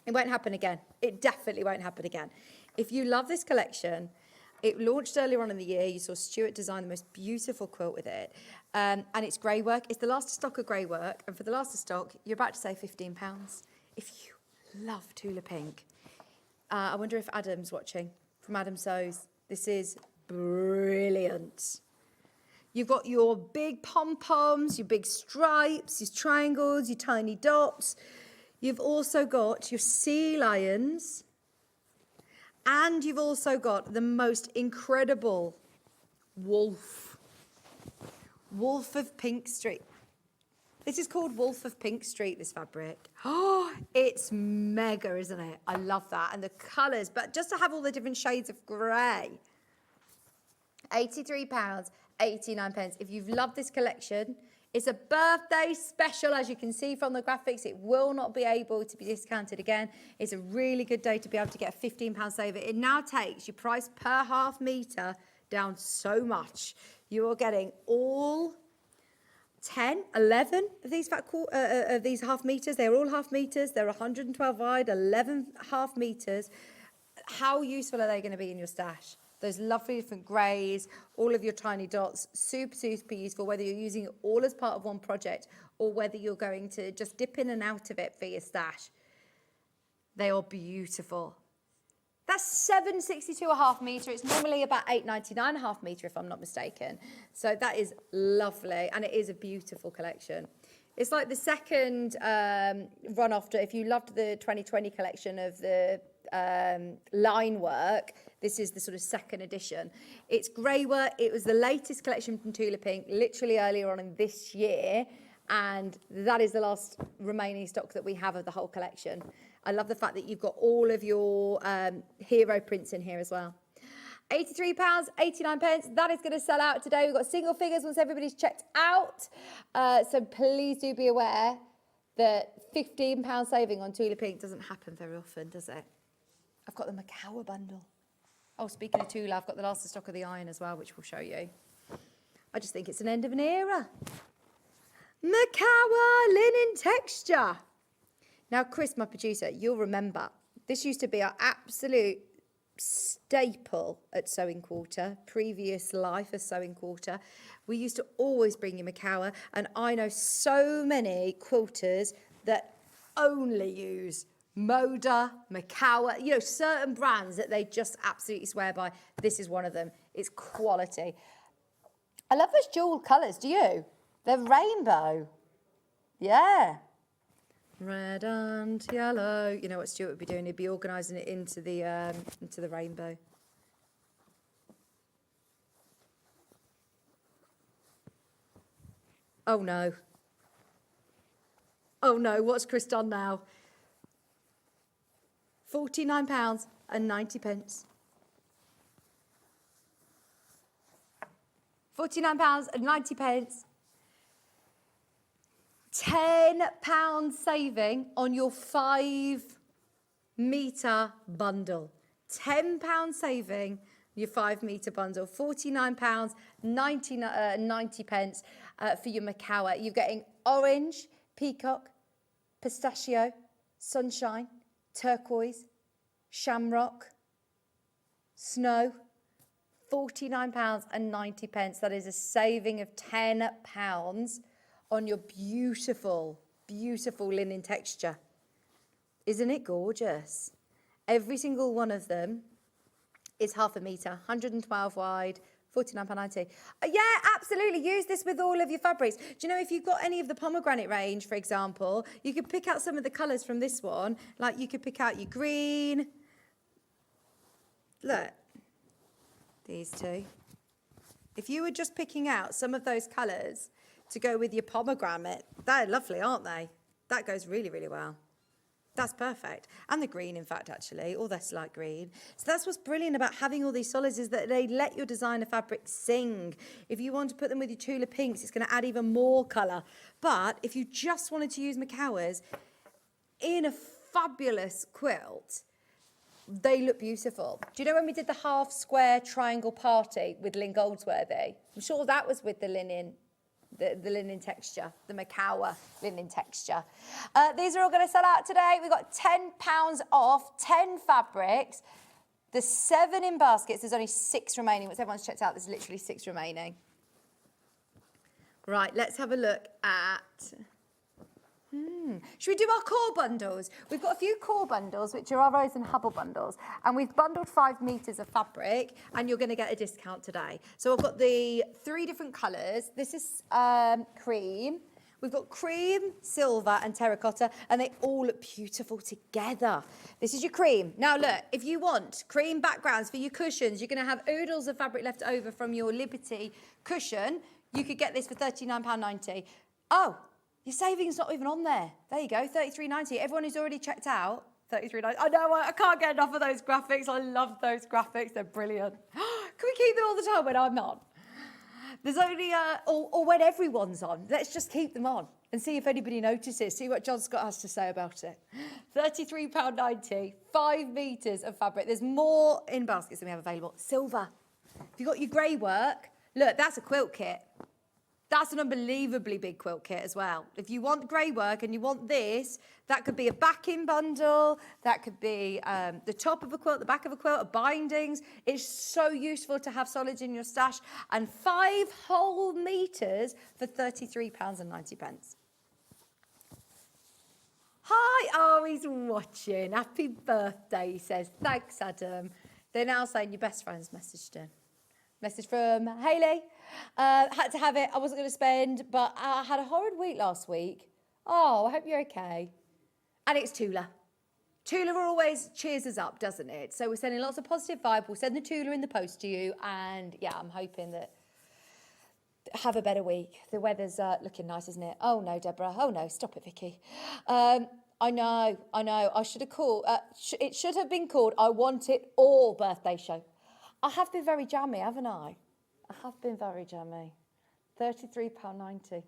it won't happen again. It definitely won't happen again. If you love this collection, it launched earlier on in the year. You saw Stuart design the most beautiful quilt with it. And it's grey work. It's the last stock of grey work. And for the last stock, you're about to save £15. If you love Tula Pink. I wonder if Adam's watching from Adam Sews. This is brilliant. You've got your big pom-poms, your big stripes, your triangles, your tiny dots. You've also got your sea lions And you've also got the most incredible Wolf of Pink Street. This is called Wolf of Pink Street, this fabric. Oh, it's mega, isn't it? I love that. And the colours, but just to have all the different shades of grey. £83.89. If you've loved this collection, it's a birthday special, as you can see from the graphics. It will not be able to be discounted again. It's a really good day to be able to get a £15 saver. It now takes your price per half metre down so much. You are getting all 10, 11 of these half metres. They're all half metres. They're 112 wide, 11 half metres. How useful are they going to be in your stash? Those lovely different greys, all of your tiny dots, super, super useful, whether you're using it all as part of one project or whether you're going to just dip in and out of it for your stash. They are beautiful. That's £7.62 a half metre. It's normally about £8.99 a half metre, if I'm not mistaken. So that is lovely, and it is a beautiful collection. It's like the second run after, if you loved the 2020 collection of the line work, this is the sort of second edition. It's grey work. It was the latest collection from Tula Pink, literally earlier on in this year, and that is the last remaining stock that we have of the whole collection. I love the fact that you've got all of your hero prints in here as well. £83.89. That is going to sell out today. We've got single figures once everybody's checked out. So please do be aware that £15 saving on Tula Pink doesn't happen very often, does it? I've got the Macawa bundle. Oh, speaking of Tula, I've got the last stock of the iron as well, which we'll show you. I just think it's an end of an era. Macawa linen texture. Now, Chris, my producer, you'll remember, this used to be our absolute staple at Sewing Quarter, previous life as Sewing Quarter. We used to always bring you Macawa, and I know so many quilters that only use Moda, Macawa, you know, certain brands that they just absolutely swear by. This is one of them. It's quality. I love those jewel colours, do you? They're rainbow. Yeah. Red and yellow. You know what Stuart would be doing? He'd be organising it into the rainbow. Oh no. Oh no, what's Chris done now? £49.90. £49.90. £10 saving on your 5 metre bundle. £10 saving your 5 metre bundle. £49.90 for your Macawa. You're getting orange, peacock, pistachio, sunshine, turquoise, shamrock, snow. £49.90. That is a saving of £10 on your beautiful, beautiful linen texture. Isn't it gorgeous? Every single one of them is half a metre, 112 wide, £49.90. Yeah, absolutely. Use this with all of your fabrics. Do you know, if you've got any of the pomegranate range, for example, you could pick out some of the colours from this one. Like you could pick out your green. Look, these two. If you were just picking out some of those colours to go with your pomegranate, they're lovely, aren't they? That goes really, really well. That's perfect. And the green, in fact, actually, or this light green. So that's what's brilliant about having all these solids, is that they let your designer fabric sing. If you want to put them with your Tula Pinks, it's going to add even more colour. But if you just wanted to use Macawas in a fabulous quilt, they look beautiful. Do you know when we did the half square triangle party with Lynn Goldsworthy? I'm sure that was with the linen. The linen texture, the Macawa linen texture. These are all going to sell out today. We've got £10 off, 10 fabrics. There's 7 in baskets. There's only 6 remaining. Once everyone's checked out, there's literally 6 remaining. Right, let's have a look at... Should we do our core bundles? We've got a few core bundles, which are our Rose and Hubble bundles, and we've bundled 5 metres of fabric, and you're going to get a discount today. So I've got the 3 different colours. This is cream. We've got cream, silver and terracotta, and they all look beautiful together. This is your cream. Now look, if you want cream backgrounds for your cushions, you're going to have oodles of fabric left over from your Liberty cushion. You could get this for £39.90. Oh, your savings not even on there. There you go, £33.90. Everyone who's already checked out, £33.90. I know, I can't get enough of those graphics. I love those graphics. They're brilliant. Can we keep them all the time when I'm not? There's only, or when everyone's on. Let's just keep them on and see if anybody notices. See what John Scott has to say about it. £33.90, 5 metres of fabric. There's more in baskets than we have available. Silver. If you've got your grey work, look, that's a quilt kit. That's an unbelievably big quilt kit as well. If you want grey work and you want this, that could be a backing bundle, that could be the top of a quilt, the back of a quilt, a bindings. It's so useful to have solids in your stash. And 5 whole metres for £33.90. Hi, oh, he's watching. Happy birthday, he says. Thanks, Adam. They're now saying your best friend's messaged in. Message from Hayley. Had to have it. I wasn't going to spend, but I had a horrid week last week. Oh, I hope you're okay. And it's Tula. Tula always cheers us up, doesn't it? So we're sending lots of positive vibe. We'll send the Tula in the post to you. And yeah, I'm hoping that have a better week. The weather's looking nice, isn't it? Oh no, Deborah. Oh no, stop it, Vicky. I know. I should have called. It should have been called I Want It All birthday show. I have been very jammy, haven't I? I have been very jammy. £33.90.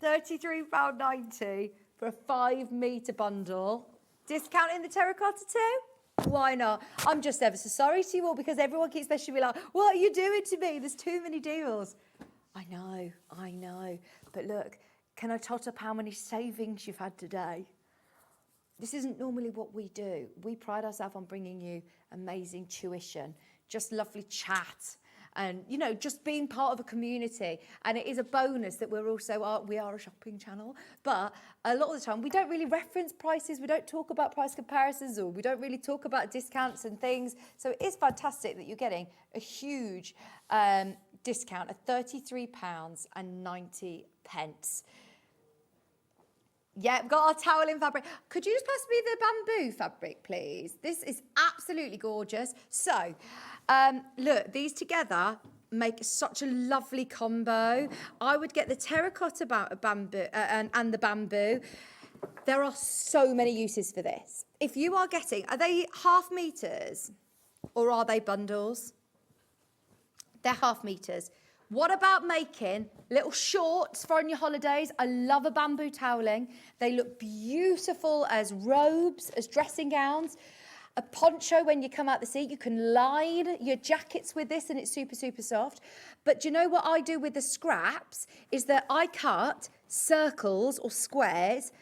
£33.90 for a 5 metre bundle. Discounting the terracotta too? Why not? I'm just ever so sorry to you all because everyone keeps messaging me like, what are you doing to me? There's too many deals. I know. But look, can I tot up how many savings you've had today? This isn't normally what we do. We pride ourselves on bringing you amazing tuition, just lovely chat, and, you know, just being part of a community. And it is a bonus that we're also, we are a shopping channel, but a lot of the time we don't really reference prices, we don't talk about price comparisons, or we don't really talk about discounts and things. So it is fantastic that you're getting a huge discount of £33.90. Yeah, we've got our towel in fabric. Could you just pass me the bamboo fabric, please? This is absolutely gorgeous. So, look, these together make such a lovely combo. I would get the terracotta bamboo and the bamboo. There are so many uses for this. If you are getting, are they half metres or are they bundles? They're half metres. What about making little shorts for on your holidays? I love a bamboo toweling. They look beautiful as robes, as dressing gowns. A poncho when you come out the sea. You can line your jackets with this and it's super, super soft. But do you know what I do with the scraps? Is that I cut circles or squares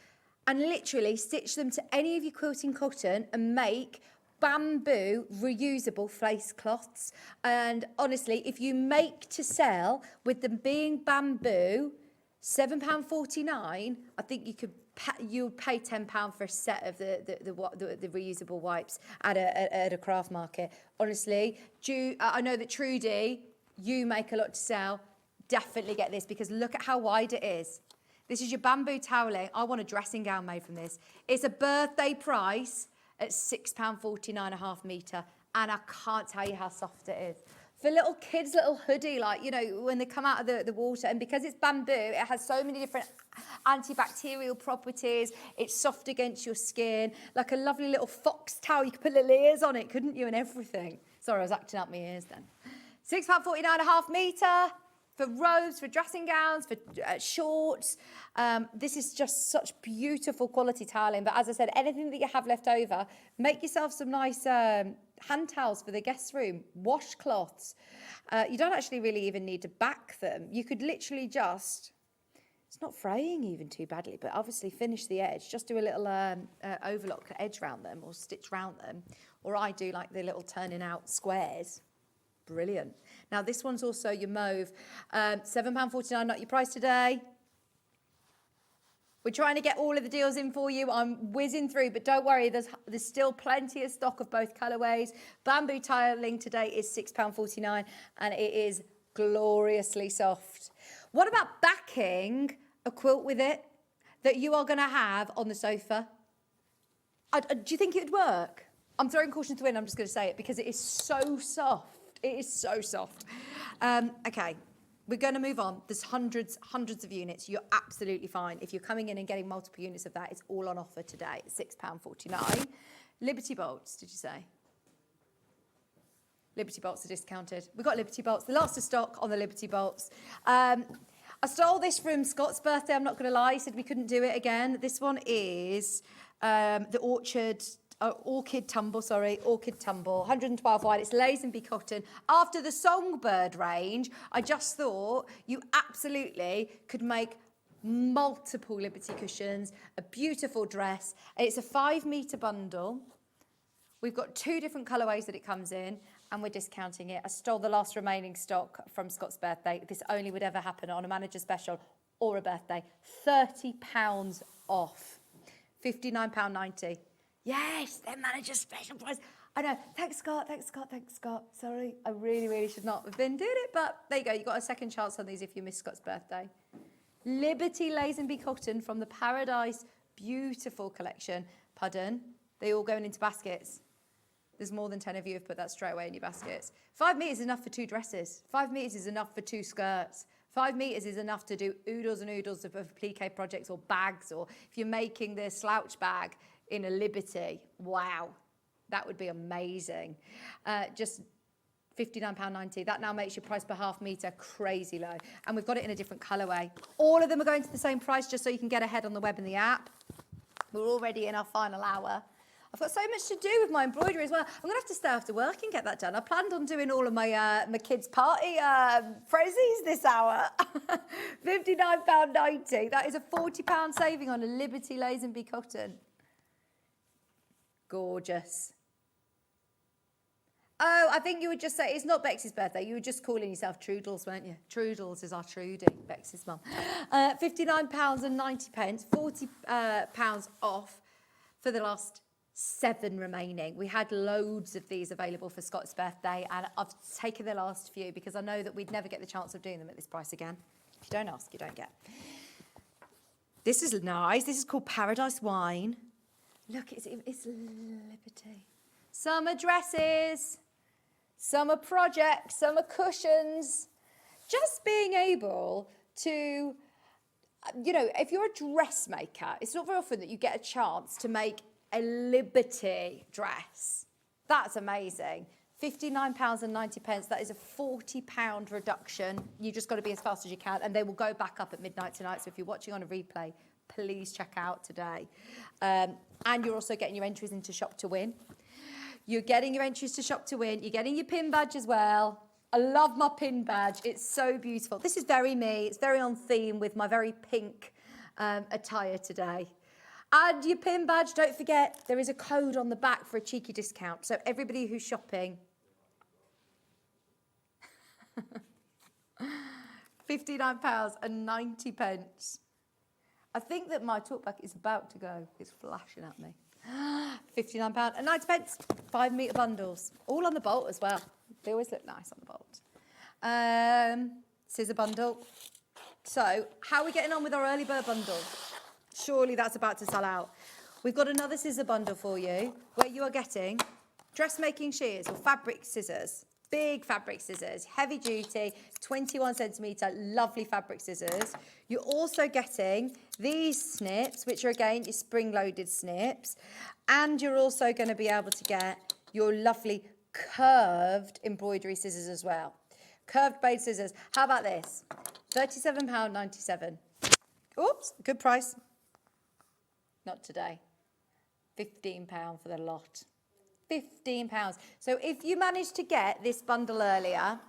and literally stitch them to any of your quilting cotton and make bamboo reusable face cloths. And honestly, if you make to sell with them being bamboo, £7.49, I think you would pay £10 for a set of the reusable wipes at a craft market. Honestly, I know that Trudy, you make a lot to sell. Definitely get this because look at how wide it is. This is your bamboo toweling. I want a dressing gown made from this. It's a birthday price at £6.49 a half metre, and I can't tell you how soft it is. For little kids' little hoodie, like, you know, when they come out of the water, and because it's bamboo, it has so many different antibacterial properties, it's soft against your skin, like a lovely little fox towel. You could put little ears on it, couldn't you, and everything. Sorry, I was acting out my ears then. £6.49 a half metre. For robes, for dressing gowns, for shorts. This is just such beautiful quality toweling. But as I said, anything that you have left over, make yourself some nice hand towels for the guest room, washcloths. You don't actually really even need to back them. You could literally just, it's not fraying even too badly, but obviously finish the edge. Just do a little overlock edge round them or stitch round them. Or I do like the little turning out squares. Brilliant. Now, this one's also your mauve. £7.49, not your price today. We're trying to get all of the deals in for you. I'm whizzing through, but don't worry, there's still plenty of stock of both colourways. Bamboo tiling today is £6.49, and it is gloriously soft. What about backing a quilt with it that you are going to have on the sofa? Do you think it would work? I'm throwing caution to the wind, I'm just going to say it, because it is so soft. It is so soft. Okay, we're going to move on. There's hundreds of units. You're absolutely fine. If you're coming in and getting multiple units of that, it's all on offer today at £6.49. Liberty bolts, did you say? Liberty bolts are discounted. We've got Liberty bolts. The last of stock on the Liberty bolts. I stole this from Scott's birthday, I'm not going to lie. He said we couldn't do it again. This one is the Orchid Tumble, 112 wide. It's Lazenby cotton. After the Songbird range, I just thought you absolutely could make multiple Liberty cushions, a beautiful dress. It's a 5 metre bundle. We've got 2 different colourways that it comes in, and we're discounting it. I stole the last remaining stock from Scott's birthday. This only would ever happen on a manager special or a birthday. £30 off. £59.90. Yes, their manager special price. I know. Thanks, Scott. Sorry, I really should not have been doing it, but there you go. You got a second chance on these if you missed Scott's birthday. Liberty Lazenby cotton from the Paradise Beautiful collection. Pardon? They all going into baskets. There's more than 10 of you have put that straight away in your baskets. 5 metres is enough for 2 dresses. 5 metres is enough for 2 skirts. 5 metres is enough to do oodles and oodles of applique projects or bags, or if you're making the slouch bag in a Liberty, wow, that would be amazing. Just £59.90. That now makes your price per half metre crazy low. And we've got it in a different colourway. All of them are going to the same price, just so you can get ahead on the web and the app. We're already in our final hour. I've got so much to do with my embroidery as well. I'm going to have to stay after work and get that done. I planned on doing all of my my kids' party prezzies this hour. £59.90. That is a £40 saving on a Liberty Lazenby cotton. Gorgeous. Oh, I think you would just say, it's not Bex's birthday. You were just calling yourself Trudels, weren't you? Trudels is our Trudy, Bex's mum. £59.90, £40 off for the last 7 remaining. We had loads of these available for Scott's birthday, and I've taken the last few because I know that we'd never get the chance of doing them at this price again. If you don't ask, you don't get. This is nice. This is called Paradise Wine. Look, it's Liberty. Summer dresses, summer projects, summer cushions. Just being able to, you know, if you're a dressmaker, it's not very often that you get a chance to make a Liberty dress. That's amazing. £59.90. That is a £40 reduction. You just got to be as fast as you can, and they will go back up at midnight tonight. So if you're watching on a replay, please check out today. And you're also getting your entries into Shop to Win. You're getting your entries to Shop to Win. You're getting your pin badge as well. I love my pin badge. It's so beautiful. This is very me. It's very on theme with my very pink attire today. Add your pin badge. Don't forget, there is a code on the back for a cheeky discount. So everybody who's shopping, £59.90. I think that my talkback is about to go. It's flashing at me. £59.90. 5 metre bundles. All on the bolt as well. They always look nice on the bolt. Scissor bundle. So, how are we getting on with our early bird bundle? Surely that's about to sell out. We've got another scissor bundle for you where you are getting dressmaking shears or fabric scissors. Big fabric scissors, heavy duty, 21 centimetre, lovely fabric scissors. You're also getting these snips, which are again your spring-loaded snips. And you're also going to be able to get your lovely curved embroidery scissors as well. Curved blade scissors. How about this? £37.97. Oops, good price. Not today. £15 for the lot. £15. So if you manage to get this bundle earlier,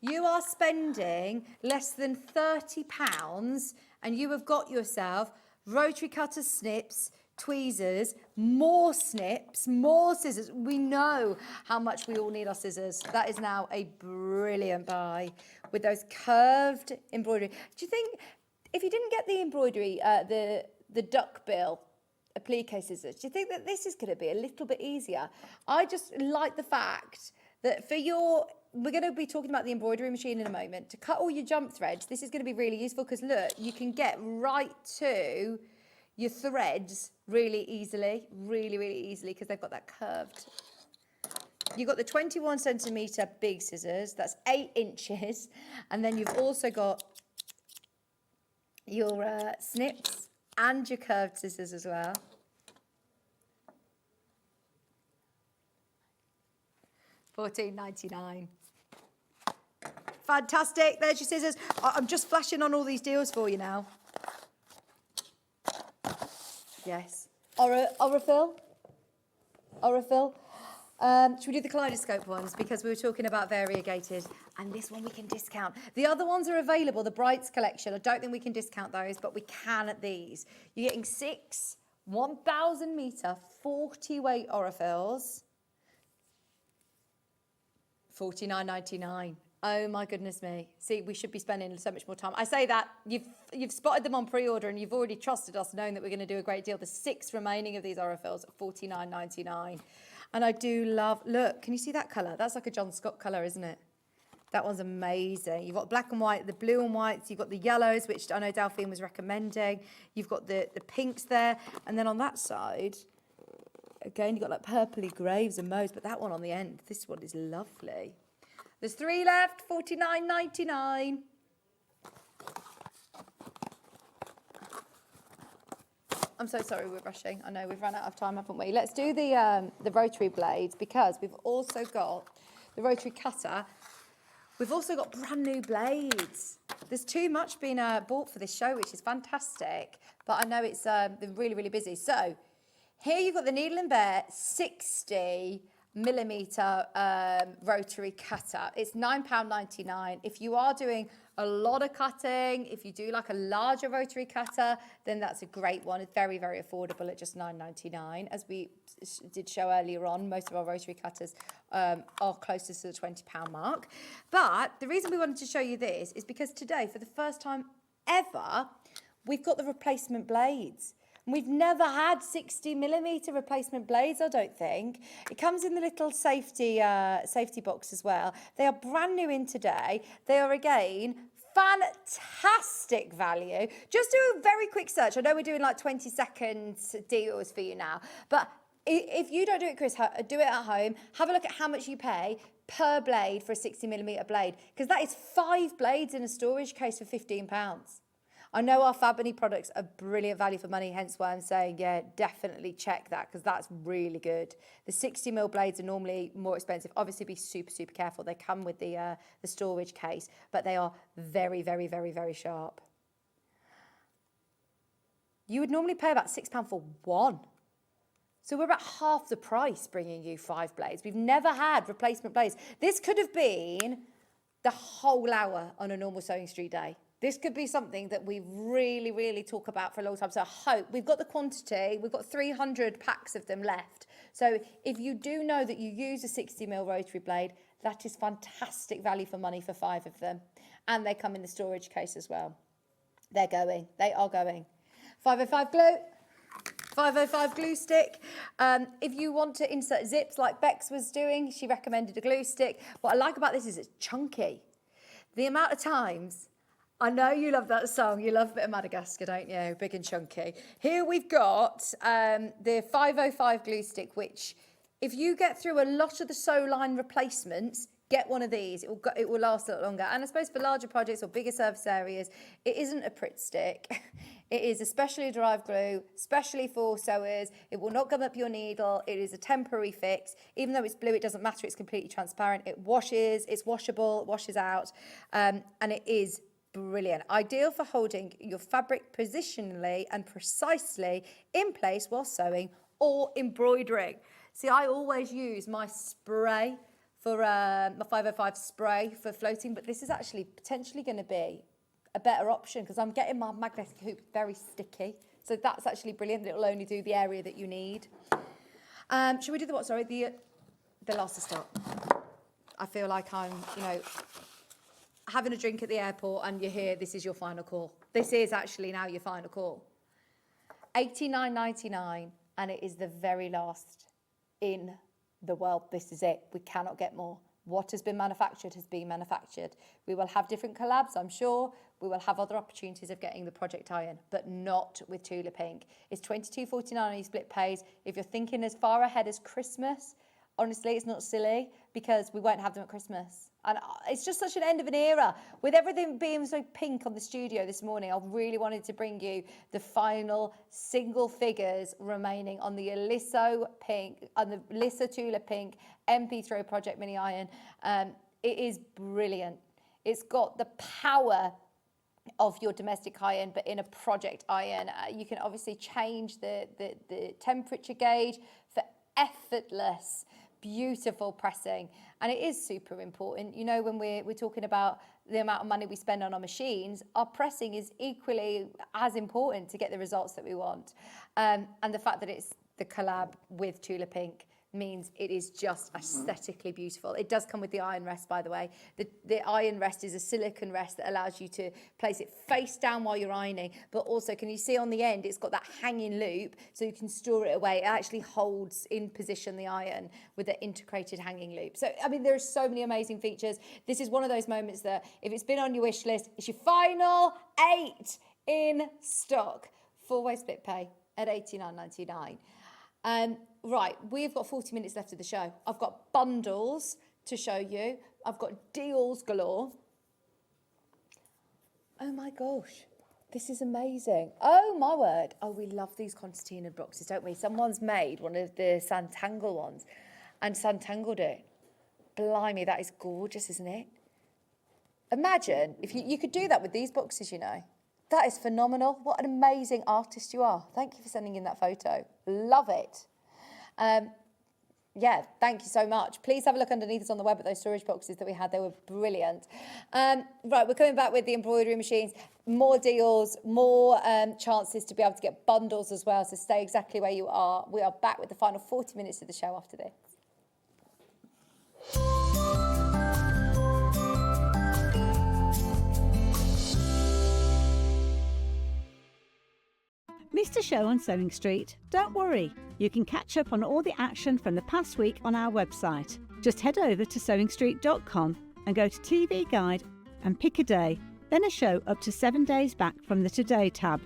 you are spending less than £30 and you have got yourself rotary cutter snips, tweezers, more snips, more scissors. We know how much we all need our scissors. That is now a brilliant buy with those curved embroidery. Do you think, if you didn't get the embroidery, the duckbill applique scissors, do you think that this is going to be a little bit easier? I just like the fact that for your we're going to be talking about the embroidery machine in a moment. To cut all your jump threads, this is going to be really useful because look, you can get right to your threads really easily, really easily, because they've got that curved. You've got the 21 centimetre big scissors, that's 8 inches. And then you've also got your snips and your curved scissors as well. $14.99. Fantastic. There's your scissors. I'm just flashing on all these deals for you now. Yes. Aurifil? Should we do the kaleidoscope ones? Because we were talking about variegated, and this one we can discount. The other ones are available, the Brights collection. I don't think we can discount those, but we can at these. You're getting 6 1,000 metre 40 weight Aurifils. $49.99. Oh my goodness me. See, we should be spending so much more time. I say that, you've spotted them on pre-order and you've already trusted us knowing that we're going to do a great deal. The 6 remaining of these Aurifils at $49.99. And I do love, look, can you see that colour? That's like a John Scott colour, isn't it? That one's amazing. You've got black and white, the blue and whites, you've got the yellows, which I know Delphine was recommending. You've got the pinks there. And then on that side, again, you've got like purpley graves and mauves, but that one on the end, this one is lovely. There's 3 left, $49.99. I'm so sorry we're rushing. I know we've run out of time, haven't we? Let's do the rotary blades because we've also got the rotary cutter. We've also got brand new blades. There's too much being bought for this show, which is fantastic. But I know it's they're really busy. So here you've got the Needle and Bear 60 millimetre rotary cutter. It's £9.99. If you are doing a lot of cutting, if you do like a larger rotary cutter, then that's a great one. It's very affordable at just £9.99. As we did show earlier on, most of our rotary cutters are closest to the £20 mark. But the reason we wanted to show you this is because today, for the first time ever, we've got the replacement blades. We've never had 60 millimetre replacement blades, I don't think. It comes in the little safety box as well. They are brand new in today. They are, again, fantastic value. Just do a very quick search. I know we're doing like 20-second deals for you now. But if you don't do it, Chris, do it at home. Have a look at how much you pay per blade for a 60 millimetre blade. Because that is 5 blades in a storage case for £15. I know our Fabony products are brilliant value for money, hence why I'm saying, yeah, definitely check that because that's really good. The 60mm blades are normally more expensive. Obviously, be super careful. They come with the storage case, but they are very sharp. You would normally pay about £6 for one. So we're about half the price bringing you 5 blades. We've never had replacement blades. This could have been the whole hour on a normal Sewing Street day. This could be something that we really talk about for a long time. So I hope we've got the quantity. We've got 300 packs of them left. So if you do know that you use a 60mm rotary blade, that is fantastic value for money for 5 of them. And they come in the storage case as well. They're going. They are going. 505 glue. 505 glue stick. If you want to insert zips like Bex was doing, she recommended a glue stick. What I like about this is it's chunky. The amount of times... I know you love that song. You love a bit of Madagascar, don't you? Big and chunky. Here we've got the 505 glue stick, which if you get through a lot of the sew line replacements, get one of these. It will last a lot longer. And I suppose for larger projects or bigger surface areas, it isn't a Pritt stick. It is a specially derived glue, specially for sewers. It will not gum up your needle. It is a temporary fix. Even though it's blue, it doesn't matter. It's completely transparent. It washes. It's washable. It washes out. And it is brilliant. Ideal for holding your fabric positionally and precisely in place while sewing or embroidering. See, I always use my spray for my 505 spray for floating, but this is actually potentially going to be a better option because I'm getting my magnetic hoop very sticky. So that's actually brilliant. It'll only do the area that you need. Should we do the what? Sorry, the last to stop. I feel like I'm, having a drink at the airport and you're here, this is your final call. This is actually now your final call. $89.99 and it is the very last in the world. This is it. We cannot get more. What has been manufactured has been manufactured. We will have different collabs, I'm sure. We will have other opportunities of getting the project iron, but not with Tula Pink. It's $22.49 on your split pays. If you're thinking as far ahead as Christmas, honestly, it's not silly because we won't have them at Christmas. And it's just such an end of an era. With everything being so pink on the studio this morning, I really wanted to bring you the final single figures remaining on the Aliso Pink, on the Aliso Tula Pink MP3 Project Mini Iron. It is brilliant. It's got the power of your domestic iron, but in a project iron. You can obviously change the temperature gauge for effortless, beautiful pressing. And it is super important. You know, when we're talking about the amount of money we spend on our machines, our pressing is equally as important to get the results that we want. And the fact that it's the collab with Tula Pink means it is just aesthetically beautiful. It does come with the iron rest, by the way. The iron rest is a silicone rest that allows you to place it face down while you're ironing, but also, can you see on the end, it's got that hanging loop, so you can store it away. It actually holds in position the iron with the integrated hanging loop. So, I mean, there are so many amazing features. This is one of those moments that, if it's been on your wish list, it's your final 8 in stock. 4-way split pay at $89.99. Right, we've got 40 minutes left of the show. I've got bundles to show you. I've got deals galore. Oh my gosh, this is amazing. Oh my word. Oh, we love these concertina boxes, don't we? Someone's made one of the Santangle ones and Santangled it. Blimey, that is gorgeous, isn't it? Imagine if you could do that with these boxes, you know. That is phenomenal. What an amazing artist you are. Thank you for sending in that photo. Love it. Yeah, thank you so much. Please have a look underneath us on the web at those storage boxes that we had. They were brilliant. Right, we're coming back with the embroidery machines. More deals, more chances to be able to get bundles as well. So stay exactly where you are. We are back with the final 40 minutes of the show after this. Missed a show on Sewing Street? Don't worry, you can catch up on all the action from the past week on our website. Just head over to SewingStreet.com and go to TV Guide and pick a day, then a show up to 7 days back from the Today tab.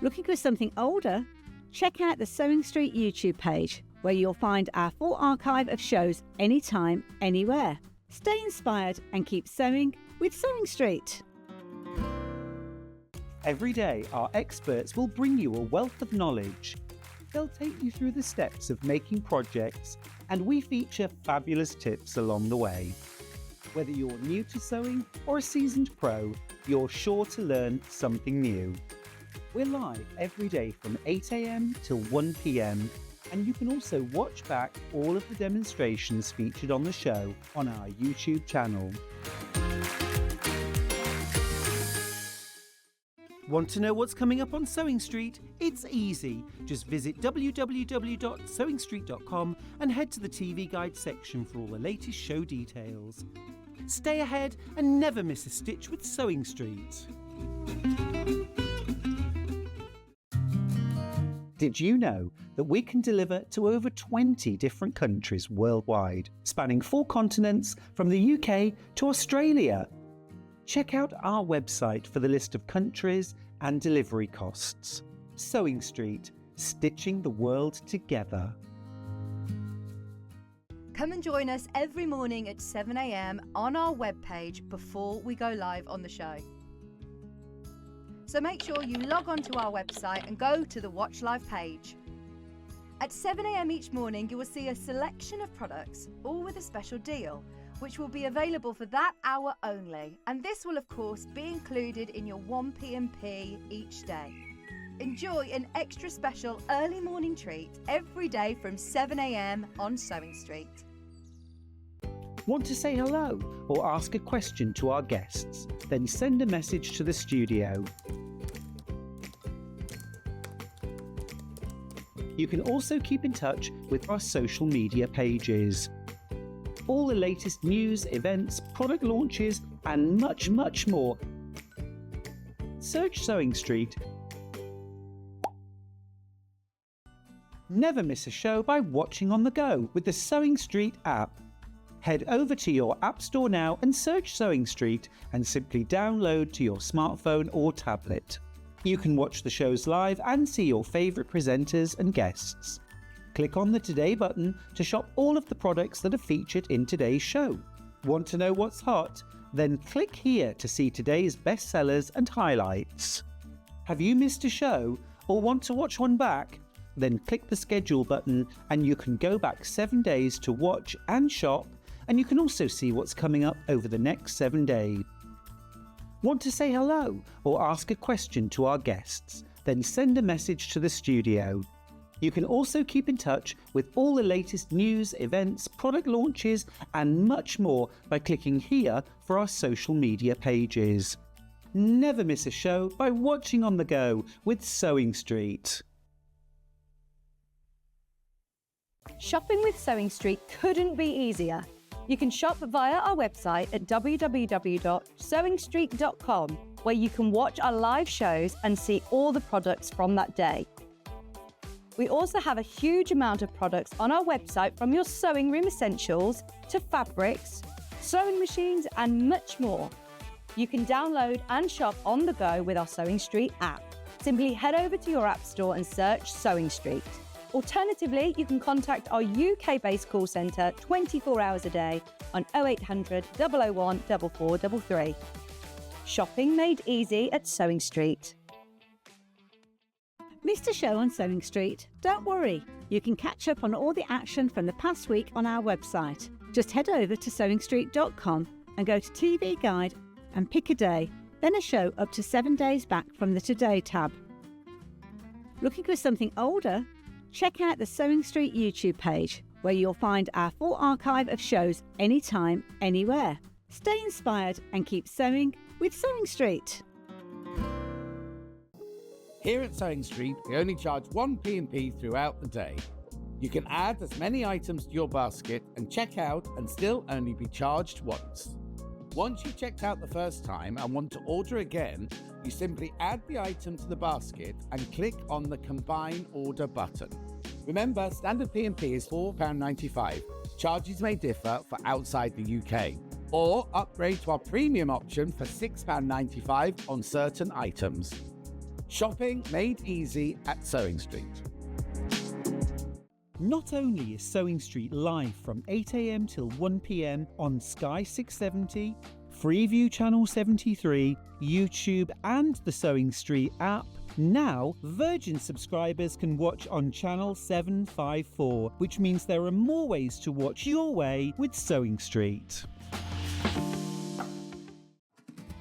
Looking for something older? Check out the Sewing Street YouTube page, where you'll find our full archive of shows anytime, anywhere. Stay inspired and keep sewing with Sewing Street. Every day, our experts will bring you a wealth of knowledge. They'll take you through the steps of making projects, and we feature fabulous tips along the way. Whether you're new to sewing or a seasoned pro, you're sure to learn something new. We're live every day from 8 a.m. till 1 p.m, and you can also watch back all of the demonstrations featured on the show on our YouTube channel. Want to know what's coming up on Sewing Street? It's easy. Just visit www.sewingstreet.com and head to the TV Guide section for all the latest show details. Stay ahead and never miss a stitch with Sewing Street. Did you know that we can deliver to over 20 different countries worldwide, spanning 4 continents from the UK to Australia? Check out our website for the list of countries and delivery costs. Sewing Street, stitching the world together. Come and join us every morning at 7 a.m. on our webpage before we go live on the show. So make sure you log on to our website and go to the Watch Live page. At 7 a.m. each morning, you will see a selection of products, all with a special deal, which will be available for that hour only. And this will, of course, be included in your 1p&p each day. Enjoy an extra special early morning treat every day from 7 a.m. on Sewing Street. Want to say hello or ask a question to our guests? Then send a message to the studio. You can also keep in touch with our social media pages. All the latest news, events, product launches, and much, much more. Search Sewing Street. Never miss a show by watching on the go with the Sewing Street app. Head over to your App Store now and search SewingStreet and simply download to your smartphone or tablet. You can watch the shows live and see your favourite presenters and guests. Click on the Today button to shop all of the products that are featured in today's show. Want to know what's hot? Then click here to see today's bestsellers and highlights. Have you missed a show or want to watch one back? Then click the schedule button and you can go back 7 days to watch and shop, and you can also see what's coming up over the next 7 days. Want to say hello or ask a question to our guests? Then send a message to the studio. You can also keep in touch with all the latest news, events, product launches and much more by clicking here for our social media pages. Never miss a show by watching on the go with SewingStreet. Shopping with SewingStreet couldn't be easier. You can shop via our website at www.sewingstreet.com, where you can watch our live shows and see all the products from that day. We also have a huge amount of products on our website, from your sewing room essentials to fabrics, sewing machines and much more. You can download and shop on the go with our SewingStreet app. Simply head over to your App Store and search SewingStreet. Alternatively, you can contact our UK-based call centre 24 hours a day on 0800 001 4433. Shopping made easy at SewingStreet. Missed a show on SewingStreet? Don't worry, you can catch up on all the action from the past week on our website. Just head over to SewingStreet.com and go to TV Guide and pick a day, then a show up to 7 days back from the Today tab. Looking for something older? Check out the SewingStreet YouTube page, where you'll find our full archive of shows anytime, anywhere. Stay inspired and keep sewing with SewingStreet. Here at SewingStreet, we only charge 1 P&P throughout the day. You can add as many items to your basket and check out and still only be charged once. Once you've checked out the first time and want to order again, you simply add the item to the basket and click on the Combine Order button. Remember, standard P&P is £4.95. Charges may differ for outside the UK. Or upgrade to our premium option for £6.95 on certain items. Shopping made easy at SewingStreet. Not only is SewingStreet live from 8 AM till 1 PM on Sky 670, Freeview Channel 73, YouTube and the SewingStreet app, now Virgin subscribers can watch on Channel 754, which means there are more ways to watch your way with SewingStreet.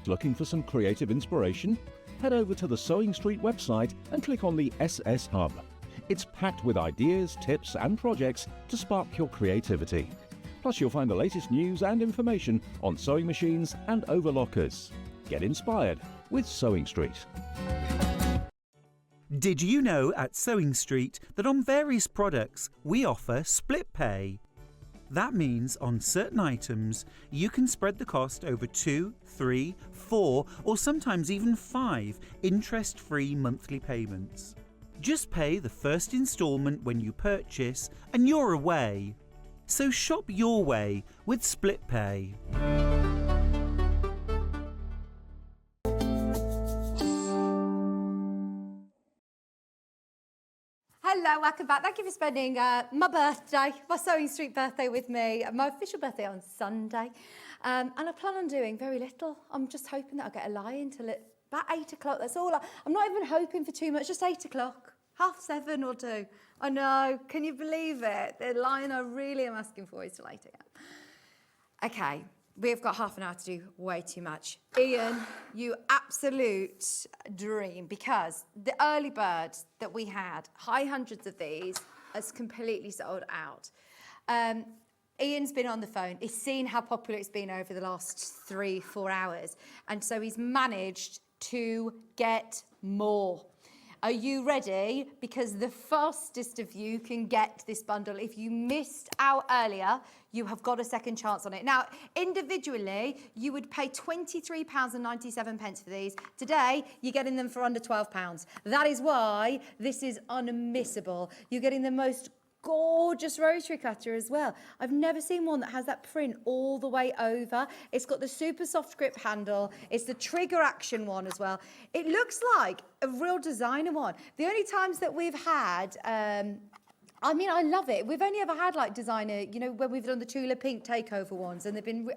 Looking for some creative inspiration? Head over to the SewingStreet website and click on the SS Hub. It's packed with ideas, tips and projects to spark your creativity. Plus you'll find the latest news and information on sewing machines and overlockers. Get inspired with SewingStreet. Did you know at SewingStreet that on various products we offer split pay? That means on certain items you can spread the cost over 2, 3, 4 or sometimes even 5 interest-free monthly payments. Just pay the first instalment when you purchase and you're away. So shop your way with split pay. Hello, welcome back. Thank you for spending my birthday, my SewingStreet birthday with me, my official birthday on Sunday. And I plan on doing very little. I'm just hoping that I'll get a lie until about 8 o'clock. That's all. I'm not even hoping for too much, just 8 o'clock. 7:30 or 2. I know, can you believe it? The line I really am asking for is till 8 AM. Okay, we've got half an hour to do way too much. Ian, you absolute dream, because the early bird that we had, high hundreds of these, has completely sold out. Ian's been on the phone. He's seen how popular it's been over the last 3-4 hours. And so he's managed to get more. Are you ready? Because the fastest of you can get this bundle. If you missed out earlier, you have got a second chance on it. Now, individually, you would pay £23.97 for these. Today, you're getting them for under £12. That is why this is unmissable. You're getting the most gorgeous rotary cutter as well. I've never seen one that has that print all the way over. It's got the super soft grip handle. It's the trigger action one as well. It looks like a real designer one. The only times that we've had, I mean, I love it. We've only ever had like designer, you know, when we've done the Tula Pink takeover ones, and they've been,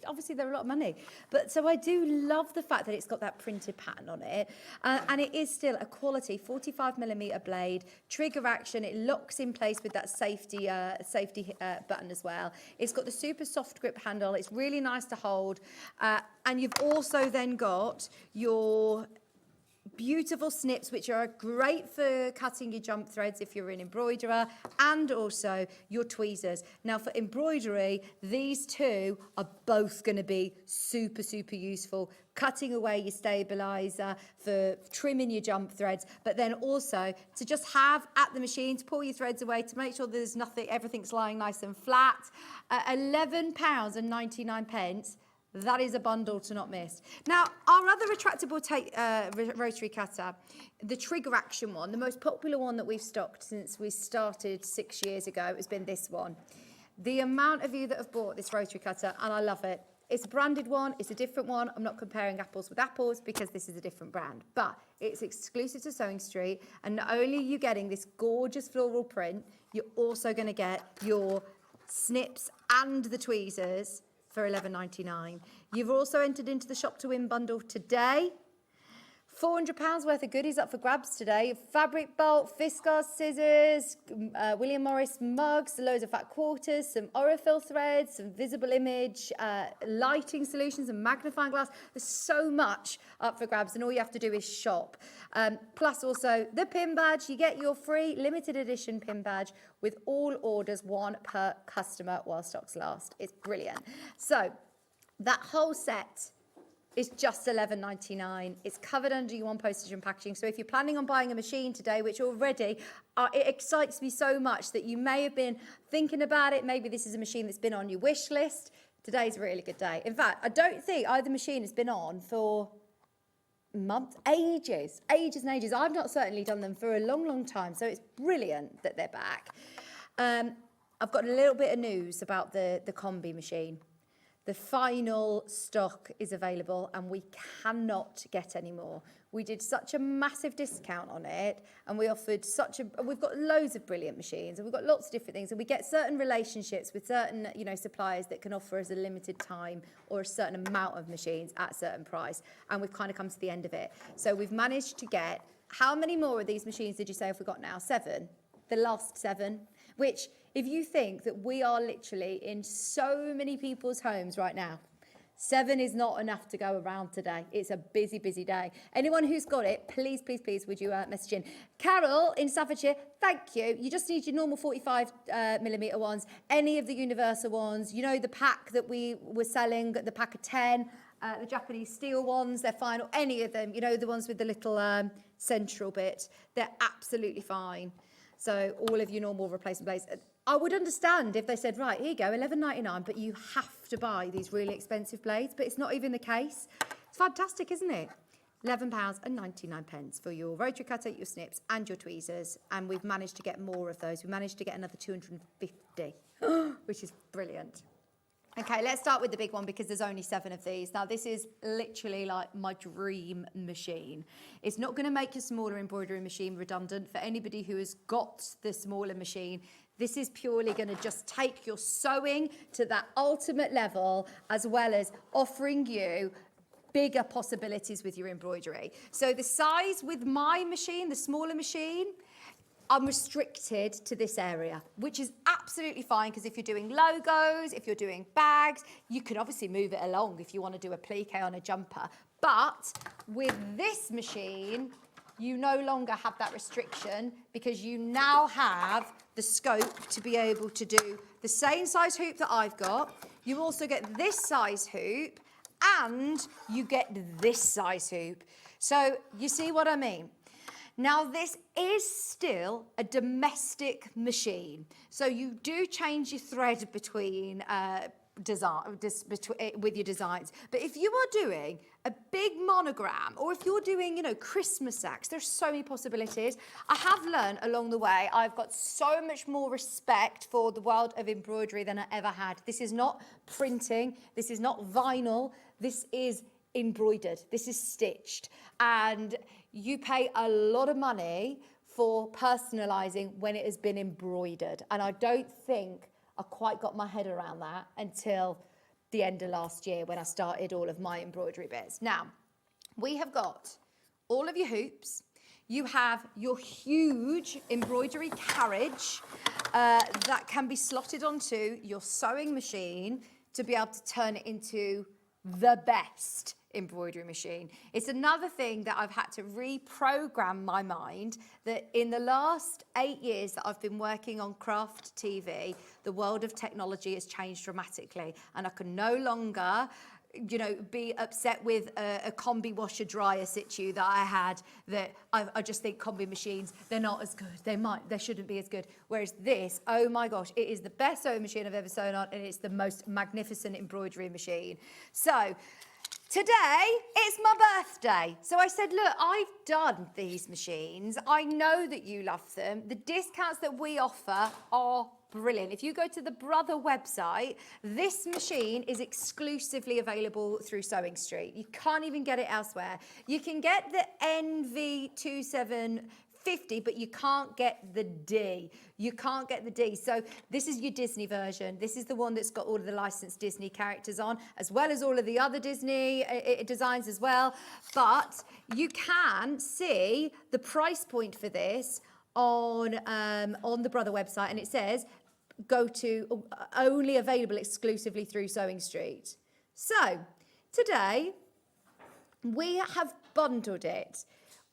obviously they're a lot of money. But so I do love the fact that it's got that printed pattern on it. And it is still a quality 45mm blade, trigger action. It locks in place with that safety button as well. It's got the super soft grip handle. It's really nice to hold. And you've also then got your beautiful snips, which are great for cutting your jump threads if you're an embroiderer, and also your tweezers. Now for embroidery, these two are both going to be super, super useful, cutting away your stabilizer, for trimming your jump threads, but then also to just have at the machine to pull your threads away to make sure there's nothing, everything's lying nice and flat. £11.99. That is a bundle to not miss. Now, our other retractable rotary cutter, the trigger action one, the most popular one that we've stocked since we started 6 years ago, has been this one. The amount of you that have bought this rotary cutter, and I love it. It's a branded one, it's a different one. I'm not comparing apples with apples because this is a different brand, but it's exclusive to SewingStreet. And not only are you getting this gorgeous floral print, you're also going to get your snips and the tweezers for £11.99. You've also entered into the Shop to Win bundle today. £400 worth of goodies up for grabs today. Fabric bolt, Fiskars scissors, William Morris mugs, loads of fat quarters, some Aurifil threads, some visible image, lighting solutions and magnifying glass. There's so much up for grabs, and all you have to do is shop. Plus also the pin badge. You get your free limited edition pin badge with all orders, one per customer while stocks last. It's brilliant. So that whole set is just £11.99. It's covered under your one postage and packaging. So if you're planning on buying a machine today, which already it excites me so much that you may have been thinking about it, maybe this is a machine that's been on your wish list, today's a really good day. In fact, I don't think either machine has been on for months, ages and ages. I've not certainly done them for a long, long time. So it's brilliant that they're back. I've got a little bit of news about the combi machine. The final stock is available and we cannot get any more. We did such a massive discount on it, and we offered we've got loads of brilliant machines, and we've got lots of different things, and we get certain relationships with certain, suppliers that can offer us a limited time or a certain amount of machines at a certain price, and we've kind of come to the end of it. So we've managed to get, how many more of these machines did you say have we got now? 7? The last 7, which, if you think that we are literally in so many people's homes right now, 7 is not enough to go around today. It's a busy, busy day. Anyone who's got it, please, please, please, would you message in? Carroll in Staffordshire, thank you. You just need your normal 45mm ones, any of the universal ones. You know, the pack that we were selling, the pack of 10, the Japanese steel ones, they're fine, or any of them, the ones with the little central bit, they're absolutely fine. So all of your normal replacement blades. I would understand if they said, right, here you go, £11.99, but you have to buy these really expensive blades, but it's not even the case. It's fantastic, isn't it? £11.99 for your rotary cutter, your snips and your tweezers, and we've managed to get more of those. We managed to get another 250, which is brilliant. Okay, let's start with the big one because there's only 7 of these. Now, this is literally like my dream machine. It's not going to make your smaller embroidery machine redundant. For anybody who has got the smaller machine, this is purely going to just take your sewing to that ultimate level, as well as offering you bigger possibilities with your embroidery. So the size with my machine, the smaller machine, I'm restricted to this area, which is absolutely fine, because if you're doing logos, if you're doing bags, you can obviously move it along if you want to do applique on a jumper. But with this machine, you no longer have that restriction, because you now have the scope to be able to do the same size hoop that I've got. You also get this size hoop, and you get this size hoop. So you see what I mean? Now, this is still a domestic machine, so you do change your thread between with your designs. But if you are doing a big monogram, or if you're doing, you know, Christmas sacks, there's so many possibilities. I have learned along the way, I've got so much more respect for the world of embroidery than I ever had. This is not printing, this is not vinyl, this is embroidered, this is stitched. And you pay a lot of money for personalising when it has been embroidered. And I don't think I quite got my head around that until the end of last year when I started all of my embroidery bits. Now, we have got all of your hoops. You have your huge embroidery carriage that can be slotted onto your sewing machine to be able to turn it into the best embroidery machine. It's another thing that I've had to reprogram my mind, that in the last 8 years that I've been working on craft TV, the world of technology has changed dramatically, and I can no longer, you know, be upset with a combi washer dryer situ that I had, that I just think combi machines, they're not as good. They shouldn't be as good. Whereas this, oh my gosh, it is the best sewing machine I've ever sewn on, and it's the most magnificent embroidery machine. So today, it's my birthday. So I said, look, I've done these machines. I know that you love them. The discounts that we offer are brilliant. If you go to the Brother website, this machine is exclusively available through SewingStreet. You can't even get it elsewhere. You can get the NV2750, but you can't get the D. You can't get the D. So this is your Disney version. This is the one that's got all of the licensed Disney characters on, as well as all of the other Disney designs as well. But you can see the price point for this on the Brother website, and it says go to only available exclusively through SewingStreet. So today we have bundled it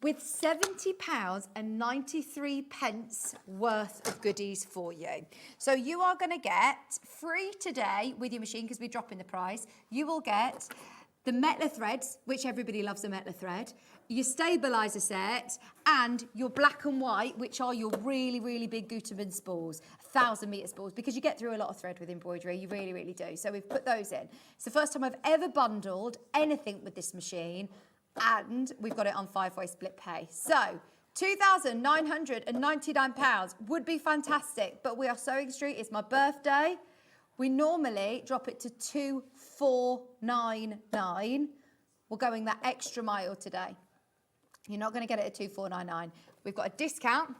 with £70.93 worth of goodies for you. So you are going to get free today with your machine, because we're dropping the price. You will get the Metler threads, which everybody loves a Metler thread, your stabiliser set, and your black and white, which are your really, really big Gutermann spools, 1,000 metre spools, because you get through a lot of thread with embroidery, you really, really do. So we've put those in. It's the first time I've ever bundled anything with this machine, and we've got it on 5-way split pay. So £2,999 would be fantastic, but we are SewingStreet, it's my birthday. We normally drop it to £2,499. We're going that extra mile today. You're not going to get it at £2,499. We've got a discount,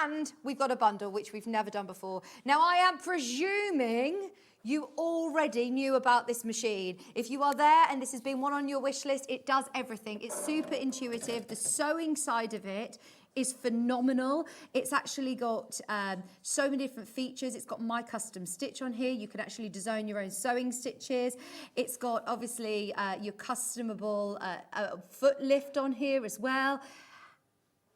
and we've got a bundle, which we've never done before. Now, I am presuming you already knew about this machine. If you are there and this has been one on your wish list, it does everything. It's super intuitive. The sewing side of it is phenomenal. It's actually got so many different features. It's got My Custom Stitch on here. You can actually design your own sewing stitches. It's got obviously your customable foot lift on here as well.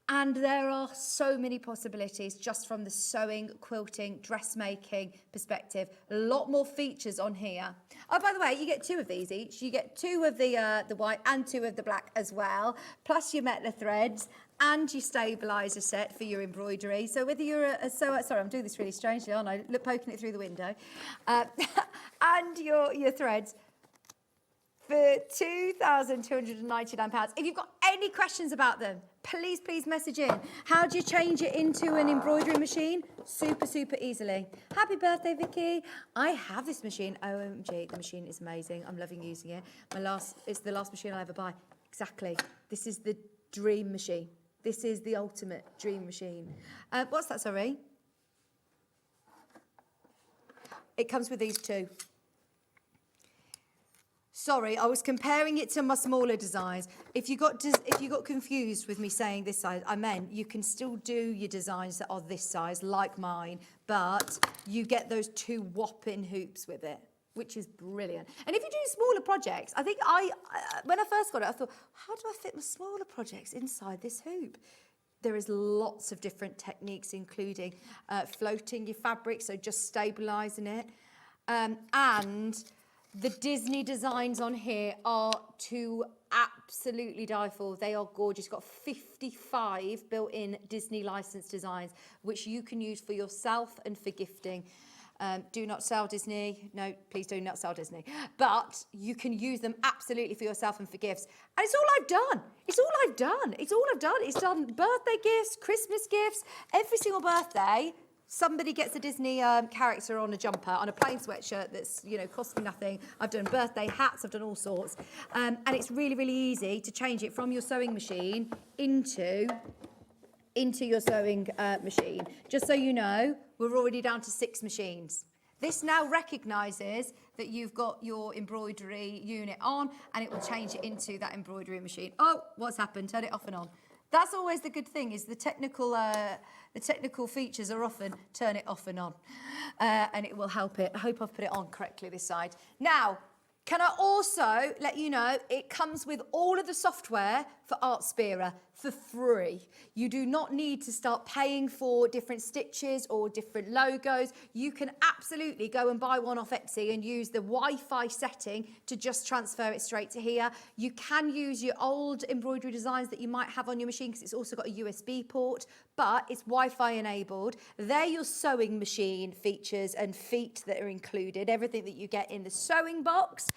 And there are so many possibilities just from the sewing, quilting, dressmaking perspective. A lot more features on here. Oh, by the way, you get 2 of these each. You get 2 of the white and 2 of the black as well, plus your Metler threads and your stabiliser set for your embroidery. So whether you're a sewer, sorry, I'm doing this really strangely, aren't I? Look, poking it through the window. And your threads for £2,299. If you've got any questions about them, please message in. How do you change it into an embroidery machine? Super easily. Happy birthday, Vicki. I have this machine. OMG, the machine is amazing. I'm loving using it. It's the last machine I'll ever buy. Exactly. This is the dream machine. This is the ultimate dream machine. What's that, sorry? It comes with these 2. Sorry, I was comparing it to my smaller designs. If you got confused with me saying this size, I meant you can still do your designs that are this size, like mine, but you get those 2 whopping hoops with it, which is brilliant. And if you do smaller projects, I think when I first got it, I thought, how do I fit my smaller projects inside this hoop? There is lots of different techniques, including floating your fabric, so just stabilising it, and the Disney designs on here are to absolutely die for. They are gorgeous. You've got 55 built-in Disney licensed designs, which you can use for yourself and for gifting. Do not sell Disney. No, please do not sell Disney. But you can use them absolutely for yourself and for gifts. And it's all I've done. It's all I've done. It's all I've done. It's done birthday gifts, Christmas gifts. Every single birthday, somebody gets a Disney character on a jumper, on a plain sweatshirt that's, you know, cost me nothing. I've done birthday hats, I've done all sorts. And it's really, really easy to change it from your sewing machine into your sewing machine. Just so you know, we're already down to 6 machines. This now recognises that you've got your embroidery unit on, and it will change it into that embroidery machine. Oh, what's happened? Turn it off and on. That's always the good thing, is the technical features are often turn it off and on, and it will help it. I hope I've put it on correctly this side. Now, can I also let you know it comes with all of the software for Artspira for free. You do not need to start paying for different stitches or different logos. You can absolutely go and buy one off Etsy and use the Wi-Fi setting to just transfer it straight to here. You can use your old embroidery designs that you might have on your machine, because it's also got a USB port, but it's Wi-Fi enabled. They're your sewing machine features and feet that are included, everything that you get in the sewing box.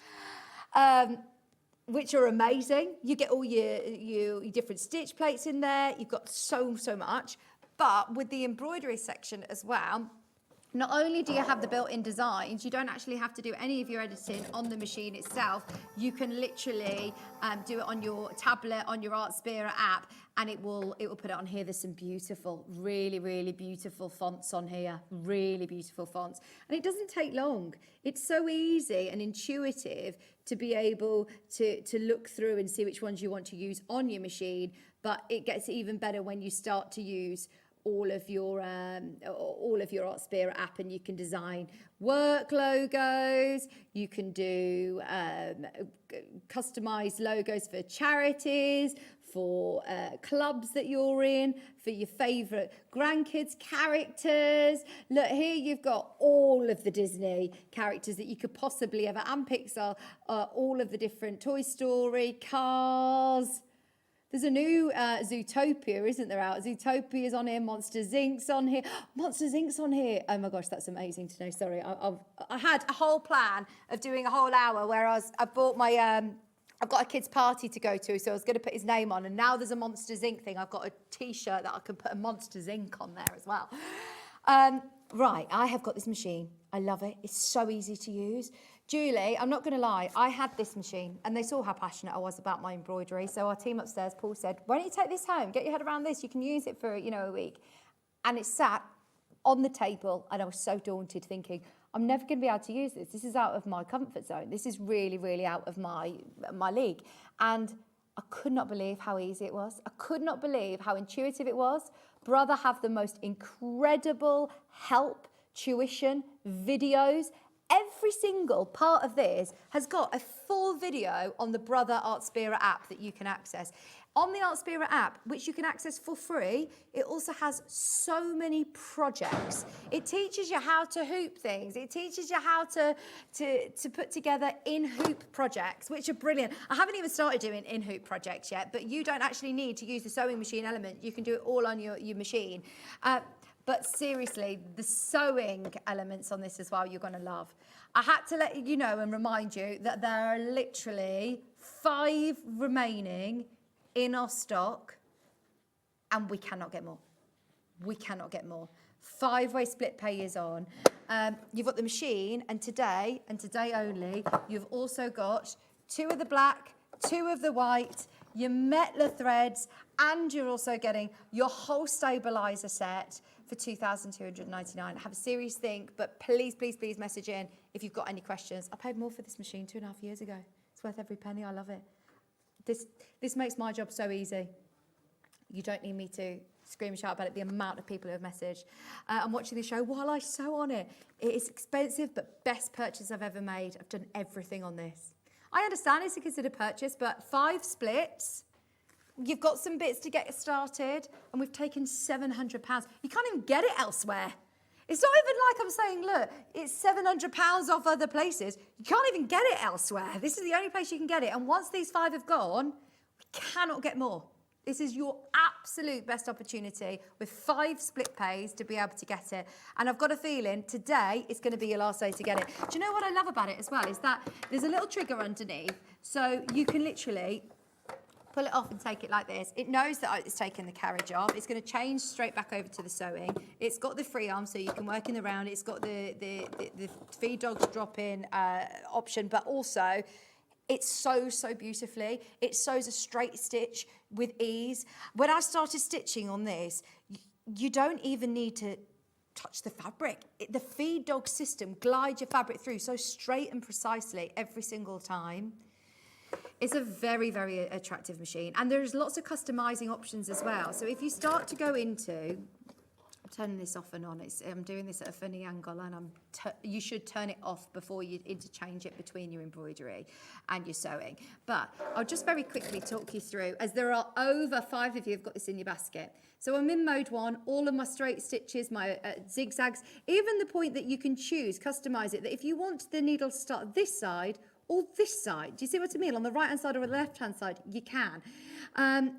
Which are amazing. You get all your different stitch plates in there. You've got so much. But with the embroidery section as well, not only do you have the built-in designs, you don't actually have to do any of your editing on the machine itself. You can literally do it on your tablet, on your Artspira app, and it will put it on here. There's some beautiful, really, really beautiful fonts on here. Really beautiful fonts. And it doesn't take long. It's so easy and intuitive to be able to look through and see which ones you want to use on your machine. But it gets even better when you start to use all of your Artspira app, and you can design work logos. You can do customized logos for charities, for clubs that you're in, for your favorite grandkids characters. Look, here you've got all of the Disney characters that you could possibly ever, and Pixar, all of the different Toy Story, Cars. There's a new Zootopia, isn't there, out? Zootopia's on here, Monsters Inc.'s on here. Monsters Inc.'s on here. Oh my gosh, that's amazing to know. Sorry, I had a whole plan of doing a whole hour where I've bought my, I've got a kid's party to go to, so I was going to put his name on, and now there's a Monsters Inc. thing. I've got a T-shirt that I can put a Monsters Inc. on there as well. Right, I have got this machine. I love it. It's so easy to use. Julie, I'm not going to lie, I had this machine, and they saw how passionate I was about my embroidery. So our team upstairs, Paul said, why don't you take this home? Get your head around this. You can use it for, a week. And it sat on the table, and I was so daunted, thinking, I'm never going to be able to use this. This is out of my comfort zone. This is really, really out of my league. And I could not believe how easy it was. I could not believe how intuitive it was. Brother have the most incredible help, tuition, videos. Every single part of this has got a full video on the Brother Artspira app that you can access. On the Artspira app, which you can access for free, it also has so many projects. It teaches you how to hoop things. It teaches you how to put together in-hoop projects, which are brilliant. I haven't even started doing in-hoop projects yet, but you don't actually need to use the sewing machine element. You can do it all on your machine. But seriously, the sewing elements on this as well, you're going to love. I had to let you know and remind you that there are literally 5 remaining in our stock, and we cannot get more. We cannot get more. 5-way split pay is on. You've got the machine, and today only, you've also got 2 of the black, 2 of the white, your Metler threads, and you're also getting your whole stabilizer set for $2,299. Have a serious think, but please, please, please message in if you've got any questions. I paid more for this machine 2.5 years ago. It's worth every penny. I love it. This makes my job so easy. You don't need me to scream and shout about it, the amount of people who have messaged. I'm watching the show while I sew on it. It is expensive, but best purchase I've ever made. I've done everything on this. I understand it's a considered purchase, but 5 splits, you've got some bits to get started, and we've taken £700. You can't even get it elsewhere. It's not even like I'm saying, look, it's £700 off other places. You can't even get it elsewhere. This is the only place you can get it. And once these 5 have gone, we cannot get more. This is your absolute best opportunity with 5 split pays to be able to get it. And I've got a feeling today is going to be your last day to get it. Do you know what I love about it as well is that there's a little trigger underneath, so you can literally pull it off and take it like this. It knows that it's taken the carriage off. It's going to change straight back over to the sewing. It's got the free arm so you can work in the round. It's got the feed dogs drop-in option, but also it's sews so beautifully. It sews a straight stitch with ease. When I started stitching on this, you don't even need to touch the fabric. The feed dog system glides your fabric through so straight and precisely every single time. It's a very, very attractive machine. And there's lots of customizing options as well. So if you start to go into, I'm turning this off and on, I'm doing this at a funny angle, and you should turn it off before you interchange it between your embroidery and your sewing. But I'll just very quickly talk you through, as there are over 5 of you who've got this in your basket. So I'm in mode 1, all of my straight stitches, my zigzags, even the point that you can choose, customize it, that if you want the needle to start this side or this side. Do you see what I mean? On the right-hand side or the left-hand side, you can.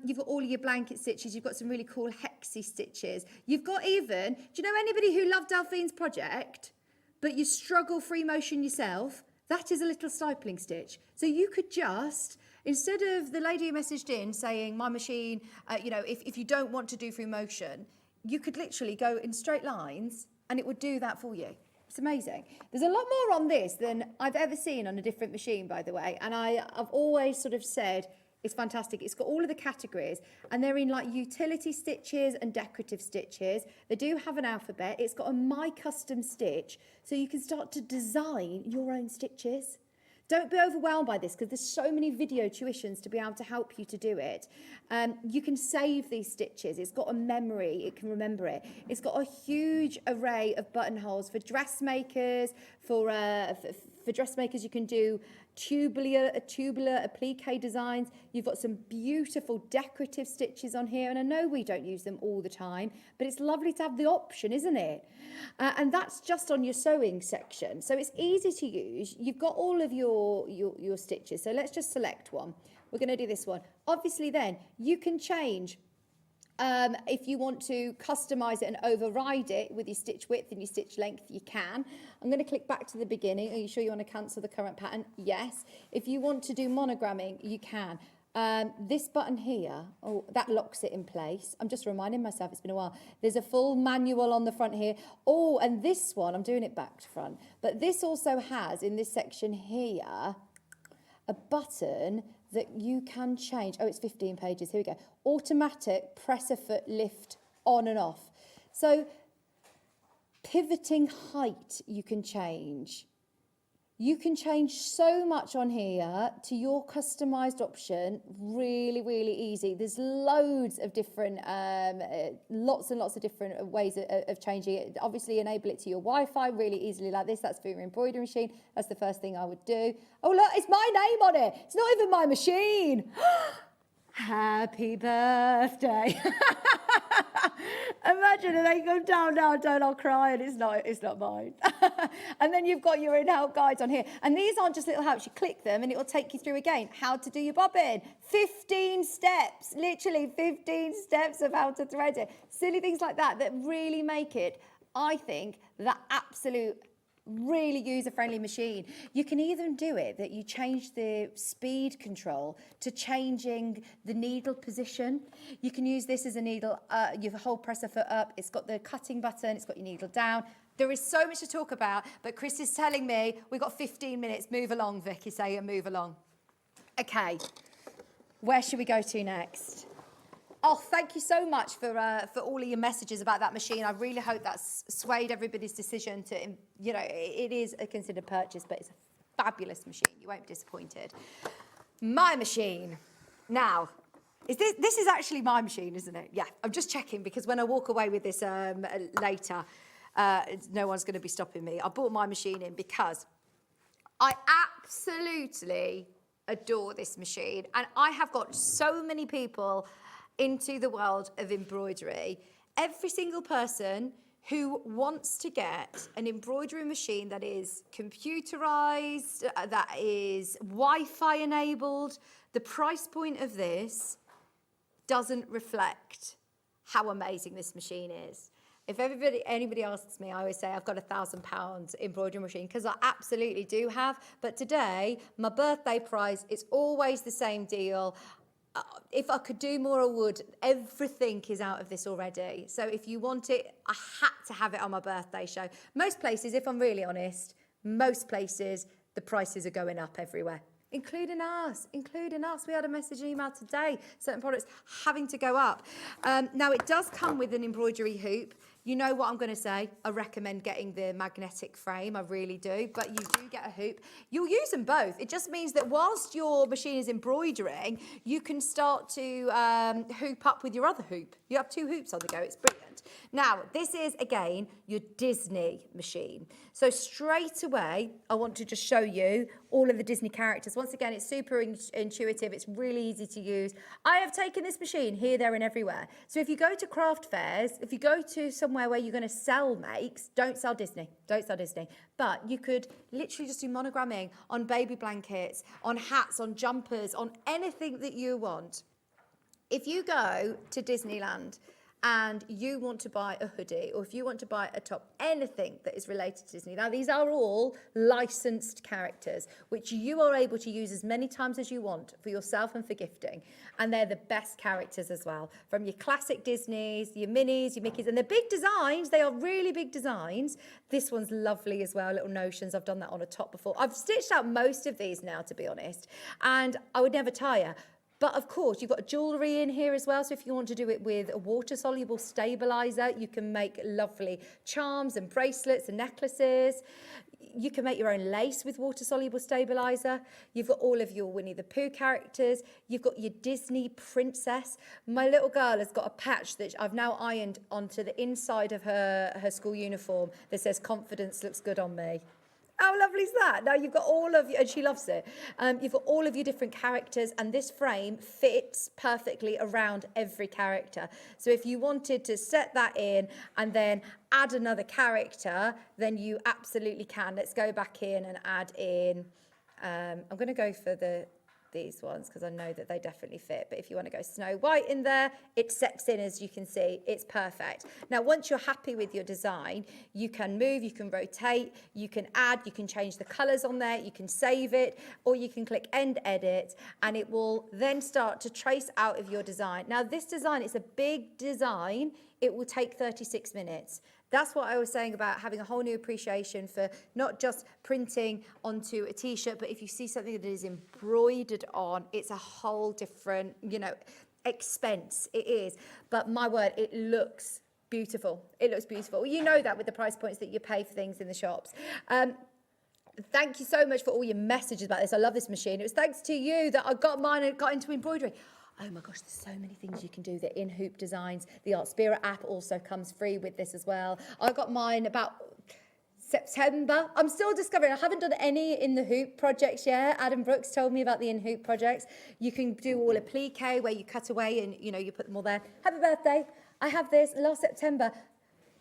You've got all your blanket stitches. You've got some really cool hexy stitches. You've got even, do you know anybody who loved Delphine's project, but you struggle free motion yourself? That is a little stippling stitch. So you could just, instead of the lady who messaged in saying, my machine, if you don't want to do free motion, you could literally go in straight lines and it would do that for you. It's amazing. There's a lot more on this than I've ever seen on a different machine, by the way. And I've always sort of said it's fantastic. It's got all of the categories and they're in like utility stitches and decorative stitches. They do have an alphabet. It's got a My Custom Stitch, so you can start to design your own stitches. Don't be overwhelmed by this because there's so many video tuitions to be able to help you to do it. You can save these stitches. It's got a memory. It can remember it. It's got a huge array of buttonholes for dressmakers. For dressmakers, you can do tubular applique designs. You've got some beautiful decorative stitches on here, and I know we don't use them all the time, but it's lovely to have the option, isn't it? And that's just on your sewing section, so it's easy to use. You've got all of your stitches, so let's just select one. We're going to do this one. Obviously then you can change if you want to customize it and override it with your stitch width and your stitch length, you can. I'm going to click back to the beginning. Are you sure you want to cancel the current pattern? Yes. If you want to do monogramming, you can. This button here, that locks it in place. I'm just reminding myself, it's been a while. There's a full manual on the front here. Oh, and this one, I'm doing it back to front, but this also has, in this section here, a button that you can change. Oh, it's 15 pages. Here we go. Automatic presser foot lift on and off. So pivoting height you can change. You can change so much on here to your customized option. Really, really easy. There's loads of different, lots and lots of different ways of changing it. Obviously enable it to your Wi-Fi really easily like this. That's for your embroidery machine. That's the first thing I would do. Oh look, it's my name on it. It's not even my machine. Happy birthday. Imagine if they go down, I'll cry, and it's not mine. And then you've got your in-help guides on here. And these aren't just little helps. You click them and it will take you through again how to do your bobbin. 15 steps, literally 15 steps of how to thread it. Silly things like that that really make it, I think, the absolute really user-friendly machine. You can even do it that you change the speed control to changing the needle position. You can use this as a needle, you hold presser foot up, it's got the cutting button, it's got your needle down. There is so much to talk about, but Chris is telling me we've got 15 minutes. Move along, Vicky, say and move along. Okay, where should we go to next? Oh, thank you so much for all of your messages about that machine. I really hope that's swayed everybody's decision to, it is a considered purchase, but it's a fabulous machine. You won't be disappointed. My machine. Now, this is actually my machine, isn't it? Yeah, I'm just checking because when I walk away with this later, no one's going to be stopping me. I bought my machine in because I absolutely adore this machine. And I have got so many people into the world of embroidery. Every single person who wants to get an embroidery machine that is computerized, that is Wi-Fi enabled, the price point of this, doesn't reflect how amazing this machine is. If anybody asks me, I always say I've got £1,000 embroidery machine, because I absolutely do have. But today, my birthday price, it's always the same deal. If I could do more, I would. Everything is out of this already. So if you want it, I had to have it on my birthday show. Most places, if I'm really honest, most places, the prices are going up everywhere. Including us. We had a message and email today, certain products having to go up. Now, it does come with an embroidery hoop. You know what I'm going to say. I recommend getting the magnetic frame. I really do. But you do get a hoop. You'll use them both. It just means that whilst your machine is embroidering, you can start to hoop up with your other hoop. You have 2 hoops on the go. It's brilliant. Now, this is, again, your Disney machine. So straight away, I want to just show you all of the Disney characters. Once again, it's super intuitive. It's really easy to use. I have taken this machine here, there, and everywhere. So if you go to craft fairs, if you go to somewhere where you're going to sell makes, don't sell Disney. But you could literally just do monogramming on baby blankets, on hats, on jumpers, on anything that you want. If you go to Disneyland and you want to buy a hoodie, or if you want to buy a top, anything that is related to Disney. Now, these are all licensed characters, which you are able to use as many times as you want for yourself and for gifting. And they're the best characters as well. From your classic Disneys, your Minnies, your Mickeys, and the big designs, they are really big designs. This one's lovely as well, little notions. I've done that on a top before. I've stitched out most of these now, to be honest, and I would never tire. But of course, you've got jewellery in here as well. So if you want to do it with a water-soluble stabiliser, you can make lovely charms and bracelets and necklaces. You can make your own lace with water-soluble stabiliser. You've got all of your Winnie the Pooh characters. You've got your Disney princess. My little girl has got a patch that I've now ironed onto the inside of her school uniform that says, "Confidence looks good on me." How lovely is that? Now you've got all of, and she loves it, you've got all of your different characters, and this frame fits perfectly around every character. So if you wanted to set that in and then add another character, then you absolutely can. Let's go back in and add in, I'm going to go for these ones because I know that they definitely fit. But if you want to go Snow White in there, it sets in, as you can see. It's perfect. Now, once you're happy with your design, you can move, you can rotate, you can add, you can change the colours on there, you can save it, or you can click End Edit, and it will then start to trace out of your design. Now, this design is a big design. It will take 36 minutes. That's what I was saying about having a whole new appreciation for not just printing onto a T-shirt, but if you see something that is embroidered on, it's a whole different, expense. It is. But my word, it looks beautiful. It looks beautiful. You know that with the price points that you pay for things in the shops. Thank you so much for all your messages about this. I love this machine. It was thanks to you that I got mine and got into embroidery. Oh my gosh, there's so many things you can do. The in-hoop designs. The Art Spirit app also comes free with this as well. I got mine about September. I'm still discovering. I haven't done any in the hoop projects yet. Adam Brooks told me about the in-hoop projects. You can do all applique where you cut away and, you put them all there. Happy birthday. I have this last September.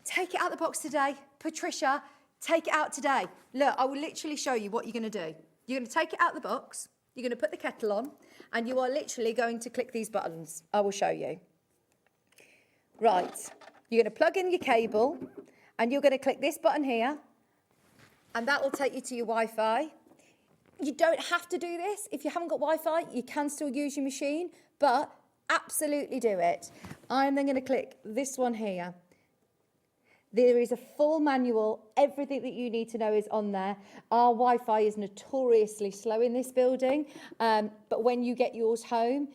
Take it out the box today. Patricia, take it out today. Look, I will literally show you what you're going to do. You're going to take it out the box. You're going to put the kettle on, and you are literally going to click these buttons. I will show you. Right. You're going to plug in your cable, and you're going to click this button here, and that will take you to your Wi-Fi. You don't have to do this. If you haven't got Wi-Fi, you can still use your machine, but absolutely do it. I'm then going to click this one here. There is a full manual. Everything that you need to know is on there. Our Wi-Fi is notoriously slow in this building, but when you get yours home,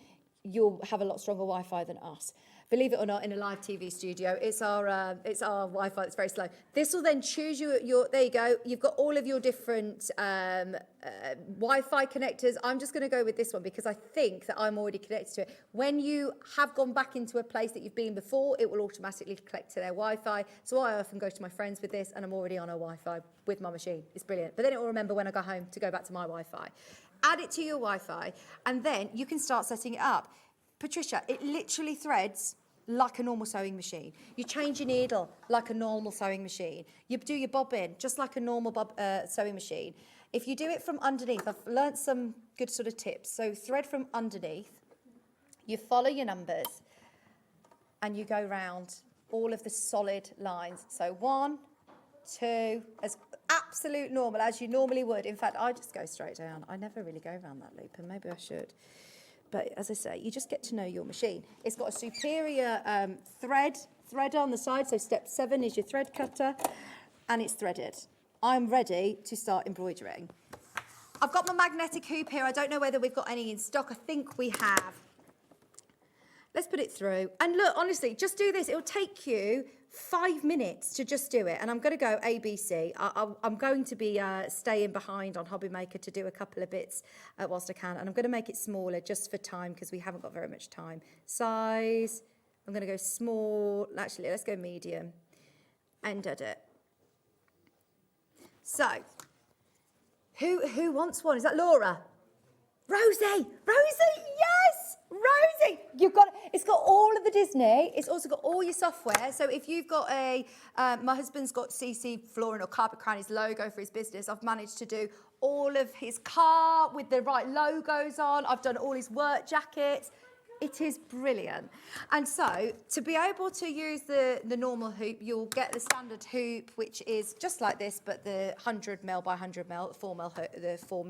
you'll have a lot stronger Wi-Fi than us. Believe it or not, in a live TV studio, it's our Wi-Fi that's very slow. This will then choose your there you go. You've got all of your different Wi-Fi connectors. I'm just going to go with this one because I think that I'm already connected to it. When you have gone back into a place that you've been before, it will automatically connect to their Wi-Fi. So I often go to my friends with this, and I'm already on a Wi-Fi with my machine. It's brilliant. But then it will remember when I go home to go back to my Wi-Fi. Add it to your Wi-Fi, and then you can start setting it up. Patricia, it literally threads like a normal sewing machine. You change your needle like a normal sewing machine. You do your bobbin just like a normal sewing machine. If you do it from underneath, I've learnt some good sort of tips. So thread from underneath. You follow your numbers and you go round all of the solid lines. So 1, 2, as absolute normal, as you normally would. In fact, I just go straight down. I never really go around that loop, and maybe I should. But as I say, you just get to know your machine. It's got a superior thread on the side. So step 7 is your thread cutter, and it's threaded. I'm ready to start embroidering. I've got my magnetic hoop here. I don't know whether we've got any in stock. I think we have. Let's put it through. And look, honestly, just do this. It'll take you 5 minutes to just do it. And I'm going to go ABC. I'm going to be staying behind on Hobby Maker to do a couple of bits whilst I can. And I'm going to make it smaller just for time because we haven't got very much time. Size, I'm going to go small. Actually, let's go medium and edit. So, who wants one? Is that Laura? Rosie! Rosie, yes! Rosie! You've got, it's got all of the Disney. It's also got all your software. So if you've got my husband's got CC Flooring or Carpet Crown, his logo for his business. I've managed to do all of his car with the right logos on. I've done all his work jackets. It is brilliant. And so to be able to use the normal hoop, you'll get the standard hoop, which is just like this, but the 100 mil by 100 mil, 4 mil, the 4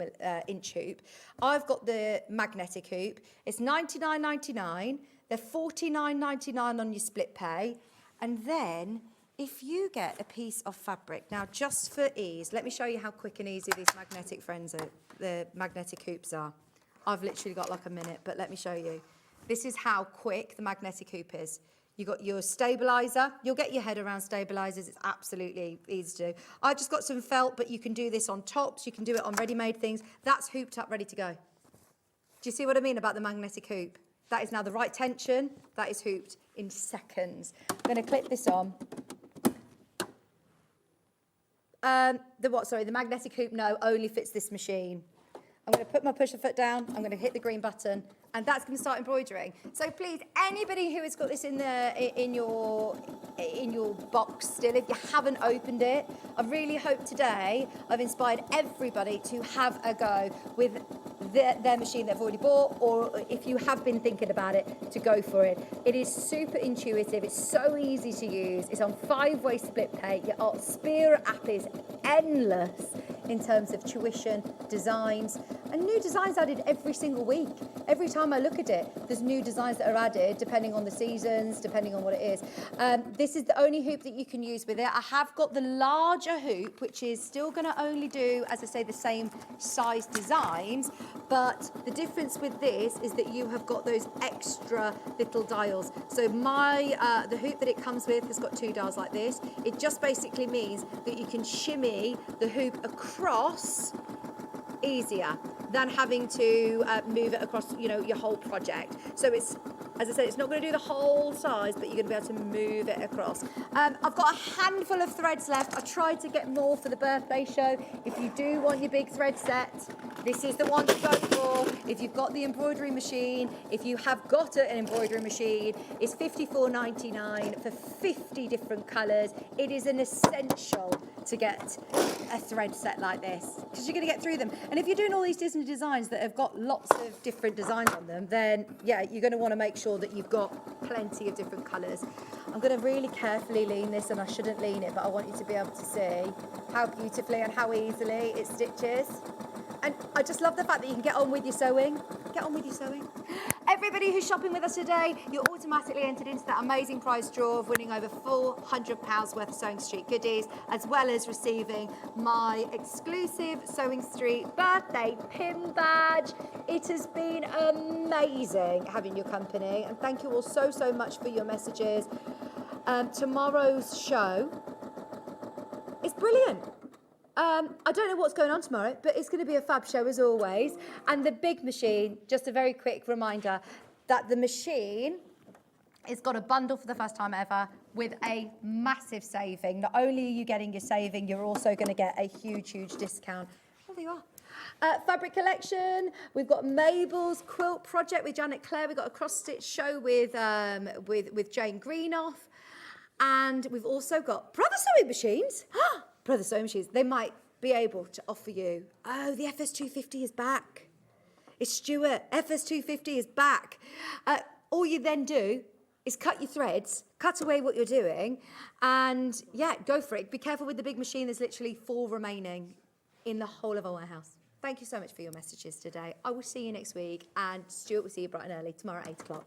inch hoop. I've got the magnetic hoop. It's $99.99. They're $49.99 on your split pay. And then if you get a piece of fabric, now just for ease, let me show you how quick and easy these magnetic the magnetic hoops are. I've literally got like a minute, but let me show you. This is how quick the magnetic hoop is. You've got your stabiliser. You'll get your head around stabilisers. It's absolutely easy to do. I just got some felt, but you can do this on tops. You can do it on ready-made things. That's hooped up, ready to go. Do you see what I mean about the magnetic hoop? That is now the right tension. That is hooped in seconds. I'm going to clip this on. The magnetic hoop, no, only fits this machine. I'm going to put my pusher foot down. I'm going to hit the green button, and that's going to start embroidering. So please, anybody who has got this in your box still, if you haven't opened it, I really hope today I've inspired everybody to have a go with their machine they've already bought, or if you have been thinking about it, to go for it. It is super intuitive. It's so easy to use. It's on 5-way split pay. Your Spear app is endless in terms of tuition, designs, and new designs added every single week. Every time I look at it, there's new designs that are added depending on the seasons, depending on what it is. This is the only hoop that you can use with it. I have got the larger hoop, which is still going to only do, as I say, the same size designs, but the difference with this is that you have got those extra little dials. So the hoop that it comes with has got 2 dials like this. It just basically means that you can shimmy the hoop across easier than having to move it across, your whole project. So it's, as I said, it's not going to do the whole size, but you're going to be able to move it across. I've got a handful of threads left. I tried to get more for the birthday show. If you do want your big thread set, this is the one to go for. If you've got the embroidery machine, if you have got an embroidery machine, it's $54.99 for 50 different colours. It is an essential to get a thread set like this, because you're going to get through them. And if you're doing all these Disney designs that have got lots of different designs on them, then yeah, you're going to want to make sure that you've got plenty of different colours. I'm going to really carefully lean this, and I shouldn't lean it, but I want you to be able to see how beautifully and how easily it stitches. And I just love the fact that you can get on with your sewing. Get on with your sewing. Everybody who's shopping with us today, you're automatically entered into that amazing prize draw of winning over £400 worth of SewingStreet goodies, as well as receiving my exclusive SewingStreet birthday pin badge. It has been amazing having your company, and thank you all so, so much for your messages. Tomorrow's show is brilliant. I don't know what's going on tomorrow, but it's going to be a fab show as always. And the big machine, just a very quick reminder that the machine has got a bundle for the first time ever with a massive saving. Not only are you getting your saving, you're also going to get a huge, huge discount. Oh, there you are. Fabric collection. We've got Mabel's quilt project with Janet Clare. We've got a cross-stitch show with Jane Greenoff. And we've also got Brother Sewing Machines. Brother Sewing Machines, they might be able to offer you, oh, the FS250 is back. It's Stuart. FS250 is back. All you then do is cut your threads, cut away what you're doing, and yeah, go for it. Be careful with the big machine. There's literally 4 remaining in the whole of our warehouse. Thank you so much for your messages today. I will see you next week, and Stuart will see you bright and early tomorrow at 8 o'clock.